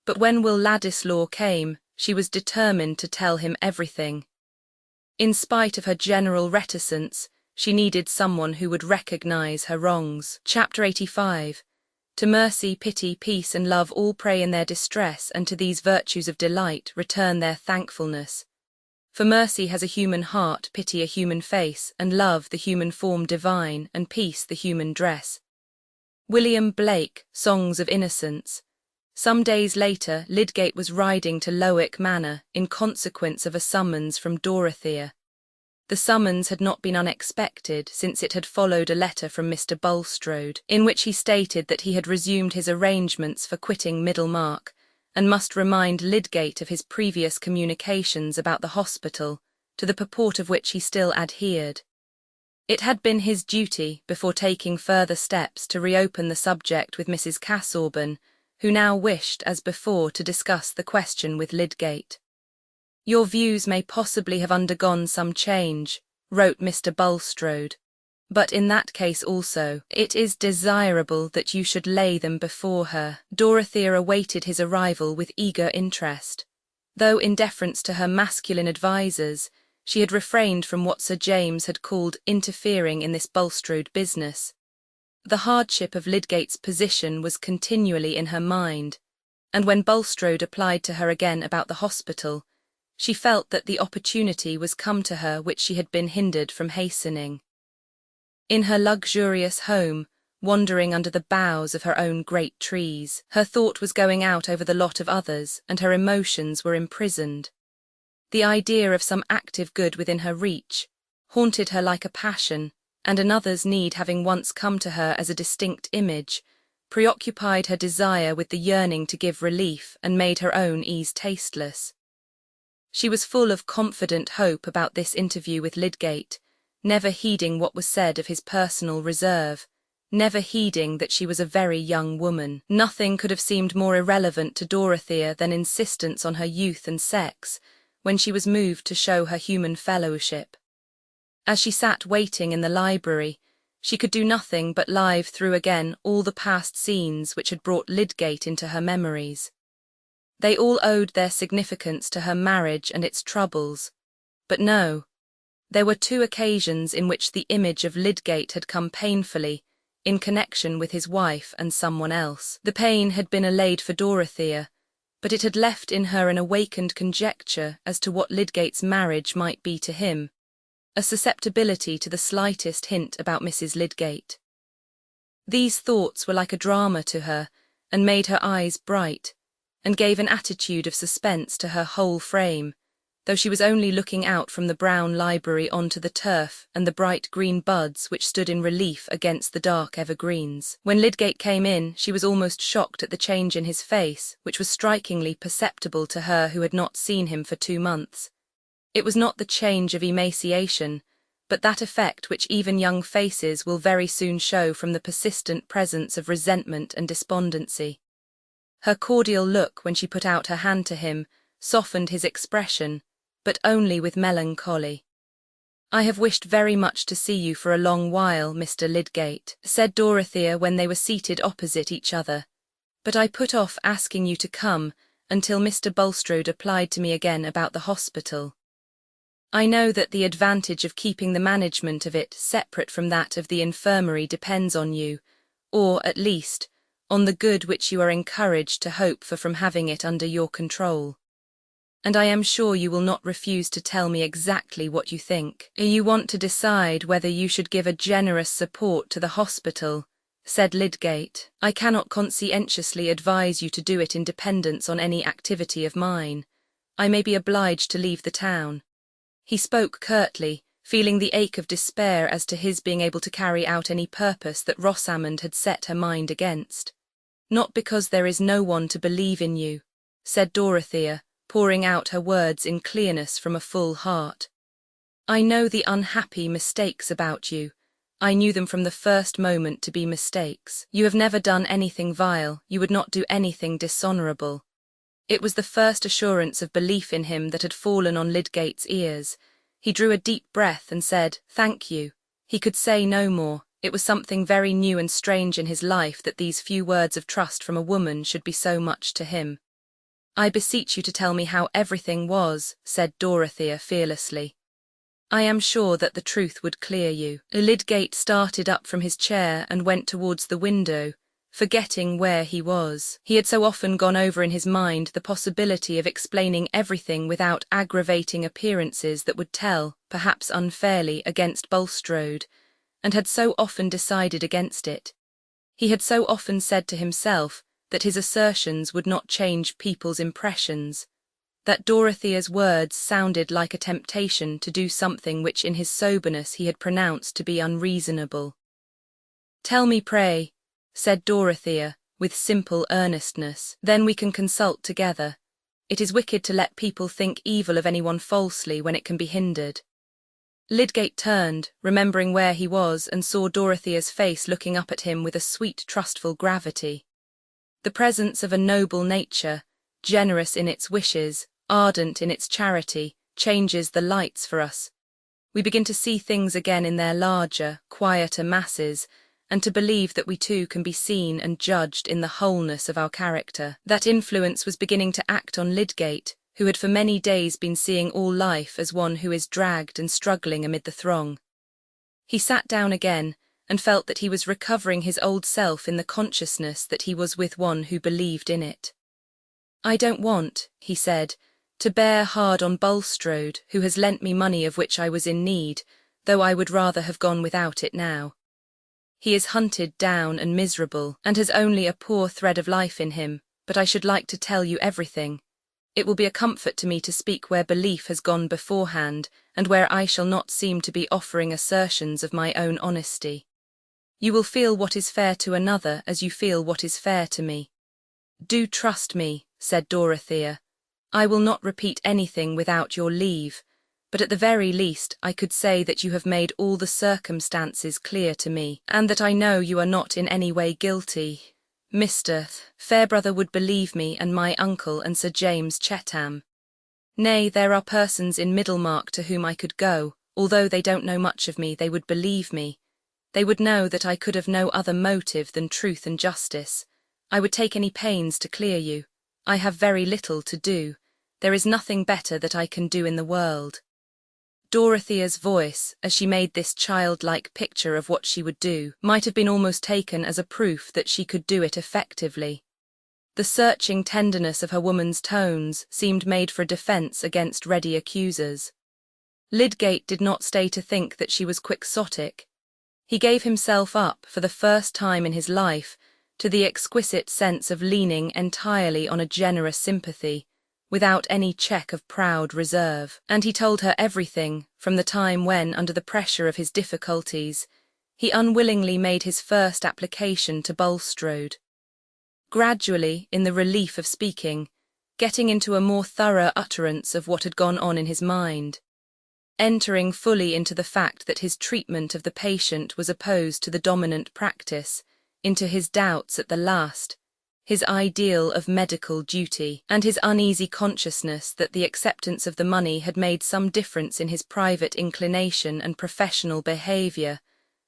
but when Will Ladislaw came, she was determined to tell him everything. In spite of her general reticence, she needed someone who would recognise her wrongs. Chapter 85. To mercy, pity, peace, and love all pray in their distress, and to these virtues of delight return their thankfulness. For mercy has a human heart, pity a human face, and love the human form divine, and peace the human dress. William Blake, Songs of Innocence. Some days later, Lydgate was riding to Lowick Manor in consequence of a summons from Dorothea. The summons had not been unexpected, since it had followed a letter from Mr. Bulstrode, in which he stated that he had resumed his arrangements for quitting Middlemarch, and must remind Lydgate of his previous communications about the hospital, to the purport of which he still adhered. It had been his duty, before taking further steps, to reopen the subject with Mrs. Casaubon, who now wished, as before, to discuss the question with Lydgate. "Your views may possibly have undergone some change," wrote Mr. Bulstrode, But in that case also, it is desirable that you should lay them before her. Dorothea awaited his arrival with eager interest. Though in deference to her masculine advisers, she had refrained from what Sir James had called interfering in this Bulstrode business. The hardship of Lydgate's position was continually in her mind, and when Bulstrode applied to her again about the hospital, she felt that the opportunity was come to her which she had been hindered from hastening. In her luxurious home, wandering under the boughs of her own great trees, her thought was going out over the lot of others, and her emotions were imprisoned. The idea of some active good within her reach haunted her like a passion, and another's need having once come to her as a distinct image, preoccupied her desire with the yearning to give relief and made her own ease tasteless. She was full of confident hope about this interview with Lydgate, never heeding what was said of his personal reserve, never heeding that she was a very young woman. Nothing could have seemed more irrelevant to Dorothea than insistence on her youth and sex, when she was moved to show her human fellowship. As she sat waiting in the library, she could do nothing but live through again all the past scenes which had brought Lydgate into her memories. They all owed their significance to her marriage and its troubles, but no, there were two occasions in which the image of Lydgate had come painfully, in connection with his wife and someone else. The pain had been allayed for Dorothea, but it had left in her an awakened conjecture as to what Lydgate's marriage might be to him, a susceptibility to the slightest hint about Mrs. Lydgate. These thoughts were like a drama to her, and made her eyes bright, and gave an attitude of suspense to her whole frame, though she was only looking out from the brown library onto the turf and the bright green buds which stood in relief against the dark evergreens. When Lydgate came in, she was almost shocked at the change in his face, which was strikingly perceptible to her who had not seen him for 2 months. It was not the change of emaciation, but that effect which even young faces will very soon show from the persistent presence of resentment and despondency. Her cordial look when she put out her hand to him softened his expression, but only with melancholy. "I have wished very much to see you for a long while, Mr. Lydgate," said Dorothea when they were seated opposite each other, "but I put off asking you to come until Mr. Bulstrode applied to me again about the hospital. I know that the advantage of keeping the management of it separate from that of the infirmary depends on you, or, at least, on the good which you are encouraged to hope for from having it under your control. And I am sure you will not refuse to tell me exactly what you think. You want to decide whether you should give a generous support to the hospital," said Lydgate. "I cannot conscientiously advise you to do it in dependence on any activity of mine. I may be obliged to leave the town." He spoke curtly, feeling the ache of despair as to his being able to carry out any purpose that Rosamond had set her mind against. "Not because there is no one to believe in you," said Dorothea, pouring out her words in clearness from a full heart. "I know the unhappy mistakes about you. I knew them from the first moment to be mistakes. You have never done anything vile, you would not do anything dishonourable." It was the first assurance of belief in him that had fallen on Lydgate's ears. He drew a deep breath and said, "Thank you." He could say no more. It was something very new and strange in his life that these few words of trust from a woman should be so much to him. "I beseech you to tell me how everything was," said Dorothea fearlessly. "I am sure that the truth would clear you." Lydgate started up from his chair and went towards the window, forgetting where he was. He had so often gone over in his mind the possibility of explaining everything without aggravating appearances that would tell, perhaps unfairly, against Bulstrode, and had so often decided against it. He had so often said to himself that his assertions would not change people's impressions, that Dorothea's words sounded like a temptation to do something which in his soberness he had pronounced to be unreasonable. "Tell me, pray," said Dorothea, with simple earnestness, "then we can consult together. It is wicked to let people think evil of anyone falsely when it can be hindered." Lydgate turned, remembering where he was, and saw Dorothea's face looking up at him with a sweet, trustful gravity. The presence of a noble nature, generous in its wishes, ardent in its charity, changes the lights for us. We begin to see things again in their larger, quieter masses, and to believe that we too can be seen and judged in the wholeness of our character. That influence was beginning to act on Lydgate, who had for many days been seeing all life as one who is dragged and struggling amid the throng. He sat down again, and felt that he was recovering his old self in the consciousness that he was with one who believed in it. "I don't want," he said, "to bear hard on Bulstrode, who has lent me money of which I was in need, though I would rather have gone without it now. He is hunted down and miserable, and has only a poor thread of life in him, but I should like to tell you everything. It will be a comfort to me to speak where belief has gone beforehand, and where I shall not seem to be offering assertions of my own honesty. You will feel what is fair to another as you feel what is fair to me." "Do trust me," said Dorothea. "I will not repeat anything without your leave, but at the very least I could say that you have made all the circumstances clear to me, and that I know you are not in any way guilty. Mr. Fairbrother would believe me, and my uncle and Sir James Chetham. Nay, there are persons in Middlemarch to whom I could go. Although they don't know much of me, they would believe me. They would know that I could have no other motive than truth and justice. I would take any pains to clear you. I have very little to do. There is nothing better that I can do in the world." Dorothea's voice, as she made this childlike picture of what she would do, might have been almost taken as a proof that she could do it effectively. The searching tenderness of her woman's tones seemed made for defence against ready accusers. Lydgate did not stay to think that she was quixotic. He gave himself up, for the first time in his life, to the exquisite sense of leaning entirely on a generous sympathy, without any check of proud reserve, and he told her everything from the time when, under the pressure of his difficulties, he unwillingly made his first application to Bulstrode. Gradually, in the relief of speaking, getting into a more thorough utterance of what had gone on in his mind, entering fully into the fact that his treatment of the patient was opposed to the dominant practice, into his doubts at the last, his ideal of medical duty, and his uneasy consciousness that the acceptance of the money had made some difference in his private inclination and professional behaviour,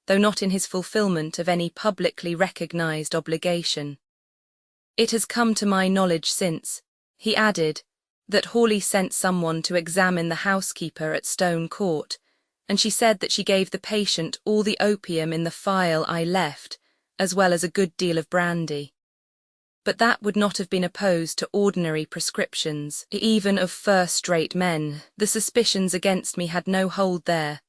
though not in his fulfilment of any publicly recognised obligation. "It has come to my knowledge since," he added, "that Hawley sent someone to examine the housekeeper at Stone Court, and she said that she gave the patient all the opium in the phial I left, as well as a good deal of brandy. But that would not have been opposed to ordinary prescriptions, even of first-rate men. The suspicions against me had no hold there.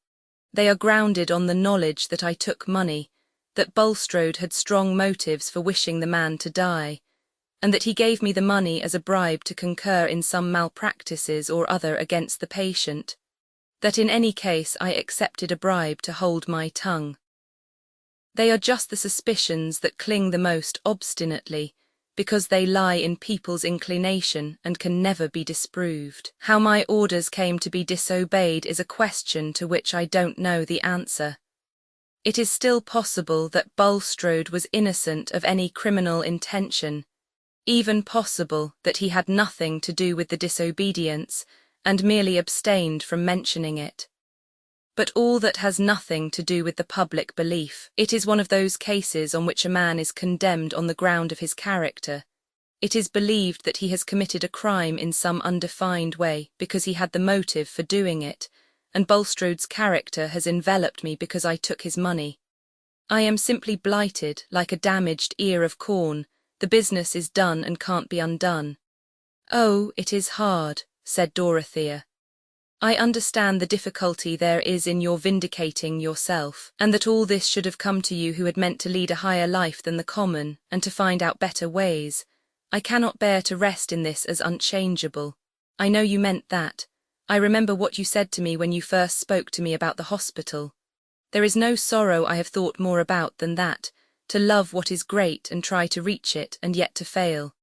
They are grounded on the knowledge that I took money, that Bulstrode had strong motives for wishing the man to die, and that he gave me the money as a bribe to concur in some malpractices or other against the patient, that in any case I accepted a bribe to hold my tongue. They are just the suspicions that cling the most obstinately, because they lie in people's inclination and can never be disproved. How my orders came to be disobeyed is a question to which I don't know the answer. It is still possible that Bulstrode was innocent of any criminal intention, even possible that he had nothing to do with the disobedience and merely abstained from mentioning it. But all that has nothing to do with the public belief. It is one of those cases on which a man is condemned on the ground of his character. It is believed that he has committed a crime in some undefined way because he had the motive for doing it, and Bulstrode's character has enveloped me because I took his money. I am simply blighted like a damaged ear of corn. The business is done and can't be undone." "Oh, it is hard," said Dorothea. "I understand the difficulty there is in your vindicating yourself, and that all this should have come to you who had meant to lead a higher life than the common, and to find out better ways. I cannot bear to rest in this as unchangeable. I know you meant that. I remember what you said to me when you first spoke to me about the hospital. There is no sorrow I have thought more about than that, to love what is great and try to reach it, and yet to fail."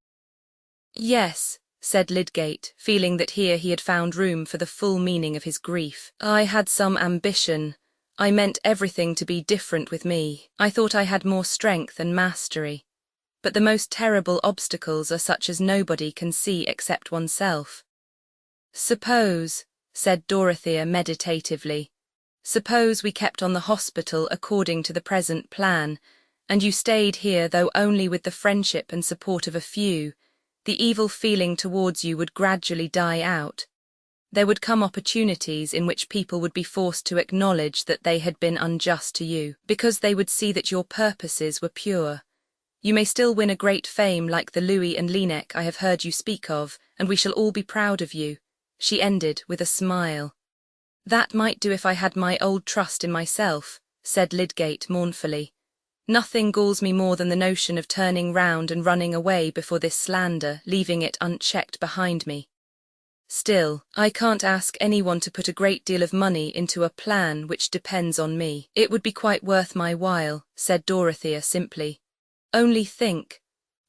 "Yes," said Lydgate, feeling that here he had found room for the full meaning of his grief. "I had some ambition. I meant everything to be different with me. I thought I had more strength and mastery. But the most terrible obstacles are such as nobody can see except oneself." "Suppose," said Dorothea meditatively, Suppose we kept on the hospital according to the present plan, and you stayed here though only with the friendship and support of a few, the evil feeling towards you would gradually die out. There would come opportunities in which people would be forced to acknowledge that they had been unjust to you, because they would see that your purposes were pure. You may still win a great fame like the Louis and Lineck I have heard you speak of, and we shall all be proud of you, she ended with a smile. That might do if I had my old trust in myself, said Lydgate mournfully. Nothing galls me more than the notion of turning round and running away before this slander, leaving it unchecked behind me. Still, I can't ask anyone to put a great deal of money into a plan which depends on me. It would be quite worth my while, said Dorothea simply. Only think.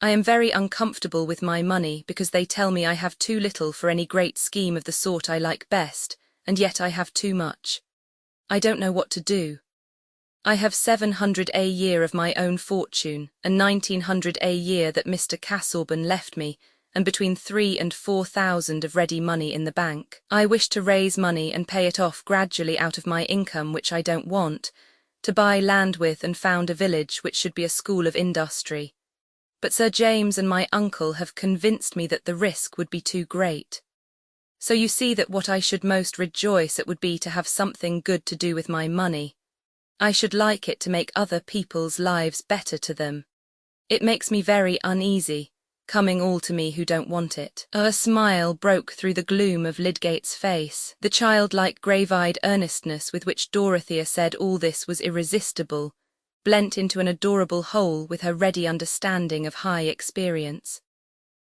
I am very uncomfortable with my money because they tell me I have too little for any great scheme of the sort I like best, and yet I have too much. I don't know what to do. I have 700 a year of my own fortune, and 1900 a year that Mr. Casaubon left me, and between 3,000 and 4,000 of ready money in the bank. I wish to raise money and pay it off gradually out of my income which I don't want, to buy land with and found a village which should be a school of industry. But Sir James and my uncle have convinced me that the risk would be too great. So you see that what I should most rejoice at would be to have something good to do with my money. I should like it to make other people's lives better to them. It makes me very uneasy, coming all to me who don't want it. A smile broke through the gloom of Lydgate's face. The childlike grave-eyed earnestness with which Dorothea said all this was irresistible, blent into an adorable whole with her ready understanding of high experience.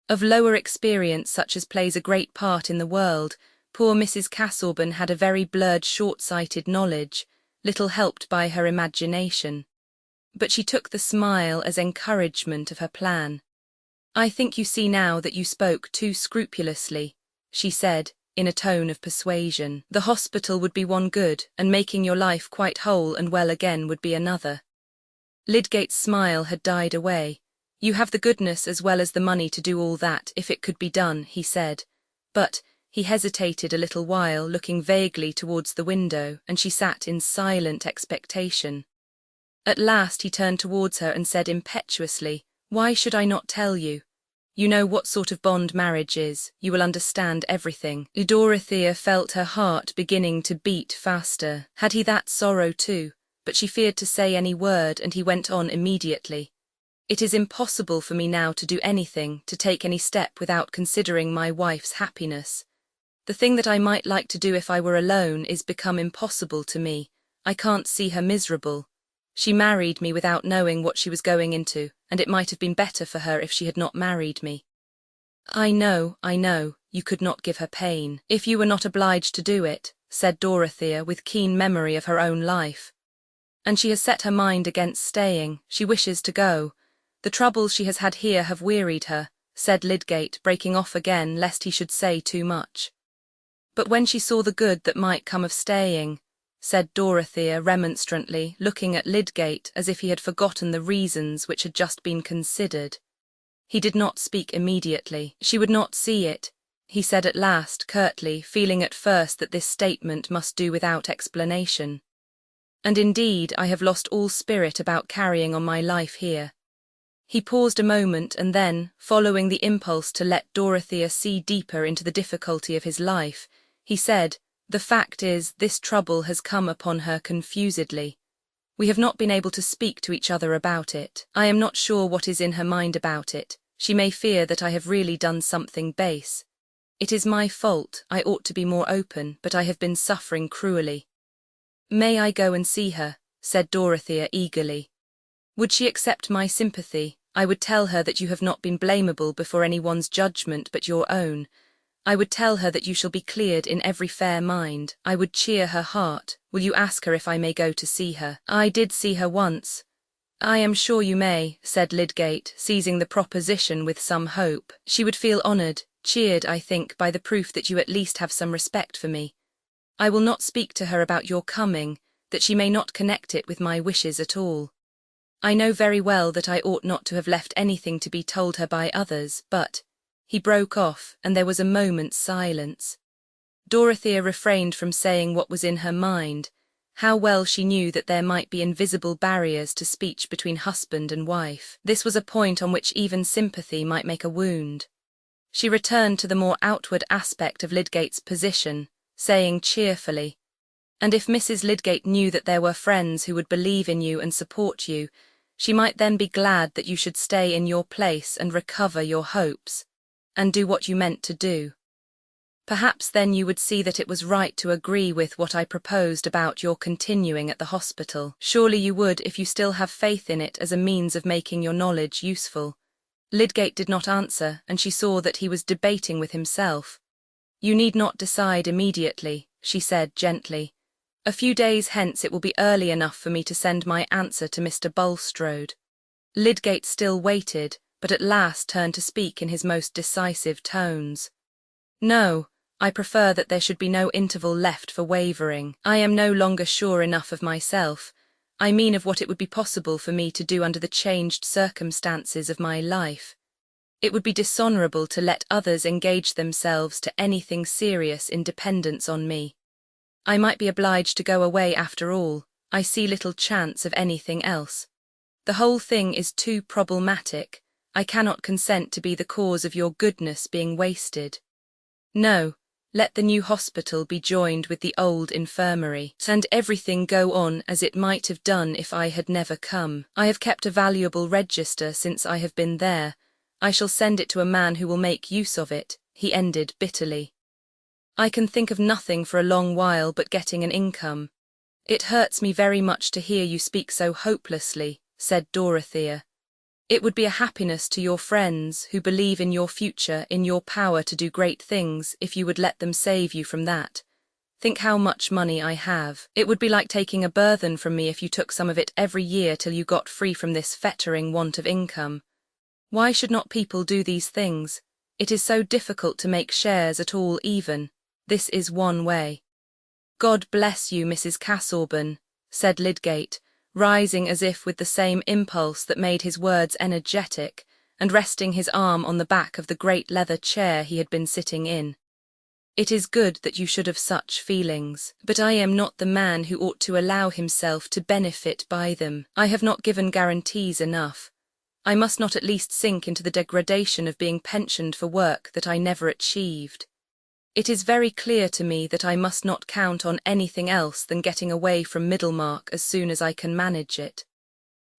Of lower experience such as plays a great part in the world, poor Mrs. Casaubon had a very blurred short-sighted knowledge, little helped by her imagination. But she took the smile as encouragement of her plan. I think you see now that you spoke too scrupulously, she said, in a tone of persuasion. The hospital would be one good, and making your life quite whole and well again would be another. Lydgate's smile had died away. You have the goodness as well as the money to do all that, if it could be done, he said. But he hesitated a little while, looking vaguely towards the window, and she sat in silent expectation. At last he turned towards her and said impetuously, "Why should I not tell you? You know what sort of bond marriage is, you will understand everything." Dorothea felt her heart beginning to beat faster. Had he that sorrow too? But she feared to say any word, and he went on immediately. "It is impossible for me now to do anything, to take any step without considering my wife's happiness. The thing that I might like to do if I were alone is become impossible to me. I can't see her miserable. She married me without knowing what she was going into, and it might have been better for her if she had not married me. I know, you could not give her pain, if you were not obliged to do it," said Dorothea with keen memory of her own life. "And she has set her mind against staying. She wishes to go. The troubles she has had here have wearied her," said Lydgate, breaking off again lest he should say too much. "But when she saw the good that might come of staying," said Dorothea remonstrantly, looking at Lydgate as if he had forgotten the reasons which had just been considered. He did not speak immediately. "She would not see it," he said at last curtly, feeling at first that this statement must do without explanation. "And indeed I have lost all spirit about carrying on my life here." He paused a moment and then, following the impulse to let Dorothea see deeper into the difficulty of his life, he said, "The fact is, this trouble has come upon her confusedly. We have not been able to speak to each other about it. I am not sure what is in her mind about it. She may fear that I have really done something base. It is my fault, I ought to be more open, but I have been suffering cruelly." "May I go and see her?" said Dorothea eagerly. "Would she accept my sympathy? I would tell her that you have not been blamable before any one's judgment but your own. I would tell her that you shall be cleared in every fair mind. I would cheer her heart. Will you ask her if I may go to see her? I did see her once." "I am sure you may," said Lydgate, seizing the proposition with some hope. "She would feel honoured, cheered, I think, by the proof that you at least have some respect for me. I will not speak to her about your coming, that she may not connect it with my wishes at all. I know very well that I ought not to have left anything to be told her by others, but—" He broke off, and there was a moment's silence. Dorothea refrained from saying what was in her mind. How well she knew that there might be invisible barriers to speech between husband and wife. This was a point on which even sympathy might make a wound. She returned to the more outward aspect of Lydgate's position, saying cheerfully, "And if Mrs. Lydgate knew that there were friends who would believe in you and support you, she might then be glad that you should stay in your place and recover your hopes, and do what you meant to do. Perhaps then you would see that it was right to agree with what I proposed about your continuing at the hospital. Surely you would if you still have faith in it as a means of making your knowledge useful." Lydgate did not answer, and she saw that he was debating with himself. "You need not decide immediately," she said gently. "A few days hence it will be early enough for me to send my answer to Mr. Bulstrode." Lydgate still waited, but at last turned to speak in his most decisive tones. "No, I prefer that there should be no interval left for wavering. I am no longer sure enough of myself. I mean of what it would be possible for me to do under the changed circumstances of my life. It would be dishonourable to let others engage themselves to anything serious in dependence on me. I might be obliged to go away after all. I see little chance of anything else. The whole thing is too problematic. I cannot consent to be the cause of your goodness being wasted. No, let the new hospital be joined with the old infirmary, and everything go on as it might have done if I had never come. I have kept a valuable register since I have been there. I shall send it to a man who will make use of it," he ended bitterly. "I can think of nothing for a long while but getting an income." "It hurts me very much to hear you speak so hopelessly," said Dorothea. "It would be a happiness to your friends, who believe in your future, in your power to do great things, if you would let them save you from that. Think how much money I have. It would be like taking a burthen from me if you took some of it every year till you got free from this fettering want of income. Why should not people do these things? It is so difficult to make shares at all even. This is one way." "God bless you, Mrs. Casaubon," said Lydgate, rising as if with the same impulse that made his words energetic, and resting his arm on the back of the great leather chair he had been sitting in. "It is good that you should have such feelings, but I am not the man who ought to allow himself to benefit by them. I have not given guarantees enough. I must not at least sink into the degradation of being pensioned for work that I never achieved. It is very clear to me that I must not count on anything else than getting away from Middlemarch as soon as I can manage it.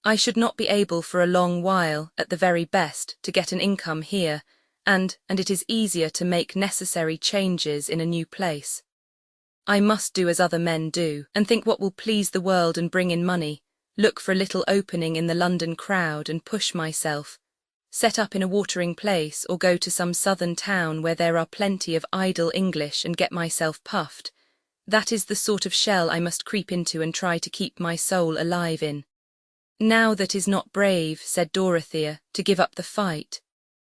I should not be able for a long while, at the very best, to get an income here, and it is easier to make necessary changes in a new place. I must do as other men do, and think what will please the world and bring in money, look for a little opening in the London crowd and push myself, set up in a watering place or go to some southern town where there are plenty of idle English and get myself puffed. That is the sort of shell I must creep into and try to keep my soul alive in." "Now that is not brave," said Dorothea, "to give up the fight."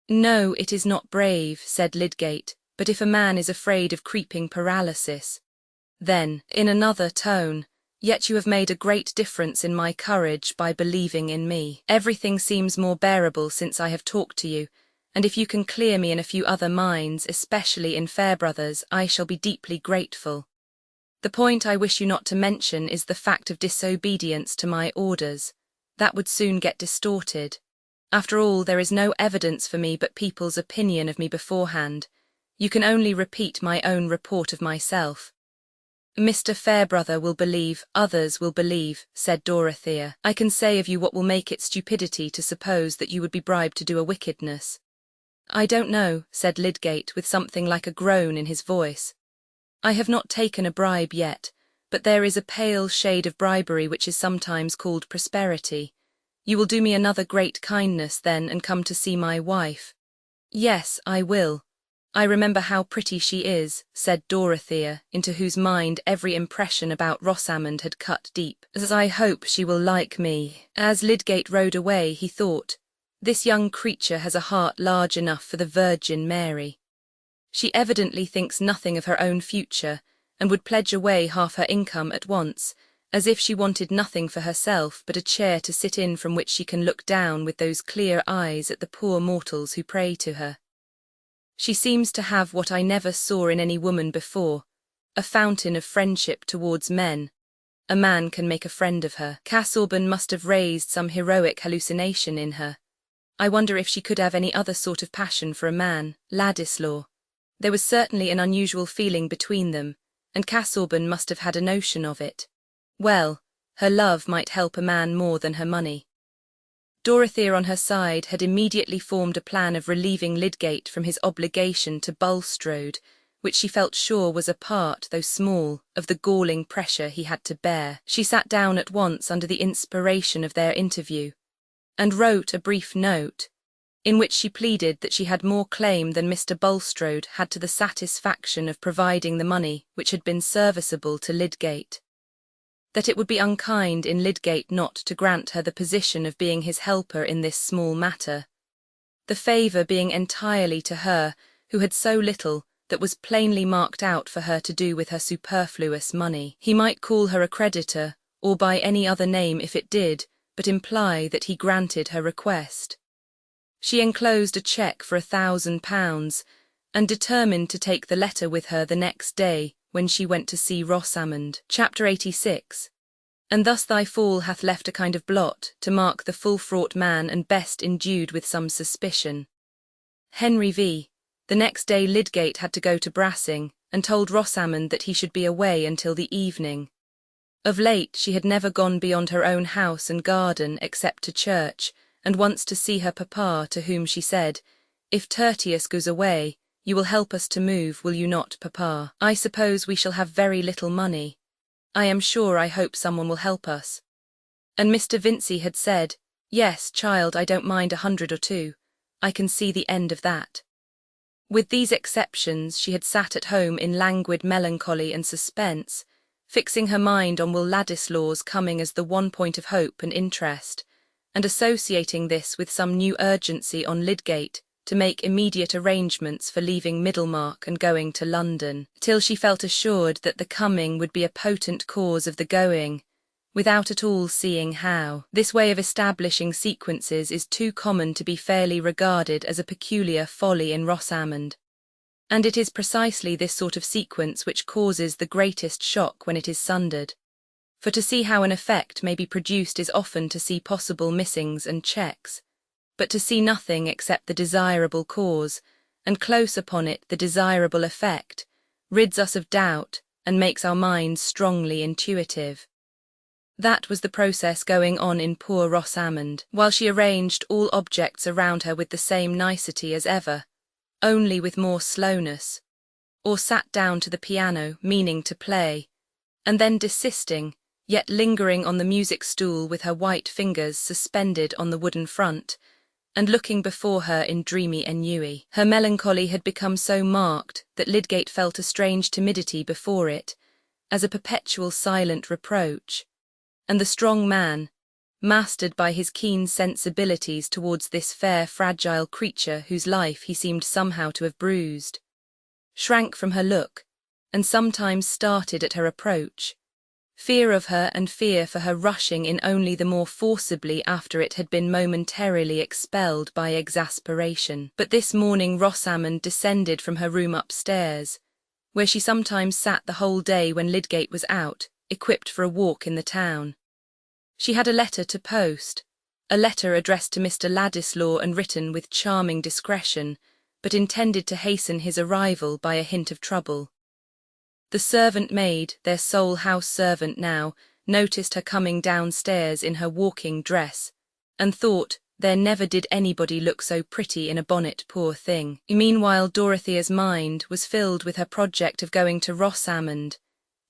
"No, it is not brave," said Lydgate, "but if a man is afraid of creeping paralysis." Then, in another tone, "Yet you have made a great difference in my courage by believing in me. Everything seems more bearable since I have talked to you, and if you can clear me in a few other minds, especially in Fairbrother's, I shall be deeply grateful. The point I wish you not to mention is the fact of disobedience to my orders. That would soon get distorted. After all, there is no evidence for me but people's opinion of me beforehand. You can only repeat my own report of myself." "Mr. Fairbrother will believe, others will believe," said Dorothea. "I can say of you what will make it stupidity to suppose that you would be bribed to do a wickedness." "I don't know," said Lydgate with something like a groan in his voice. "I have not taken a bribe yet, but there is a pale shade of bribery which is sometimes called prosperity. You will do me another great kindness then and come to see my wife." "Yes, I will. I remember how pretty she is," said Dorothea, into whose mind every impression about Rosamond had cut deep. "As I hope she will like me." As Lydgate rode away, he thought, "This young creature has a heart large enough for the Virgin Mary. She evidently thinks nothing of her own future, and would pledge away half her income at once, as if she wanted nothing for herself but a chair to sit in from which she can look down with those clear eyes at the poor mortals who pray to her. She seems to have what I never saw in any woman before, a fountain of friendship towards men, a man can make a friend of her. Casaubon must have raised some heroic hallucination in her. I wonder if she could have any other sort of passion for a man, Ladislaw. There was certainly an unusual feeling between them, and Casaubon must have had a notion of it. Well, her love might help a man more than her money. Dorothea on her side had immediately formed a plan of relieving Lydgate from his obligation to Bulstrode, which she felt sure was a part, though small, of the galling pressure he had to bear. She sat down at once under the inspiration of their interview, and wrote a brief note, in which she pleaded that she had more claim than Mr. Bulstrode had to the satisfaction of providing the money which had been serviceable to Lydgate. That it would be unkind in Lydgate not to grant her the position of being his helper in this small matter, the favour being entirely to her, who had so little that was plainly marked out for her to do with her superfluous money. He might call her a creditor, or by any other name if it did, but imply that he granted her request. She enclosed a cheque for £1,000, and determined to take the letter with her the next day, when she went to see Rosamond. Chapter 86. And thus thy fall hath left a kind of blot, to mark the full-fraught man and best endued with some suspicion. Henry v. The next day Lydgate had to go to Brassing, and told Rosamond that he should be away until the evening. Of late she had never gone beyond her own house and garden except to church, and once to see her papa, to whom she said, "If Tertius goes away, you will help us to move, will you not, papa? I suppose we shall have very little money. I am sure I hope someone will help us." And Mr. Vincey had said, "Yes, child, I don't mind 100 or 2. I can see the end of that." With these exceptions she had sat at home in languid melancholy and suspense, fixing her mind on Will Ladislaw's coming as the one point of hope and interest, and associating this with some new urgency on Lydgate to make immediate arrangements for leaving Middlemarch and going to London, till she felt assured that the coming would be a potent cause of the going, without at all seeing how. This way of establishing sequences is too common to be fairly regarded as a peculiar folly in Rosamond, and it is precisely this sort of sequence which causes the greatest shock when it is sundered. For to see how an effect may be produced is often to see possible missings and checks, but to see nothing except the desirable cause, and close upon it the desirable effect, rids us of doubt and makes our minds strongly intuitive. That was the process going on in poor Rosamond, while she arranged all objects around her with the same nicety as ever, only with more slowness, or sat down to the piano, meaning to play, and then desisting, yet lingering on the music stool with her white fingers suspended on the wooden front, and looking before her in dreamy ennui. Her melancholy had become so marked that Lydgate felt a strange timidity before it, as a perpetual silent reproach, and the strong man, mastered by his keen sensibilities towards this fair, fragile creature whose life he seemed somehow to have bruised, shrank from her look, and sometimes started at her approach, fear of her and fear for her rushing in only the more forcibly after it had been momentarily expelled by exasperation. But this morning Rosamond descended from her room upstairs, where she sometimes sat the whole day when Lydgate was out, equipped for a walk in the town. She had a letter to post, a letter addressed to Mr. Ladislaw and written with charming discretion, but intended to hasten his arrival by a hint of trouble. The servant-maid, their sole house servant now, noticed her coming downstairs in her walking dress, and thought, there never did anybody look so pretty in a bonnet, poor thing. Meanwhile Dorothea's mind was filled with her project of going to Rosamond,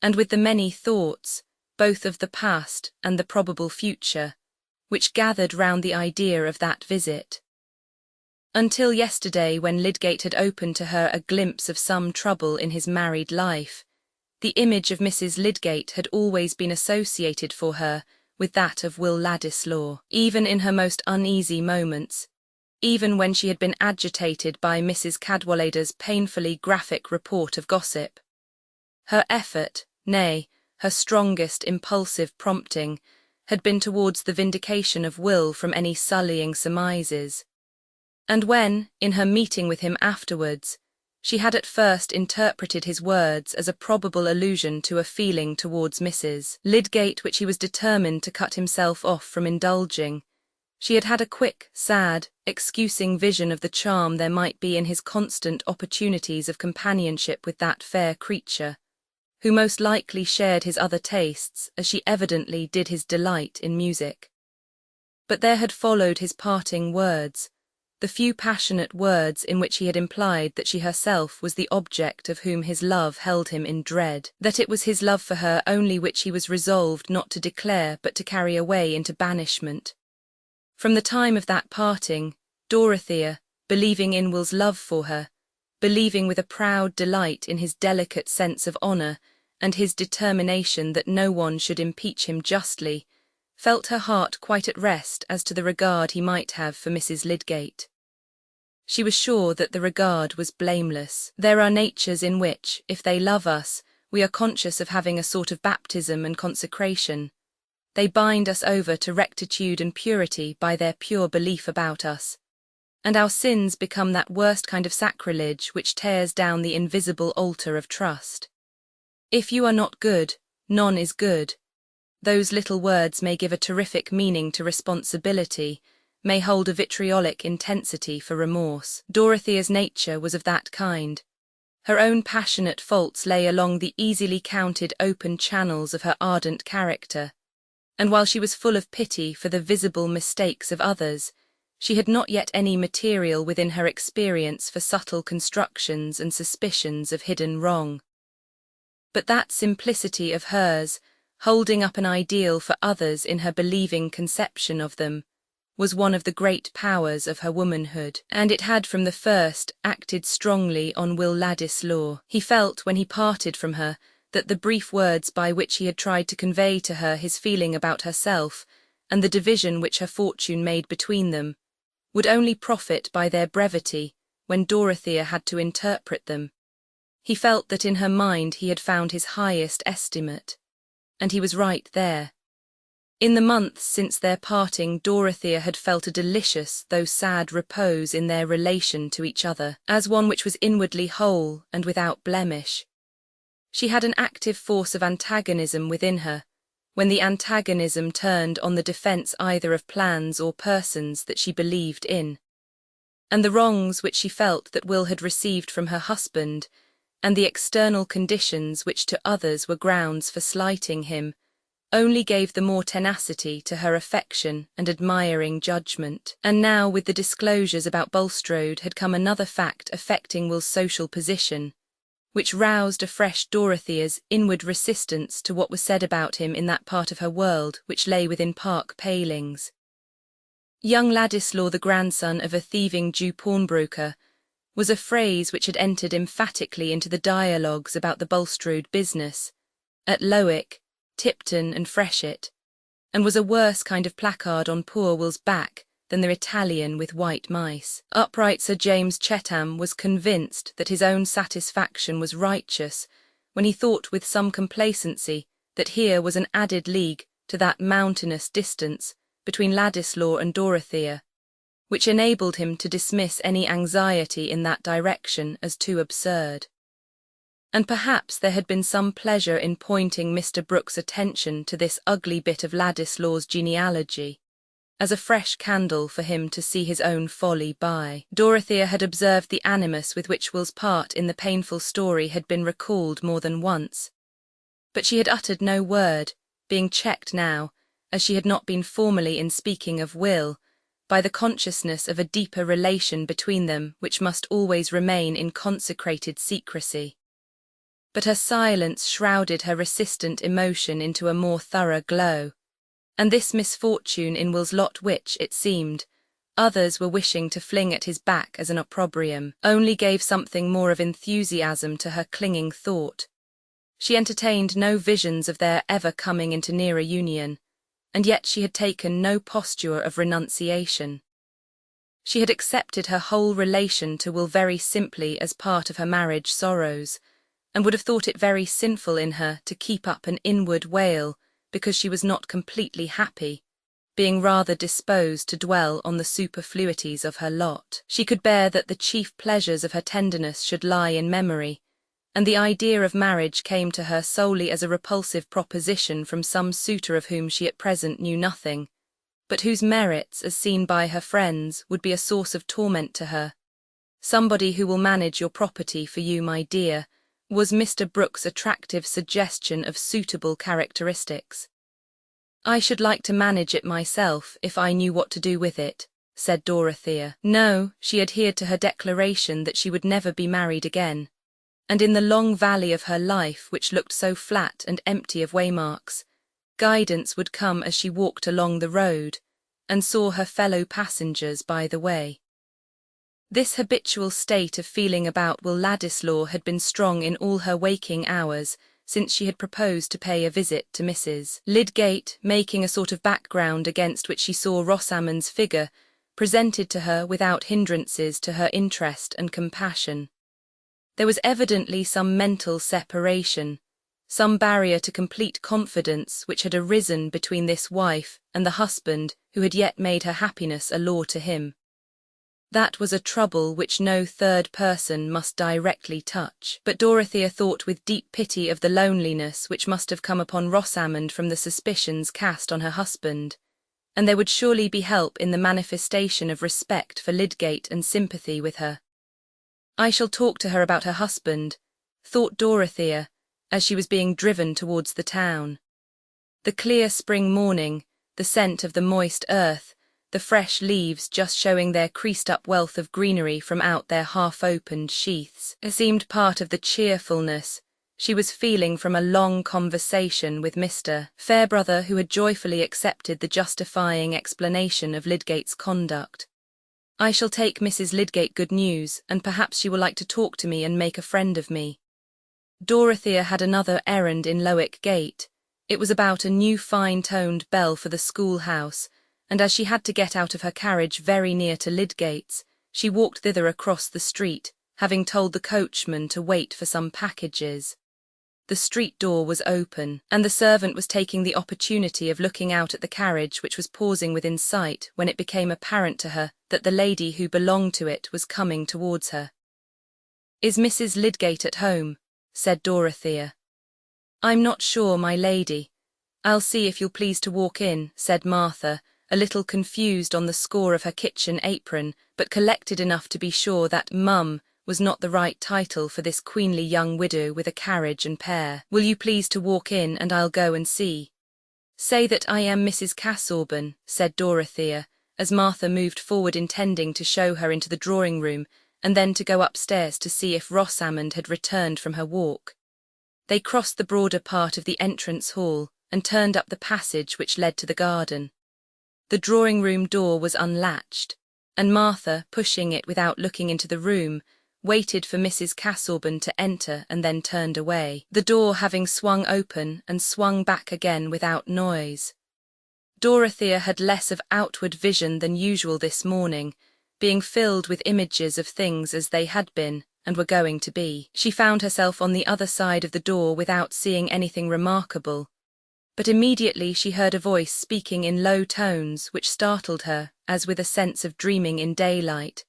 and with the many thoughts, both of the past and the probable future, which gathered round the idea of that visit. Until yesterday, when Lydgate had opened to her a glimpse of some trouble in his married life, the image of Mrs. Lydgate had always been associated for her with that of Will Ladislaw. Even in her most uneasy moments, even when she had been agitated by Mrs. Cadwallader's painfully graphic report of gossip, her effort, nay, her strongest impulsive prompting, had been towards the vindication of Will from any sullying surmises. And when, in her meeting with him afterwards, She had at first interpreted his words as a probable allusion to a feeling towards Mrs. Lydgate which he was determined to cut himself off from indulging. She had had a quick, sad, excusing vision of the charm there might be in his constant opportunities of companionship with that fair creature, who most likely shared his other tastes, as she evidently did his delight in music. But there had followed his parting words, the few passionate words in which he had implied that she herself was the object of whom his love held him in dread, that it was his love for her only which he was resolved not to declare but to carry away into banishment. From the time of that parting, Dorothea, believing in Will's love for her, believing with a proud delight in his delicate sense of honour and his determination that no one should impeach him justly, felt her heart quite at rest as to the regard he might have for Mrs. Lydgate. She was sure that the regard was blameless. There are natures in which, if they love us, we are conscious of having a sort of baptism and consecration. They bind us over to rectitude and purity by their pure belief about us, and our sins become that worst kind of sacrilege which tears down the invisible altar of trust. If you are not good, none is good. Those little words may give a terrific meaning to responsibility, may hold a vitriolic intensity for remorse. Dorothea's nature was of that kind. Her own passionate faults lay along the easily counted open channels of her ardent character, and while she was full of pity for the visible mistakes of others, she had not yet any material within her experience for subtle constructions and suspicions of hidden wrong. But that simplicity of hers, holding up an ideal for others in her believing conception of them, was one of the great powers of her womanhood, and it had from the first acted strongly on Will Ladislaw. He felt, when he parted from her, that the brief words by which he had tried to convey to her his feeling about herself, and the division which her fortune made between them, would only profit by their brevity when Dorothea had to interpret them. He felt that in her mind he had found his highest estimate, and he was right there. In the months since their parting, Dorothea had felt a delicious though sad repose in their relation to each other, as one which was inwardly whole and without blemish. She had an active force of antagonism within her, when the antagonism turned on the defence either of plans or persons that she believed in. And the wrongs which she felt that Will had received from her husband, and the external conditions which to others were grounds for slighting him, only gave the more tenacity to her affection and admiring judgment. And now with the disclosures about Bulstrode had come another fact affecting Will's social position, which roused afresh Dorothea's inward resistance to what was said about him in that part of her world which lay within park palings. Young Ladislaw, the grandson of a thieving Jew pawnbroker, was a phrase which had entered emphatically into the dialogues about the Bulstrode business, at Lowick, Tipton and Freshitt, and was a worse kind of placard on poor Will's back than the Italian with white mice. Upright Sir James Chetham was convinced that his own satisfaction was righteous when he thought with some complacency that here was an added league to that mountainous distance between Ladislaw and Dorothea, which enabled him to dismiss any anxiety in that direction as too absurd. And perhaps there had been some pleasure in pointing Mr. Brooke's attention to this ugly bit of Ladislaw's genealogy, as a fresh candle for him to see his own folly by. Dorothea had observed the animus with which Will's part in the painful story had been recalled more than once, but she had uttered no word, being checked now, as she had not been formerly in speaking of Will, by the consciousness of a deeper relation between them which must always remain in consecrated secrecy. But her silence shrouded her resistant emotion into a more thorough glow, and this misfortune in Will's lot which, it seemed, others were wishing to fling at his back as an opprobrium, only gave something more of enthusiasm to her clinging thought. She entertained no visions of their ever coming into nearer union, and yet she had taken no posture of renunciation. She had accepted her whole relation to Will very simply as part of her marriage sorrows, and would have thought it very sinful in her to keep up an inward wail because she was not completely happy, being rather disposed to dwell on the superfluities of her lot. She could bear that the chief pleasures of her tenderness should lie in memory, and the idea of marriage came to her solely as a repulsive proposition from some suitor of whom she at present knew nothing, but whose merits, as seen by her friends, would be a source of torment to her. "Somebody who will manage your property for you, my dear," was Mr. Brooke's attractive suggestion of suitable characteristics. "I should like to manage it myself if I knew what to do with it," said Dorothea. No, she adhered to her declaration that she would never be married again, and in the long valley of her life, which looked so flat and empty of waymarks, guidance would come as she walked along the road and saw her fellow passengers by the way. This habitual state of feeling about Will Ladislaw had been strong in all her waking hours since she had proposed to pay a visit to Mrs. Lydgate, making a sort of background against which she saw Rosamond's figure, presented to her without hindrances to her interest and compassion. There was evidently some mental separation, some barrier to complete confidence which had arisen between this wife and the husband who had yet made her happiness a law to him. That was a trouble which no third person must directly touch. But Dorothea thought with deep pity of the loneliness which must have come upon Rosamond from the suspicions cast on her husband, and there would surely be help in the manifestation of respect for Lydgate and sympathy with her. "I shall talk to her about her husband," thought Dorothea, as she was being driven towards the town. The clear spring morning, the scent of the moist earth, the fresh leaves just showing their creased-up wealth of greenery from out their half-opened sheaths, seemed part of the cheerfulness she was feeling from a long conversation with Mr. Fairbrother, who had joyfully accepted the justifying explanation of Lydgate's conduct. "I shall take Mrs. Lydgate good news, and perhaps she will like to talk to me and make a friend of me." Dorothea had another errand in Lowick Gate. It was about a new fine-toned bell for the schoolhouse, and as she had to get out of her carriage very near to Lydgate's, she walked thither across the street, having told the coachman to wait for some packages. The street door was open, and the servant was taking the opportunity of looking out at the carriage which was pausing within sight when it became apparent to her that the lady who belonged to it was coming towards her. "Is Mrs. Lydgate at home?" said Dorothea. "I'm not sure, my lady. I'll see if you'll please to walk in," said Martha, a little confused on the score of her kitchen apron, but collected enough to be sure that "mum" was not the right title for this queenly young widow with a carriage and pair. "Will you please to walk in, and I'll go and see." "Say that I am Mrs. Casaubon," said Dorothea, as Martha moved forward intending to show her into the drawing-room, and then to go upstairs to see if Rosamond had returned from her walk. They crossed the broader part of the entrance hall, and turned up the passage which led to the garden. The drawing-room door was unlatched, and Martha, pushing it without looking into the room, waited for Mrs. Casaubon to enter and then turned away, the door having swung open and swung back again without noise. Dorothea had less of outward vision than usual this morning, being filled with images of things as they had been and were going to be. She found herself on the other side of the door without seeing anything remarkable, but immediately she heard a voice speaking in low tones which startled her as with a sense of dreaming in daylight,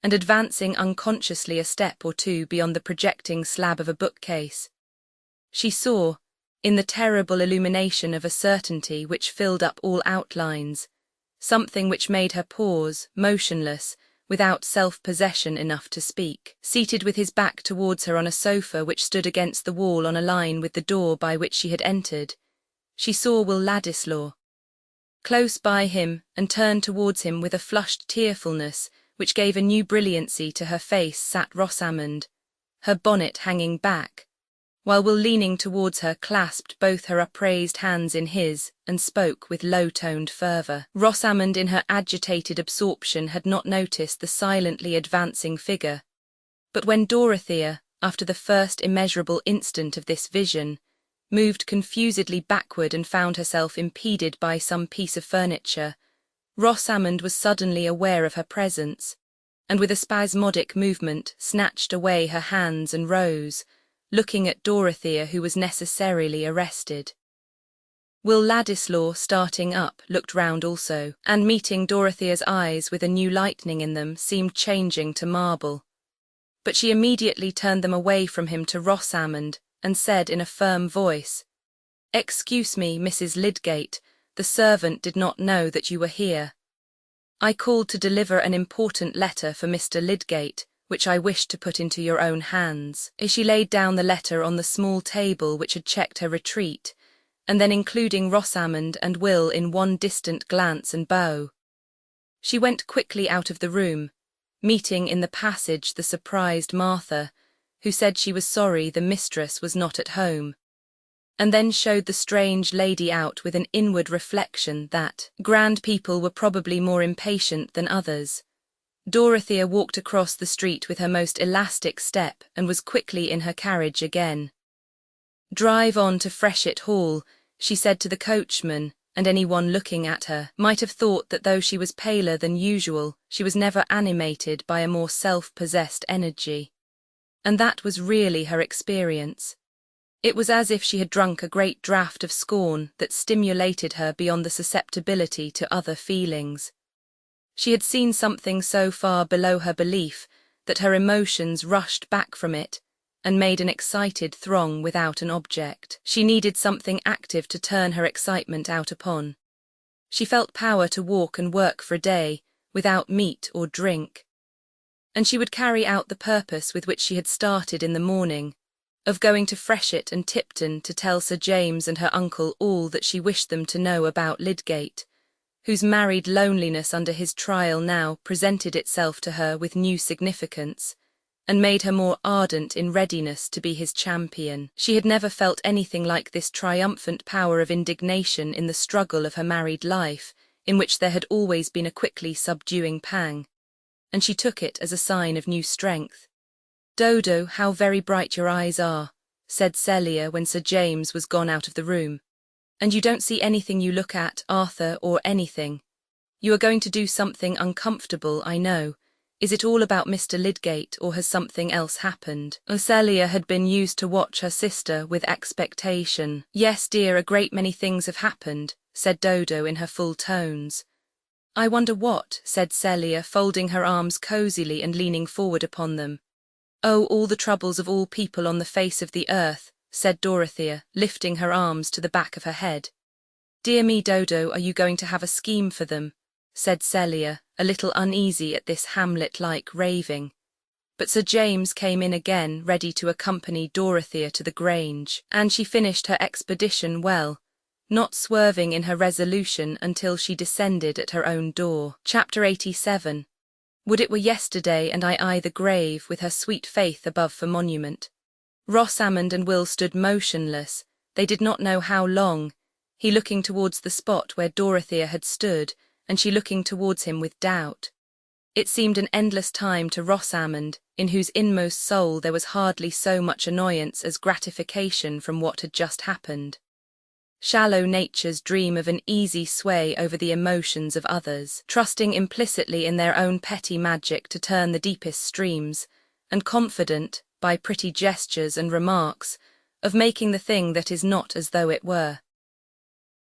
and advancing unconsciously a step or two beyond the projecting slab of a bookcase, she saw, in the terrible illumination of a certainty which filled up all outlines, something which made her pause, motionless, without self-possession enough to speak. Seated with his back towards her on a sofa which stood against the wall on a line with the door by which she had entered, she saw Will Ladislaw. Close by him, and turned towards him with a flushed tearfulness which gave a new brilliancy to her face, sat Rosamond, her bonnet hanging back, while Will, leaning towards her, clasped both her upraised hands in his and spoke with low-toned fervour. Rosamond in her agitated absorption had not noticed the silently advancing figure, but when Dorothea, after the first immeasurable instant of this vision, moved confusedly backward and found herself impeded by some piece of furniture, Rosamond was suddenly aware of her presence, and with a spasmodic movement snatched away her hands and rose, looking at Dorothea, who was necessarily arrested. Will Ladislaw, starting up, looked round also, and meeting Dorothea's eyes with a new lightning in them, seemed changing to marble. But she immediately turned them away from him to Rosamond, and said in a firm voice, "Excuse me, Mrs. Lydgate, the servant did not know that you were here. I called to deliver an important letter for Mr. Lydgate, which I wished to put into your own hands." She laid down the letter on the small table which had checked her retreat, and then including Rosamond and Will in one distant glance and bow, she went quickly out of the room, meeting in the passage the surprised Martha, who said she was sorry the mistress was not at home, and then showed the strange lady out with an inward reflection that grand people were probably more impatient than others. Dorothea walked across the street with her most elastic step and was quickly in her carriage again. "Drive on to Freshitt Hall," she said to the coachman, and anyone looking at her might have thought that though she was paler than usual, she was never animated by a more self-possessed energy. And that was really her experience. It was as if she had drunk a great draught of scorn that stimulated her beyond the susceptibility to other feelings. She had seen something so far below her belief that her emotions rushed back from it and made an excited throng without an object. She needed something active to turn her excitement out upon. She felt power to walk and work for a day without meat or drink. And she would carry out the purpose with which she had started in the morning, of going to Freshitt and Tipton to tell Sir James and her uncle all that she wished them to know about Lydgate, whose married loneliness under his trial now presented itself to her with new significance, and made her more ardent in readiness to be his champion. She had never felt anything like this triumphant power of indignation in the struggle of her married life, in which there had always been a quickly subduing pang, and she took it as a sign of new strength. "Dodo, how very bright your eyes are," said Celia when Sir James was gone out of the room. "And you don't see anything you look at, Arthur, or anything. You are going to do something uncomfortable, I know. Is it all about Mr. Lydgate, or has something else happened?" Celia had been used to watch her sister with expectation. "Yes, dear, a great many things have happened," said Dodo in her full tones. "I wonder what," said Celia, folding her arms cosily and leaning forward upon them. "Oh, all the troubles of all people on the face of the earth," said Dorothea, lifting her arms to the back of her head. "Dear me, Dodo, are you going to have a scheme for them?" said Celia, a little uneasy at this Hamlet-like raving. But Sir James came in again, ready to accompany Dorothea to the Grange, and she finished her expedition well, not swerving in her resolution until she descended at her own door. Chapter 87. Would it were yesterday, and I the grave, with her sweet Faith above for monument. Rosamond and Will stood motionless, they did not know how long, he looking towards the spot where Dorothea had stood, and she looking towards him with doubt. It seemed an endless time to Rosamond, in whose inmost soul there was hardly so much annoyance as gratification from what had just happened. Shallow natures dream of an easy sway over the emotions of others, trusting implicitly in their own petty magic to turn the deepest streams, and confident, by pretty gestures and remarks, of making the thing that is not as though it were.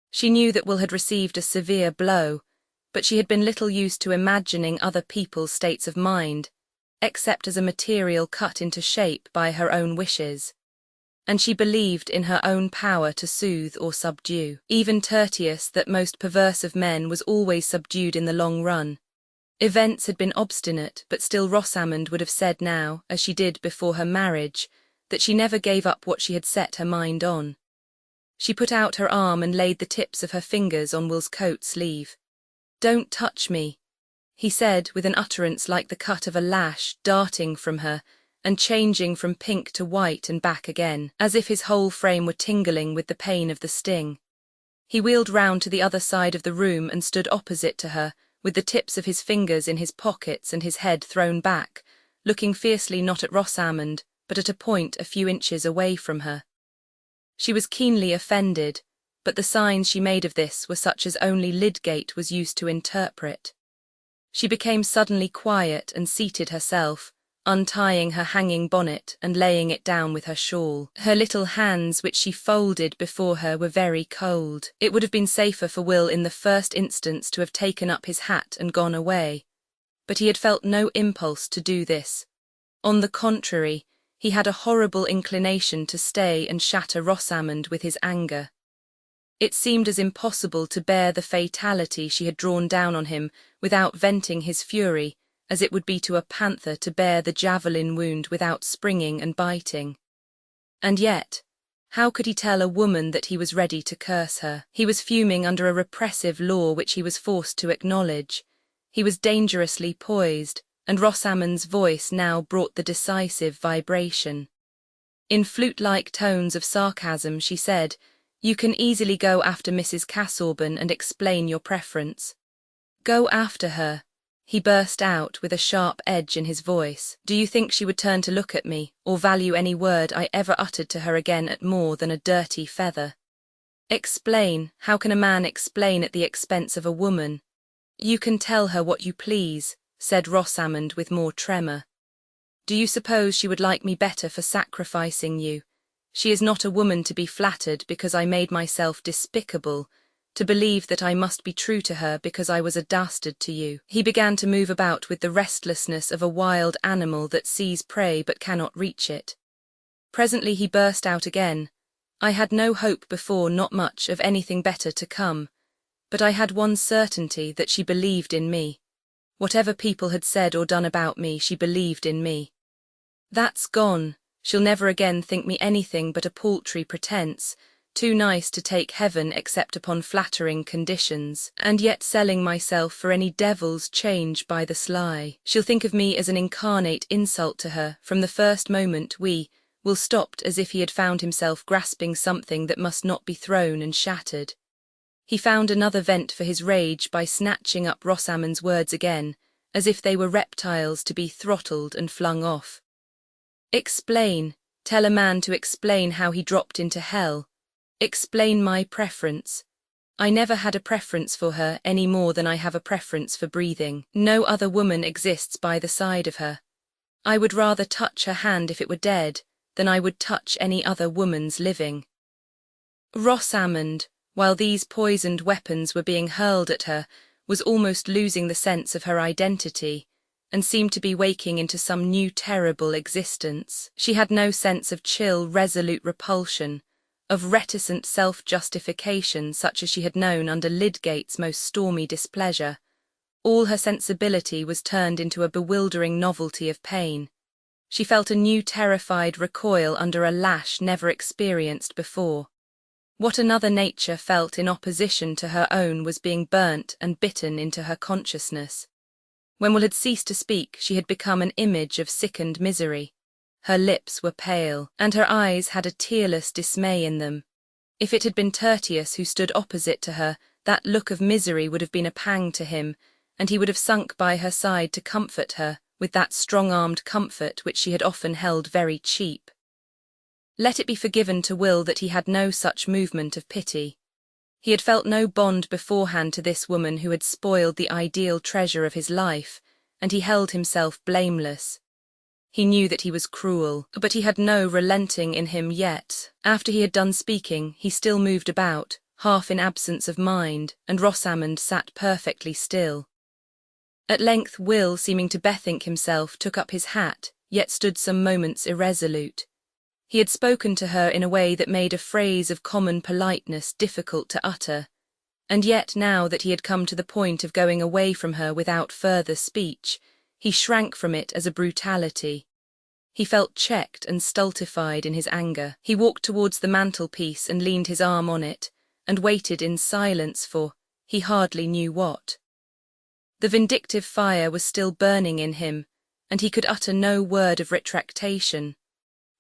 She knew that Will had received a severe blow, but she had been little used to imagining other people's states of mind, except as a material cut into shape by her own wishes, and she believed in her own power to soothe or subdue. Even Tertius, that most perverse of men, was always subdued in the long run. Events had been obstinate, but still Rosamond would have said now, as she did before her marriage, that she never gave up what she had set her mind on. She put out her arm and laid the tips of her fingers on Will's coat sleeve. "Don't touch me," he said with an utterance like the cut of a lash darting from her and changing from pink to white and back again, as if his whole frame were tingling with the pain of the sting. He wheeled round to the other side of the room and stood opposite to her, with the tips of his fingers in his pockets and his head thrown back, looking fiercely not at Rosamond, but at a point a few inches away from her. She was keenly offended, but the signs she made of this were such as only Lydgate was used to interpret. She became suddenly quiet and seated herself, untying her hanging bonnet and laying it down with her shawl. Her little hands, which she folded before her, were very cold. It would have been safer for Will in the first instance to have taken up his hat and gone away, but he had felt no impulse to do this. On the contrary, he had a horrible inclination to stay and shatter Rosamond with his anger. It seemed as impossible to bear the fatality she had drawn down on him without venting his fury as it would be to a panther to bear the javelin wound without springing and biting. And yet, how could he tell a woman that he was ready to curse her? He was fuming under a repressive law which he was forced to acknowledge. He was dangerously poised, and Rosamond's voice now brought the decisive vibration. In flute-like tones of sarcasm she said, "You can easily go after Mrs. Casaubon and explain your preference." "Go after her," he burst out with a sharp edge in his voice. "Do you think she would turn to look at me, or value any word I ever uttered to her again at more than a dirty feather? Explain, how can a man explain at the expense of a woman?" "You can tell her what you please," said Rosamond with more tremor. "Do you suppose she would like me better for sacrificing you? She is not a woman to be flattered because I made myself despicable, to believe that I must be true to her because I was a dastard to you." He began to move about with the restlessness of a wild animal that sees prey but cannot reach it. Presently he burst out again. "I had no hope before, not much, of anything better to come, but I had one certainty, that she believed in me. Whatever people had said or done about me, she believed in me. That's gone. She'll never again think me anything but a paltry pretence, too nice to take heaven except upon flattering conditions, and yet selling myself for any devil's change by the sly. She'll think of me as an incarnate insult to her from the first moment Will stopped as if he had found himself grasping something that must not be thrown and shattered. He found another vent for his rage by snatching up Rosamond's words again, as if they were reptiles to be throttled and flung off. "Explain, tell a man to explain how he dropped into hell. Explain my preference. I never had a preference for her any more than I have a preference for breathing. No other woman exists by the side of her. I would rather touch her hand if it were dead than I would touch any other woman's living." Rosamond, while these poisoned weapons were being hurled at her, was almost losing the sense of her identity, and seemed to be waking into some new terrible existence. She had no sense of chill, resolute repulsion, of reticent self-justification such as she had known under Lydgate's most stormy displeasure. All her sensibility was turned into a bewildering novelty of pain. She felt a new terrified recoil under a lash never experienced before. What another nature felt in opposition to her own was being burnt and bitten into her consciousness. When Will had ceased to speak, she had become an image of sickened misery. Her lips were pale, and her eyes had a tearless dismay in them. If it had been Tertius who stood opposite to her, that look of misery would have been a pang to him, and he would have sunk by her side to comfort her, with that strong-armed comfort which she had often held very cheap. Let it be forgiven to Will that he had no such movement of pity. He had felt no bond beforehand to this woman who had spoiled the ideal treasure of his life, and he held himself blameless. He knew that he was cruel, but he had no relenting in him yet. After he had done speaking, he still moved about, half in absence of mind, and Rosamond sat perfectly still. At length Will, seeming to bethink himself, took up his hat, yet stood some moments irresolute. He had spoken to her in a way that made a phrase of common politeness difficult to utter, and yet now that he had come to the point of going away from her without further speech, he shrank from it as a brutality. He felt checked and stultified in his anger. He walked towards the mantelpiece and leaned his arm on it, and waited in silence for, he hardly knew what. The vindictive fire was still burning in him, and he could utter no word of retractation.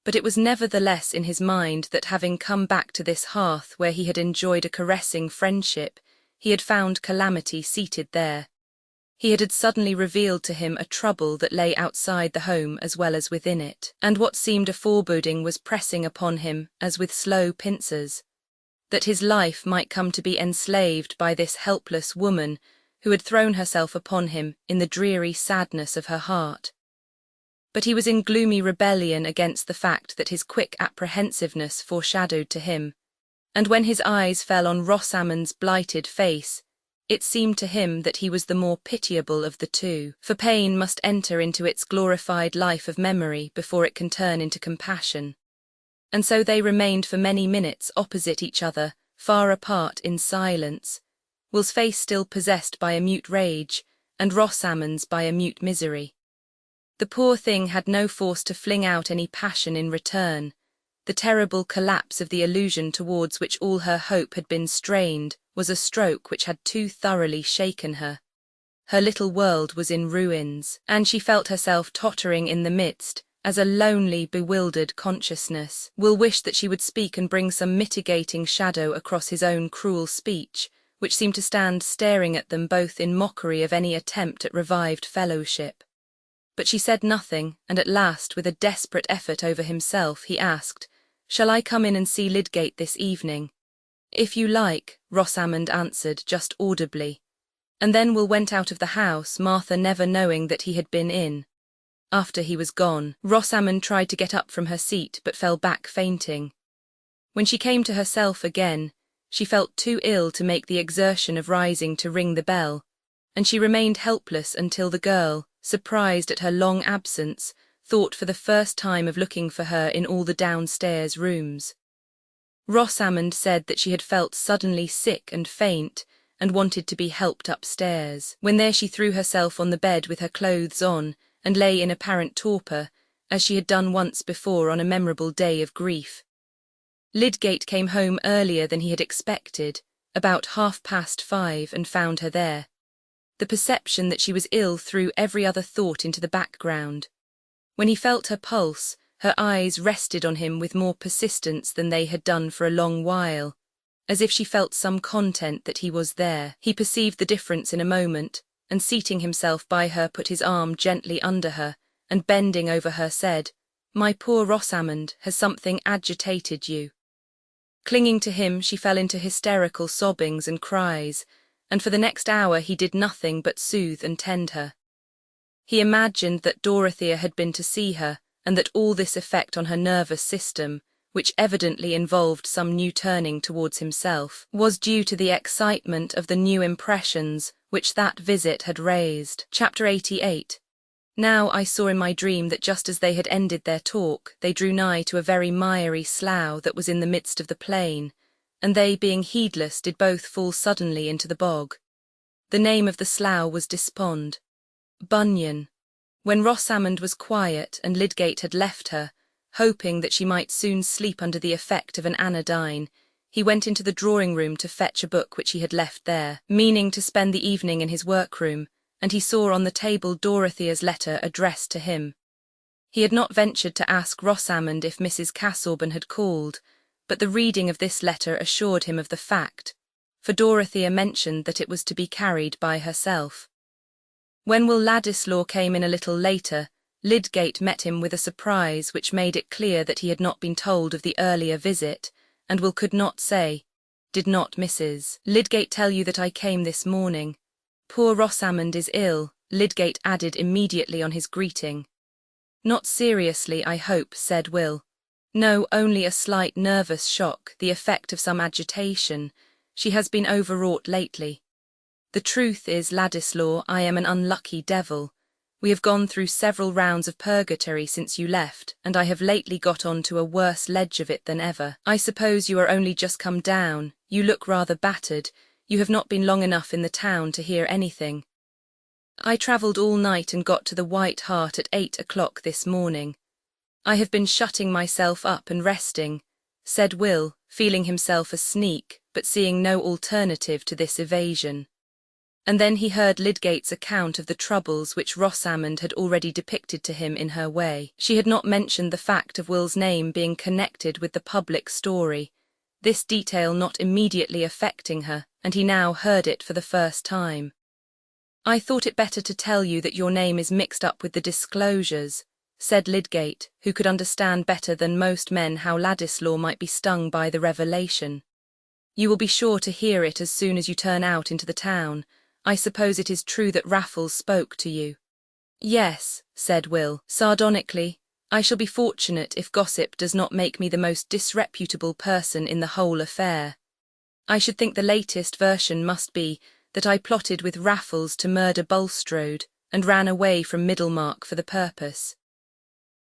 But it was nevertheless in his mind that having come back to this hearth where he had enjoyed a caressing friendship, he had found calamity seated there. He had suddenly revealed to him a trouble that lay outside the home as well as within it, and what seemed a foreboding was pressing upon him as with slow pincers, that his life might come to be enslaved by this helpless woman who had thrown herself upon him in the dreary sadness of her heart. But he was in gloomy rebellion against the fact that his quick apprehensiveness foreshadowed to him, and when his eyes fell on Rosamond's blighted face, it seemed to him that he was the more pitiable of the two, for pain must enter into its glorified life of memory before it can turn into compassion. And so they remained for many minutes opposite each other, far apart in silence, Will's face still possessed by a mute rage, and Rosamond's by a mute misery. The poor thing had no force to fling out any passion in return. The terrible collapse of the illusion towards which all her hope had been strained was a stroke which had too thoroughly shaken her. Her little world was in ruins, and she felt herself tottering in the midst, as a lonely, bewildered consciousness. Will wished that she would speak and bring some mitigating shadow across his own cruel speech, which seemed to stand staring at them both in mockery of any attempt at revived fellowship. But she said nothing, and at last, with a desperate effort over himself, he asked, "Shall I come in and see Lydgate this evening?" "If you like," Rosamond answered just audibly. And then Will went out of the house, Martha never knowing that he had been in. After he was gone, Rosamond tried to get up from her seat but fell back fainting. When she came to herself again, she felt too ill to make the exertion of rising to ring the bell, and she remained helpless until the girl, surprised at her long absence, thought for the first time of looking for her in all the downstairs rooms. Rosamond said that she had felt suddenly sick and faint, and wanted to be helped upstairs. When there she threw herself on the bed with her clothes on, and lay in apparent torpor, as she had done once before on a memorable day of grief. Lydgate came home earlier than he had expected, about 5:30, and found her there. The perception that she was ill threw every other thought into the background. When he felt her pulse, her eyes rested on him with more persistence than they had done for a long while, as if she felt some content that he was there. He perceived the difference in a moment, and seating himself by her put his arm gently under her, and bending over her said, "My poor Rosamond, has something agitated you?" Clinging to him, she fell into hysterical sobbings and cries, and for the next hour he did nothing but soothe and tend her. He imagined that Dorothea had been to see her, and that all this effect on her nervous system, which evidently involved some new turning towards himself, was due to the excitement of the new impressions which that visit had raised. Chapter 88. Now I saw in my dream that just as they had ended their talk, they drew nigh to a very miry slough that was in the midst of the plain, and they, being heedless, did both fall suddenly into the bog. The name of the slough was Despond. Bunyan. When Rosamond was quiet and Lydgate had left her, hoping that she might soon sleep under the effect of an anodyne, he went into the drawing-room to fetch a book which he had left there, meaning to spend the evening in his workroom, and he saw on the table Dorothea's letter addressed to him. He had not ventured to ask Rosamond if Mrs. Casaubon had called, but the reading of this letter assured him of the fact, for Dorothea mentioned that it was to be carried by herself. When Will Ladislaw came in a little later, Lydgate met him with a surprise which made it clear that he had not been told of the earlier visit, and Will could not say, "Did not Mrs. Lydgate tell you that I came this morning? Poor Rosamond is ill," Lydgate added immediately on his greeting. "Not seriously, I hope," said Will. "No, only a slight nervous shock, the effect of some agitation. She has been overwrought lately. The truth is, Ladislaw, I am an unlucky devil. We have gone through several rounds of purgatory since you left, and I have lately got on to a worse ledge of it than ever. I suppose you are only just come down. You look rather battered. You have not been long enough in the town to hear anything. I travelled all night and got to the White Hart at 8 o'clock this morning. I have been shutting myself up and resting," said Will, feeling himself a sneak, but seeing no alternative to this evasion. And then he heard Lydgate's account of the troubles which Rosamond had already depicted to him in her way. She had not mentioned the fact of Will's name being connected with the public story, this detail not immediately affecting her, and he now heard it for the first time. "I thought it better to tell you that your name is mixed up with the disclosures," said Lydgate, who could understand better than most men how Ladislaw might be stung by the revelation. "You will be sure to hear it as soon as you turn out into the town. I suppose it is true that Raffles spoke to you." Yes, said Will, sardonically, I shall be fortunate if gossip does not make me the most disreputable person in the whole affair. I should think the latest version must be that I plotted with Raffles to murder Bulstrode, and ran away from Middlemarch for the purpose.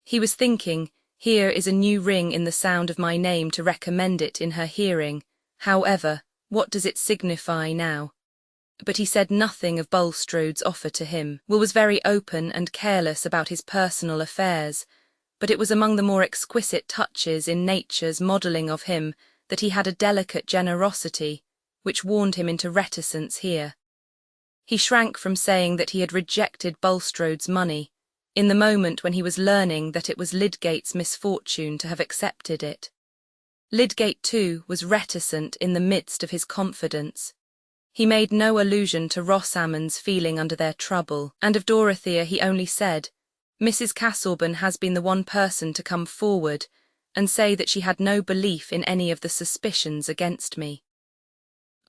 He was thinking, here is a new ring in the sound of my name to recommend it in her hearing. However, what does it signify now? But he said nothing of Bulstrode's offer to him. Will was very open and careless about his personal affairs, but it was among the more exquisite touches in nature's modelling of him that he had a delicate generosity, which warned him into reticence here. He shrank from saying that he had rejected Bulstrode's money, in the moment when he was learning that it was Lydgate's misfortune to have accepted it. Lydgate, too, was reticent in the midst of his confidence. He made no allusion to Rosamond's feeling under their trouble, and of Dorothea he only said, Mrs. Casaubon has been the one person to come forward and say that she had no belief in any of the suspicions against me.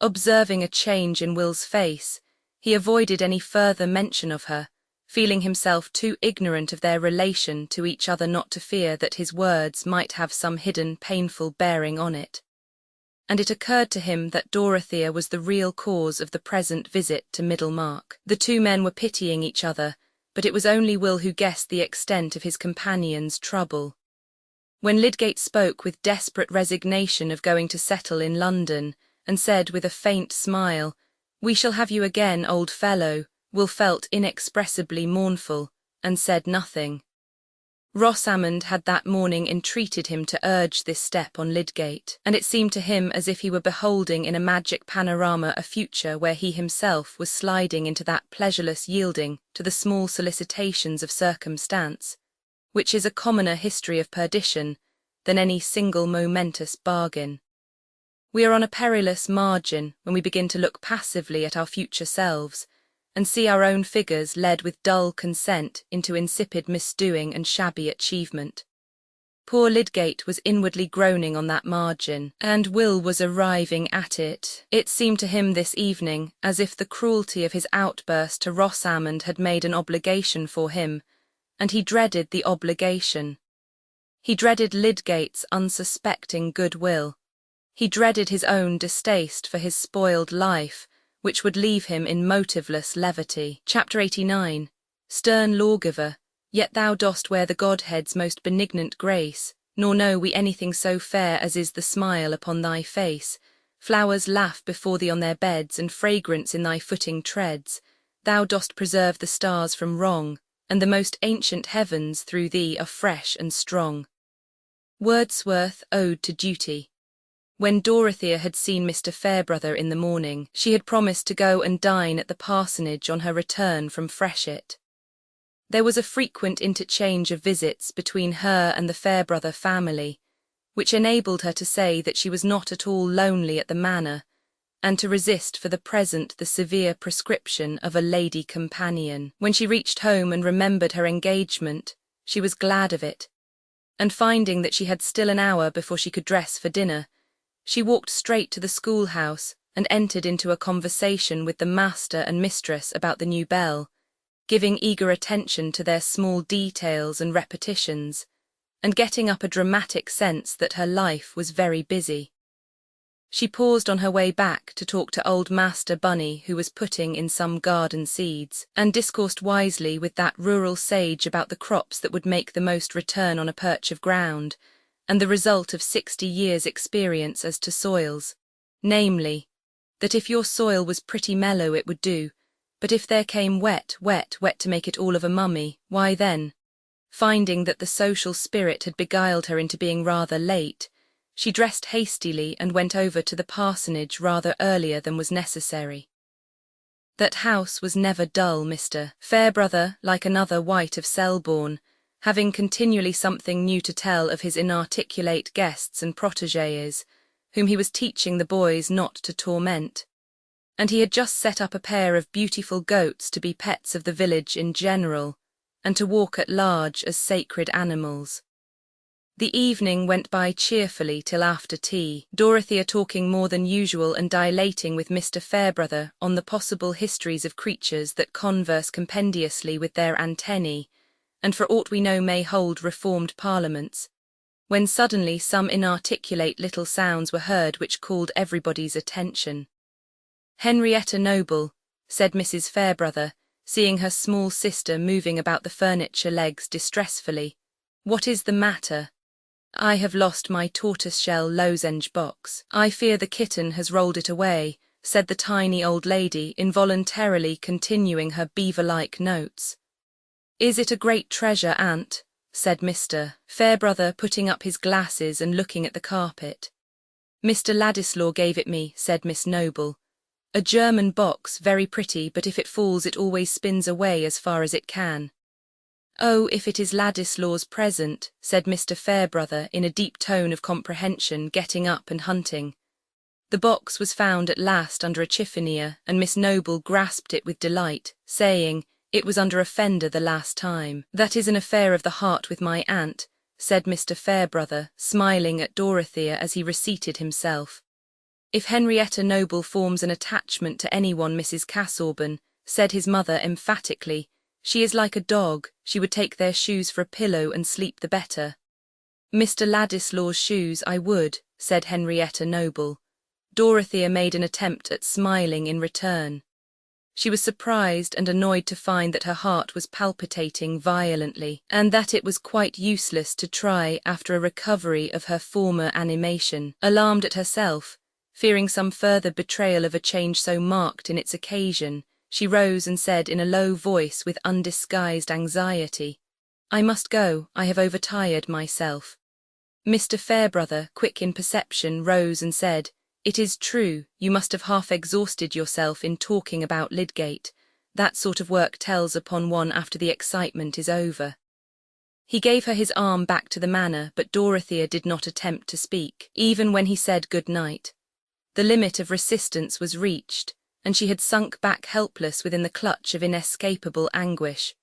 Observing a change in Will's face, he avoided any further mention of her, feeling himself too ignorant of their relation to each other not to fear that his words might have some hidden painful bearing on it. And it occurred to him that Dorothea was the real cause of the present visit to Middlemarch. The two men were pitying each other, but it was only Will who guessed the extent of his companion's trouble. When Lydgate spoke with desperate resignation of going to settle in London, and said with a faint smile, We shall have you again, old fellow, Will felt inexpressibly mournful, and said nothing. Rosamond had that morning entreated him to urge this step on Lydgate, and it seemed to him as if he were beholding in a magic panorama a future where he himself was sliding into that pleasureless yielding to the small solicitations of circumstance, which is a commoner history of perdition than any single momentous bargain. We are on a perilous margin when we begin to look passively at our future selves, and see our own figures led with dull consent into insipid misdoing and shabby achievement. Poor Lydgate was inwardly groaning on that margin, and Will was arriving at it. It seemed to him this evening as if the cruelty of his outburst to Rosamond had made an obligation for him, and he dreaded the obligation. He dreaded Lydgate's unsuspecting goodwill. He dreaded his own distaste for his spoiled life, which would leave him in motiveless levity. Chapter 89. Stern lawgiver, yet thou dost wear the Godhead's most benignant grace, nor know we anything so fair as is the smile upon thy face. Flowers laugh before thee on their beds, and fragrance in thy footing treads. Thou dost preserve the stars from wrong, and the most ancient heavens through thee are fresh and strong. Wordsworth, Ode to Duty. When Dorothea had seen Mr. Fairbrother in the morning, she had promised to go and dine at the parsonage on her return from Freshitt. There was a frequent interchange of visits between her and the Fairbrother family, which enabled her to say that she was not at all lonely at the manor, and to resist for the present the severe prescription of a lady companion. When she reached home and remembered her engagement, she was glad of it, and finding that she had still an hour before she could dress for dinner, she walked straight to the schoolhouse and entered into a conversation with the master and mistress about the new bell, giving eager attention to their small details and repetitions, and getting up a dramatic sense that her life was very busy. She paused on her way back to talk to old Master Bunny, who was putting in some garden seeds, and discoursed wisely with that rural sage about the crops that would make the most return on a perch of ground, and the result of 60 years' experience as to soils, namely, that if your soil was pretty mellow it would do, but if there came wet to make it all of a mummy, why then, finding that the social spirit had beguiled her into being rather late, she dressed hastily and went over to the parsonage rather earlier than was necessary. That house was never dull. Mr. Fairbrother, like another White of Selborne, having continually something new to tell of his inarticulate guests and protégés, whom he was teaching the boys not to torment. And he had just set up a pair of beautiful goats to be pets of the village in general, and to walk at large as sacred animals. The evening went by cheerfully till after tea, Dorothea talking more than usual and dilating with Mr. Fairbrother on the possible histories of creatures that converse compendiously with their antennae, and for aught we know may hold reformed parliaments, when suddenly some inarticulate little sounds were heard which called everybody's attention. "Henrietta Noble," said Mrs. Fairbrother, seeing her small sister moving about the furniture legs distressfully. "What is the matter?" "I have lost my tortoise-shell lozenge box. I fear the kitten has rolled it away," said the tiny old lady, involuntarily continuing her beaver-like notes. "Is it a great treasure, aunt?" said Mr. Fairbrother, putting up his glasses and looking at the carpet. "Mr. Ladislaw gave it me," said Miss Noble. "A German box, very pretty, but if it falls it always spins away as far as it can." "Oh, if it is Ladislaw's present," said Mr. Fairbrother in a deep tone of comprehension, getting up and hunting. The box was found at last under a chiffonier, and Miss Noble grasped it with delight, saying, "It was under a fender the last time." "That is an affair of the heart with my aunt," said Mr. Fairbrother, smiling at Dorothea as he reseated himself. "If Henrietta Noble forms an attachment to anyone, Mrs. Casaubon," said his mother emphatically, "she is like a dog, she would take their shoes for a pillow and sleep the better." "Mr. Ladislaw's shoes I would," said Henrietta Noble. Dorothea made an attempt at smiling in return. She was surprised and annoyed to find that her heart was palpitating violently, and that it was quite useless to try after a recovery of her former animation. Alarmed at herself, fearing some further betrayal of a change so marked in its occasion, she rose and said in a low voice with undisguised anxiety, "I must go, I have overtired myself." Mr. Fairbrother, quick in perception, rose and said, "It is true, you must have half exhausted yourself in talking about Lydgate. That sort of work tells upon one after the excitement is over." He gave her his arm back to the manor, but Dorothea did not attempt to speak, even when he said good night. The limit of resistance was reached, and she had sunk back helpless within the clutch of inescapable anguish.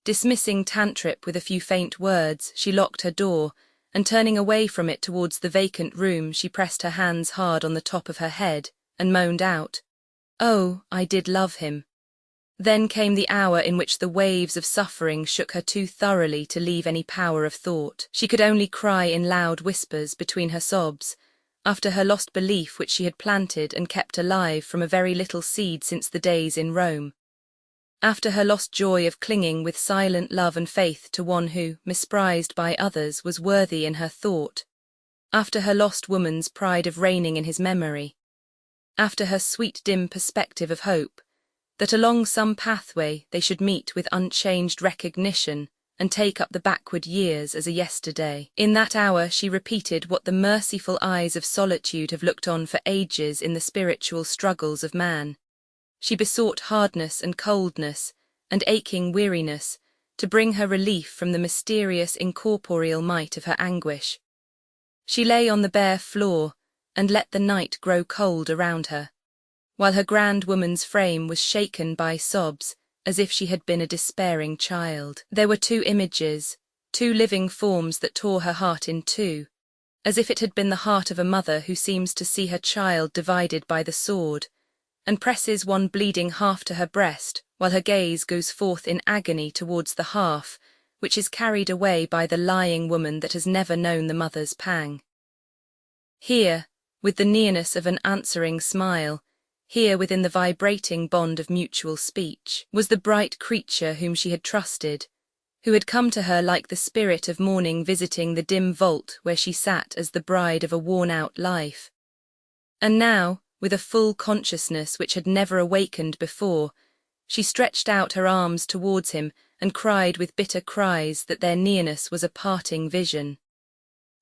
Dismissing Tantripp with a few faint words, she locked her door, and turning away from it towards the vacant room, she pressed her hands hard on the top of her head, and moaned out, "Oh, I did love him." Then came the hour in which the waves of suffering shook her too thoroughly to leave any power of thought. She could only cry in loud whispers between her sobs, after her lost belief which she had planted and kept alive from a very little seed since the days in Rome. After her lost joy of clinging with silent love and faith to one who, misprized by others, was worthy in her thought. After her lost woman's pride of reigning in his memory. After her sweet dim perspective of hope, that along some pathway they should meet with unchanged recognition and take up the backward years as a yesterday. In that hour she repeated what the merciful eyes of solitude have looked on for ages in the spiritual struggles of man. She besought hardness and coldness, and aching weariness, to bring her relief from the mysterious incorporeal might of her anguish. She lay on the bare floor, and let the night grow cold around her, while her grand woman's frame was shaken by sobs, as if she had been a despairing child. There were two images, two living forms that tore her heart in two, as if it had been the heart of a mother who seems to see her child divided by the sword, and presses one bleeding half to her breast, while her gaze goes forth in agony towards the half, which is carried away by the lying woman that has never known the mother's pang. Here, with the nearness of an answering smile, here within the vibrating bond of mutual speech, was the bright creature whom she had trusted, who had come to her like the spirit of morning visiting the dim vault where she sat as the bride of a worn-out life. And now, with a full consciousness which had never awakened before, she stretched out her arms towards him and cried with bitter cries that their nearness was a parting vision.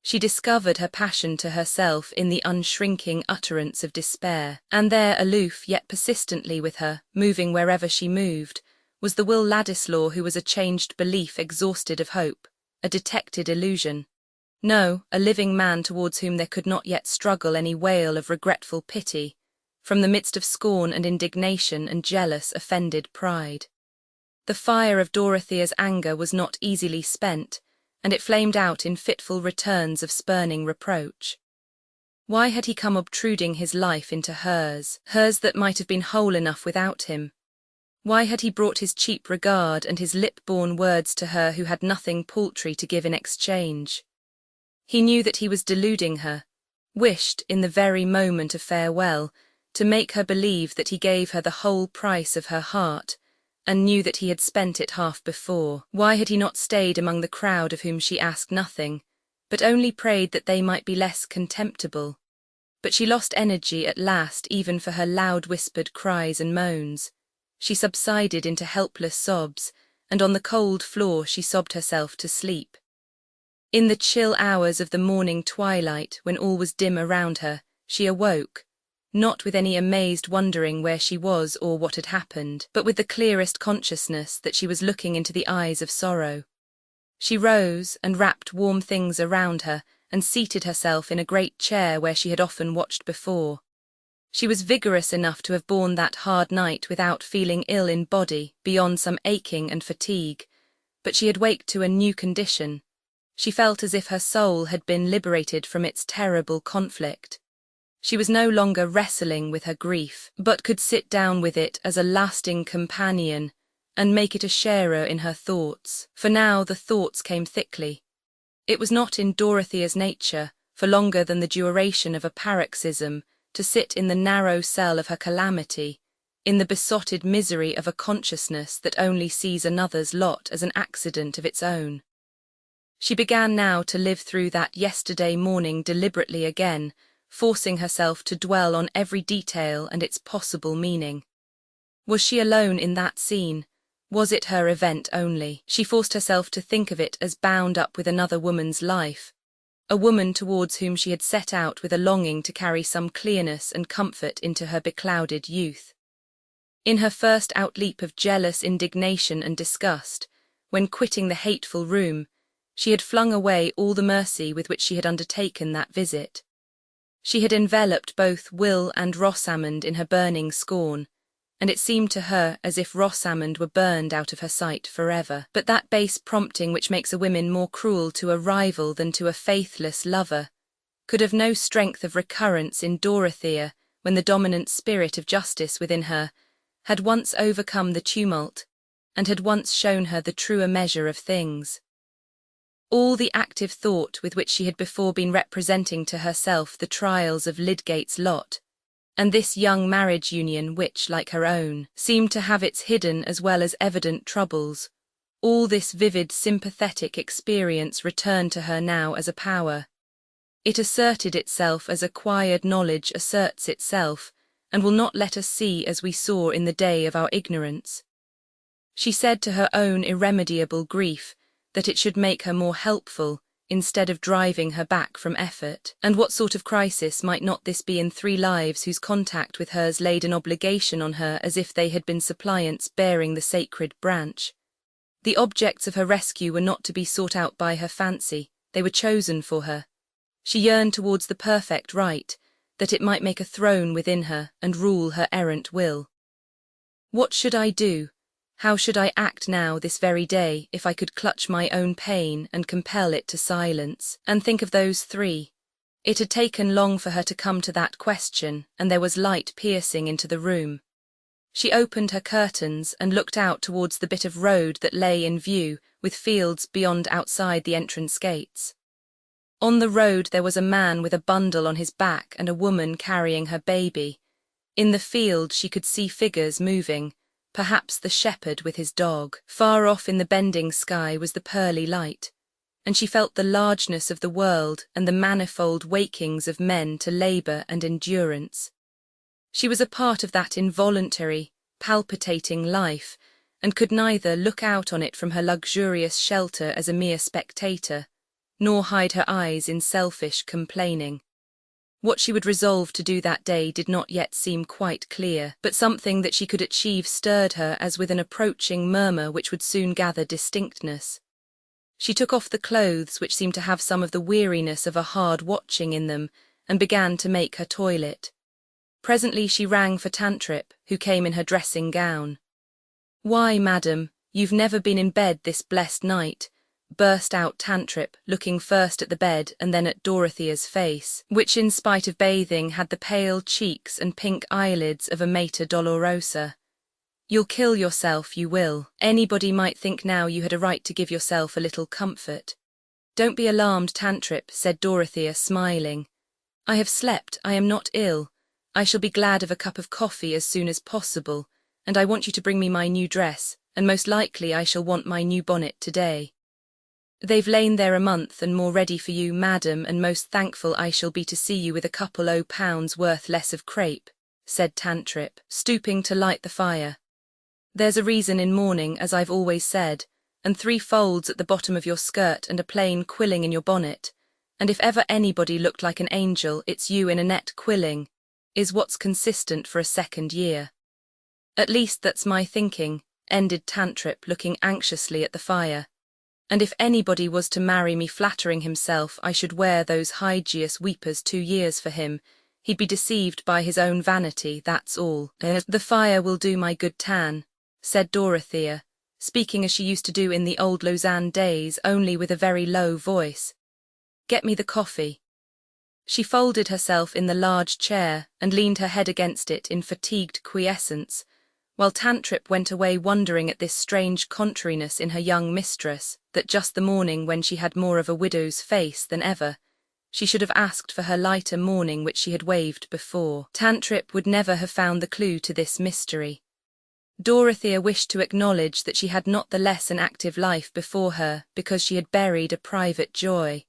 She discovered her passion to herself in the unshrinking utterance of despair, and there, aloof yet persistently with her, moving wherever she moved, was the Will Ladislaw who was a changed belief exhausted of hope, a detected illusion. No, a living man towards whom there could not yet struggle any wail of regretful pity, from the midst of scorn and indignation and jealous, offended pride. The fire of Dorothea's anger was not easily spent, and it flamed out in fitful returns of spurning reproach. Why had he come obtruding his life into hers that might have been whole enough without him? Why had he brought his cheap regard and his lip-born words to her who had nothing paltry to give in exchange? He knew that he was deluding her, wished, in the very moment of farewell, to make her believe that he gave her the whole price of her heart, and knew that he had spent it half before. Why had he not stayed among the crowd of whom she asked nothing, but only prayed that they might be less contemptible? But she lost energy at last even for her loud-whispered cries and moans. She subsided into helpless sobs, and on the cold floor she sobbed herself to sleep. In the chill hours of the morning twilight, when all was dim around her, she awoke, not with any amazed wondering where she was or what had happened, but with the clearest consciousness that she was looking into the eyes of sorrow. She rose and wrapped warm things around her and seated herself in a great chair where she had often watched before. She was vigorous enough to have borne that hard night without feeling ill in body beyond some aching and fatigue, but she had waked to a new condition. She felt as if her soul had been liberated from its terrible conflict. She was no longer wrestling with her grief, but could sit down with it as a lasting companion and make it a sharer in her thoughts, for now the thoughts came thickly. It was not in Dorothea's nature, for longer than the duration of a paroxysm, to sit in the narrow cell of her calamity, in the besotted misery of a consciousness that only sees another's lot as an accident of its own. She began now to live through that yesterday morning deliberately again, forcing herself to dwell on every detail and its possible meaning. Was she alone in that scene? Was it her event only? She forced herself to think of it as bound up with another woman's life, a woman towards whom she had set out with a longing to carry some clearness and comfort into her beclouded youth. In her first outleap of jealous indignation and disgust, when quitting the hateful room, she had flung away all the mercy with which she had undertaken that visit. She had enveloped both Will and Rosamond in her burning scorn, and it seemed to her as if Rosamond were burned out of her sight forever. But that base prompting which makes a woman more cruel to a rival than to a faithless lover could have no strength of recurrence in Dorothea when the dominant spirit of justice within her had once overcome the tumult and had once shown her the truer measure of things. All the active thought with which she had before been representing to herself the trials of Lydgate's lot, and this young marriage union which, like her own, seemed to have its hidden as well as evident troubles, all this vivid sympathetic experience returned to her now as a power. It asserted itself as acquired knowledge asserts itself, and will not let us see as we saw in the day of our ignorance. She said to her own irremediable grief that it should make her more helpful, instead of driving her back from effort. And what sort of crisis might not this be in three lives whose contact with hers laid an obligation on her as if they had been suppliants bearing the sacred branch? The objects of her rescue were not to be sought out by her fancy, they were chosen for her. She yearned towards the perfect right, that it might make a throne within her and rule her errant will. What should I do? How should I act now this very day if I could clutch my own pain and compel it to silence, and think of those three? It had taken long for her to come to that question, and there was light piercing into the room. She opened her curtains and looked out towards the bit of road that lay in view, with fields beyond outside the entrance gates. On the road there was a man with a bundle on his back and a woman carrying her baby. In the field she could see figures moving, perhaps the shepherd with his dog. Far off in the bending sky was the pearly light, and she felt the largeness of the world and the manifold wakings of men to labour and endurance. She was a part of that involuntary, palpitating life, and could neither look out on it from her luxurious shelter as a mere spectator, nor hide her eyes in selfish complaining. What she would resolve to do that day did not yet seem quite clear, but something that she could achieve stirred her as with an approaching murmur which would soon gather distinctness. She took off the clothes which seemed to have some of the weariness of a hard watching in them, and began to make her toilet. Presently she rang for Tantripp, who came in her dressing gown. "Why, madam, you've never been in bed this blessed night. burst out Tantripp, looking first at the bed and then at Dorothea's face, which in spite of bathing had the pale cheeks and pink eyelids of a Mater Dolorosa. "You'll kill yourself, you will. Anybody might think now you had a right to give yourself a little comfort." "Don't be alarmed, Tantripp," said Dorothea, smiling. "I have slept, I am not ill. I shall be glad of a cup of coffee as soon as possible, and I want you to bring me my new dress, and most likely I shall want my new bonnet today. They've lain there a month and more ready for you, madam, and most thankful I shall be to see you with a couple o' pounds worth less of crape," said Tantripp, stooping to light the fire. "There's a reason in mourning, as I've always said, and 3 folds at the bottom of your skirt and a plain quilling in your bonnet, and if ever anybody looked like an angel, it's you in a net quilling, is what's consistent for a 2nd year. At least that's my thinking," ended Tantripp, looking anxiously at the fire. "And if anybody was to marry me flattering himself I should wear those hideous weepers 2 years for him, he'd be deceived by his own vanity, that's all." "The fire will do my good tan," said Dorothea, speaking as she used to do in the old Lausanne days, only with a very low voice. "Get me the coffee." She folded herself in the large chair and leaned her head against it in fatigued quiescence, while Tantripp went away wondering at this strange contrariness in her young mistress, that just the morning when she had more of a widow's face than ever, she should have asked for her lighter mourning which she had waived before. Tantripp would never have found the clue to this mystery. Dorothea wished to acknowledge that she had not the less an active life before her because she had buried a private joy,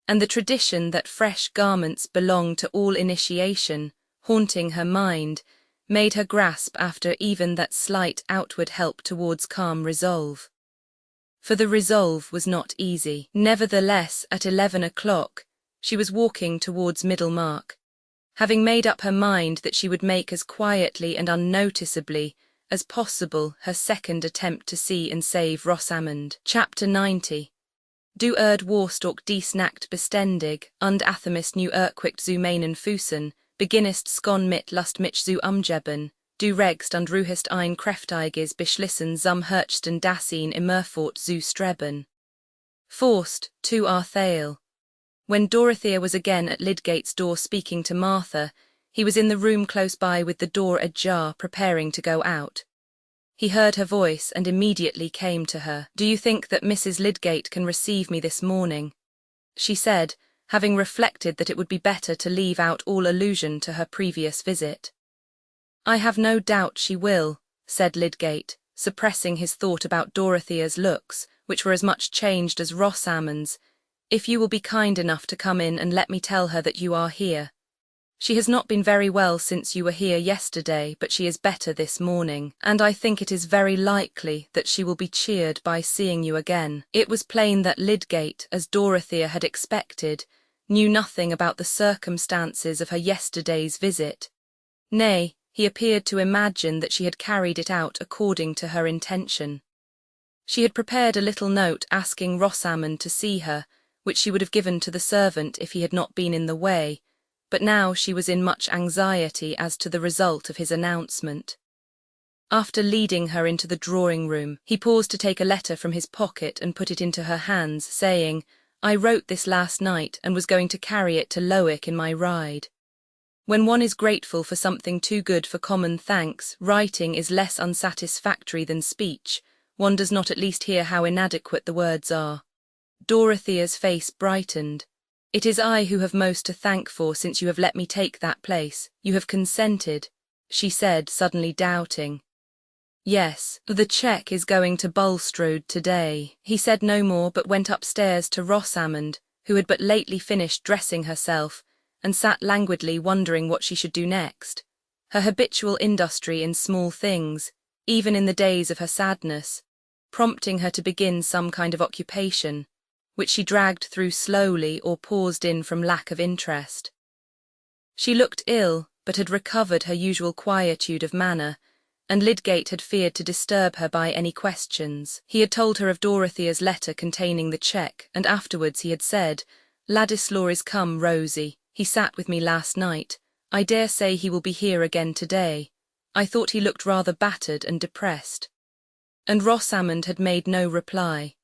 and the tradition that fresh garments belong to all initiation, haunting her mind, made her grasp after even that slight outward help towards calm resolve. For the resolve was not easy. Nevertheless, at 11 o'clock, she was walking towards Middlemarch, having made up her mind that she would make as quietly and unnoticeably as possible her 2nd attempt to see and save Rosamond. Chapter 90. Du Warstock snackt bestendig, und Athermist nu erquikt zu meinen Füßen, beginnest skon mit Lust mich zu umgeben, du regst und ruhest ein kräftiges Beschlissen zum höchsten Dasein immerfort zu streben. Forced, to Arthale. When Dorothea was again at Lydgate's door speaking to Martha, he was in the room close by with the door ajar preparing to go out. He heard her voice and immediately came to her. "Do you think that Mrs. Lydgate can receive me this morning?" she said, having reflected that it would be better to leave out all allusion to her previous visit. "I have no doubt she will," said Lydgate, suppressing his thought about Dorothea's looks, which were as much changed as Rosamond's, "if you will be kind enough to come in and let me tell her that you are here. She has not been very well since you were here yesterday, but she is better this morning, and I think it is very likely that she will be cheered by seeing you again." It was plain that Lydgate, as Dorothea had expected, knew nothing about the circumstances of her yesterday's visit. Nay, he appeared to imagine that she had carried it out according to her intention. She had prepared a little note asking Rosamond to see her, which she would have given to the servant if he had not been in the way, but now she was in much anxiety as to the result of his announcement. After leading her into the drawing-room, he paused to take a letter from his pocket and put it into her hands, saying, "I wrote this last night and was going to carry it to Lowick in my ride." When one is grateful for something too good for common thanks, writing is less unsatisfactory than speech. One does not at least hear how inadequate the words are. Dorothea's face brightened. "It is I who have most to thank for since you have let me take that place. You have consented," she said, suddenly doubting. "Yes, the cheque is going to Bulstrode today." He said no more but went upstairs to Rosamond, who had but lately finished dressing herself, and sat languidly wondering what she should do next. Her habitual industry in small things, even in the days of her sadness, prompting her to begin some kind of occupation, which she dragged through slowly or paused in from lack of interest. She looked ill, but had recovered her usual quietude of manner, and Lydgate had feared to disturb her by any questions. He had told her of Dorothea's letter containing the cheque, and afterwards he had said, "Ladislaw is come, Rosie. He sat with me last night. I dare say he will be here again today. I thought he looked rather battered and depressed." And Rosamond had made no reply.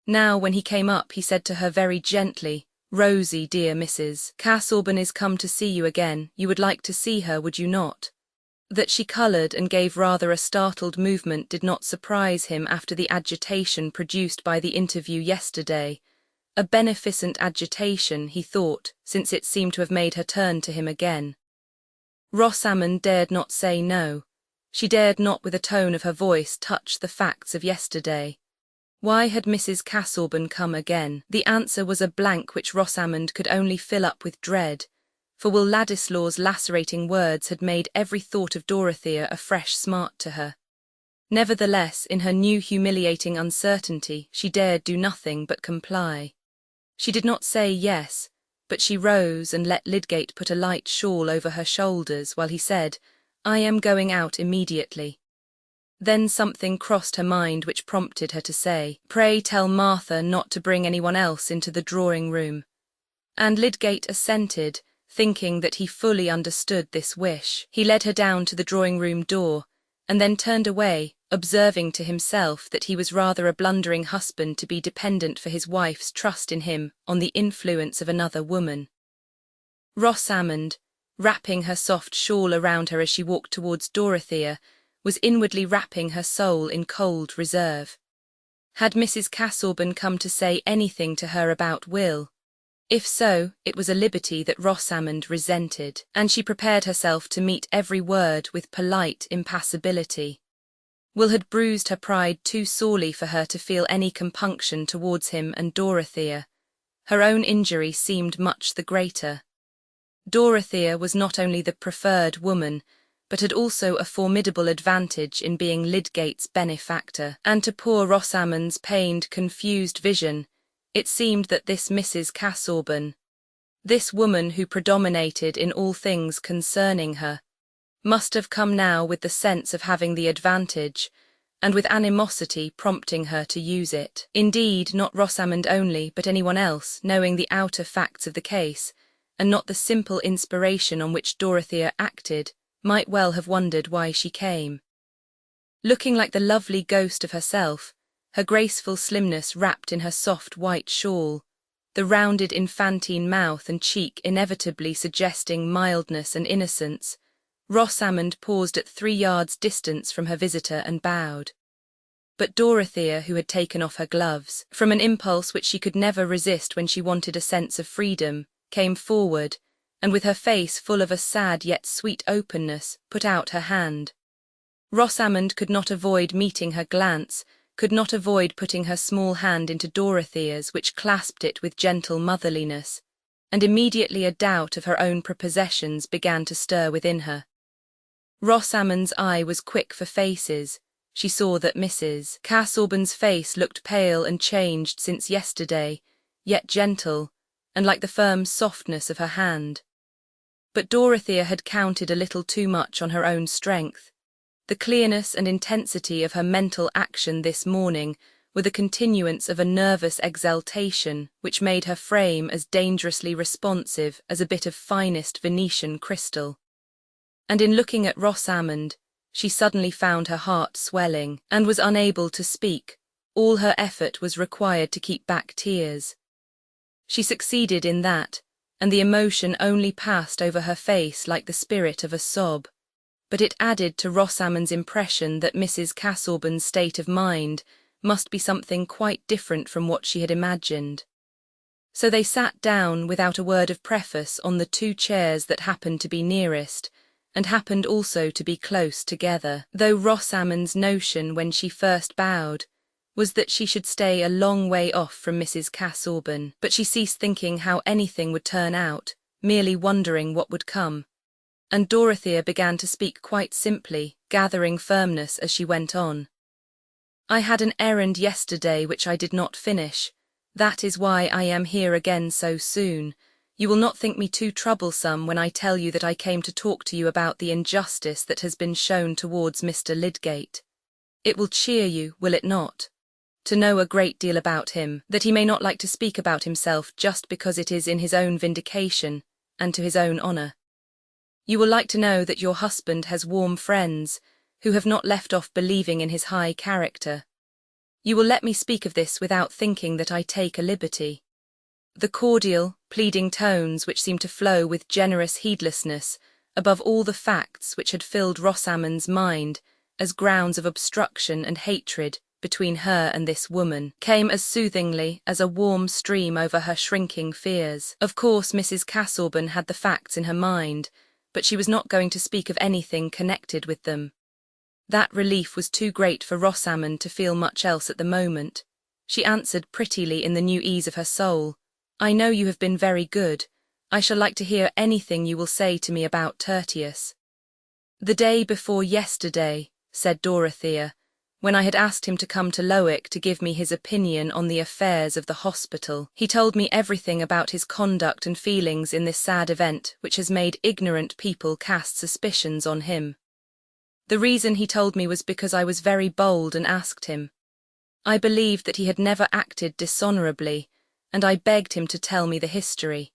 Now, when he came up, he said to her very gently, "Rosie, dear Mrs. Casaubon is come to see you again. You would like to see her, would you not?" That she coloured and gave rather a startled movement did not surprise him after the agitation produced by the interview yesterday. A beneficent agitation, he thought, since it seemed to have made her turn to him again. Rosamond dared not say no. She dared not with a tone of her voice touch the facts of yesterday. Why had Mrs. Casaubon come again? The answer was a blank which Rosamond could only fill up with dread, for Will Ladislaw's lacerating words had made every thought of Dorothea a fresh smart to her. Nevertheless, in her new humiliating uncertainty, she dared do nothing but comply. She did not say yes, but she rose and let Lydgate put a light shawl over her shoulders while he said, "I am going out immediately." Then something crossed her mind which prompted her to say, "Pray tell Martha not to bring anyone else into the drawing-room." And Lydgate assented, thinking that he fully understood this wish. He led her down to the drawing-room door, and then turned away, observing to himself that he was rather a blundering husband to be dependent for his wife's trust in him on the influence of another woman. Rosamond, wrapping her soft shawl around her as she walked towards Dorothea, was inwardly wrapping her soul in cold reserve. Had Mrs. Casaubon come to say anything to her about Will? If so, it was a liberty that Rosamond resented, and she prepared herself to meet every word with polite impassibility. Will had bruised her pride too sorely for her to feel any compunction towards him and Dorothea. Her own injury seemed much the greater. Dorothea was not only the preferred woman, but had also a formidable advantage in being Lydgate's benefactor, and to poor Rosamond's pained, confused vision, it seemed that this Mrs. Casaubon, this woman who predominated in all things concerning her, must have come now with the sense of having the advantage, and with animosity prompting her to use it. Indeed, not Rosamond only, but anyone else, knowing the outer facts of the case, and not the simple inspiration on which Dorothea acted, might well have wondered why she came. Looking like the lovely ghost of herself, her graceful slimness wrapped in her soft white shawl, the rounded infantine mouth and cheek inevitably suggesting mildness and innocence, Rosamond paused at 3 yards' distance from her visitor and bowed. But Dorothea, who had taken off her gloves, from an impulse which she could never resist when she wanted a sense of freedom, came forward, and with her face full of a sad yet sweet openness, put out her hand. Rosamond could not avoid meeting her glance, could not avoid putting her small hand into Dorothea's, which clasped it with gentle motherliness, and immediately a doubt of her own prepossessions began to stir within her. Rosamond's eye was quick for faces. She saw that Mrs. Casaubon's face looked pale and changed since yesterday, yet gentle, and like the firm softness of her hand. But Dorothea had counted a little too much on her own strength. The clearness and intensity of her mental action this morning were the continuance of a nervous exaltation which made her frame as dangerously responsive as a bit of finest Venetian crystal. And in looking at Rosamond, she suddenly found her heart swelling, and was unable to speak. All her effort was required to keep back tears. She succeeded in that, and the emotion only passed over her face like the spirit of a sob, but it added to Rosamond's impression that Mrs. Casaubon's state of mind must be something quite different from what she had imagined. So they sat down without a word of preface on the 2 chairs that happened to be nearest, and happened also to be close together, though Rosamond's notion when she first bowed was that she should stay a long way off from Mrs. Casaubon, but she ceased thinking how anything would turn out, merely wondering what would come. And Dorothea began to speak quite simply, gathering firmness as she went on. "I had an errand yesterday which I did not finish. That is why I am here again so soon. You will not think me too troublesome when I tell you that I came to talk to you about the injustice that has been shown towards Mr. Lydgate. It will cheer you, will it not, to know a great deal about him, that he may not like to speak about himself just because it is in his own vindication, and to his own honour. You will like to know that your husband has warm friends, who have not left off believing in his high character. You will let me speak of this without thinking that I take a liberty. The cordial, pleading tones which seemed to flow with generous heedlessness above all the facts which had filled Rosamond's mind as grounds of obstruction and hatred between her and this woman, came as soothingly as a warm stream over her shrinking fears. Of course Mrs. Casaubon had the facts in her mind, but she was not going to speak of anything connected with them. That relief was too great for Rosamond to feel much else at the moment. She answered prettily in the new ease of her soul, "I know you have been very good. I shall like to hear anything you will say to me about Tertius." "The day before yesterday," said Dorothea, "when I had asked him to come to Lowick to give me his opinion on the affairs of the hospital, he told me everything about his conduct and feelings in this sad event which has made ignorant people cast suspicions on him. The reason he told me was because I was very bold and asked him. I believed that he had never acted dishonourably, and I begged him to tell me the history.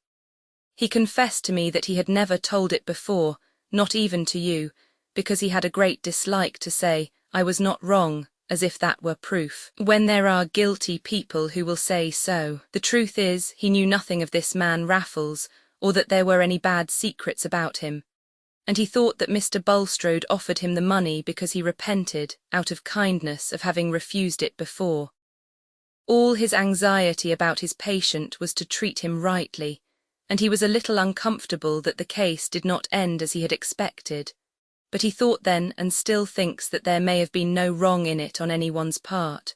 He confessed to me that he had never told it before, not even to you, because he had a great dislike to say, 'I was not wrong,' as if that were proof, when there are guilty people who will say so. The truth is, he knew nothing of this man Raffles, or that there were any bad secrets about him, and he thought that Mr. Bulstrode offered him the money because he repented, out of kindness, of having refused it before. All his anxiety about his patient was to treat him rightly, and he was a little uncomfortable that the case did not end as he had expected, but he thought then and still thinks that there may have been no wrong in it on anyone's part.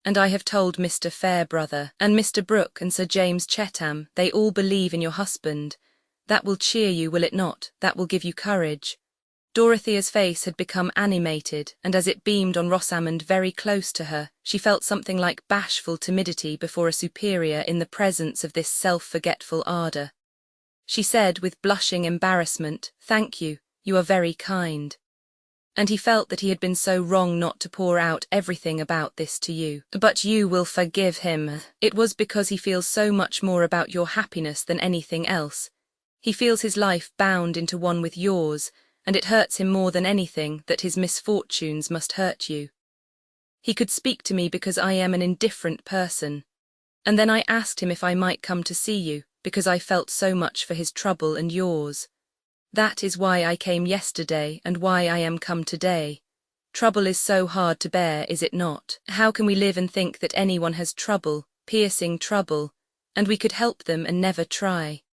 And I have told Mr. Fairbrother, and Mr. Brooke and Sir James Chetham, they all believe in your husband. That will cheer you, will it not? That will give you courage." Dorothea's face had become animated, and as it beamed on Rosamond very close to her, she felt something like bashful timidity before a superior in the presence of this self-forgetful ardour. She said with blushing embarrassment, "Thank you, you are very kind." And he felt that he had been so wrong not to pour out everything about this to you. "But you will forgive him. It was because he feels so much more about your happiness than anything else. He feels his life bound into one with yours, and it hurts him more than anything that his misfortunes must hurt you. He could speak to me because I am an indifferent person, and then I asked him if I might come to see you, because I felt so much for his trouble and yours. That is why I came yesterday and why I am come today. Trouble is so hard to bear, is it not? How can we live and think that anyone has trouble, piercing trouble, and we could help them and never try?"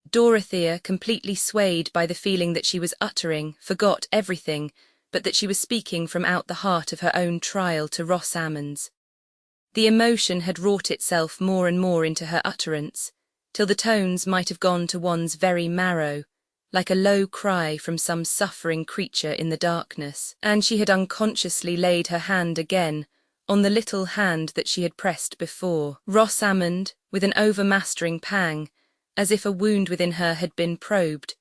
Dorothea, completely swayed by the feeling that she was uttering, forgot everything, but that she was speaking from out the heart of her own trial to Rosamond's. The emotion had wrought itself more and more into her utterance, till the tones might have gone to one's very marrow, like a low cry from some suffering creature in the darkness, and she had unconsciously laid her hand again on the little hand that she had pressed before. Rosamond, with an overmastering pang, as if a wound within her had been probed,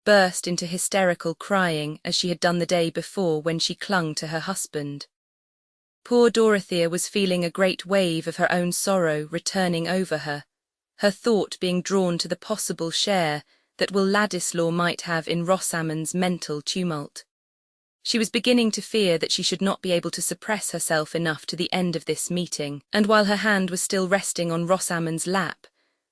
burst into hysterical crying as she had done the day before when she clung to her husband. Poor Dorothea was feeling a great wave of her own sorrow returning over her, her thought being drawn to the possible share that Will Ladislaw might have in Rosamond's mental tumult. She was beginning to fear that she should not be able to suppress herself enough to the end of this meeting, and while her hand was still resting on Rosamond's lap,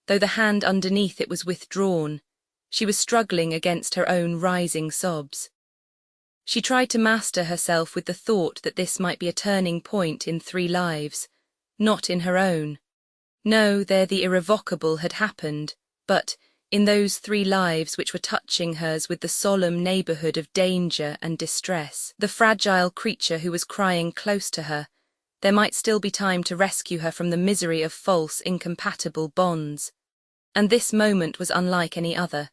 though the hand underneath it was withdrawn, she was struggling against her own rising sobs. She tried to master herself with the thought that this might be a turning point in 3 lives, not in her own. No, there the irrevocable had happened, but in those 3 lives which were touching hers with the solemn neighbourhood of danger and distress, the fragile creature who was crying close to her, there might still be time to rescue her from the misery of false, incompatible bonds. And this moment was unlike any other.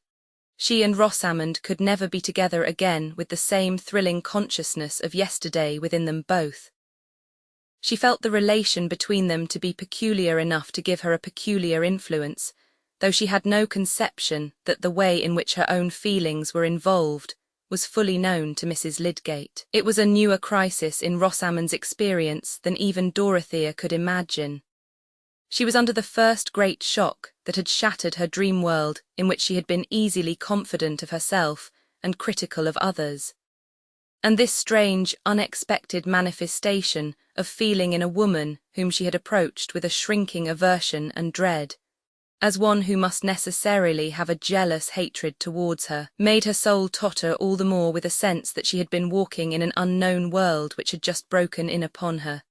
She and Rosamond could never be together again with the same thrilling consciousness of yesterday within them both. She felt the relation between them to be peculiar enough to give her a peculiar influence, though she had no conception that the way in which her own feelings were involved was fully known to Mrs. Lydgate. It was a newer crisis in Rosamond's experience than even Dorothea could imagine. She was under the first great shock that had shattered her dream world in which she had been easily confident of herself and critical of others. And this strange, unexpected manifestation of feeling in a woman whom she had approached with a shrinking aversion and dread, as one who must necessarily have a jealous hatred towards her, made her soul totter all the more with a sense that she had been walking in an unknown world which had just broken in upon her.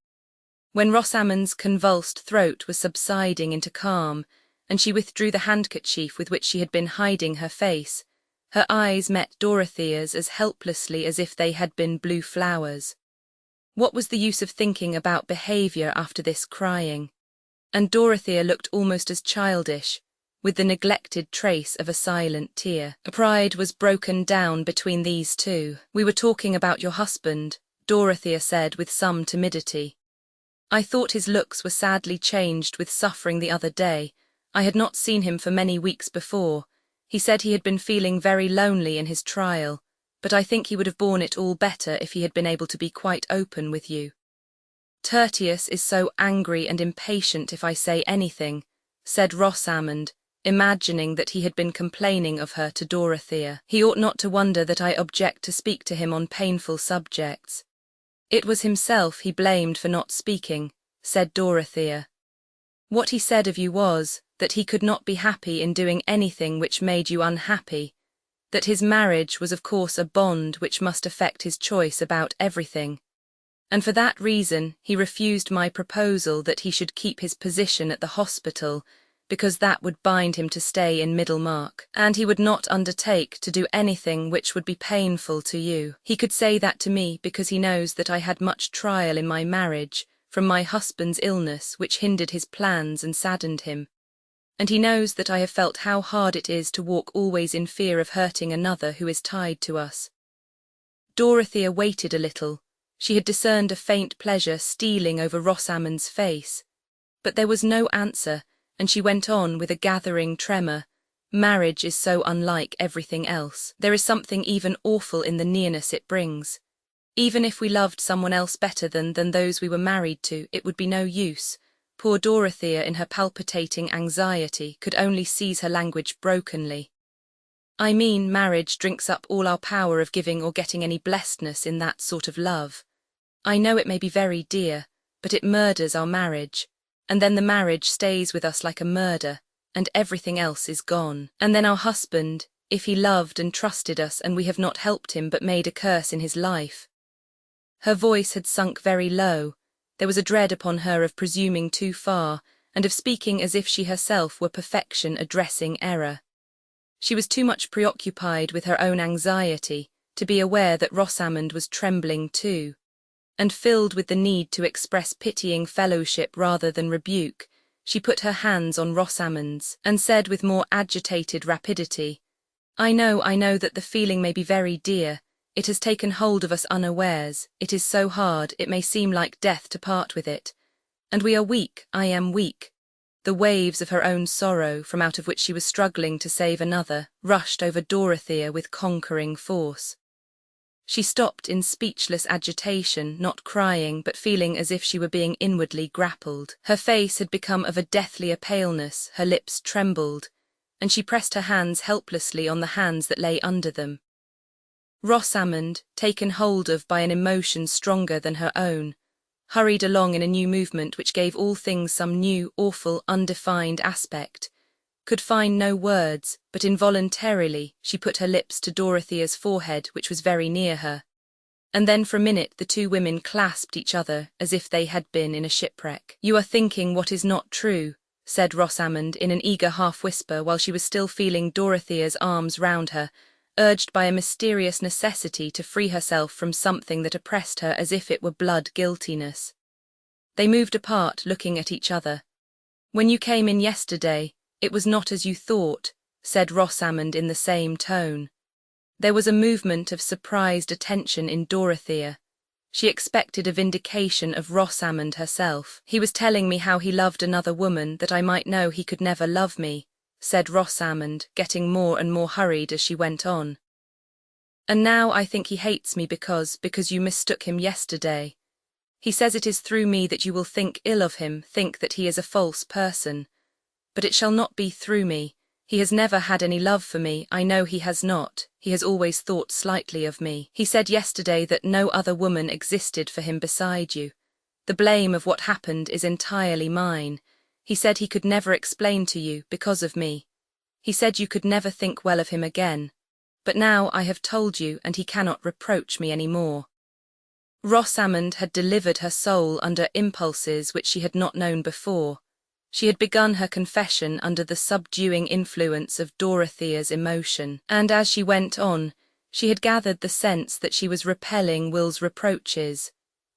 When Rosamond's convulsed throat was subsiding into calm, and she withdrew the handkerchief with which she had been hiding her face, her eyes met Dorothea's as helplessly as if they had been blue flowers. What was the use of thinking about behaviour after this crying? And Dorothea looked almost as childish, with the neglected trace of a silent tear. Pride was broken down between these two. "We were talking about your husband," Dorothea said with some timidity. "I thought his looks were sadly changed with suffering the other day. I had not seen him for many weeks before. He said he had been feeling very lonely in his trial, but I think he would have borne it all better if he had been able to be quite open with you. Tertius is so angry and impatient if I say anything," said Rosamond, imagining that he had been complaining of her to Dorothea. "He ought not to wonder that I object to speak to him on painful subjects." "It was himself he blamed for not speaking," said Dorothea. "What he said of you was, that he could not be happy in doing anything which made you unhappy, that his marriage was of course a bond which must affect his choice about everything, and for that reason he refused my proposal that he should keep his position at the hospital, because that would bind him to stay in Middlemarch, and he would not undertake to do anything which would be painful to you. He could say that to me because he knows that I had much trial in my marriage from my husband's illness, which hindered his plans and saddened him. And he knows that I have felt how hard it is to walk always in fear of hurting another who is tied to us." Dorothea waited a little. She had discerned a faint pleasure stealing over Rosamond's face, but there was no answer, and she went on with a gathering tremor. "Marriage is so unlike everything else. There is something even awful in the nearness it brings. Even if we loved someone else better than those we were married to, it would be no use." Poor Dorothea, in her palpitating anxiety, could only seize her language brokenly. "I mean, marriage drinks up all our power of giving or getting any blessedness in that sort of love. I know it may be very dear, but it murders our marriage, and then the marriage stays with us like a murder, and everything else is gone. And then our husband, if he loved and trusted us and we have not helped him but made a curse in his life." Her voice had sunk very low. There was a dread upon her of presuming too far, and of speaking as if she herself were perfection addressing error. She was too much preoccupied with her own anxiety to be aware that Rosamond was trembling too, and filled with the need to express pitying fellowship rather than rebuke, she put her hands on Rosamond's, and said with more agitated rapidity, I know that the feeling may be very dear. It has taken hold of us unawares. It is so hard, it may seem like death to part with it. And we are weak, I am weak." The waves of her own sorrow, from out of which she was struggling to save another, rushed over Dorothea with conquering force. She stopped in speechless agitation, not crying, but feeling as if she were being inwardly grappled. Her face had become of a deathlier paleness, her lips trembled, and she pressed her hands helplessly on the hands that lay under them. Rosamond, taken hold of by an emotion stronger than her own, hurried along in a new movement which gave all things some new, awful, undefined aspect, could find no words, but involuntarily she put her lips to Dorothea's forehead, which was very near her, and then for a minute the two women clasped each other as if they had been in a shipwreck. "You are thinking what is not true," said Rosamond in an eager half-whisper while she was still feeling Dorothea's arms round her, urged by a mysterious necessity to free herself from something that oppressed her as if it were blood guiltiness. They moved apart, looking at each other. "When you came in yesterday, it was not as you thought," said Rosamond in the same tone. There was a movement of surprised attention in Dorothea. She expected a vindication of Rosamond herself. "He was telling me how he loved another woman, that I might know he could never love me," said Rosamond, getting more and more hurried as she went on. "And now I think he hates me because you mistook him yesterday. He says it is through me that you will think ill of him, think that he is a false person. But it shall not be through me. He has never had any love for me, I know he has not, he has always thought slightly of me. He said yesterday that no other woman existed for him beside you. The blame of what happened is entirely mine. He said he could never explain to you because of me. He said you could never think well of him again. But now I have told you and he cannot reproach me any more. Rosamond had delivered her soul under impulses which she had not known before. She had begun her confession under the subduing influence of Dorothea's emotion, and as she went on, she had gathered the sense that she was repelling Will's reproaches,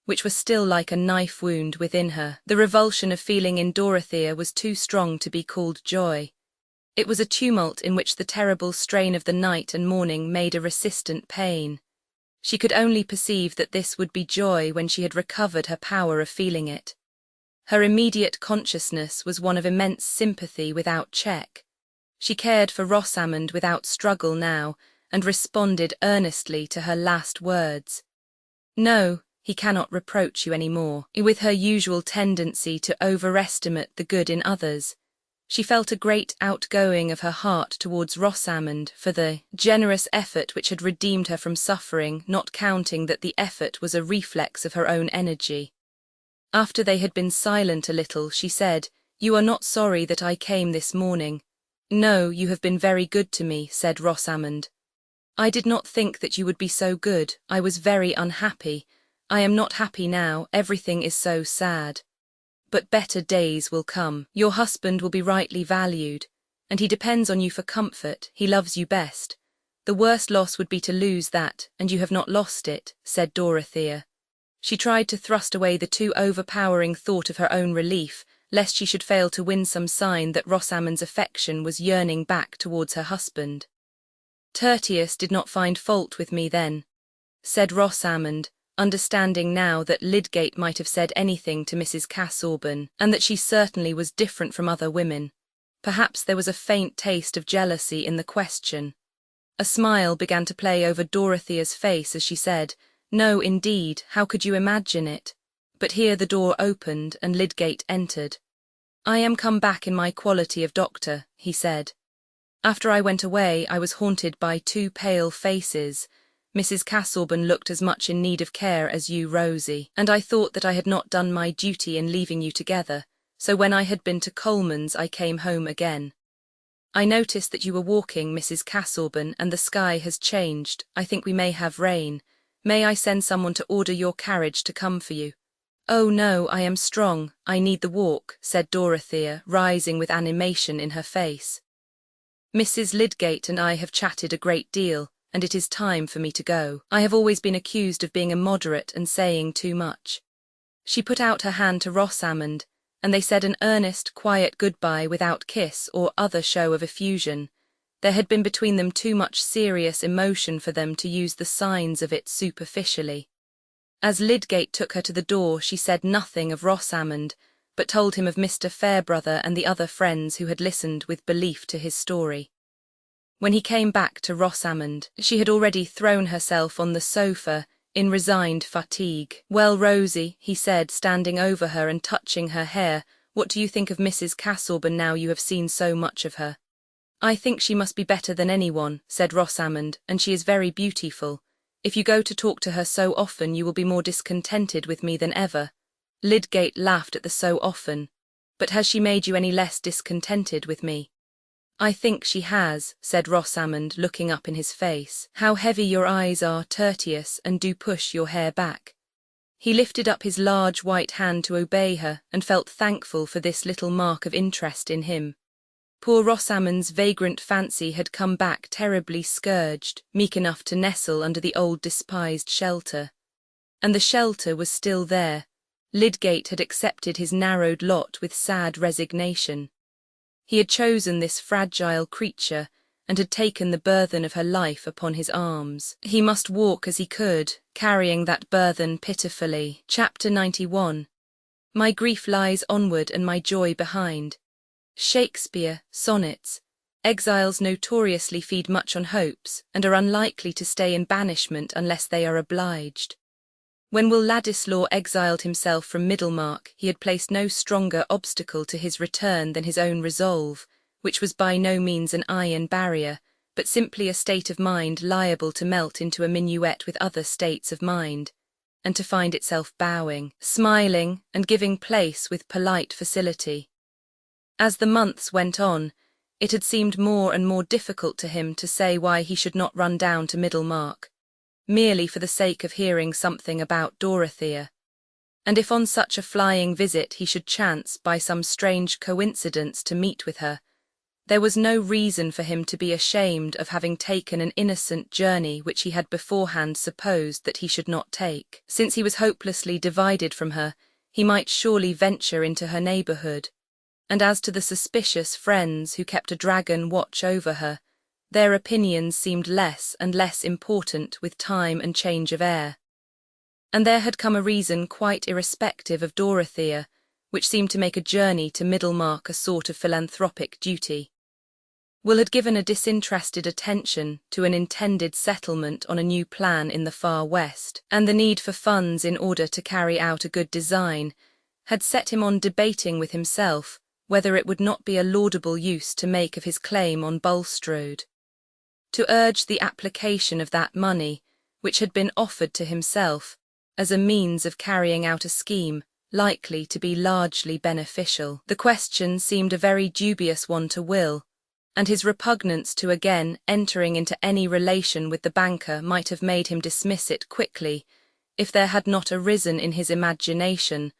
which were still like a knife wound within her. The revulsion of feeling in Dorothea was too strong to be called joy. It was a tumult in which the terrible strain of the night and morning made a resistant pain. She could only perceive that this would be joy when she had recovered her power of feeling it. Her immediate consciousness was one of immense sympathy without check. She cared for Rosamond without struggle now, and responded earnestly to her last words. No, he cannot reproach you any more. With her usual tendency to overestimate the good in others, she felt a great outgoing of her heart towards Rosamond for the generous effort which had redeemed her from suffering, not counting that the effort was a reflex of her own energy. After they had been silent a little, she said, "You are not sorry that I came this morning?" "No, you have been very good to me," said Rosamond. "I did not think that you would be so good. I was very unhappy. I am not happy now, everything is so sad. But better days will come. Your husband will be rightly valued, and he depends on you for comfort, he loves you best. The worst loss would be to lose that, and you have not lost it," said Dorothea. She tried to thrust away the too overpowering thought of her own relief, lest she should fail to win some sign that Rosamond's affection was yearning back towards her husband. "Tertius did not find fault with me then," said Rosamond, understanding now that Lydgate might have said anything to Mrs. Casaubon, and that she certainly was different from other women. Perhaps there was a faint taste of jealousy in the question. A smile began to play over Dorothea's face as she said, "No, indeed, how could you imagine it?" But here the door opened and Lydgate entered. "I am come back in my quality of doctor," he said. "After I went away I was haunted by two pale faces. Mrs. Casaubon looked as much in need of care as you, Rosie, and I thought that I had not done my duty in leaving you together, so when I had been to Coleman's I came home again. I noticed that you were walking, Mrs. Casaubon, and the sky has changed. I think we may have rain. May I send someone to order your carriage to come for you?" "Oh no, I am strong, I need the walk," said Dorothea, rising with animation in her face. "Mrs. Lydgate and I have chatted a great deal, and it is time for me to go. I have always been accused of being immoderate and saying too much." She put out her hand to Rosamond, and they said an earnest, quiet goodbye without kiss or other show of effusion. There had been between them too much serious emotion for them to use the signs of it superficially. As Lydgate took her to the door, she said nothing of Rosamond, but told him of Mr. Fairbrother and the other friends who had listened with belief to his story. When he came back to Rosamond, she had already thrown herself on the sofa in resigned fatigue. "Well, Rosie," he said, standing over her and touching her hair, "what do you think of Mrs. Casaubon now you have seen so much of her?" "I think she must be better than anyone," said Rosamond, "and she is very beautiful. If you go to talk to her so often you will be more discontented with me than ever." Lydgate laughed at the "so often." "But has she made you any less discontented with me?" "I think she has," said Rosamond, looking up in his face. "How heavy your eyes are, Tertius, and do push your hair back." He lifted up his large white hand to obey her, and felt thankful for this little mark of interest in him. Poor Rosamond's vagrant fancy had come back terribly scourged, meek enough to nestle under the old despised shelter. And the shelter was still there. Lydgate had accepted his narrowed lot with sad resignation. He had chosen this fragile creature, and had taken the burthen of her life upon his arms. He must walk as he could, carrying that burthen pitifully. Chapter 91. My grief lies onward and my joy behind. Shakespeare, Sonnets. Exiles notoriously feed much on hopes, and are unlikely to stay in banishment unless they are obliged. When Will Ladislaw exiled himself from Middlemarch, he had placed no stronger obstacle to his return than his own resolve, which was by no means an iron barrier, but simply a state of mind liable to melt into a minuet with other states of mind, and to find itself bowing, smiling, and giving place with polite facility. As the months went on, it had seemed more and more difficult to him to say why he should not run down to Middlemarch, merely for the sake of hearing something about Dorothea. And if on such a flying visit he should chance by some strange coincidence to meet with her, there was no reason for him to be ashamed of having taken an innocent journey which he had beforehand supposed that he should not take. Since he was hopelessly divided from her, he might surely venture into her neighbourhood. And as to the suspicious friends who kept a dragon watch over her, their opinions seemed less and less important with time and change of air. And there had come a reason quite irrespective of Dorothea, which seemed to make a journey to Middlemarch a sort of philanthropic duty. Will had given a disinterested attention to an intended settlement on a new plan in the far west, and the need for funds in order to carry out a good design had set him on debating with himself whether it would not be a laudable use to make of his claim on Bulstrode. To urge the application of that money, which had been offered to himself, as a means of carrying out a scheme likely to be largely beneficial. The question seemed a very dubious one to Will, and his repugnance to again entering into any relation with the banker might have made him dismiss it quickly, if there had not arisen in his imagination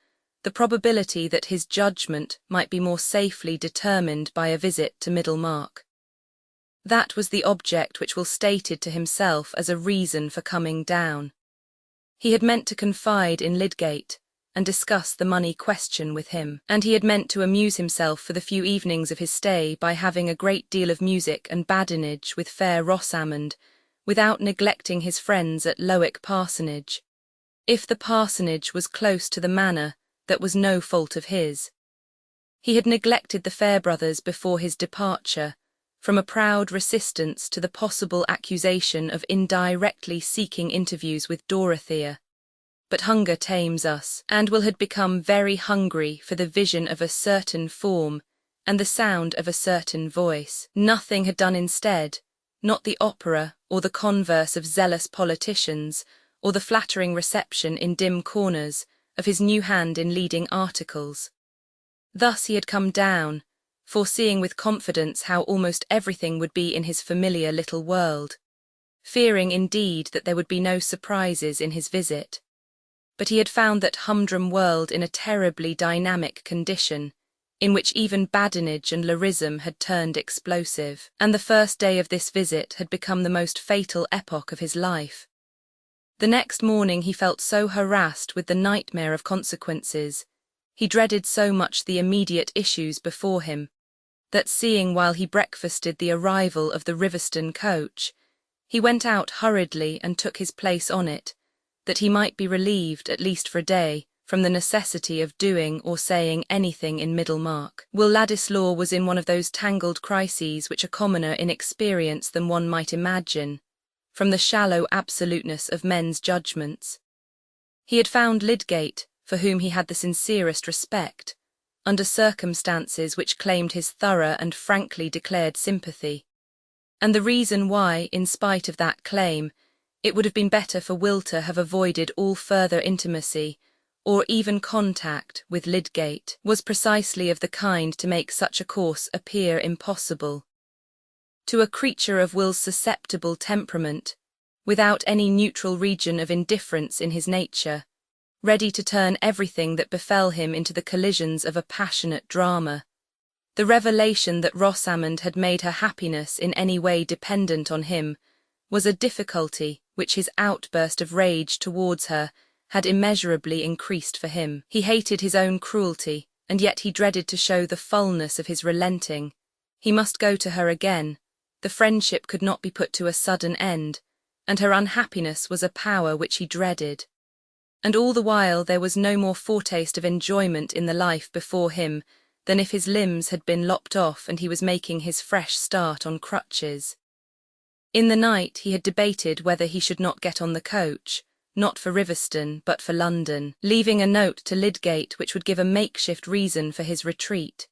the probability that his judgment might be more safely determined by a visit to Middlemarch. That was the object which Will stated to himself as a reason for coming down. He had meant to confide in Lydgate, and discuss the money question with him, and he had meant to amuse himself for the few evenings of his stay by having a great deal of music and badinage with fair Rosamond, without neglecting his friends at Lowick Parsonage. If the parsonage was close to the manor, that was no fault of his. He had neglected the Fairbrothers before his departure, from a proud resistance to the possible accusation of indirectly seeking interviews with Dorothea. But hunger tames us, and Will had become very hungry for the vision of a certain form and the sound of a certain voice. Nothing had done instead, not the opera or the converse of zealous politicians or the flattering reception in dim corners of his new hand in leading articles. Thus he had come down, foreseeing with confidence how almost everything would be in his familiar little world, fearing indeed that there would be no surprises in his visit. But he had found that humdrum world in a terribly dynamic condition, in which even badinage and lyrism had turned explosive, and the first day of this visit had become the most fatal epoch of his life. The next morning he felt so harassed with the nightmare of consequences, he dreaded so much the immediate issues before him, that seeing while he breakfasted the arrival of the Riverston coach, he went out hurriedly and took his place on it, that he might be relieved, at least for a day, from the necessity of doing or saying anything in Middlemarch. Will Ladislaw was in one of those tangled crises which are commoner in experience than one might imagine, from the shallow absoluteness of men's judgments. He had found Lydgate, for whom he had the sincerest respect, under circumstances which claimed his thorough and frankly declared sympathy. And the reason why, in spite of that claim, it would have been better for Will to have avoided all further intimacy, or even contact, with Lydgate, was precisely of the kind to make such a course appear impossible. To a creature of Will's susceptible temperament, without any neutral region of indifference in his nature, ready to turn everything that befell him into the collisions of a passionate drama, the revelation that Rosamond had made her happiness in any way dependent on him was a difficulty which his outburst of rage towards her had immeasurably increased for him. He hated his own cruelty, and yet he dreaded to show the fullness of his relenting. He must go to her again. The friendship could not be put to a sudden end, and her unhappiness was a power which he dreaded. And all the while there was no more foretaste of enjoyment in the life before him than if his limbs had been lopped off and he was making his fresh start on crutches. In the night he had debated whether he should not get on the coach, not for Riverston but for London, leaving a note to Lydgate which would give a makeshift reason for his retreat.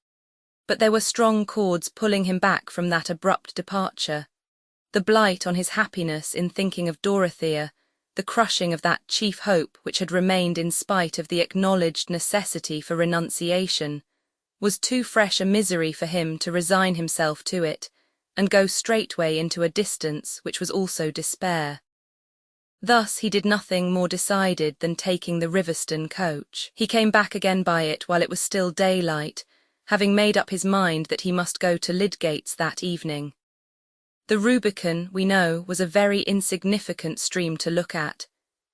But there were strong cords pulling him back from that abrupt departure. The blight on his happiness in thinking of Dorothea, the crushing of that chief hope which had remained in spite of the acknowledged necessity for renunciation, was too fresh a misery for him to resign himself to it, and go straightway into a distance which was also despair. Thus he did nothing more decided than taking the Riverston coach. He came back again by it while it was still daylight, having made up his mind that he must go to Lydgate's that evening. The Rubicon, we know, was a very insignificant stream to look at.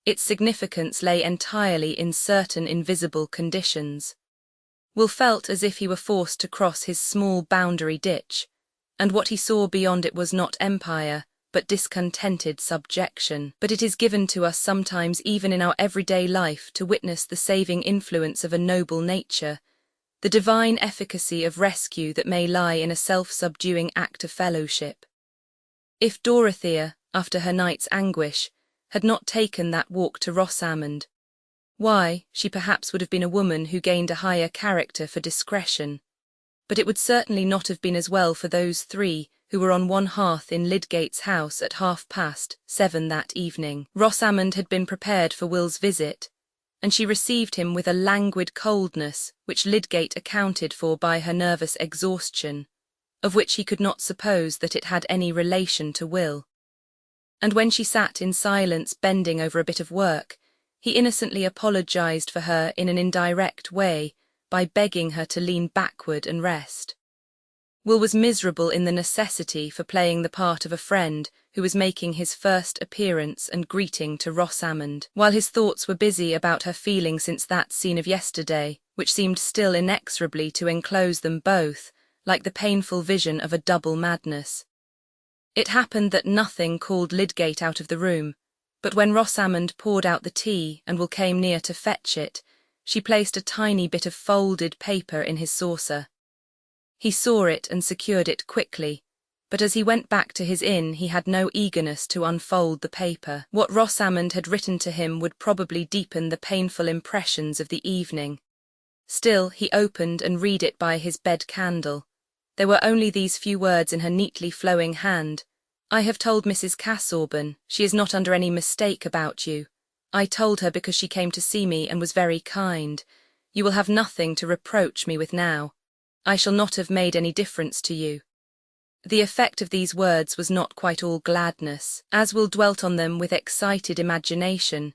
Its significance lay entirely in certain invisible conditions. Will felt as if he were forced to cross his small boundary ditch, and what he saw beyond it was not empire, but discontented subjection. But it is given to us sometimes even in our everyday life to witness the saving influence of a noble nature, the divine efficacy of rescue that may lie in a self-subduing act of fellowship. If Dorothea, after her night's anguish, had not taken that walk to Rosamond, why, she perhaps would have been a woman who gained a higher character for discretion. But it would certainly not have been as well for those three who were on one hearth in Lydgate's house at 7:30 that evening. Rosamond had been prepared for Will's visit, and she received him with a languid coldness which Lydgate accounted for by her nervous exhaustion, of which he could not suppose that it had any relation to Will. And when she sat in silence bending over a bit of work, he innocently apologized for her in an indirect way by begging her to lean backward and rest. Will was miserable in the necessity for playing the part of a friend who was making his first appearance and greeting to Rosamond, while his thoughts were busy about her feeling since that scene of yesterday, which seemed still inexorably to enclose them both, like the painful vision of a double madness. It happened that nothing called Lydgate out of the room, but when Rosamond poured out the tea and Will came near to fetch it, she placed a tiny bit of folded paper in his saucer. He saw it and secured it quickly, but as he went back to his inn he had no eagerness to unfold the paper. What Rosamond had written to him would probably deepen the painful impressions of the evening. Still, he opened and read it by his bed candle. There were only these few words in her neatly flowing hand. "I have told Mrs. Casaubon. She is not under any mistake about you. I told her because she came to see me and was very kind. You will have nothing to reproach me with now. I shall not have made any difference to you." The effect of these words was not quite all gladness. As Will dwelt on them with excited imagination,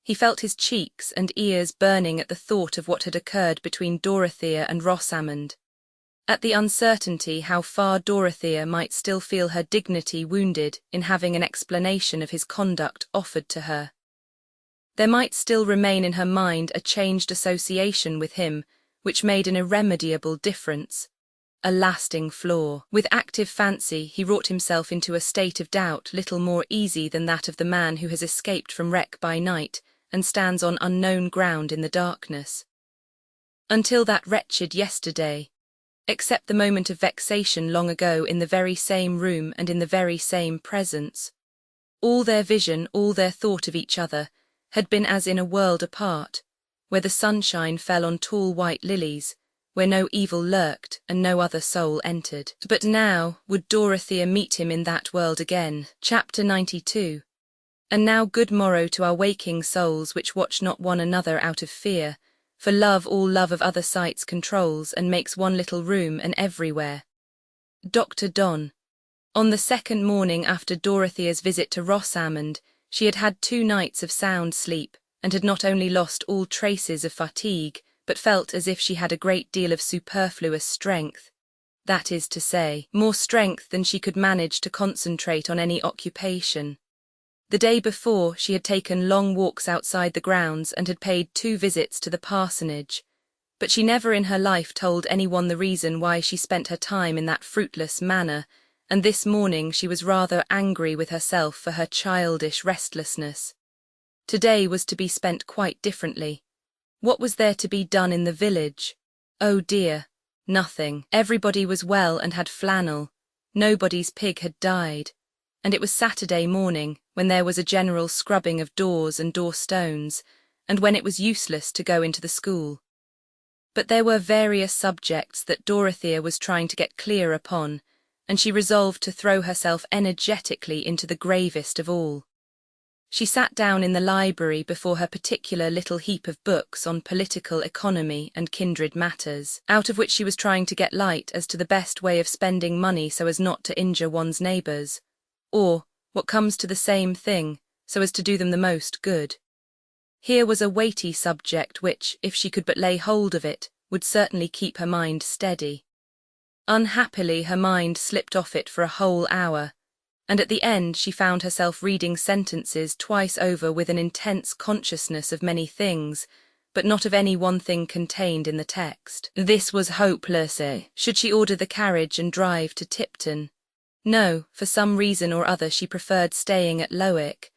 he felt his cheeks and ears burning at the thought of what had occurred between Dorothea and Rosamond, at the uncertainty how far Dorothea might still feel her dignity wounded in having an explanation of his conduct offered to her. There might still remain in her mind a changed association with him which made an irremediable difference, a lasting flaw. With active fancy he wrought himself into a state of doubt little more easy than that of the man who has escaped from wreck by night and stands on unknown ground in the darkness. Until that wretched yesterday, except the moment of vexation long ago in the very same room and in the very same presence, all their vision, all their thought of each other, had been as in a world apart, where the sunshine fell on tall white lilies, where no evil lurked and no other soul entered. But now would Dorothea meet him in that world again. Chapter 92. And now good morrow to our waking souls which watch not one another out of fear, for love all love of other sights controls and makes one little room and everywhere. Dr. Donne. On the second morning after Dorothea's visit to Rosamond, she had had 2 nights of sound sleep, and had not only lost all traces of fatigue, but felt as if she had a great deal of superfluous strength, that is to say, more strength than she could manage to concentrate on any occupation. The day before, she had taken long walks outside the grounds and had paid 2 visits to the parsonage, but she never in her life told anyone the reason why she spent her time in that fruitless manner, and this morning she was rather angry with herself for her childish restlessness. Today was to be spent quite differently. What was there to be done in the village? Oh dear, nothing. Everybody was well and had flannel. Nobody's pig had died. And it was Saturday morning, when there was a general scrubbing of doors and door stones, and when it was useless to go into the school. But there were various subjects that Dorothea was trying to get clear upon, and she resolved to throw herself energetically into the gravest of all. She sat down in the library before her particular little heap of books on political economy and kindred matters, out of which she was trying to get light as to the best way of spending money so as not to injure one's neighbours, or, what comes to the same thing, so as to do them the most good. Here was a weighty subject which, if she could but lay hold of it, would certainly keep her mind steady. Unhappily, her mind slipped off it for a whole hour, and at the end she found herself reading sentences twice over with an intense consciousness of many things, but not of any one thing contained in the text. This was hopeless. Should she order the carriage and drive to Tipton? No, for some reason or other she preferred staying at Lowick,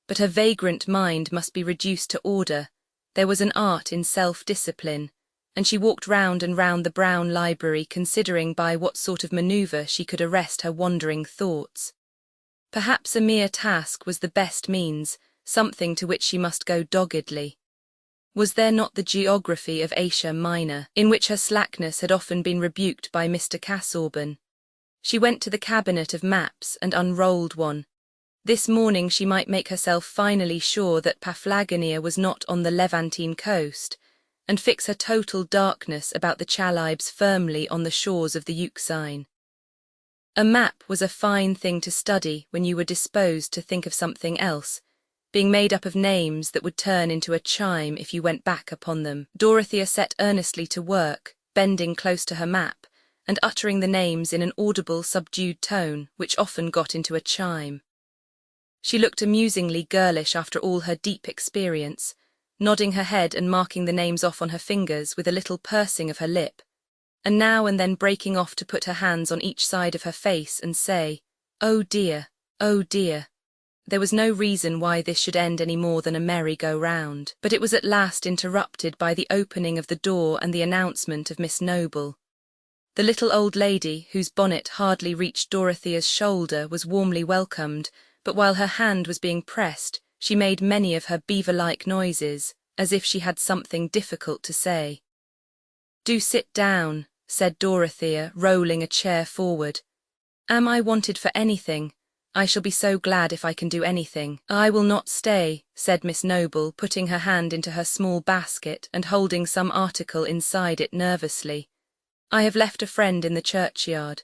but her vagrant mind must be reduced to order. There was an art in self-discipline, and she walked round and round the brown library considering by what sort of manoeuvre she could arrest her wandering thoughts. Perhaps a mere task was the best means, something to which she must go doggedly. Was there not the geography of Asia Minor, in which her slackness had often been rebuked by Mr. Casaubon? She went to the cabinet of maps and unrolled one. This morning she might make herself finally sure that Paphlagonia was not on the Levantine coast, and fix her total darkness about the Chalybes firmly on the shores of the Euxine. A map was a fine thing to study when you were disposed to think of something else, being made up of names that would turn into a chime if you went back upon them. Dorothea set earnestly to work, bending close to her map, and uttering the names in an audible, subdued tone, which often got into a chime. She looked amusingly girlish after all her deep experience, nodding her head and marking the names off on her fingers with a little pursing of her lip, and now and then breaking off to put her hands on each side of her face and say, "Oh dear, oh dear." There was no reason why this should end any more than a merry-go-round, but it was at last interrupted by the opening of the door and the announcement of Miss Noble. The little old lady, whose bonnet hardly reached Dorothea's shoulder, was warmly welcomed, but while her hand was being pressed, she made many of her beaver-like noises, as if she had something difficult to say. "Do sit down," said Dorothea, rolling a chair forward. "Am I wanted for anything? I shall be so glad if I can do anything." "I will not stay," said Miss Noble, putting her hand into her small basket and holding some article inside it nervously. "I have left a friend in the churchyard."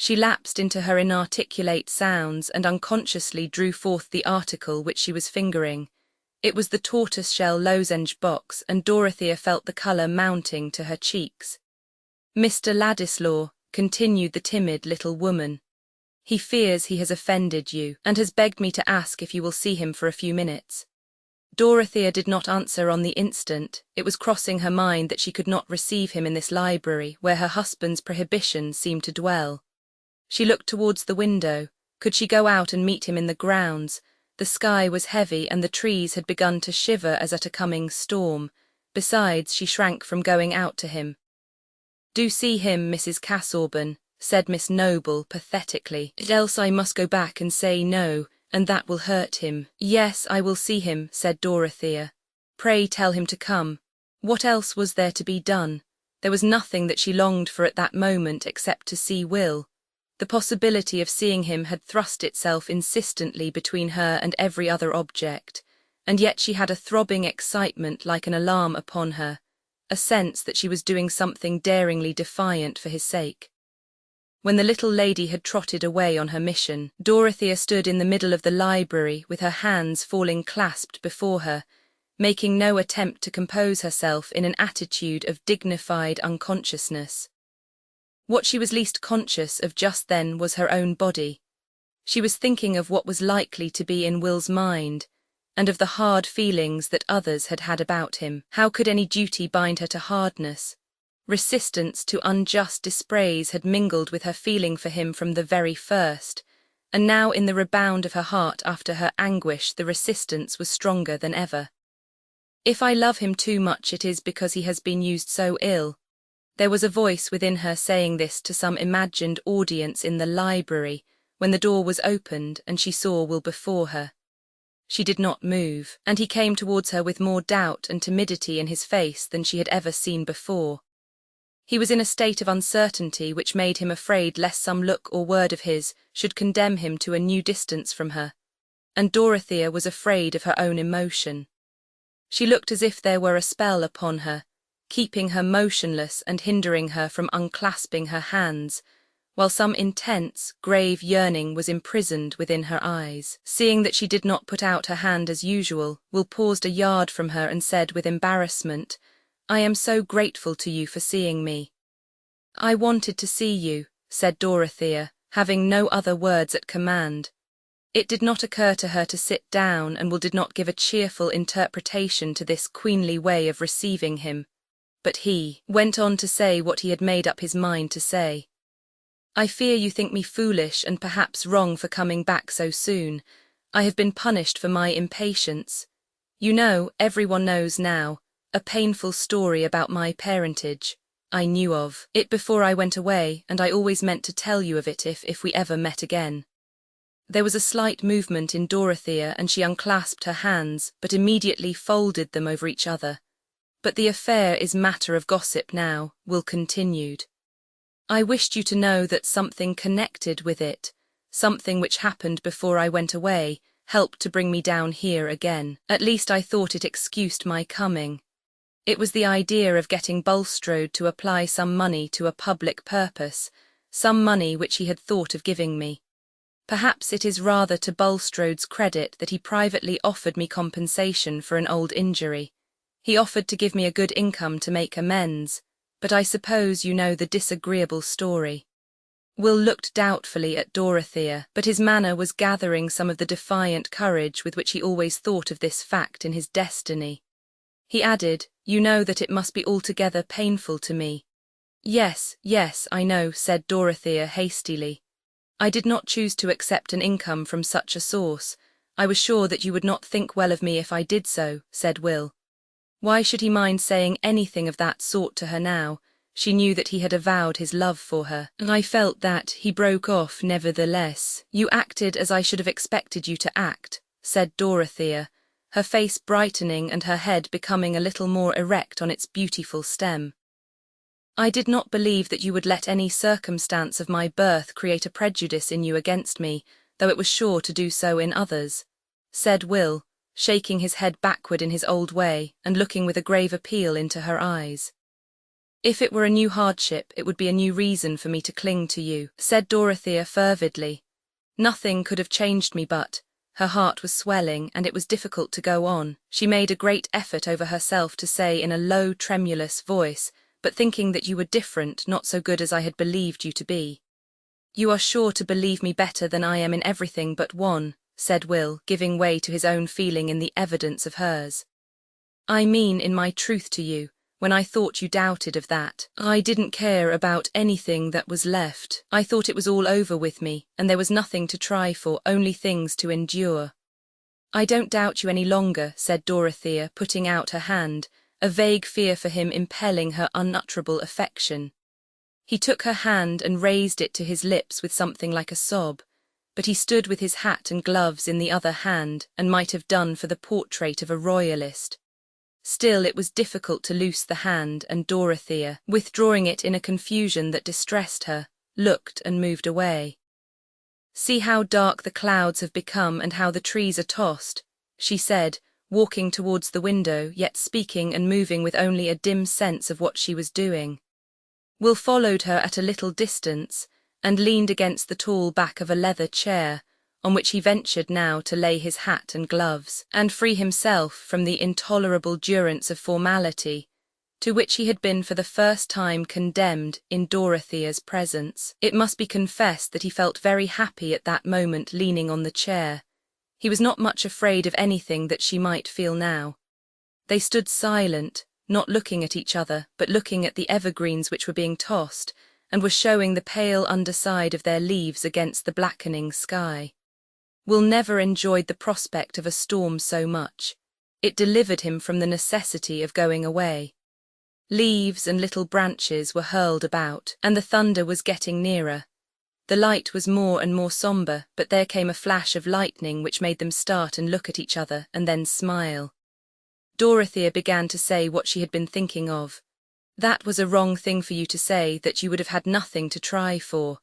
She lapsed into her inarticulate sounds and unconsciously drew forth the article which she was fingering. It was the tortoise-shell lozenge box, and Dorothea felt the colour mounting to her cheeks. "Mr. Ladislaw," continued the timid little woman, "he fears he has offended you, and has begged me to ask if you will see him for a few minutes." Dorothea did not answer on the instant. It was crossing her mind that she could not receive him in this library, where her husband's prohibition seemed to dwell. She looked towards the window. Could she go out and meet him in the grounds? The sky was heavy, and the trees had begun to shiver as at a coming storm. Besides, she shrank from going out to him. "Do see him, Mrs. Casaubon," said Miss Noble pathetically, "else I must go back and say no, and that will hurt him." "Yes, I will see him," said Dorothea. "Pray tell him to come." What else was there to be done? There was nothing that she longed for at that moment except to see Will. The possibility of seeing him had thrust itself insistently between her and every other object, and yet she had a throbbing excitement like an alarm upon her, a sense that she was doing something daringly defiant for his sake. When the little lady had trotted away on her mission, Dorothea stood in the middle of the library with her hands falling clasped before her, making no attempt to compose herself in an attitude of dignified unconsciousness. What she was least conscious of just then was her own body. She was thinking of what was likely to be in Will's mind, and of the hard feelings that others had had about him. How could any duty bind her to hardness? Resistance to unjust dispraise had mingled with her feeling for him from the very first, and now in the rebound of her heart after her anguish the resistance was stronger than ever. "If I love him too much, it is because he has been used so ill." There was a voice within her saying this to some imagined audience in the library, when the door was opened and she saw Will before her. She did not move, and he came towards her with more doubt and timidity in his face than she had ever seen before. He was in a state of uncertainty which made him afraid lest some look or word of his should condemn him to a new distance from her, and Dorothea was afraid of her own emotion. She looked as if there were a spell upon her, keeping her motionless and hindering her from unclasping her hands, while some intense, grave yearning was imprisoned within her eyes. Seeing that she did not put out her hand as usual, Will paused a yard from her and said with embarrassment, "I am so grateful to you for seeing me." "I wanted to see you," said Dorothea, having no other words at command. It did not occur to her to sit down, and Will did not give a cheerful interpretation to this queenly way of receiving him, but he went on to say what he had made up his mind to say. "I fear you think me foolish and perhaps wrong for coming back so soon. I have been punished for my impatience. You know, everyone knows now, a painful story about my parentage. I knew of it before I went away, and I always meant to tell you of it if we ever met again." There was a slight movement in Dorothea, and she unclasped her hands, but immediately folded them over each other. "But the affair is matter of gossip now," Will continued. "I wished you to know that something connected with it, something which happened before I went away, helped to bring me down here again. At least I thought it excused my coming. It was the idea of getting Bulstrode to apply some money to a public purpose, some money which he had thought of giving me. Perhaps it is rather to Bulstrode's credit that he privately offered me compensation for an old injury. He offered to give me a good income to make amends, but I suppose you know the disagreeable story." Will looked doubtfully at Dorothea, but his manner was gathering some of the defiant courage with which he always thought of this fact in his destiny. He added, "You know that it must be altogether painful to me." Yes, I know," said Dorothea hastily. "I did not choose to accept an income from such a source. I was sure that you would not think well of me if I did so," said Will. Why should he mind saying anything of that sort to her now? She knew that he had avowed his love for her. "I felt that," he broke off nevertheless. "You acted as I should have expected you to act," said Dorothea, her face brightening and her head becoming a little more erect on its beautiful stem. "I did not believe that you would let any circumstance of my birth create a prejudice in you against me, though it was sure to do so in others," said Will, shaking his head backward in his old way and looking with a grave appeal into her eyes. "If it were a new hardship, it would be a new reason for me to cling to you," said Dorothea fervidly. "Nothing could have changed me but—" Her heart was swelling, and it was difficult to go on. She made a great effort over herself to say in a low, tremulous voice, "But thinking that you were different, not so good as I had believed you to be." "You are sure to believe me better than I am in everything but one," said Will, giving way to his own feeling in the evidence of hers. "I mean in my truth to you. When I thought you doubted of that, I didn't care about anything that was left. I thought it was all over with me, and there was nothing to try for, only things to endure." "I don't doubt you any longer," said Dorothea, putting out her hand, a vague fear for him impelling her unutterable affection. He took her hand and raised it to his lips with something like a sob, but he stood with his hat and gloves in the other hand, and might have done for the portrait of a royalist. Still it was difficult to loose the hand, and Dorothea, withdrawing it in a confusion that distressed her, looked and moved away. "See how dark the clouds have become and how the trees are tossed," she said, walking towards the window, yet speaking and moving with only a dim sense of what she was doing. Will followed her at a little distance, and leaned against the tall back of a leather chair, on which he ventured now to lay his hat and gloves, and free himself from the intolerable durance of formality, to which he had been for the first time condemned in Dorothea's presence. It must be confessed that he felt very happy at that moment leaning on the chair. He was not much afraid of anything that she might feel now. They stood silent, not looking at each other, but looking at the evergreens which were being tossed, and were showing the pale underside of their leaves against the blackening sky. Will never enjoyed the prospect of a storm so much. It delivered him from the necessity of going away. Leaves and little branches were hurled about, and the thunder was getting nearer. The light was more and more sombre, but there came a flash of lightning which made them start and look at each other, and then smile. Dorothea began to say what she had been thinking of. That was a wrong thing for you to say, that you would have had nothing to try for.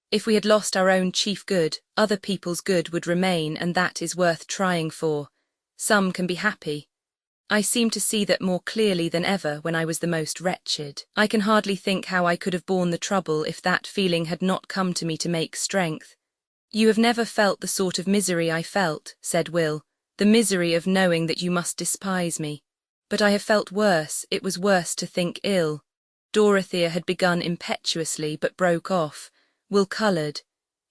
If we had lost our own chief good, other people's good would remain, and that is worth trying for. Some can be happy. I seem to see that more clearly than ever when I was the most wretched. I can hardly think how I could have borne the trouble if that feeling had not come to me to make strength. You have never felt the sort of misery I felt, said Will, the misery of knowing that you must despise me. But I have felt worse. It was worse to think ill. Dorothea had begun impetuously but broke off. Will coloured.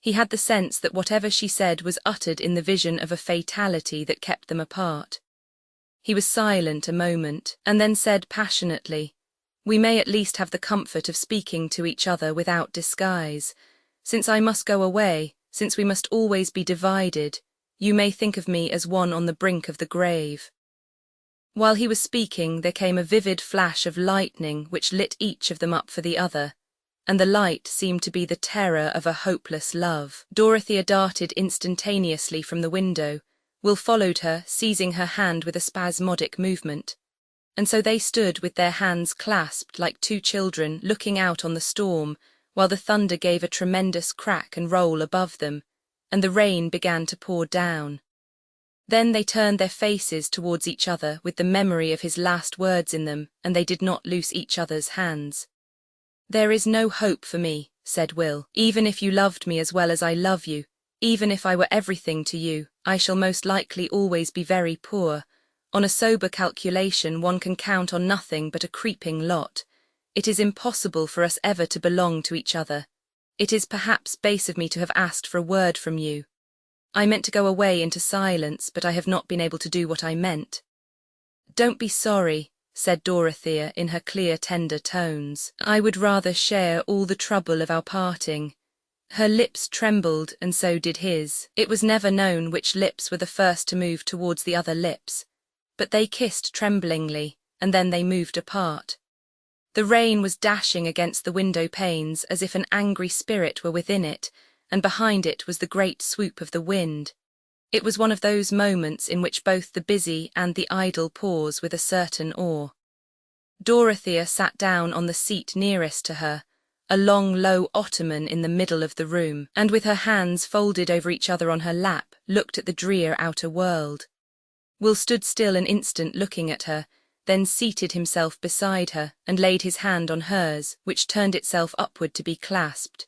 He had the sense that whatever she said was uttered in the vision of a fatality that kept them apart. He was silent a moment, and then said passionately, "We may at least have the comfort of speaking to each other without disguise. Since I must go away, since we must always be divided, you may think of me as one on the brink of the grave." While he was speaking, there came a vivid flash of lightning which lit each of them up for the other, and the light seemed to be the terror of a hopeless love. Dorothea darted instantaneously from the window. Will followed her, seizing her hand with a spasmodic movement. And so they stood with their hands clasped like two children, looking out on the storm, while the thunder gave a tremendous crack and roll above them, and the rain began to pour down. Then they turned their faces towards each other with the memory of his last words in them, and they did not loose each other's hands. "There is no hope for me," said Will. "Even if you loved me as well as I love you, even if I were everything to you, I shall most likely always be very poor. On a sober calculation, one can count on nothing but a creeping lot. It is impossible for us ever to belong to each other. It is perhaps base of me to have asked for a word from you. I meant to go away into silence, but I have not been able to do what I meant." "Don't be sorry," said Dorothea in her clear, tender tones. "I would rather share all the trouble of our parting." Her lips trembled, and so did his. It was never known which lips were the first to move towards the other lips, but they kissed tremblingly, and then they moved apart. The rain was dashing against the window panes as if an angry spirit were within it, and behind it was the great swoop of the wind. It was one of those moments in which both the busy and the idle pause with a certain awe. Dorothea sat down on the seat nearest to her, a long, low ottoman in the middle of the room, and with her hands folded over each other on her lap, looked at the drear outer world. Will stood still an instant looking at her, then seated himself beside her and laid his hand on hers, which turned itself upward to be clasped.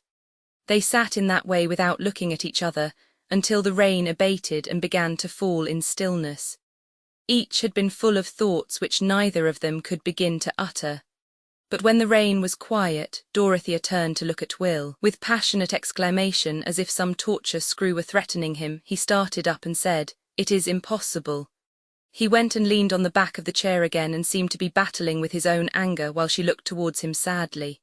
They sat in that way without looking at each other until the rain abated and began to fall in stillness. Each had been full of thoughts which neither of them could begin to utter. But when the rain was quiet, Dorothea turned to look at Will. With passionate exclamation, as if some torture screw were threatening him, he started up and said, "It is impossible." He went and leaned on the back of the chair again and seemed to be battling with his own anger while she looked towards him sadly.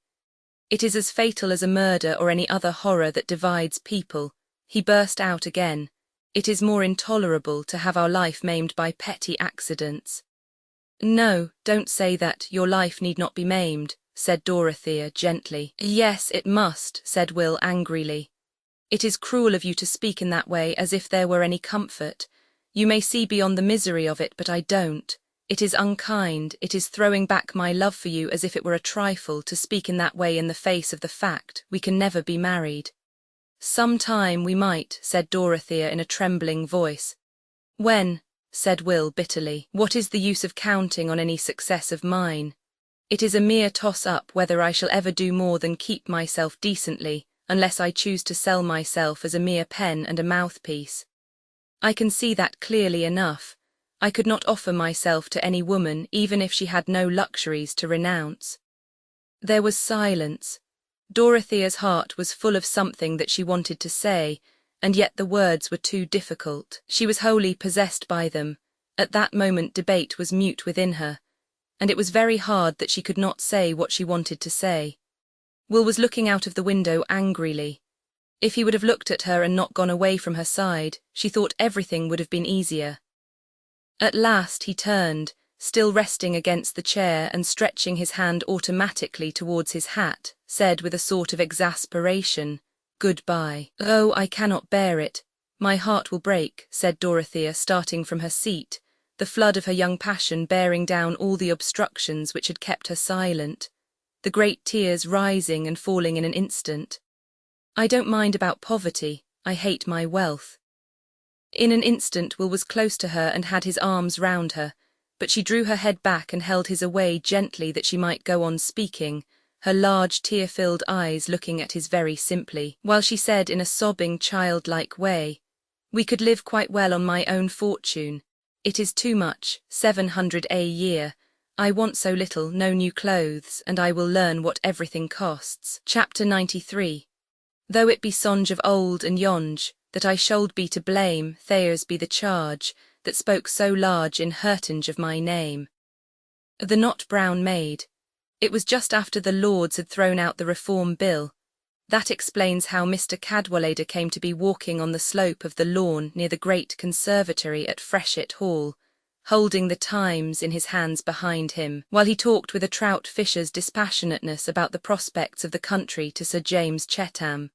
"It is as fatal as a murder or any other horror that divides people," he burst out again. "It is more intolerable to have our life maimed by petty accidents." "No, don't say that. Your life need not be maimed," said Dorothea gently. "Yes, it must," said Will angrily. "It is cruel of you to speak in that way, as if there were any comfort. You may see beyond the misery of it, but I don't. It is unkind, it is throwing back my love for you as if it were a trifle to speak in that way in the face of the fact we can never be married." "Some time we might," said Dorothea in a trembling voice. "When?" said Will bitterly. "What is the use of counting on any success of mine? It is a mere toss-up whether I shall ever do more than keep myself decently, unless I choose to sell myself as a mere pen and a mouthpiece. I can see that clearly enough. I could not offer myself to any woman, even if she had no luxuries to renounce." There was silence. Dorothea's heart was full of something that she wanted to say, and yet the words were too difficult. She was wholly possessed by them. At that moment debate was mute within her, and it was very hard that she could not say what she wanted to say. Will was looking out of the window angrily. If he would have looked at her and not gone away from her side, she thought everything would have been easier. At last he turned, still resting against the chair and stretching his hand automatically towards his hat, said with a sort of exasperation, "Goodbye." "Oh, I cannot bear it. My heart will break," said Dorothea, starting from her seat, the flood of her young passion bearing down all the obstructions which had kept her silent. the great tears rising and falling in an instant. "I don't mind about poverty, I hate my wealth." In an instant Will was close to her and had his arms round her, but she drew her head back and held his away gently that she might go on speaking, her large tear-filled eyes looking at his very simply, while she said in a sobbing childlike way, "We could live quite well on my own fortune. It is too much, 700 a year. I want so little, no new clothes, and I will learn what everything costs." Chapter 93. "Though it be songe of old and yonge, that I should be to blame, theirs be the charge, that spoke so large in hurtinge of my name." The not brown maid. It was just after the Lords had thrown out the Reform Bill. That explains how Mr. Cadwallader came to be walking on the slope of the lawn near the great conservatory at Freshitt Hall, holding the Times in his hands behind him, while he talked with a trout fisher's dispassionateness about the prospects of the country to Sir James Chetham.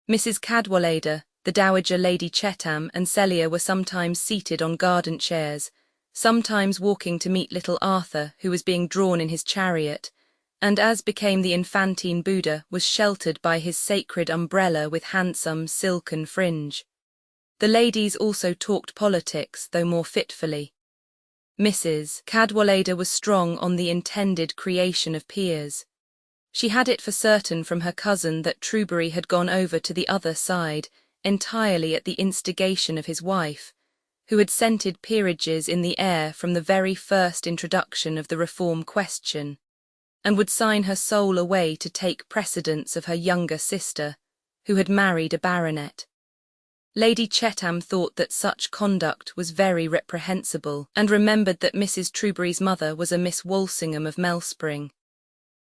Mrs. Cadwallader, the Dowager Lady Chetham, and Celia were sometimes seated on garden chairs, sometimes walking to meet little Arthur, who was being drawn in his chariot, and as became the infantine Buddha, was sheltered by his sacred umbrella with handsome silken fringe. The ladies also talked politics, though more fitfully. Mrs. Cadwallader was strong on the intended creation of peers. She had it for certain from her cousin that Trueberry had gone over to the other side, entirely at the instigation of his wife, who had scented peerages in the air from the very first introduction of the reform question, and would sign her soul away to take precedence of her younger sister, who had married a baronet. Lady Chetham thought that such conduct was very reprehensible, and remembered that Mrs. Trueberry's mother was a Miss Walsingham of Melspring.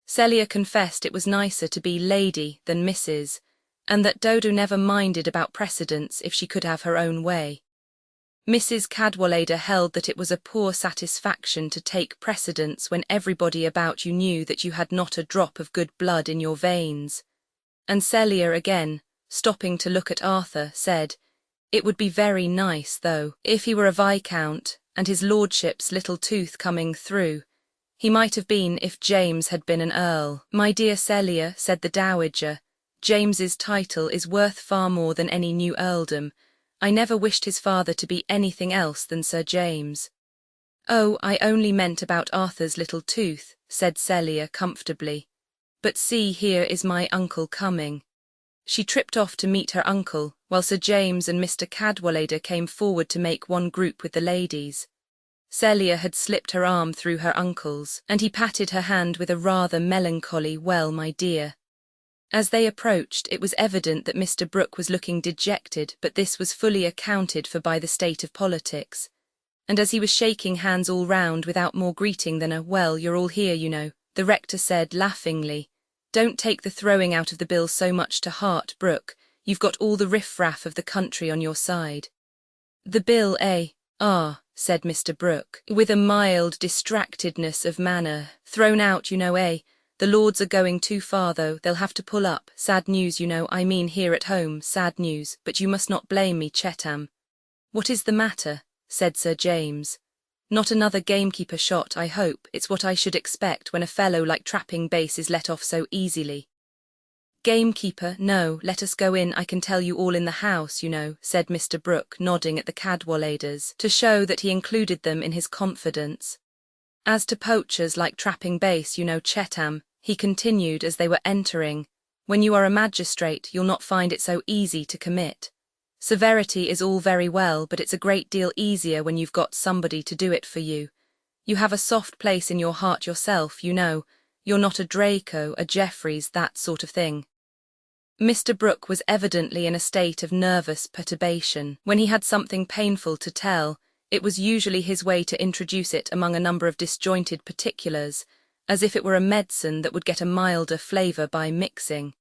Celia confessed it was nicer to be Lady than Mrs., and that Dodo never minded about precedence if she could have her own way. Mrs. Cadwallader held that it was a poor satisfaction to take precedence when everybody about you knew that you had not a drop of good blood in your veins. And Celia again, stopping to look at Arthur, said, "It would be very nice, though, if he were a viscount, and his lordship's little tooth coming through. He might have been if James had been an earl." "My dear Celia," said the dowager, "James's title is worth far more than any new earldom. I never wished his father to be anything else than Sir James." "Oh, I only meant about Arthur's little tooth," said Celia comfortably. "But see, here is my uncle coming." She tripped off to meet her uncle, while Sir James and Mr. Cadwallader came forward to make one group with the ladies. Celia had slipped her arm through her uncle's, and he patted her hand with a rather melancholy "Well, my dear." As they approached, it was evident that Mr. Brooke was looking dejected, but this was fully accounted for by the state of politics. And as he was shaking hands all round without more greeting than a "Well, you're all here, you know," the rector said laughingly, "Don't take the throwing out of the bill so much to heart, Brooke. You've got all the riff-raff of the country on your side." "The bill, eh? Ah," said Mr. Brooke, with a mild distractedness of manner. "Thrown out, you know, eh? The Lords are going too far, though. They'll have to pull up. Sad news, you know, I mean here at home, sad news, but you must not blame me, Chetham." "What is the matter?" said Sir James. "Not another gamekeeper shot, I hope. It's what I should expect when a fellow like Trapping Base is let off so easily." "Gamekeeper, no, let us go in, I can tell you all in the house, you know," said Mr. Brooke, nodding at the Cadwalladers, to show that he included them in his confidence. "As to poachers like Trapping Base, you know, Chetham," he continued as they were entering, "when you are a magistrate you'll not find it so easy to commit. Severity is all very well, but it's a great deal easier when you've got somebody to do it for you. You have a soft place in your heart yourself, you know. You're not a Draco, a Jeffreys, that sort of thing." Mr. Brooke was evidently in a state of nervous perturbation. When he had something painful to tell, it was usually his way to introduce it among a number of disjointed particulars, as if it were a medicine that would get a milder flavour by mixing.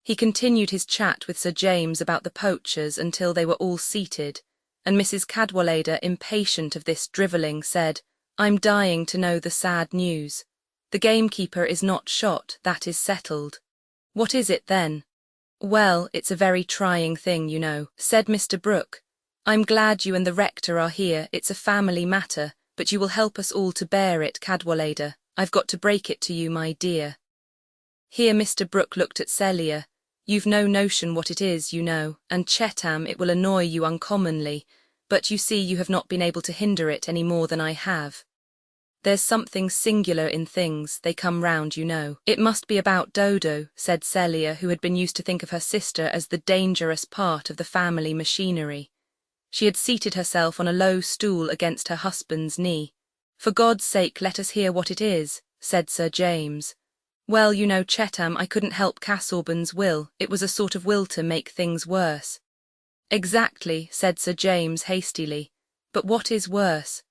He continued his chat with Sir James about the poachers until they were all seated, and Mrs. Cadwallader, impatient of this drivelling, said, "I'm dying to know the sad news. The gamekeeper is not shot, that is settled." "What is it then?" "Well, it's a very trying thing, you know," said Mr. Brooke. "I'm glad you and the rector are here, it's a family matter, but you will help us all to bear it, Cadwallader. I've got to break it to you, my dear. Here Mr. Brooke looked at Celia. You've no notion what it is, you know, and Chetam, it will annoy you uncommonly, but you see you have not been able to hinder it any more than I have. There's something singular in things, they come round, you know. It must be about Dodo, said Celia, who had been used to think of her sister as the dangerous part of the family machinery. She had seated herself on a low stool against her husband's knee. For God's sake, let us hear what it is, said Sir James. Well, you know, Chetam, I couldn't help Casaubon's will, it was a sort of will to make things worse. Exactly, said Sir James hastily. But what is worse?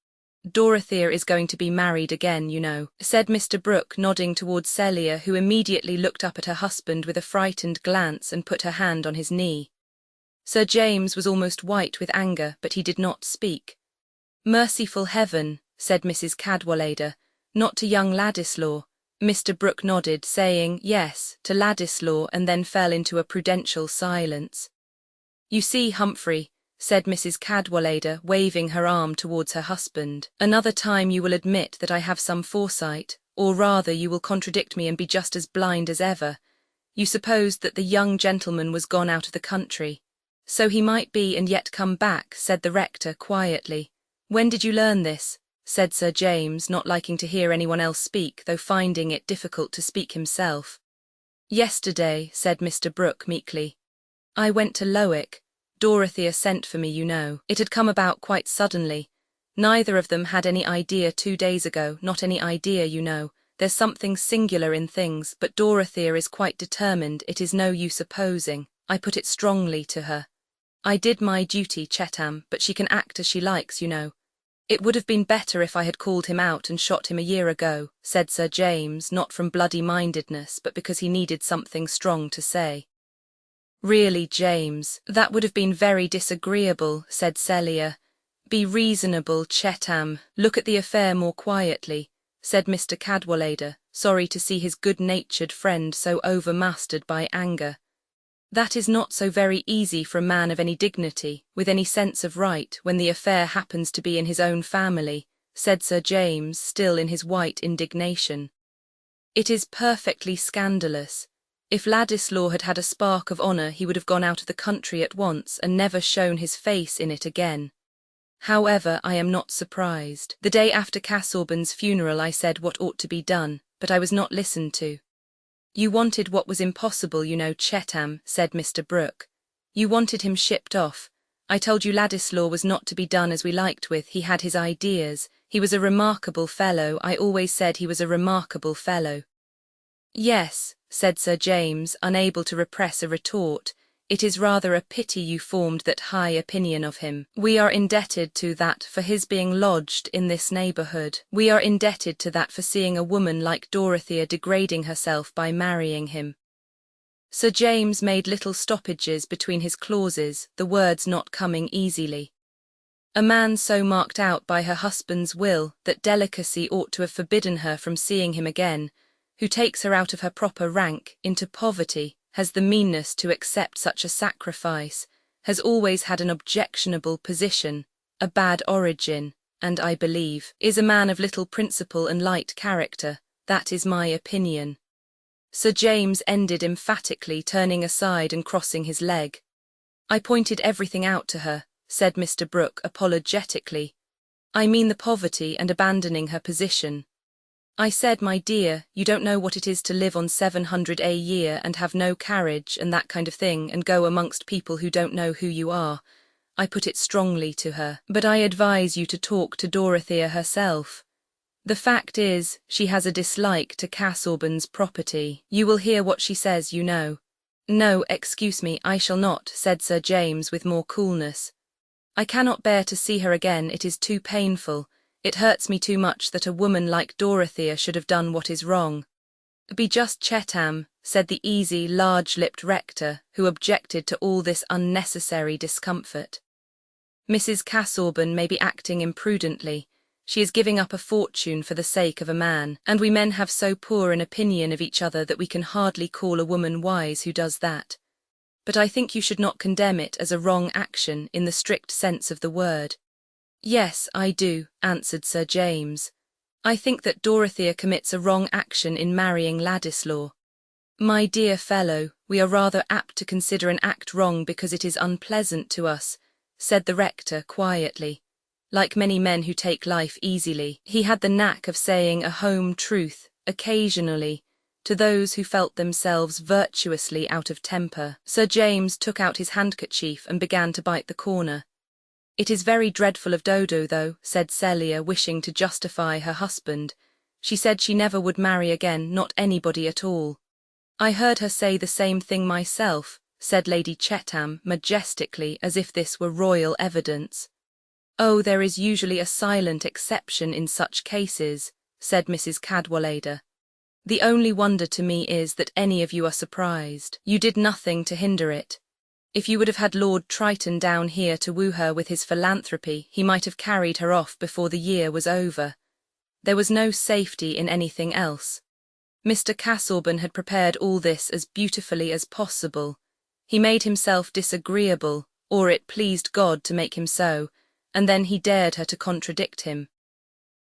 Dorothea is going to be married again, you know, said Mr. Brooke, nodding towards Celia, who immediately looked up at her husband with a frightened glance and put her hand on his knee. Sir James was almost white with anger, but he did not speak. Merciful heaven, said Mrs. Cadwallader, not to young Ladislaw. Mr. Brooke nodded, saying yes to Ladislaw, and then fell into a prudential silence. You see, Humphrey, said Mrs. Cadwallader, waving her arm towards her husband, another time you will admit that I have some foresight, or rather you will contradict me and be just as blind as ever. You supposed that the young gentleman was gone out of the country. So he might be and yet come back, said the rector quietly. When did you learn this? Said Sir James, not liking to hear anyone else speak, though finding it difficult to speak himself. Yesterday, said Mr. Brooke meekly. I went to Lowick. Dorothea sent for me, you know. It had come about quite suddenly. Neither of them had any idea 2 days ago, not any idea, you know. There's something singular in things, but Dorothea is quite determined, it is no use opposing. I put it strongly to her. I did my duty, Chetam, but she can act as she likes, you know. It would have been better if I had called him out and shot him a year ago, said Sir James, not from bloody-mindedness, but because he needed something strong to say. Really, James, that would have been very disagreeable, said Celia. Be reasonable, Chetam. Look at the affair more quietly, said Mr. Cadwallader, sorry to see his good-natured friend so overmastered by anger. That is not so very easy for a man of any dignity, with any sense of right, when the affair happens to be in his own family, said Sir James, still in his white indignation. It is perfectly scandalous. If Ladislaw had had a spark of honour, he would have gone out of the country at once and never shown his face in it again. However, I am not surprised. The day after Casaubon's funeral I said what ought to be done, but I was not listened to. You wanted what was impossible, you know, Chetam, said Mr. Brooke. You wanted him shipped off. I told you Ladislaw was not to be done as we liked with, he had his ideas. He was a remarkable fellow, I always said he was a remarkable fellow. Yes, said Sir James, unable to repress a retort. It is rather a pity you formed that high opinion of him. We are indebted to that for his being lodged in this neighbourhood. We are indebted to that for seeing a woman like Dorothea degrading herself by marrying him. Sir James made little stoppages between his clauses, the words not coming easily. A man so marked out by her husband's will that delicacy ought to have forbidden her from seeing him again, who takes her out of her proper rank into poverty, has the meanness to accept such a sacrifice, has always had an objectionable position, a bad origin, and, I believe, is a man of little principle and light character. That is my opinion. Sir James ended emphatically, turning aside and crossing his leg. I pointed everything out to her, said Mr. Brooke apologetically. I mean the poverty and abandoning her position. I said, my dear, you don't know what it is to live on 700 a year and have no carriage and that kind of thing and go amongst people who don't know who you are. I put it strongly to her, but I advise you to talk to Dorothea herself. The fact is, she has a dislike to Casaubon's property. You will hear what she says, you know. No, excuse me, I shall not, said Sir James with more coolness. I cannot bear to see her again, it is too painful. It hurts me too much that a woman like Dorothea should have done what is wrong. Be just, Chetam, said the easy, large-lipped rector, who objected to all this unnecessary discomfort. Mrs. Casaubon may be acting imprudently. She is giving up a fortune for the sake of a man, and we men have so poor an opinion of each other that we can hardly call a woman wise who does that. But I think you should not condemn it as a wrong action in the strict sense of the word. Yes, I do, answered Sir James. I think that Dorothea commits a wrong action in marrying Ladislaw. My dear fellow, we are rather apt to consider an act wrong because it is unpleasant to us, said the rector quietly. Like many men who take life easily, he had the knack of saying a home truth, occasionally, to those who felt themselves virtuously out of temper. Sir James took out his handkerchief and began to bite the corner. It is very dreadful of Dodo, though, said Celia, wishing to justify her husband. She said she never would marry again, not anybody at all. I heard her say the same thing myself, said Lady Chetham majestically, as if this were royal evidence. Oh, there is usually a silent exception in such cases, said Mrs. Cadwallader. The only wonder to me is that any of you are surprised. You did nothing to hinder it. If you would have had Lord Triton down here to woo her with his philanthropy, he might have carried her off before the year was over. There was no safety in anything else. Mr. Casaubon had prepared all this as beautifully as possible. He made himself disagreeable, or it pleased God to make him so, and then he dared her to contradict him.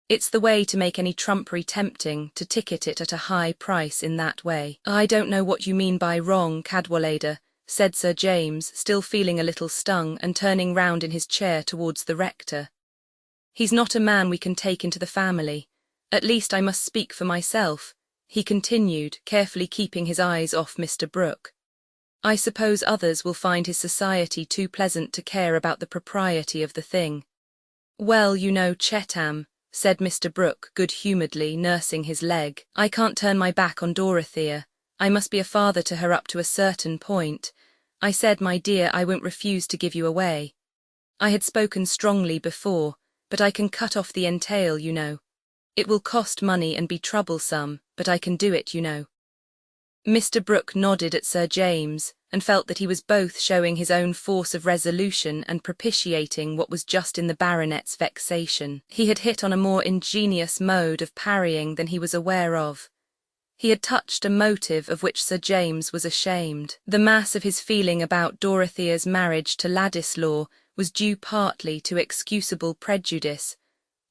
It's the way to make any trumpery tempting, to ticket it at a high price in that way. I don't know what you mean by wrong, Cadwallader, said Sir James, still feeling a little stung and turning round in his chair towards the rector. He's not a man we can take into the family. At least I must speak for myself, he continued, carefully keeping his eyes off Mr. Brooke. I suppose others will find his society too pleasant to care about the propriety of the thing. Well, you know, Chetham, said Mr. Brooke good-humouredly, nursing his leg, I can't turn my back on Dorothea. I must be a father to her up to a certain point. I said, my dear, I won't refuse to give you away. I had spoken strongly before, but I can cut off the entail, you know. It will cost money and be troublesome, but I can do it, you know. Mr. Brooke nodded at Sir James, and felt that he was both showing his own force of resolution and propitiating what was just in the baronet's vexation. He had hit on a more ingenious mode of parrying than he was aware of. He had touched a motive of which Sir James was ashamed. The mass of his feeling about Dorothea's marriage to Ladislaw was due partly to excusable prejudice,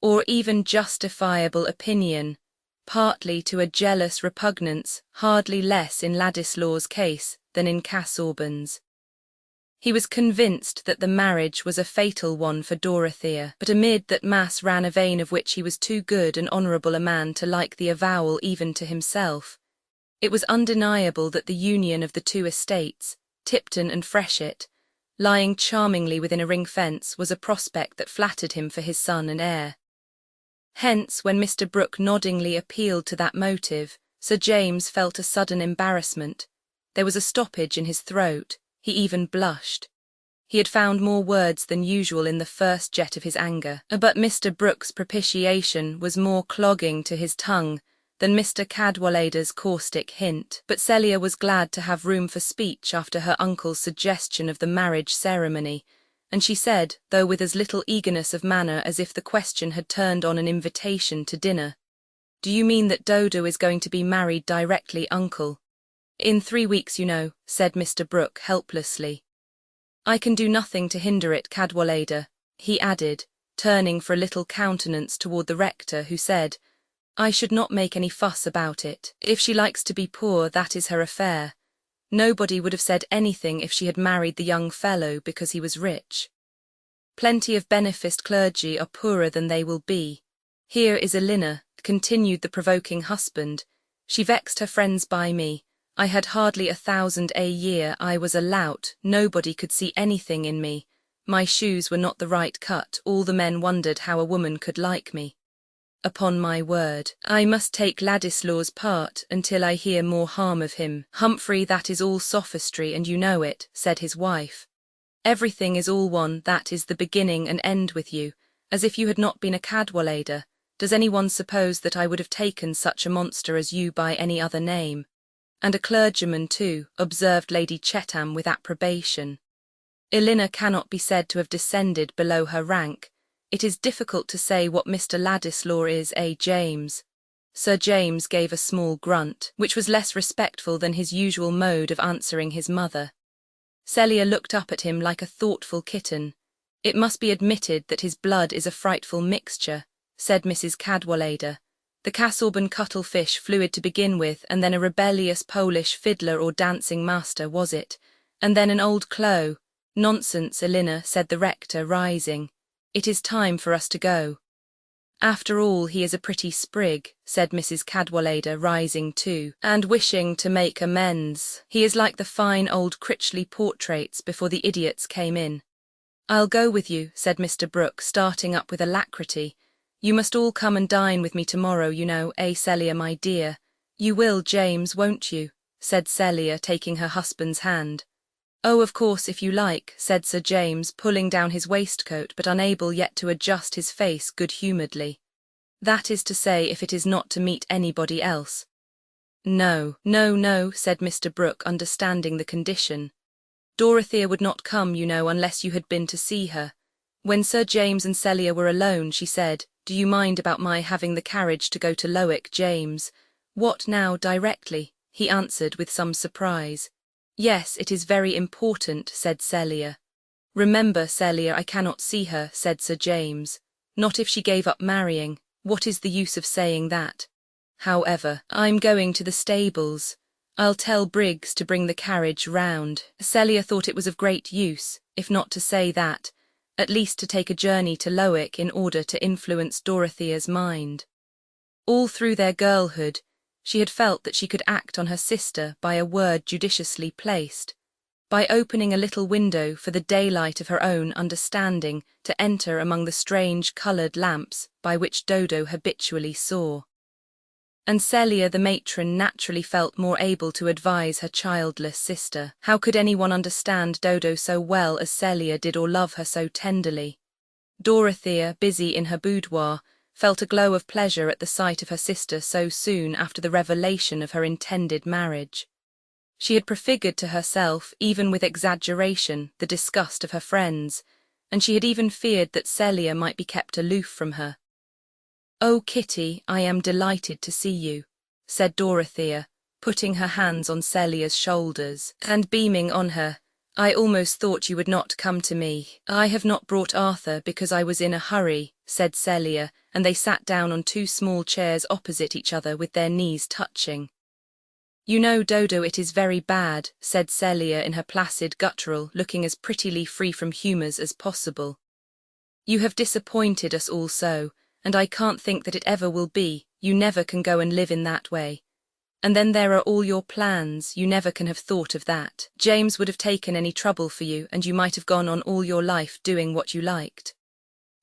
or even justifiable opinion, partly to a jealous repugnance, hardly less in Ladislaw's case than in Casaubon's. He was convinced that the marriage was a fatal one for Dorothea, but amid that mass ran a vein of which he was too good and honourable a man to like the avowal even to himself. It was undeniable that the union of the two estates, Tipton and Freshitt, lying charmingly within a ring fence, was a prospect that flattered him for his son and heir. Hence, when Mr. Brooke noddingly appealed to that motive, Sir James felt a sudden embarrassment. There was a stoppage in his throat. He even blushed. He had found more words than usual in the first jet of his anger, but Mr. Brooke's propitiation was more clogging to his tongue than Mr. Cadwallader's caustic hint. But Celia was glad to have room for speech after her uncle's suggestion of the marriage ceremony, and she said, though with as little eagerness of manner as if the question had turned on an invitation to dinner, "Do you mean that Dodo is going to be married directly, uncle?" "In 3 weeks, you know," said Mr. Brooke helplessly. "I can do nothing to hinder it, Cadwallader," he added, turning for a little countenance toward the rector, who said, "I should not make any fuss about it. If she likes to be poor, that is her affair. Nobody would have said anything if she had married the young fellow because he was rich. Plenty of beneficed clergy are poorer than they will be. Here is Elena," continued the provoking husband. "She vexed her friends by me. I had hardly 1,000 a year, I was a lout, nobody could see anything in me. My shoes were not the right cut, all the men wondered how a woman could like me. Upon my word, I must take Ladislaw's part until I hear more harm of him." "Humphrey, that is all sophistry, and you know it," said his wife. "Everything is all one, that is the beginning and end with you, as if you had not been a Cadwallader. Does any one suppose that I would have taken such a monster as you by any other name?" "And a clergyman too," observed Lady Chetham with approbation. "Elena cannot be said to have descended below her rank. It is difficult to say what Mr. Ladislaw is, James?" Sir James gave a small grunt, which was less respectful than his usual mode of answering his mother. Celia looked up at him like a thoughtful kitten. "It must be admitted that his blood is a frightful mixture," said Mrs. Cadwallader. The Casaubon cuttlefish fluid to begin with, and then a rebellious Polish fiddler or dancing master, was it? And then an old clo. Nonsense, Elena, said the rector, rising. It is time for us to go. After all, he is a pretty sprig, said Mrs. Cadwallader, rising too, and wishing to make amends. He is like the fine old Critchley portraits before the idiots came in. I'll go with you, said Mr. Brooke, starting up with alacrity. You must all come and dine with me tomorrow, you know, Celia, my dear. You will, James, won't you? Said Celia, taking her husband's hand. Oh, of course, if you like, said Sir James, pulling down his waistcoat but unable yet to adjust his face good-humouredly. That is to say, if it is not to meet anybody else. No, no, no, said Mr. Brooke, understanding the condition. Dorothea would not come, you know, unless you had been to see her. When Sir James and Celia were alone, she said, Do you mind about my having the carriage to go to Lowick, James? What now, directly? He answered with some surprise. Yes, it is very important, said Celia. Remember, Celia, I cannot see her, said Sir James. Not if she gave up marrying. What is the use of saying that? However, I'm going to the stables. I'll tell Briggs to bring the carriage round. Celia thought it was of great use, if not to say that, at least to take a journey to Lowick in order to influence Dorothea's mind. All through their girlhood, she had felt that she could act on her sister by a word judiciously placed, by opening a little window for the daylight of her own understanding to enter among the strange coloured lamps by which Dodo habitually saw. And Celia the matron naturally felt more able to advise her childless sister. How could anyone understand Dodo so well as Celia did or love her so tenderly? Dorothea, busy in her boudoir, felt a glow of pleasure at the sight of her sister so soon after the revelation of her intended marriage. She had prefigured to herself, even with exaggeration, the disgust of her friends, and she had even feared that Celia might be kept aloof from her. "Oh, Kitty, I am delighted to see you," said Dorothea, putting her hands on Celia's shoulders, and beaming on her. "I almost thought you would not come to me." "I have not brought Arthur because I was in a hurry," said Celia, and they sat down on two small chairs opposite each other with their knees touching. "You know, Dodo, it is very bad," said Celia in her placid guttural, looking as prettily free from humours as possible. "You have disappointed us all so, and I can't think that it ever will be. You never can go and live in that way. And then there are all your plans, you never can have thought of that. James would have taken any trouble for you, and you might have gone on all your life doing what you liked."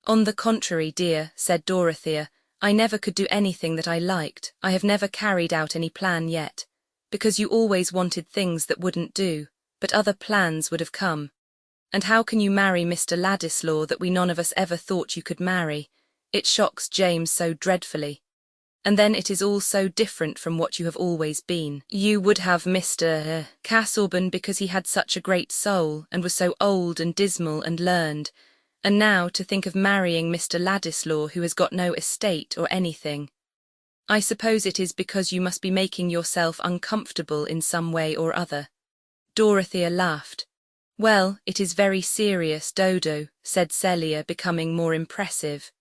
"On the contrary, dear," said Dorothea, "I never could do anything that I liked. I have never carried out any plan yet, because you always wanted things that wouldn't do, but other plans would have come. And how can you marry Mr. Ladislaw that we none of us ever thought you could marry? It shocks James so dreadfully. And then it is all so different from what you have always been. You would have Mr. Casaubon because he had such a great soul, and was so old and dismal and learned, and now to think of marrying Mr. Ladislaw who has got no estate or anything. I suppose it is because you must be making yourself uncomfortable in some way or other." Dorothea laughed. "Well, it is very serious, Dodo," said Celia, becoming more impressive.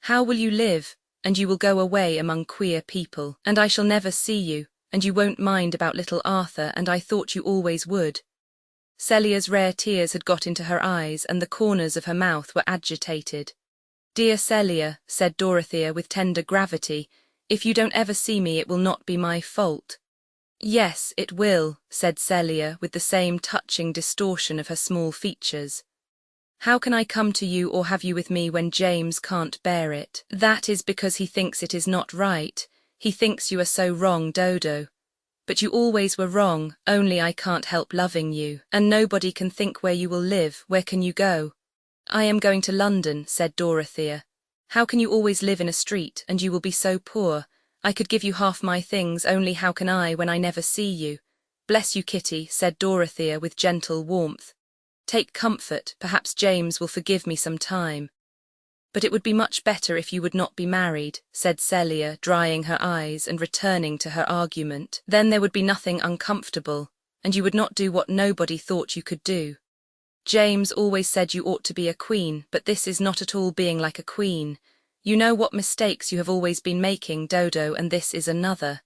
"How will you live? And you will go away among queer people, and I shall never see you, and you won't mind about little Arthur, and I thought you always would." Celia's rare tears had got into her eyes, and the corners of her mouth were agitated. "Dear Celia," said Dorothea with tender gravity, "if you don't ever see me it will not be my fault." "Yes, it will," said Celia with the same touching distortion of her small features. "How can I come to you or have you with me when James can't bear it?" "That is because he thinks it is not right. He thinks you are so wrong, Dodo. But you always were wrong, only I can't help loving you. And nobody can think where you will live. Where can you go?" "I am going to London," said Dorothea. "How can you always live in a street, and you will be so poor? I could give you half my things, only how can I when I never see you?" "Bless you, Kitty," said Dorothea with gentle warmth. "Take comfort, perhaps James will forgive me some time." "But it would be much better if you would not be married," said Celia, drying her eyes and returning to her argument. "Then there would be nothing uncomfortable, and you would not do what nobody thought you could do. James always said you ought to be a queen, but this is not at all being like a queen. You know what mistakes you have always been making, Dodo, and this is another.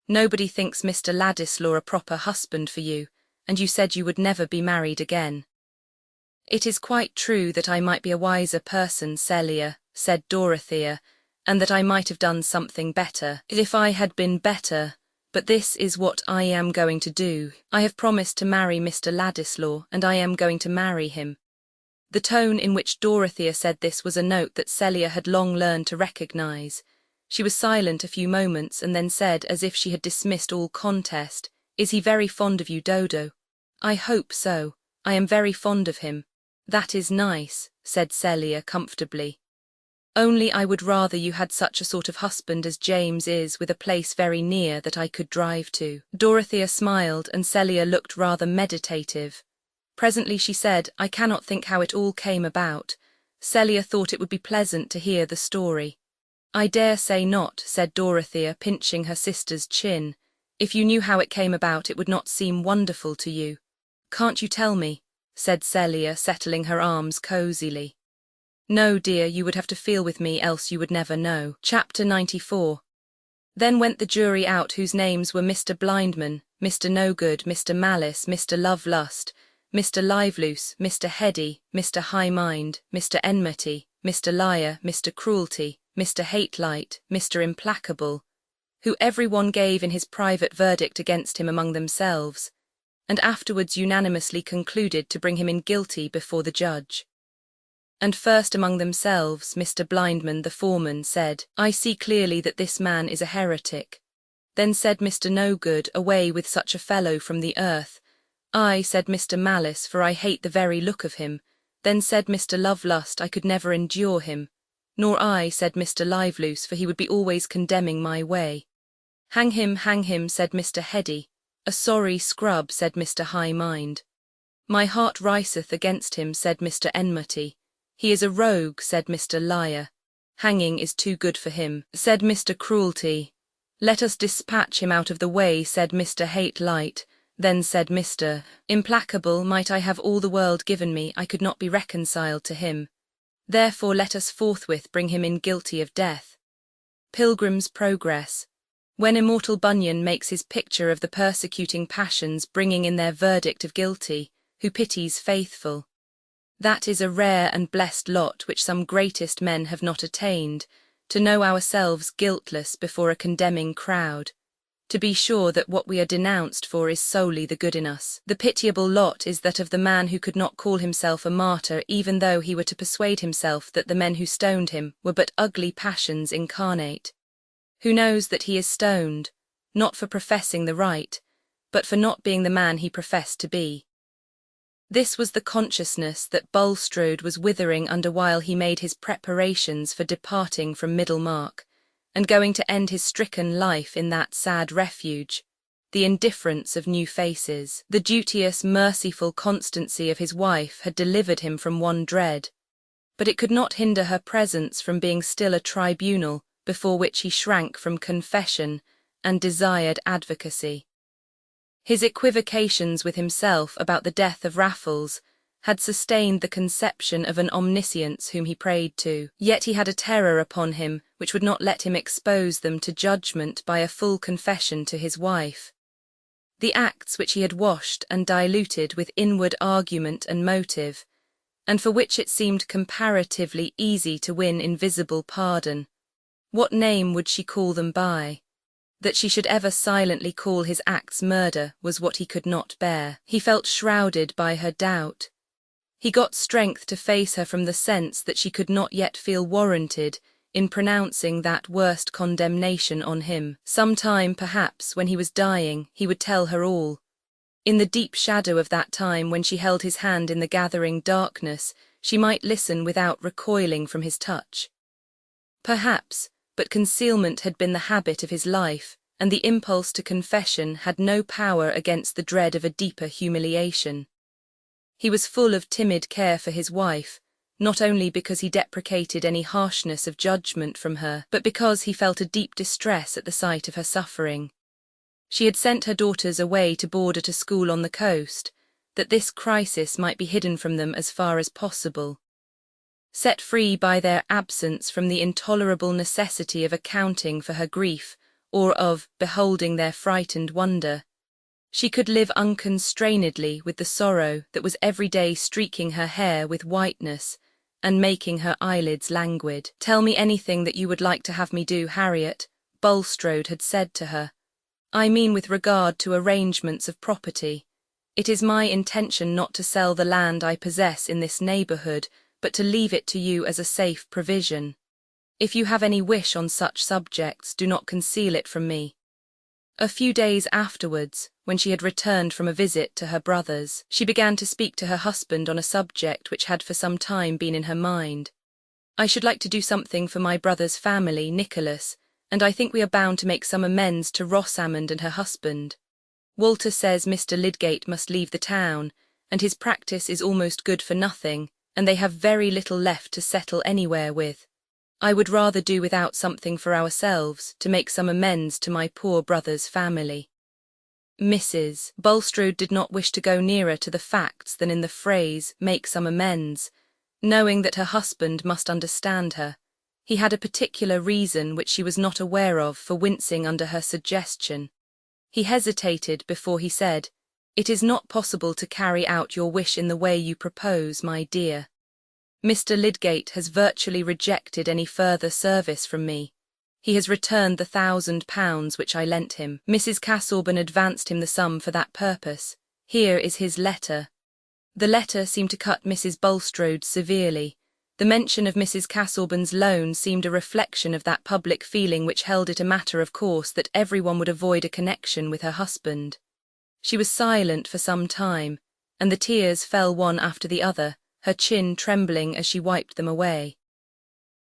Nobody thinks Mr. Ladislaw a proper husband for you, and you said you would never be married again. It is quite true that I might be a wiser person, Celia, said Dorothea, and that I might have done something better, if I had been better, but this is what I am going to do. I have promised to marry Mr. Ladislaw, and I am going to marry him. The tone in which Dorothea said this was a note that Celia had long learned to recognize. She was silent a few moments and then said, as if she had dismissed all contest, "Is he very fond of you, Dodo?" "I hope so. I am very fond of him." "That is nice," said Celia comfortably. "Only I would rather you had such a sort of husband as James is, with a place very near that I could drive to." Dorothea smiled and Celia looked rather meditative. Presently she said, "I cannot think how it all came about." Celia thought it would be pleasant to hear the story. "I dare say not," said Dorothea, pinching her sister's chin. "If you knew how it came about, it would not seem wonderful to you." "Can't you tell me?" said Celia, settling her arms cosily. "No, dear, you would have to feel with me, else you would never know." Chapter 94. Then went the jury out, whose names were Mr. Blindman, Mr. No-Good, Mr. Malice, Mr. Love-Lust, Mr. Live-Loose, Mr. Heady, Mr. High-Mind, Mr. Enmity, Mr. Liar, Mr. Cruelty, Mr. Hate-Light, Mr. Implacable, who every one gave in his private verdict against him among themselves, and afterwards unanimously concluded to bring him in guilty before the judge. And first among themselves, Mr. Blindman, the foreman, said, "I see clearly that this man is a heretic." Then said Mr. No-Good, "Away with such a fellow from the earth." "I," said Mr. Malice, "for I hate the very look of him." Then said Mr. Love-Lust, "I could never endure him." "Nor I," said Mr. Live-Loose, "for he would be always condemning my way." Hang him," said Mr. Heady. "A sorry scrub," said Mr. High-Mind. "My heart riceth against him," said Mr. Enmity. "He is a rogue," said Mr. Liar. "Hanging is too good for him," said Mr. Cruelty. "Let us dispatch him out of the way," said Mr. Hate-Light. Then said Mr. Implacable, "Might I have all the world given me, I could not be reconciled to him. Therefore let us forthwith bring him in guilty of death." Pilgrim's Progress. When immortal Bunyan makes his picture of the persecuting passions bringing in their verdict of guilty, who pities faithful? That is a rare and blessed lot which some greatest men have not attained, to know ourselves guiltless before a condemning crowd, to be sure that what we are denounced for is solely the good in us. The pitiable lot is that of the man who could not call himself a martyr, even though he were to persuade himself that the men who stoned him were but ugly passions incarnate. Who knows that he is stoned, not for professing the right, but for not being the man he professed to be. This was the consciousness that Bulstrode was withering under while he made his preparations for departing from Middlemarch, and going to end his stricken life in that sad refuge, the indifference of new faces. The duteous, merciful constancy of his wife had delivered him from one dread, but it could not hinder her presence from being still a tribunal before which he shrank from confession and desired advocacy. His equivocations with himself about the death of Raffles had sustained the conception of an omniscience whom he prayed to, yet he had a terror upon him which would not let him expose them to judgment by a full confession to his wife. The acts which he had washed and diluted with inward argument and motive, and for which it seemed comparatively easy to win invisible pardon, what name would she call them by? That she should ever silently call his acts murder was what he could not bear. He felt shrouded by her doubt. He got strength to face her from the sense that she could not yet feel warranted in pronouncing that worst condemnation on him. Some time, perhaps, when he was dying, he would tell her all. In the deep shadow of that time, when she held his hand in the gathering darkness, she might listen without recoiling from his touch. Perhaps, but concealment had been the habit of his life, and the impulse to confession had no power against the dread of a deeper humiliation. He was full of timid care for his wife, not only because he deprecated any harshness of judgment from her, but because he felt a deep distress at the sight of her suffering. She had sent her daughters away to board at a school on the coast, that this crisis might be hidden from them as far as possible. set free by their absence from the intolerable necessity of accounting for her grief, or of beholding their frightened wonder. She could live unconstrainedly with the sorrow that was every day streaking her hair with whiteness and making her eyelids languid. "Tell me anything that you would like to have me do, Harriet," Bulstrode had said to her. "I mean with regard to arrangements of property. It is my intention not to sell the land I possess in this neighbourhood, but to leave it to you as a safe provision. If you have any wish on such subjects, do not conceal it from me." A few days afterwards, when she had returned from a visit to her brothers, she began to speak to her husband on a subject which had for some time been in her mind. "I should like to do something for my brother's family, Nicholas, and I think we are bound to make some amends to Rosamond and her husband. Walter says Mr. Lydgate must leave the town, and his practice is almost good for nothing, and they have very little left to settle anywhere with. I would rather do without something for ourselves, to make some amends to my poor brother's family." Mrs. Bulstrode did not wish to go nearer to the facts than in the phrase, "make some amends," knowing that her husband must understand her. He had a particular reason which she was not aware of for wincing under her suggestion. He hesitated before he said, "It is not possible to carry out your wish in the way you propose, my dear. Mr. Lydgate has virtually rejected any further service from me. He has returned the £1,000 which I lent him. Mrs. Casaubon advanced him the sum for that purpose. Here is his letter." The letter seemed to cut Mrs. Bulstrode severely. The mention of Mrs. Casaubon's loan seemed a reflection of that public feeling which held it a matter of course that everyone would avoid a connection with her husband. She was silent for some time, and the tears fell one after the other, her chin trembling as she wiped them away.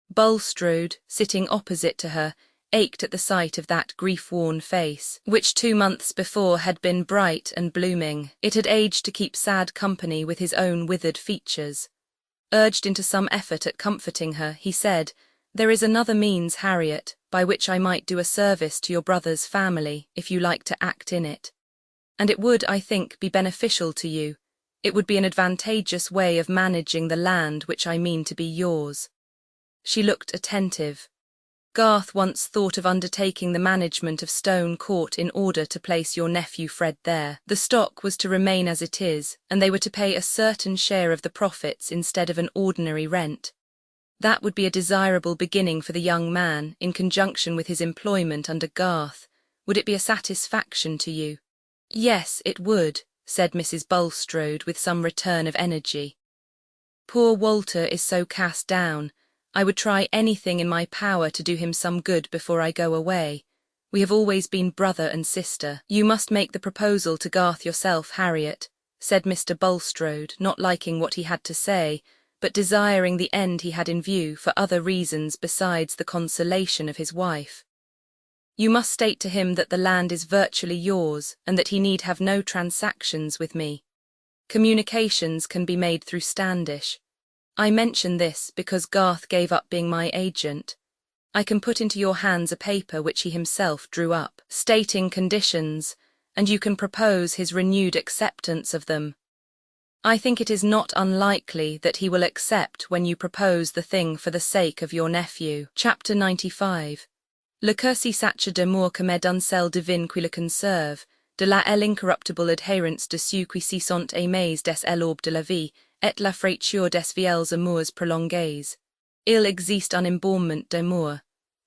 Bulstrode, sitting opposite to her, ached at the sight of that grief-worn face, which 2 months before had been bright and blooming. It had aged to keep sad company with his own withered features. Urged into some effort at comforting her, he said, "There is another means, Harriet, by which I might do a service to your brother's family, if you like to act in it. And it would, I think, be beneficial to you. It would be an advantageous way of managing the land which I mean to be yours." She looked attentive. "Garth once thought of undertaking the management of Stone Court in order to place your nephew Fred there. The stock was to remain as it is, and they were to pay a certain share of the profits instead of an ordinary rent. That would be a desirable beginning for the young man, in conjunction with his employment under Garth. Would it be a satisfaction to you?" "Yes, it would," said Mrs. Bulstrode with some return of energy. "Poor Walter is so cast down. I would try anything in my power to do him some good before I go away. We have always been brother and sister." "You must make the proposal to Garth yourself, Harriet," said Mr. Bulstrode, not liking what he had to say, but desiring the end he had in view for other reasons besides the consolation of his wife. "You must state to him that the land is virtually yours, and that he need have no transactions with me. Communications can be made through Standish. I mention this because Garth gave up being my agent. I can put into your hands a paper which he himself drew up, stating conditions, and you can propose his renewed acceptance of them. I think it is not unlikely that he will accept when you propose the thing for the sake of your nephew." Chapter 95. Le cœur si sache d'amour que met d'un sel divin qui le conserve, de la l'incorruptible adhérence de ceux qui s'y sont aimés des l'orbe de la vie, et la fraiture des vielles amours prolongées. Il existe un embaumement d'amour.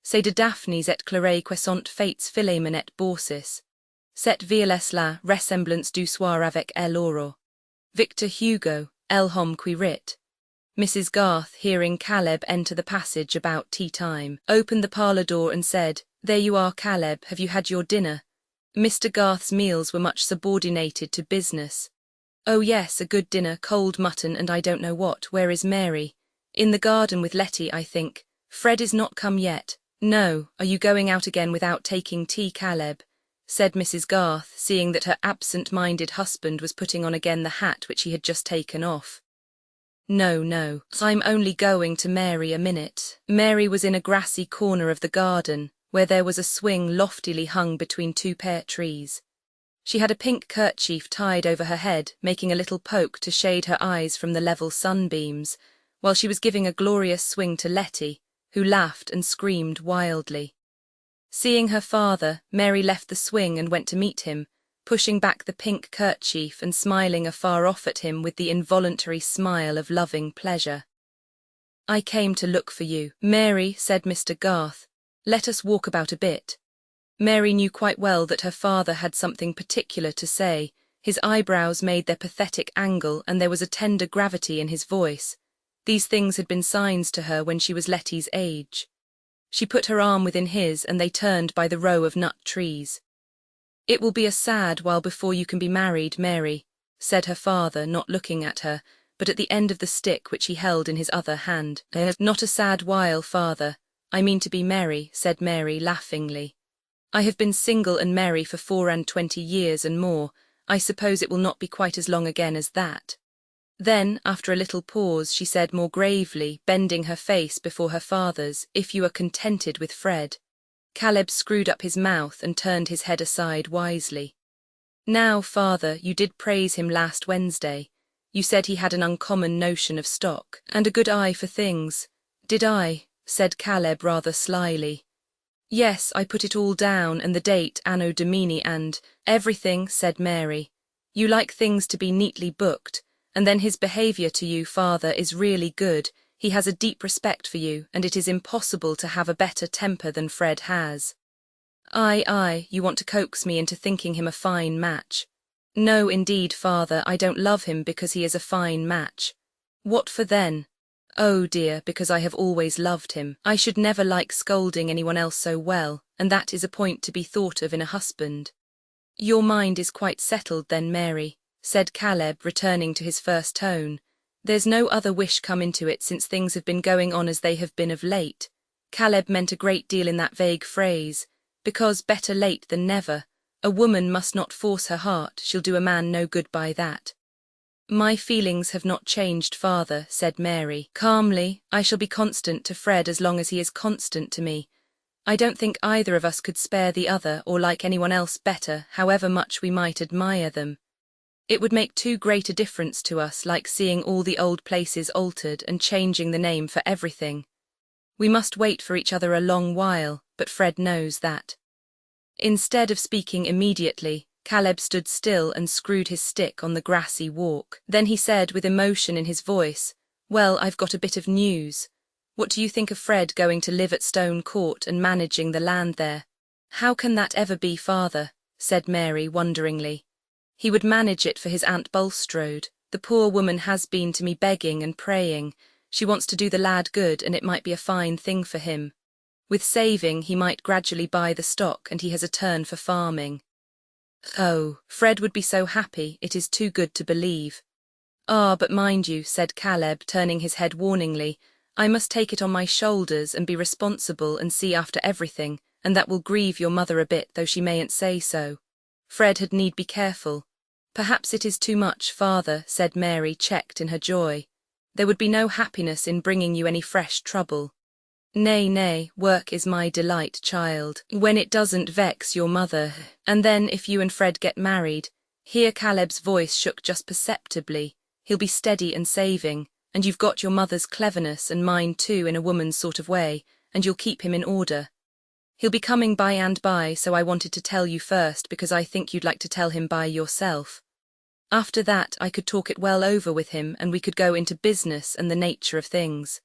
C'est de Daphnis et Clarée que sont fates Philémon et Baucis. Cette violesse-là ressemblance du soir avec l'aurore. Victor Hugo, l'homme qui rit. Mrs. Garth, hearing Caleb enter the passage about tea-time, opened the parlour door and said, "There you are, Caleb, have you had your dinner?" Mr. Garth's meals were much subordinated to business. "Oh yes, a good dinner, cold mutton and I don't know what. Where is Mary?" "In the garden with Letty, I think. Fred is not come yet." "No. Are you going out again without taking tea, Caleb?" said Mrs. Garth, seeing that her absent-minded husband was putting on again the hat which he had just taken off. No, I'm only going to Mary a minute." Mary was in a grassy corner of the garden, where there was a swing loftily hung between 2 pear trees. She had a pink kerchief tied over her head, making a little poke to shade her eyes from the level sunbeams, while she was giving a glorious swing to Letty, who laughed and screamed wildly. Seeing her father, Mary left the swing and went to meet him, pushing back the pink kerchief and smiling afar off at him with the involuntary smile of loving pleasure. "I came to look for you, Mary," said Mr. Garth. "Let us walk about a bit." Mary knew quite well that her father had something particular to say. His eyebrows made their pathetic angle, and there was a tender gravity in his voice. These things had been signs to her when she was Letty's age. She put her arm within his, and they turned by the row of nut trees. "It will be a sad while before you can be married, Mary," said her father, not looking at her, but at the end of the stick which he held in his other hand. "Not a sad while, father. I mean to be merry," said Mary laughingly. "I have been single and merry for 24 years and more. I suppose it will not be quite as long again as that." Then, after a little pause, she said more gravely, bending her face before her father's, "If you are contented with Fred." Caleb screwed up his mouth and turned his head aside wisely. "Now, father, you did praise him last Wednesday. You said he had an uncommon notion of stock, and a good eye for things." "Did I?" said Caleb rather slyly. "Yes, I put it all down, and the date, Anno Domini, and everything," said Mary. "You like things to be neatly booked, and then his behaviour to you, father, is really good. He has a deep respect for you, and it is impossible to have a better temper than Fred has." Aye, you want to coax me into thinking him a fine match." "No, indeed, father, I don't love him because he is a fine match." "What for then?" "Oh dear, because I have always loved him. I should never like scolding anyone else so well, and that is a point to be thought of in a husband." "Your mind is quite settled then, Mary," said Caleb, returning to his first tone. "There's no other wish come into it since things have been going on as they have been of late." Caleb meant a great deal in that vague phrase, because better late than never. A woman must not force her heart, she'll do a man no good by that. "My feelings have not changed, father," said Mary calmly. "I shall be constant to Fred as long as he is constant to me. I don't think either of us could spare the other or like anyone else better, however much we might admire them. It would make too great a difference to us, like seeing all the old places altered and changing the name for everything. We must wait for each other a long while, but Fred knows that." Instead of speaking immediately, Caleb stood still and screwed his stick on the grassy walk. Then he said with emotion in his voice, "Well, I've got a bit of news. What do you think of Fred going to live at Stone Court and managing the land there?" "How can that ever be, father?" said Mary wonderingly. "He would manage it for his Aunt Bulstrode. The poor woman has been to me begging and praying. She wants to do the lad good, and it might be a fine thing for him. With saving, he might gradually buy the stock, and he has a turn for farming." "Oh, Fred would be so happy, it is too good to believe." "Ah, but mind you," said Caleb, turning his head warningly, "I must take it on my shoulders and be responsible and see after everything, and that will grieve your mother a bit, though she mayn't say so. Fred had need be careful." "Perhaps it is too much, father," said Mary, checked in her joy. "There would be no happiness in bringing you any fresh trouble." Nay, work is my delight, child, when it doesn't vex your mother. And then if you and Fred get married," here Caleb's voice shook just perceptibly, "he'll be steady and saving, and you've got your mother's cleverness and mine too in a woman's sort of way, and you'll keep him in order. He'll be coming by and by, so I wanted to tell you first because I think you'd like to tell him by yourself. After that I could talk it well over with him, and we could go into business and the nature of things."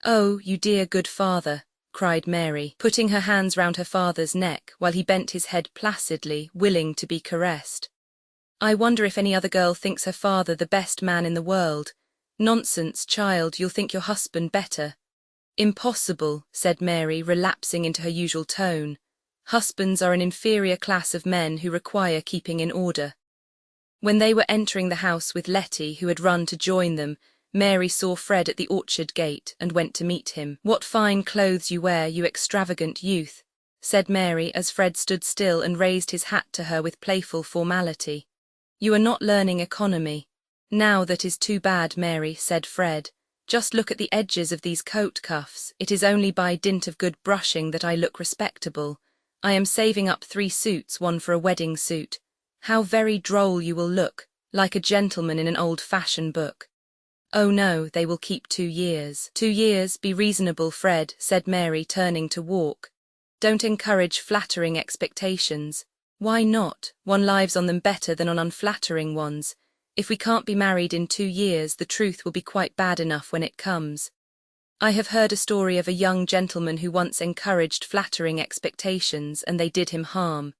"Oh, you dear good father," cried Mary, putting her hands round her father's neck while he bent his head placidly, willing to be caressed. "I wonder if any other girl thinks her father the best man in the world. Nonsense, child, you'll think your husband better." "Impossible," said Mary, relapsing into her usual tone. "Husbands are an inferior class of men who require keeping in order." When they were entering the house with Letty, who had run to join them, Mary saw Fred at the orchard gate and went to meet him. "What fine clothes you wear, you extravagant youth," said Mary as Fred stood still and raised his hat to her with playful formality. "You are not learning economy." "Now that is too bad, Mary," said Fred. "Just look at the edges of these coat cuffs. It is only by dint of good brushing that I look respectable. I am saving up 3 suits, one for a wedding suit. How very droll you will look, like a gentleman in an old-fashioned book." Oh no, they will keep 2 years. 2 years, be reasonable, Fred, said Mary, turning to walk. Don't encourage flattering expectations. Why not? One lives on them better than on unflattering ones. If we can't be married in 2 years, the truth will be quite bad enough when it comes. I have heard a story of a young gentleman who once encouraged flattering expectations and they did him harm.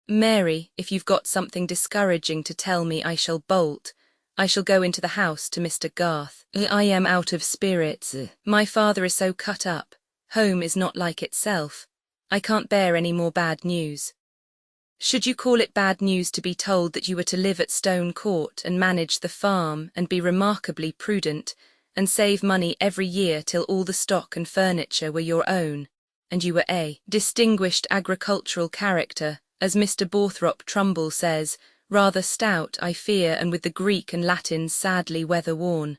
Mary, if you've got something discouraging to tell me, I shall bolt. I shall go into the house to Mr. Garth. I am out of spirits. My father is so cut up. Home is not like itself. I can't bear any more bad news. Should you call it bad news to be told that you were to live at Stone Court and manage the farm and be remarkably prudent and save money every year till all the stock and furniture were your own, and you were a distinguished agricultural character, as Mr. Borthrop Trumbull says, rather stout, I fear, and with the Greek and Latin sadly weather-worn.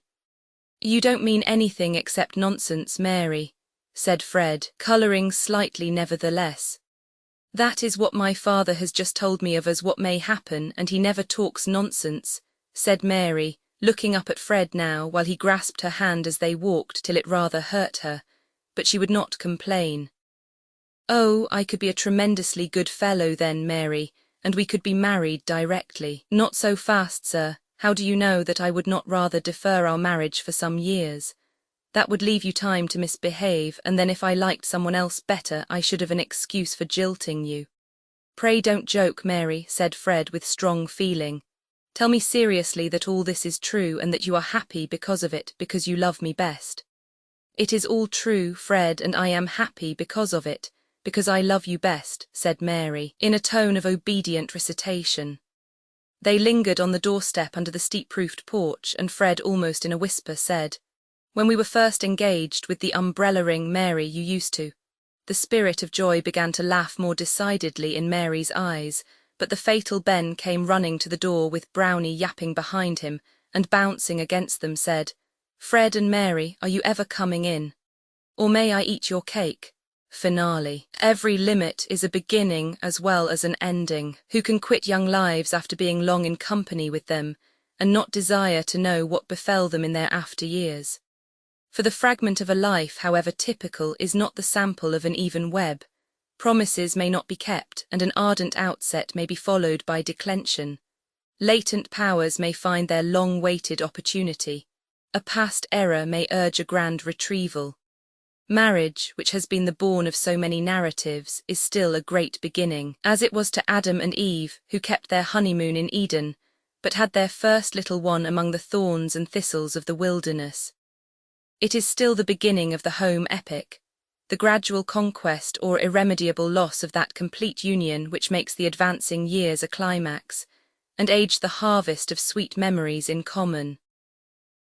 You don't mean anything except nonsense, Mary, said Fred, colouring slightly nevertheless. That is what my father has just told me of as what may happen, and he never talks nonsense, said Mary, looking up at Fred now, while he grasped her hand as they walked till it rather hurt her, but she would not complain. Oh, I could be a tremendously good fellow then, Mary, and we could be married directly. Not so fast, sir. How do you know that I would not rather defer our marriage for some years? That would leave you time to misbehave, and then if I liked someone else better, I should have an excuse for jilting you. Pray don't joke, Mary, said Fred with strong feeling. Tell me seriously that all this is true and that you are happy because of it, because you love me best. It is all true, Fred, and I am happy because of it, because I love you best, said Mary, in a tone of obedient recitation. They lingered on the doorstep under the steep-roofed porch, and Fred, almost in a whisper, said, When we were first engaged with the umbrella ring, Mary, you used to. The spirit of joy began to laugh more decidedly in Mary's eyes, but the fatal Ben came running to the door with Brownie yapping behind him, and bouncing against them said, Fred and Mary, are you ever coming in? Or may I eat your cake? Finale. Every limit is a beginning as well as an ending. Who can quit young lives after being long in company with them, and not desire to know what befell them in their after years? For the fragment of a life, however typical, is not the sample of an even web. Promises may not be kept, and an ardent outset may be followed by declension. Latent powers may find their long-waited opportunity. A past error may urge a grand retrieval. Marriage, which has been the bourne of so many narratives, is still a great beginning, as it was to Adam and Eve, who kept their honeymoon in Eden, but had their first little one among the thorns and thistles of the wilderness. It is still the beginning of the home epic, the gradual conquest or irremediable loss of that complete union which makes the advancing years a climax, and age the harvest of sweet memories in common.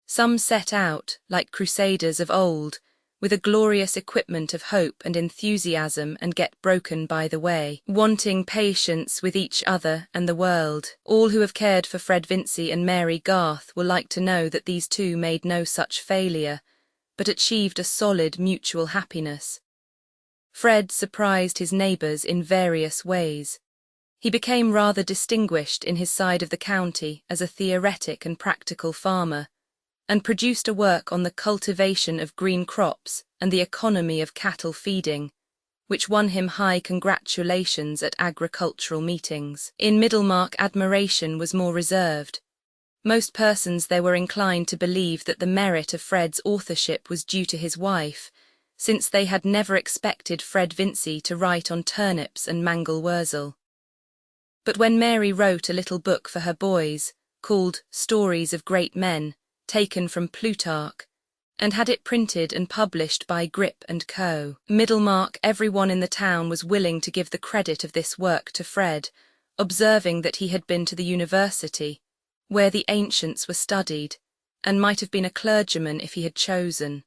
Some set out, like crusaders of old, with a glorious equipment of hope and enthusiasm, and get broken by the way, wanting patience with each other and the world. All who have cared for Fred Vincey and Mary Garth will like to know that these two made no such failure, but achieved a solid mutual happiness. Fred surprised his neighbours in various ways. He became rather distinguished in his side of the county as a theoretic and practical farmer, and produced a work on the cultivation of green crops and the economy of cattle feeding, which won him high congratulations at agricultural meetings. In Middlemarch, admiration was more reserved. Most persons there were inclined to believe that the merit of Fred's authorship was due to his wife, since they had never expected Fred Vincey to write on turnips and mangel wurzel. But when Mary wrote a little book for her boys, called Stories of Great Men, taken from Plutarch, and had it printed and published by Grip and Co. Middlemarch, everyone in the town was willing to give the credit of this work to Fred, observing that he had been to the university, where the ancients were studied, and might have been a clergyman if he had chosen.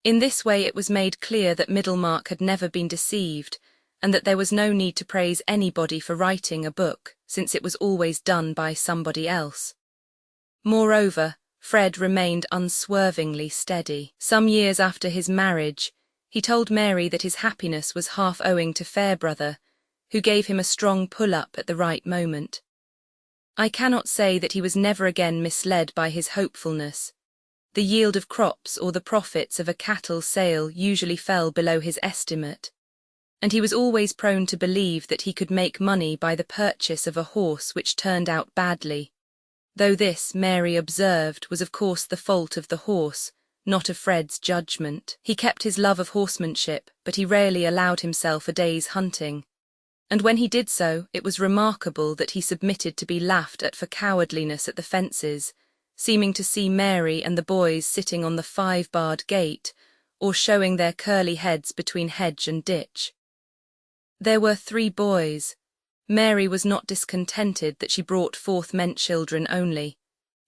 In this way it was made clear that Middlemarch had never been deceived, and that there was no need to praise anybody for writing a book, since it was always done by somebody else. Moreover, Fred remained unswervingly steady. Some years after his marriage, he told Mary that his happiness was half owing to Fairbrother, who gave him a strong pull-up at the right moment. I cannot say that he was never again misled by his hopefulness, The yield of crops or the profits of a cattle sale usually fell below his estimate, and he was always prone to believe that he could make money by the purchase of a horse which turned out badly, though this, Mary observed, was of course the fault of the horse, not of Fred's judgment. He kept his love of horsemanship, but he rarely allowed himself a day's hunting, and when he did so, it was remarkable that he submitted to be laughed at for cowardliness at the fences, seeming to see Mary and the boys sitting on the 5-barred gate, or showing their curly heads between hedge and ditch. There were 3 boys. Mary was not discontented that she brought forth men-children only,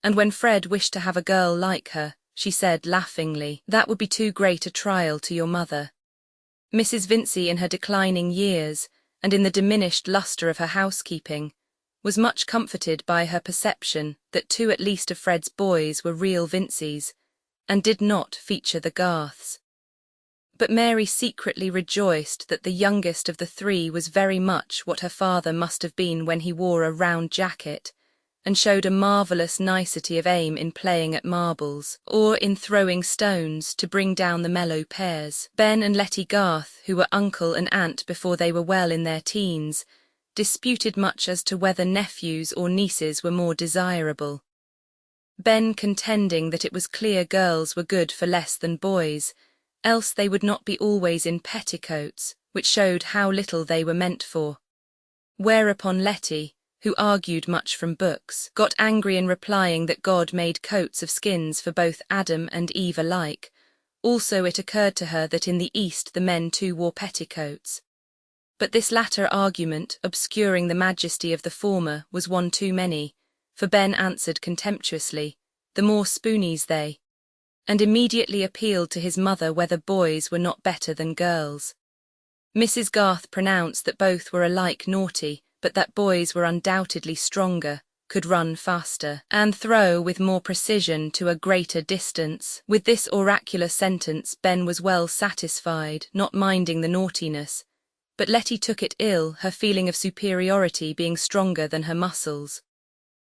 and when Fred wished to have a girl like her, she said laughingly, "That would be too great a trial to your mother." Mrs. Vincey, in her declining years, and in the diminished lustre of her housekeeping, was much comforted by her perception that 2 at least of Fred's boys were real Vinceys, and did not feature the Garths. But Mary secretly rejoiced that the youngest of the 3 was very much what her father must have been when he wore a round jacket, and showed a marvellous nicety of aim in playing at marbles, or in throwing stones to bring down the mellow pears. Ben and Letty Garth, who were uncle and aunt before they were well in their teens, disputed much as to whether nephews or nieces were more desirable. Ben contending that it was clear girls were good for less than boys, else they would not be always in petticoats, which showed how little they were meant for. Whereupon Letty, who argued much from books, got angry in replying that God made coats of skins for both Adam and Eve alike. Also it occurred to her that in the East the men too wore petticoats. But this latter argument, obscuring the majesty of the former, was one too many, for Ben answered contemptuously, "The more spoonies they," and immediately appealed to his mother whether boys were not better than girls. Mrs. Garth pronounced that both were alike naughty, but that boys were undoubtedly stronger, could run faster, and throw with more precision to a greater distance. With this oracular sentence Ben was well satisfied, not minding the naughtiness, but Letty took it ill, her feeling of superiority being stronger than her muscles.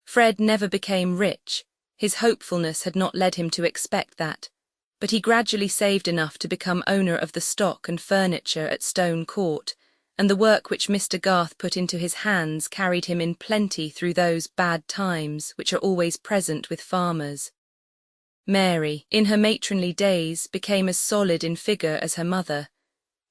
Fred never became rich. His hopefulness had not led him to expect that, but he gradually saved enough to become owner of the stock and furniture at Stone Court, and the work which Mr. Garth put into his hands carried him in plenty through those bad times which are always present with farmers. Mary, in her matronly days, became as solid in figure as her mother,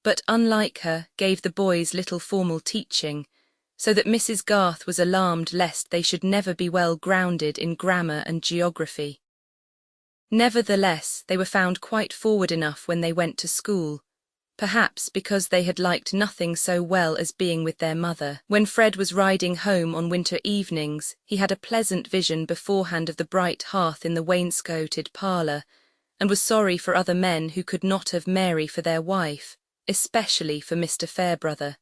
but, unlike her, gave the boys little formal teaching, so that Mrs. Garth was alarmed lest they should never be well grounded in grammar and geography. Nevertheless, they were found quite forward enough when they went to school, perhaps because they had liked nothing so well as being with their mother. When Fred was riding home on winter evenings, he had a pleasant vision beforehand of the bright hearth in the wainscoted parlour, and was sorry for other men who could not have Mary for their wife, especially for Mr. Fairbrother.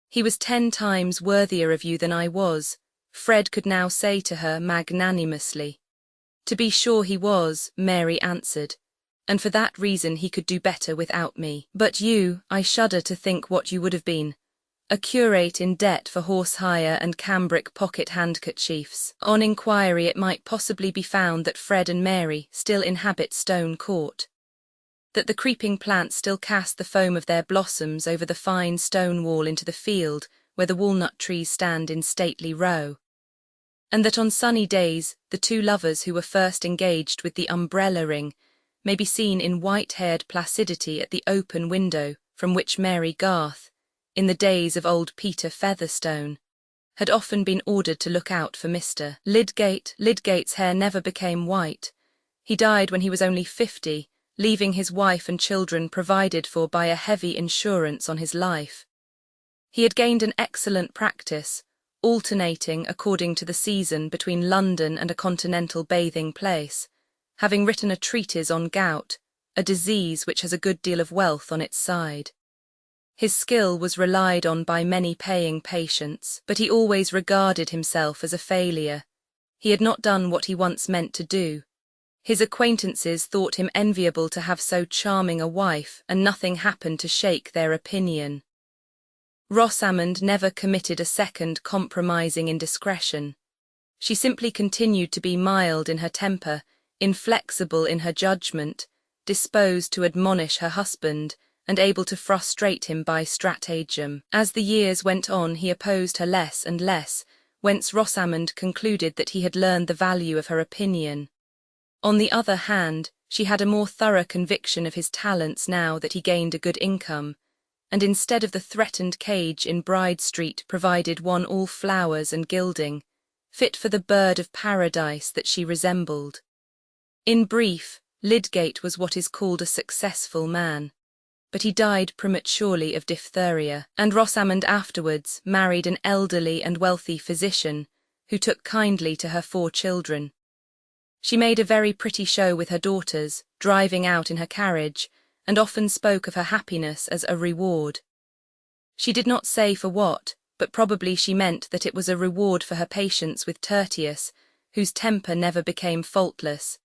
"He was 10 times worthier of you than I was," Fred could now say to her magnanimously. "To be sure he was," Mary answered, "and for that reason he could do better without me. But you, I shudder to think what you would have been. A curate in debt for horse hire and cambric pocket handkerchiefs." On inquiry it might possibly be found that Fred and Mary still inhabit Stone Court, that the creeping plants still cast the foam of their blossoms over the fine stone wall into the field where the walnut trees stand in stately row, and that on sunny days the 2 lovers who were first engaged with the umbrella ring may be seen in white-haired placidity at the open window from which Mary Garth, in the days of old Peter Featherstone, had often been ordered to look out for Mr. Lydgate. Lydgate's hair never became white. He died when he was only 50, leaving his wife and children provided for by a heavy insurance on his life. He had gained an excellent practice, alternating according to the season between London and a continental bathing place, having written a treatise on gout, a disease which has a good deal of wealth on its side. His skill was relied on by many paying patients, but he always regarded himself as a failure. He had not done what he once meant to do. His acquaintances thought him enviable to have so charming a wife, and nothing happened to shake their opinion. Rosamond never committed a second compromising indiscretion. She simply continued to be mild in her temper, inflexible in her judgment, disposed to admonish her husband, and able to frustrate him by stratagem. As the years went on, he opposed her less and less, whence Rosamond concluded that he had learned the value of her opinion. On the other hand, she had a more thorough conviction of his talents now that he gained a good income, and instead of the threatened cage in Bride Street provided one all flowers and gilding, fit for the bird of paradise that she resembled. In brief, Lydgate was what is called a successful man, but he died prematurely of diphtheria, and Rosamond afterwards married an elderly and wealthy physician who took kindly to her 4 children. She made a very pretty show with her daughters, driving out in her carriage, and often spoke of her happiness as a reward. She did not say for what, but probably she meant that it was a reward for her patience with Tertius, whose temper never became faultless,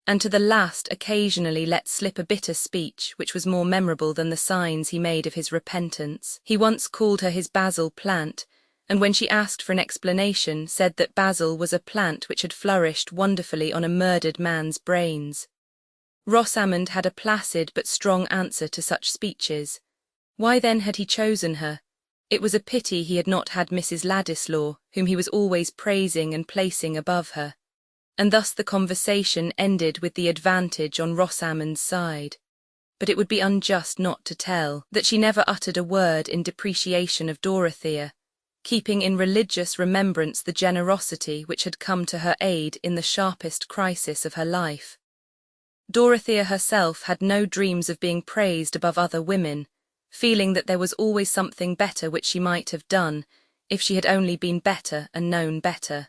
and to the last occasionally let slip a bitter speech which was more memorable than the signs he made of his repentance. He once called her his basil plant, and when she asked for an explanation said that basil was a plant which had flourished wonderfully on a murdered man's brains. Rosamond had a placid but strong answer to such speeches. Why then had he chosen her? It was a pity he had not had Mrs. Ladislaw, whom he was always praising and placing above her. And thus the conversation ended with the advantage on Rosamond's side. But it would be unjust not to tell that she never uttered a word in depreciation of Dorothea, keeping in religious remembrance the generosity which had come to her aid in the sharpest crisis of her life. Dorothea herself had no dreams of being praised above other women, feeling that there was always something better which she might have done, if she had only been better and known better.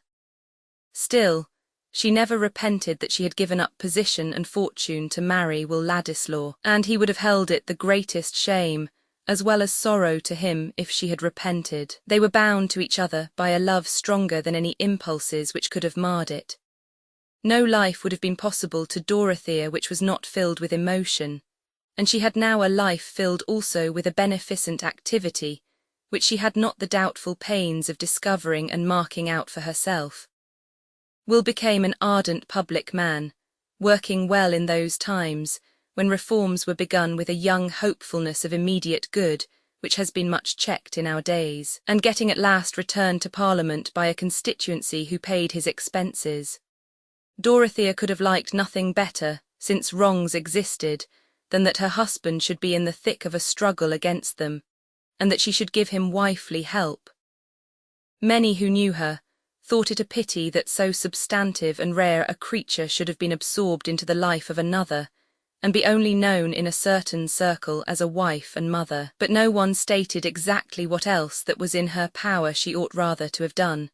Still, she never repented that she had given up position and fortune to marry Will Ladislaw, and he would have held it the greatest shame, as well as sorrow to him if she had repented. They were bound to each other by a love stronger than any impulses which could have marred it. No life would have been possible to Dorothea which was not filled with emotion, and she had now a life filled also with a beneficent activity, which she had not the doubtful pains of discovering and marking out for herself. Will became an ardent public man, working well in those times, when reforms were begun with a young hopefulness of immediate good, which has been much checked in our days, and getting at last returned to Parliament by a constituency who paid his expenses. Dorothea could have liked nothing better, since wrongs existed, than that her husband should be in the thick of a struggle against them, and that she should give him wifely help. Many who knew her thought it a pity that so substantive and rare a creature should have been absorbed into the life of another, and be only known in a certain circle as a wife and mother. But no one stated exactly what else that was in her power she ought rather to have done,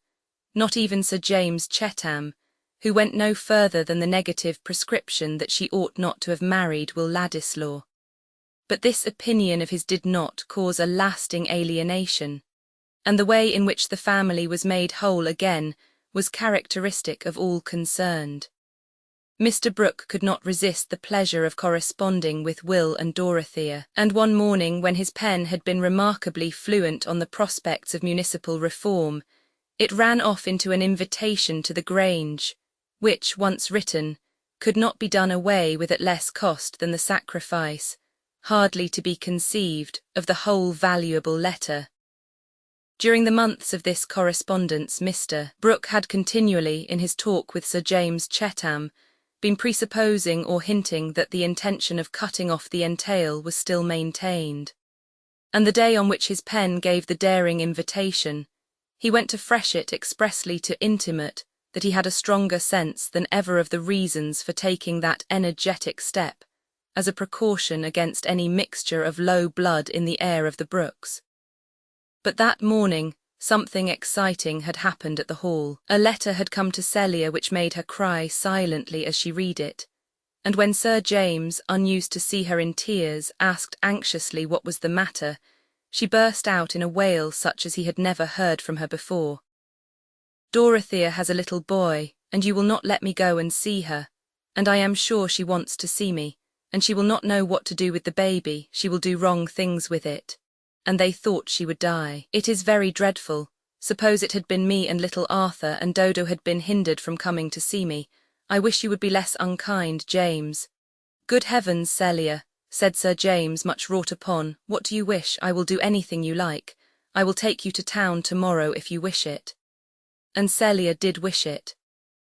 not even Sir James Chetham, who went no further than the negative prescription that she ought not to have married Will Ladislaw. But this opinion of his did not cause a lasting alienation, and the way in which the family was made whole again was characteristic of all concerned. Mr. Brooke could not resist the pleasure of corresponding with Will and Dorothea, and one morning when his pen had been remarkably fluent on the prospects of municipal reform, it ran off into an invitation to the Grange, which, once written, could not be done away with at less cost than the sacrifice, hardly to be conceived, of the whole valuable letter. During the months of this correspondence Mr. Brooke had continually, in his talk with Sir James Chetham, been presupposing or hinting that the intention of cutting off the entail was still maintained. And the day on which his pen gave the daring invitation, he went to Freshitt expressly to intimate that he had a stronger sense than ever of the reasons for taking that energetic step, as a precaution against any mixture of low blood in the air of the Brookes. But that morning something exciting had happened at the Hall. A letter had come to Celia which made her cry silently as she read it, and when Sir James, unused to see her in tears, asked anxiously what was the matter, she burst out in a wail such as he had never heard from her before. "Dorothea has a little boy, and you will not let me go and see her, and I am sure she wants to see me, and she will not know what to do with the baby, she will do wrong things with it. And they thought she would die. It is very dreadful. Suppose it had been me and little Arthur and Dodo had been hindered from coming to see me, I wish you would be less unkind, James." "Good heavens, Celia," said Sir James, much wrought upon, "what do you wish? I will do anything you like. I will take you to town tomorrow if you wish it." And Celia did wish it.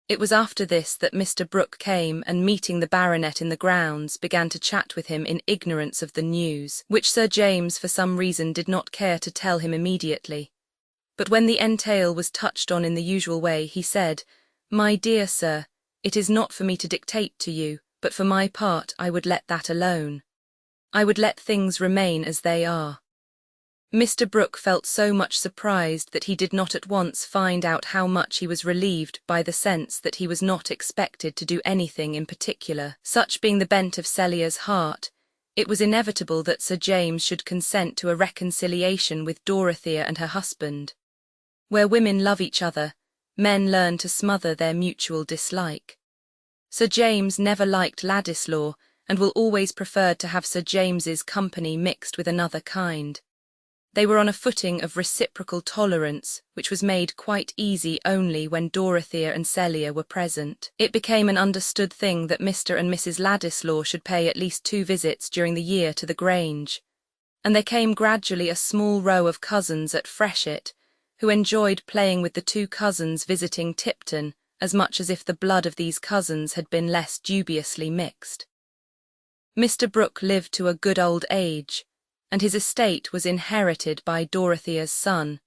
It was after this that Mr. Brooke came and, meeting the baronet in the grounds, began to chat with him in ignorance of the news, which Sir James for some reason did not care to tell him immediately. But when the entail was touched on in the usual way, he said, "My dear sir, it is not for me to dictate to you, but for my part I would let that alone. I would let things remain as they are." Mr. Brooke felt so much surprised that he did not at once find out how much he was relieved by the sense that he was not expected to do anything in particular. Such being the bent of Celia's heart, it was inevitable that Sir James should consent to a reconciliation with Dorothea and her husband. Where women love each other, men learn to smother their mutual dislike. Sir James never liked Ladislaw, and will always prefer to have Sir James's company mixed with another kind. They were on a footing of reciprocal tolerance, which was made quite easy only when Dorothea and Celia were present. It became an understood thing that Mr. and Mrs. Ladislaw should pay at least 2 visits during the year to the Grange, and there came gradually a small row of cousins at Freshitt, who enjoyed playing with the 2 cousins visiting Tipton as much as if the blood of these cousins had been less dubiously mixed. Mr. Brooke lived to a good old age, and his estate was inherited by Dorothea's son,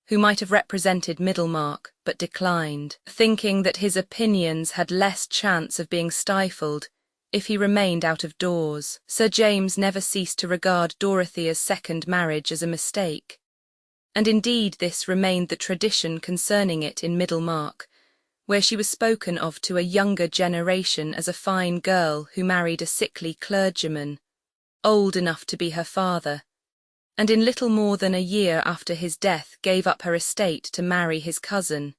who might have represented Middlemarch but declined, thinking that his opinions had less chance of being stifled if he remained out of doors. Sir James never ceased to regard Dorothea's second marriage as a mistake, and indeed this remained the tradition concerning it in Middlemarch, where she was spoken of to a younger generation as a fine girl who married a sickly clergyman, old enough to be her father, and in little more than a year after his death gave up her estate to marry his cousin,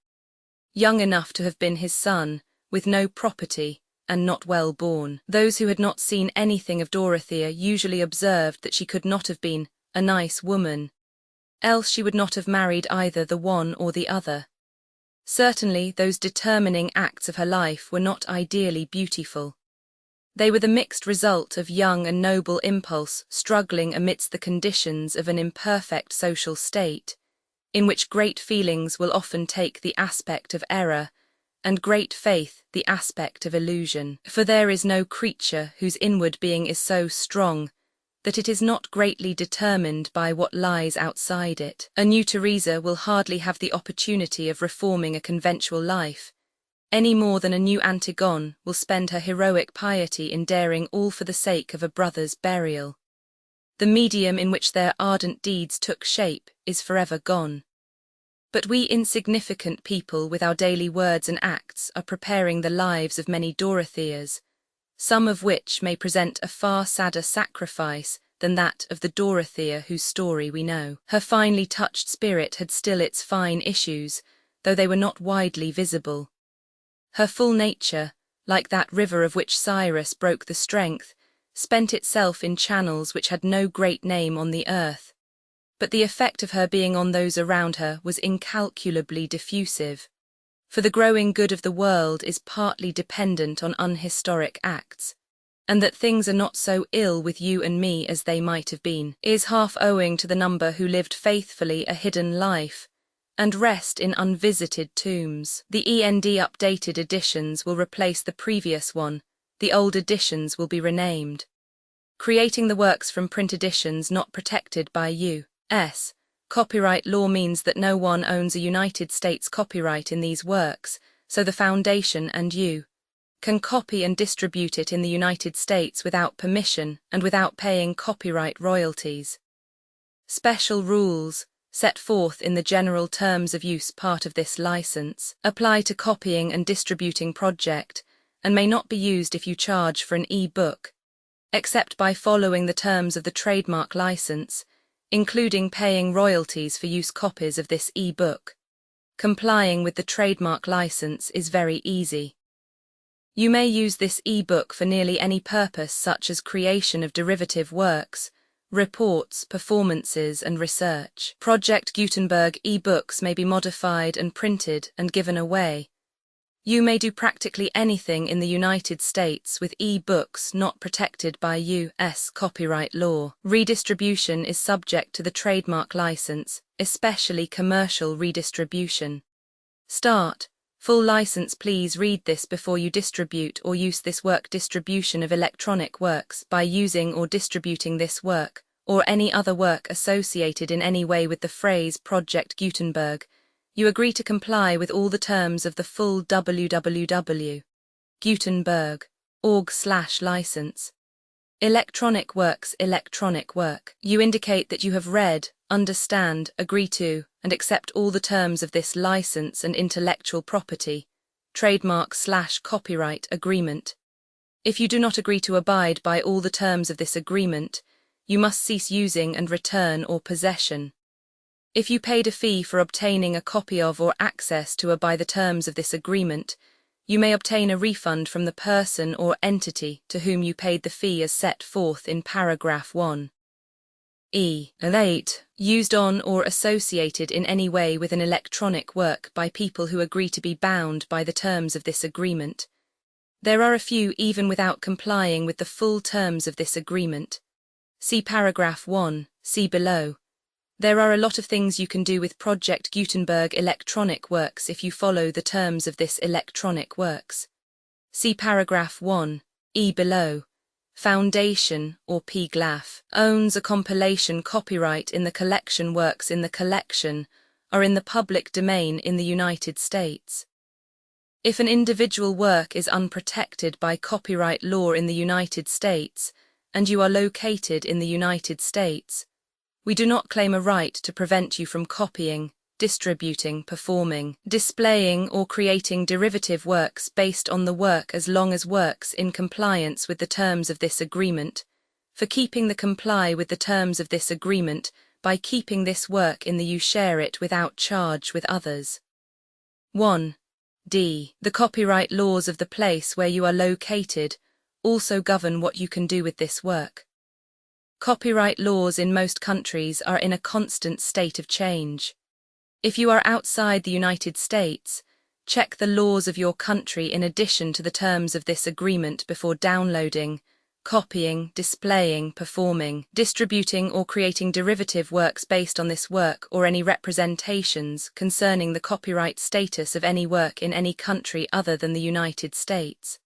young enough to have been his son, with no property, and not well born. Those who had not seen anything of Dorothea usually observed that she could not have been a nice woman, else she would not have married either the one or the other. Certainly those determining acts of her life were not ideally beautiful. They were the mixed result of young and noble impulse struggling amidst the conditions of an imperfect social state, in which great feelings will often take the aspect of error, and great faith the aspect of illusion. For there is no creature whose inward being is so strong that it is not greatly determined by what lies outside it. A new Teresa will hardly have the opportunity of reforming a conventual life, any more than a new Antigone will spend her heroic piety in daring all for the sake of a brother's burial. The medium in which their ardent deeds took shape is forever gone. But we insignificant people with our daily words and acts are preparing the lives of many Dorotheas, some of which may present a far sadder sacrifice than that of the Dorothea whose story we know. Her finely touched spirit had still its fine issues, though they were not widely visible. Her full nature, like that river of which Cyrus broke the strength, spent itself in channels which had no great name on the earth, but the effect of her being on those around her was incalculably diffusive, for the growing good of the world is partly dependent on unhistoric acts, and that things are not so ill with you and me as they might have been, is half owing to the number who lived faithfully a hidden life, and rest in unvisited tombs. The END updated editions will replace the previous one, the old editions will be renamed. Creating the works from print editions not protected by U.S. copyright law means that no one owns a United States copyright in these works, so the Foundation and you can copy and distribute it in the United States without permission and without paying copyright royalties. Special rules, set forth in the general terms of use part of this license, apply to copying and distributing project, and may not be used if you charge for an e-book, except by following the terms of the trademark license, including paying royalties for use copies of this e-book. Complying with the trademark license is very easy. You may use this e-book for nearly any purpose, such as creation of derivative works, reports, performances, and research. Project Gutenberg e-books may be modified and printed and given away. You may do practically anything in the United States with e-books not protected by U.S. copyright law. Redistribution is subject to the trademark license, especially commercial redistribution. Start. Full license. Please read this before you distribute or use this work. Distribution of electronic works by using or distributing this work, or any other work associated in any way with the phrase Project Gutenberg. You agree to comply with all the terms of the full www.gutenberg.org/license. Electronic works. Electronic work. You indicate that you have read, understand, agree to, and accept all the terms of this license and intellectual property, trademark/copyright agreement. If you do not agree to abide by all the terms of this agreement, you must cease using and return or possession. If you paid a fee for obtaining a copy of or access to by the terms of this agreement, you may obtain a refund from the person or entity to whom you paid the fee as set forth in paragraph 1. 8. Used on or associated in any way with an electronic work by people who agree to be bound by the terms of this agreement. There are a few even without complying with the full terms of this agreement. See paragraph 1, see below. There are a lot of things you can do with Project Gutenberg electronic works if you follow the terms of this electronic works. See paragraph 1, below. Foundation, or PGLAF, owns a compilation copyright in the collection. Works in the collection are in the public domain in the United States. If an individual work is unprotected by copyright law in the United States, and you are located in the United States, we do not claim a right to prevent you from copying, distributing, performing, displaying, or creating derivative works based on the work as long as works in compliance with the terms of this agreement, for keeping the comply with the terms of this agreement by keeping this work in the you share it without charge with others. 1. D. The copyright laws of the place where you are located also govern what you can do with this work. Copyright laws in most countries are in a constant state of change. If you are outside the United States, check the laws of your country in addition to the terms of this agreement before downloading, copying, displaying, performing, distributing, or creating derivative works based on this work or any representations concerning the copyright status of any work in any country other than the United States.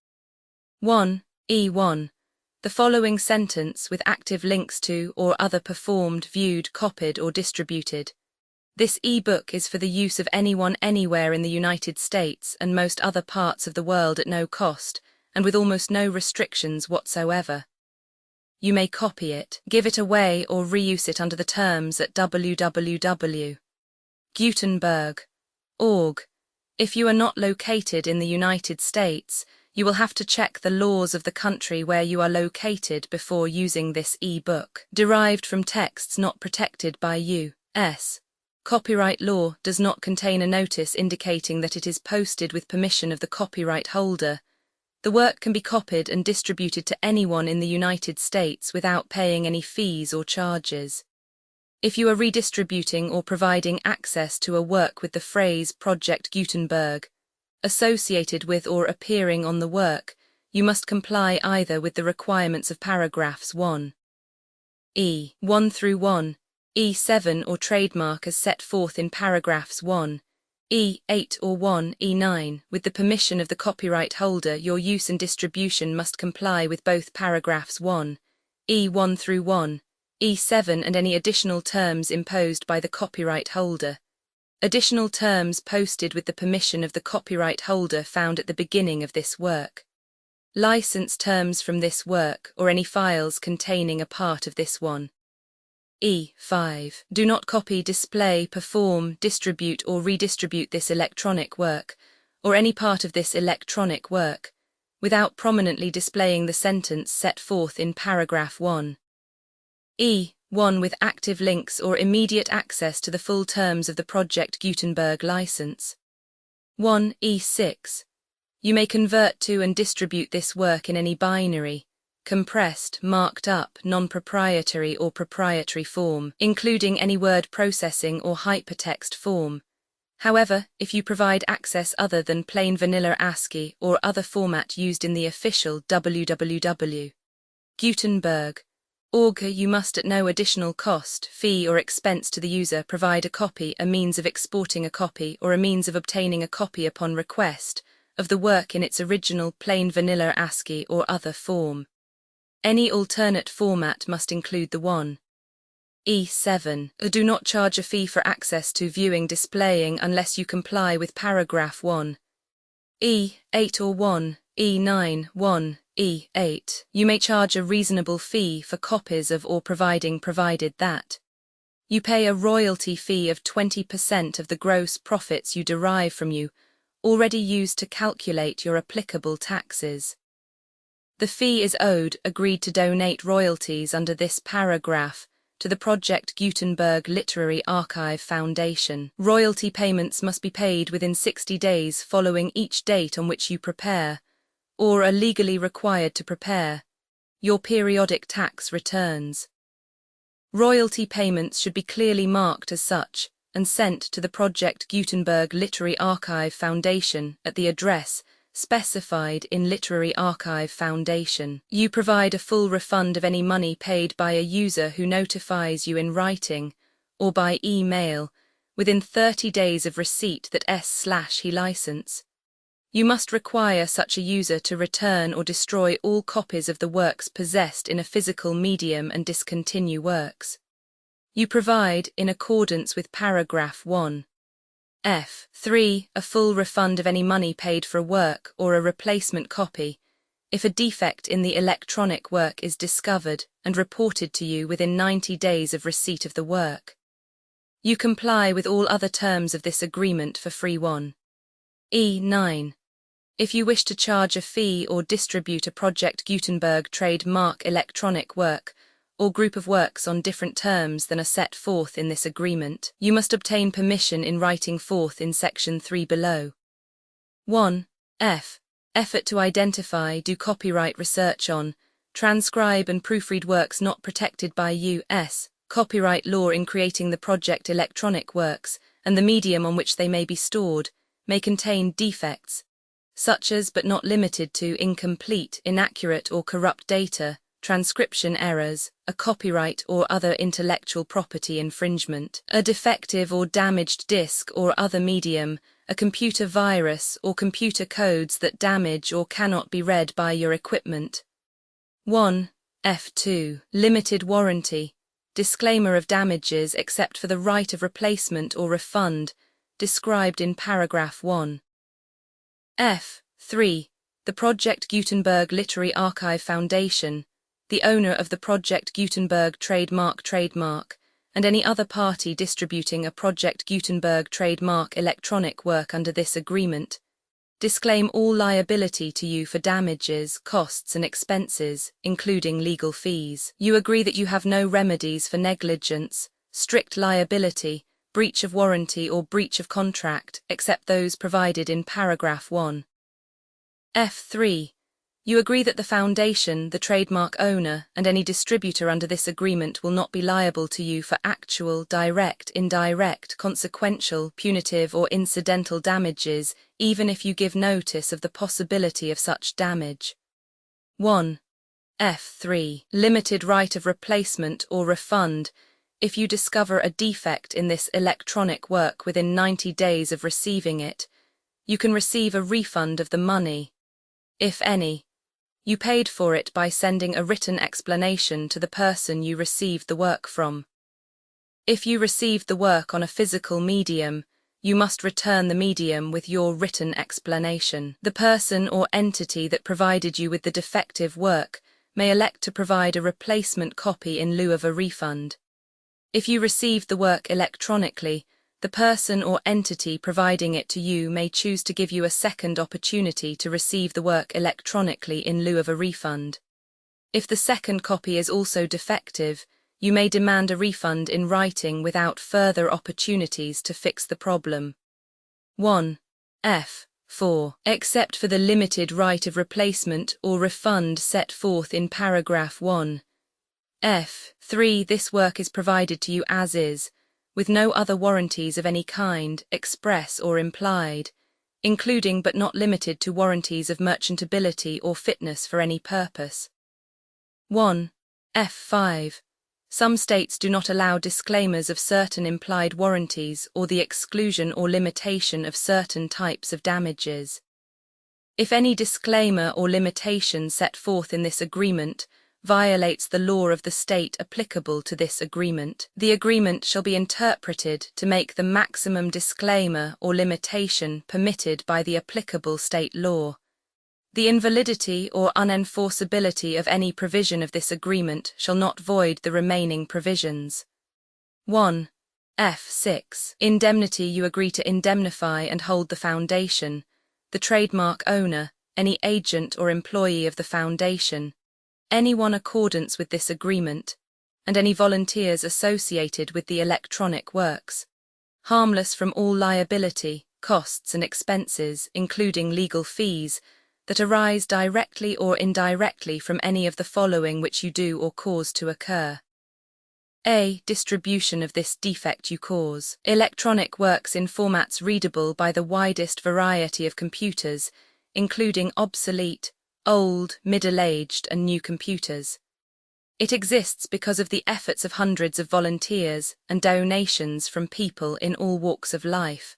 1. E1. The following sentence with active links to or other performed, viewed, copied, or distributed. This e-book is for the use of anyone anywhere in the United States and most other parts of the world at no cost, and with almost no restrictions whatsoever. You may copy it, give it away, or reuse it under the terms at www.gutenberg.org. If you are not located in the United States, you will have to check the laws of the country where you are located before using this e-book. Derived from texts not protected by U.S. copyright law does not contain a notice indicating that it is posted with permission of the copyright holder. The work can be copied and distributed to anyone in the United States without paying any fees or charges. If you are redistributing or providing access to a work with the phrase Project Gutenberg associated with or appearing on the work, you must comply either with the requirements of paragraphs 1. E1 through 1, E7 or trademark as set forth in paragraphs 1, E8 or 1, E9, with the permission of the copyright holder. Your use and distribution must comply with both paragraphs 1, E1 through 1, E7 and any additional terms imposed by the copyright holder. Additional terms posted with the permission of the copyright holder found at the beginning of this work. License terms from this work or any files containing a part of this one. E5. Do not copy, display, perform, distribute or redistribute this electronic work, or any part of this electronic work, without prominently displaying the sentence set forth in paragraph 1. E1 with active links or immediate access to the full terms of the Project Gutenberg license. 1. E6. You may convert to and distribute this work in any binary, compressed, marked up, non-proprietary or proprietary form, including any word processing or hypertext form, However, if you provide access other than plain vanilla ASCII or other format used in the official www. Gutenberg.org, you must at no additional cost, fee or expense to the user provide a copy, a means of exporting a copy, or a means of obtaining a copy upon request of the work in its original plain vanilla ASCII or other form. Any alternate format must include the 1. E7. Do not charge a fee for access to viewing displaying unless you comply with paragraph 1. E8 or 1. E9, 1. E8. You may charge a reasonable fee for copies of or provided that you pay a royalty fee of 20% of the gross profits you derive from you, already used to calculate your applicable taxes. The fee is owed, agreed to donate royalties under this paragraph to the Project Gutenberg Literary Archive Foundation. Royalty payments must be paid within 60 days following each date on which you prepare, or are legally required to prepare, your periodic tax returns. Royalty payments should be clearly marked as such and sent to the Project Gutenberg Literary Archive Foundation at the address specified in Literary Archive Foundation. You provide a full refund of any money paid by a user who notifies you in writing or by email within 30 days of receipt that he license. You must require such a user to return or destroy all copies of the works possessed in a physical medium and discontinue works. You provide, in accordance with paragraph 1. F3. A full refund of any money paid for a work or a replacement copy, if a defect in the electronic work is discovered and reported to you within 90 days of receipt of the work. You comply with all other terms of this agreement for free. 1. E9. If you wish to charge a fee or distribute a Project Gutenberg trademark electronic work or group of works on different terms than are set forth in this agreement, you must obtain permission in writing forth in section 3 below. 1. Effort to identify, do copyright research on, transcribe and proofread works not protected by U.S. copyright law in creating the project electronic works, and the medium on which they may be stored, may contain defects, such as but not limited to incomplete, inaccurate or corrupt data, transcription errors, a copyright or other intellectual property infringement, a defective or damaged disk or other medium, a computer virus or computer codes that damage or cannot be read by your equipment. 1. F2. Limited warranty. Disclaimer of damages except for the right of replacement or refund, described in paragraph 1. F3. The Project Gutenberg Literary Archive Foundation, the owner of the Project Gutenberg trademark, and any other party distributing a Project Gutenberg trademark electronic work under this agreement, disclaim all liability to you for damages, costs and expenses, including legal fees. You agree that you have no remedies for negligence, strict liability, breach of warranty or breach of contract, except those provided in paragraph 1. F3. You agree that the foundation, the trademark owner, and any distributor under this agreement will not be liable to you for actual, direct, indirect, consequential, punitive or incidental damages, even if you give notice of the possibility of such damage. 1. F3. Limited right of replacement or refund. If you discover a defect in this electronic work within 90 days of receiving it, you can receive a refund of the money, if any, you paid for it by sending a written explanation to the person you received the work from. If you received the work on a physical medium, you must return the medium with your written explanation. The person or entity that provided you with the defective work may elect to provide a replacement copy in lieu of a refund. If you received the work electronically, the person or entity providing it to you may choose to give you a second opportunity to receive the work electronically in lieu of a refund. If the second copy is also defective, you may demand a refund in writing without further opportunities to fix the problem. 1. F4. Except for the limited right of replacement or refund set forth in paragraph 1. F3. This work is provided to you as is, with no other warranties of any kind, express or implied, including but not limited to warranties of merchantability or fitness for any purpose. 1. F5. Some states do not allow disclaimers of certain implied warranties or the exclusion or limitation of certain types of damages. If any disclaimer or limitation set forth in this agreement violates the law of the state applicable to this agreement, the agreement shall be interpreted to make the maximum disclaimer or limitation permitted by the applicable state law. The invalidity or unenforceability of any provision of this agreement shall not void the remaining provisions. 1. F6. Indemnity. You agree to indemnify and hold the foundation, the trademark owner, any agent or employee of the foundation, anyone in accordance with this agreement, and any volunteers associated with the electronic works, harmless from all liability, costs and expenses, including legal fees, that arise directly or indirectly from any of the following which you do or cause to occur. A. Distribution of this defect you cause. Electronic works in formats readable by the widest variety of computers, including obsolete, old, middle-aged and new computers. It exists because of the efforts of hundreds of volunteers and donations from people in all walks of life.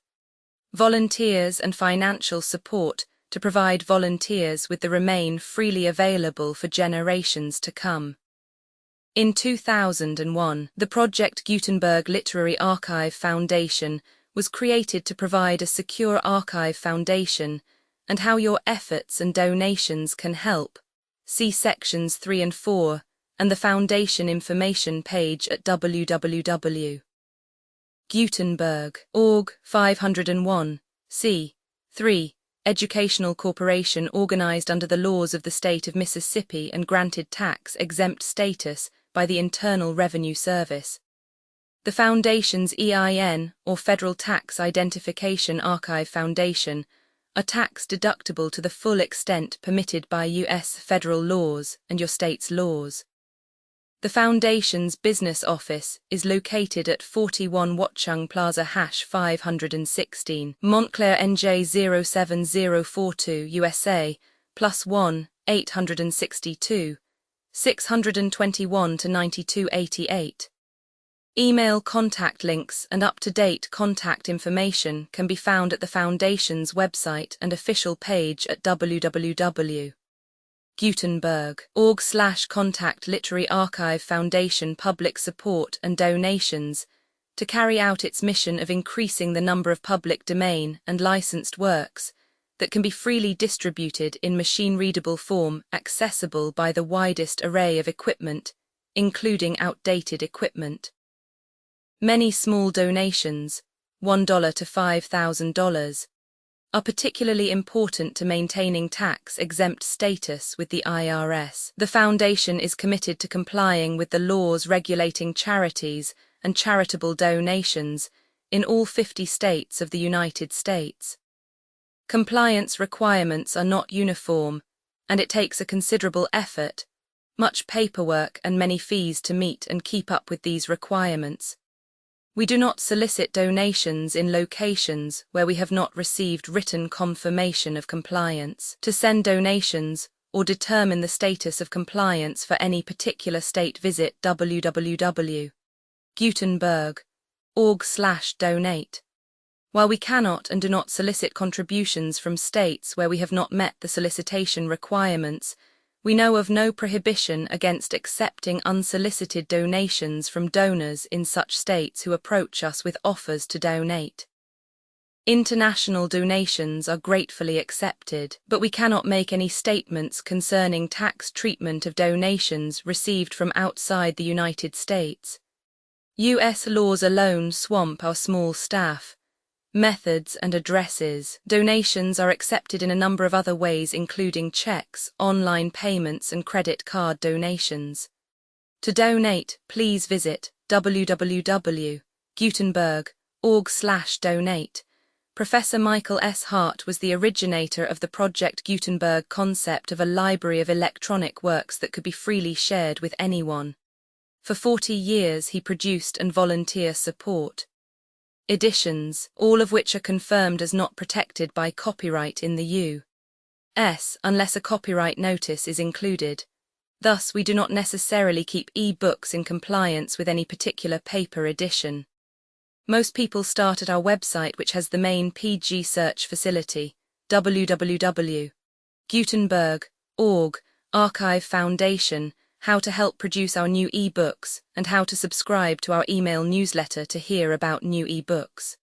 Volunteers and financial support to provide volunteers with the remain freely available for generations to come. In 2001, the Project Gutenberg Literary Archive Foundation was created to provide a secure archive foundation and how your efforts and donations can help. See sections 3 and 4 and the foundation information page at www.gutenberg.org. 501. C. 3. Educational corporation organized under the laws of the state of Mississippi and granted tax-exempt status by the Internal Revenue Service. The Foundation's EIN, or Federal Tax Identification Archive Foundation, are tax-deductible to the full extent permitted by U.S. federal laws and your state's laws. The Foundation's business office is located at 41 Watchung Plaza #516, Montclair NJ 07042 USA, +1, 862, 621 to 9288. Email contact links and up-to-date contact information can be found at the Foundation's website and official page at www.gutenberg.org/contact Literary Archive Foundation public support and donations to carry out its mission of increasing the number of public domain and licensed works that can be freely distributed in machine-readable form accessible by the widest array of equipment, including outdated equipment. Many small donations, $1 to $5,000, are particularly important to maintaining tax-exempt status with the IRS. The Foundation is committed to complying with the laws regulating charities and charitable donations in all 50 states of the United States. Compliance requirements are not uniform, and it takes a considerable effort, much paperwork and many fees to meet and keep up with these requirements. We do not solicit donations in locations where we have not received written confirmation of compliance. To send donations or determine the status of compliance for any particular state, visit www.gutenberg.org/donate. While we cannot and do not solicit contributions from states where we have not met the solicitation requirements, we know of no prohibition against accepting unsolicited donations from donors in such states who approach us with offers to donate. International donations are gratefully accepted, but we cannot make any statements concerning tax treatment of donations received from outside the United States. U.S. laws alone swamp our small staff. Methods and addresses. Donations are accepted in a number of other ways, including checks, online payments, and credit card donations. To donate, please visit www.gutenberg.org/donate. Professor Michael S. Hart was the originator of the Project Gutenberg concept of a library of electronic works that could be freely shared with anyone. For 40 years he produced and volunteer support editions, all of which are confirmed as not protected by copyright in the U.S. unless a copyright notice is included. Thus, we do not necessarily keep e-books in compliance with any particular paper edition. Most people start at our website, which has the main PG search facility, www.gutenberg.org, Archive Foundation, how to help produce our new e-books, and how to subscribe to our email newsletter to hear about new e-books.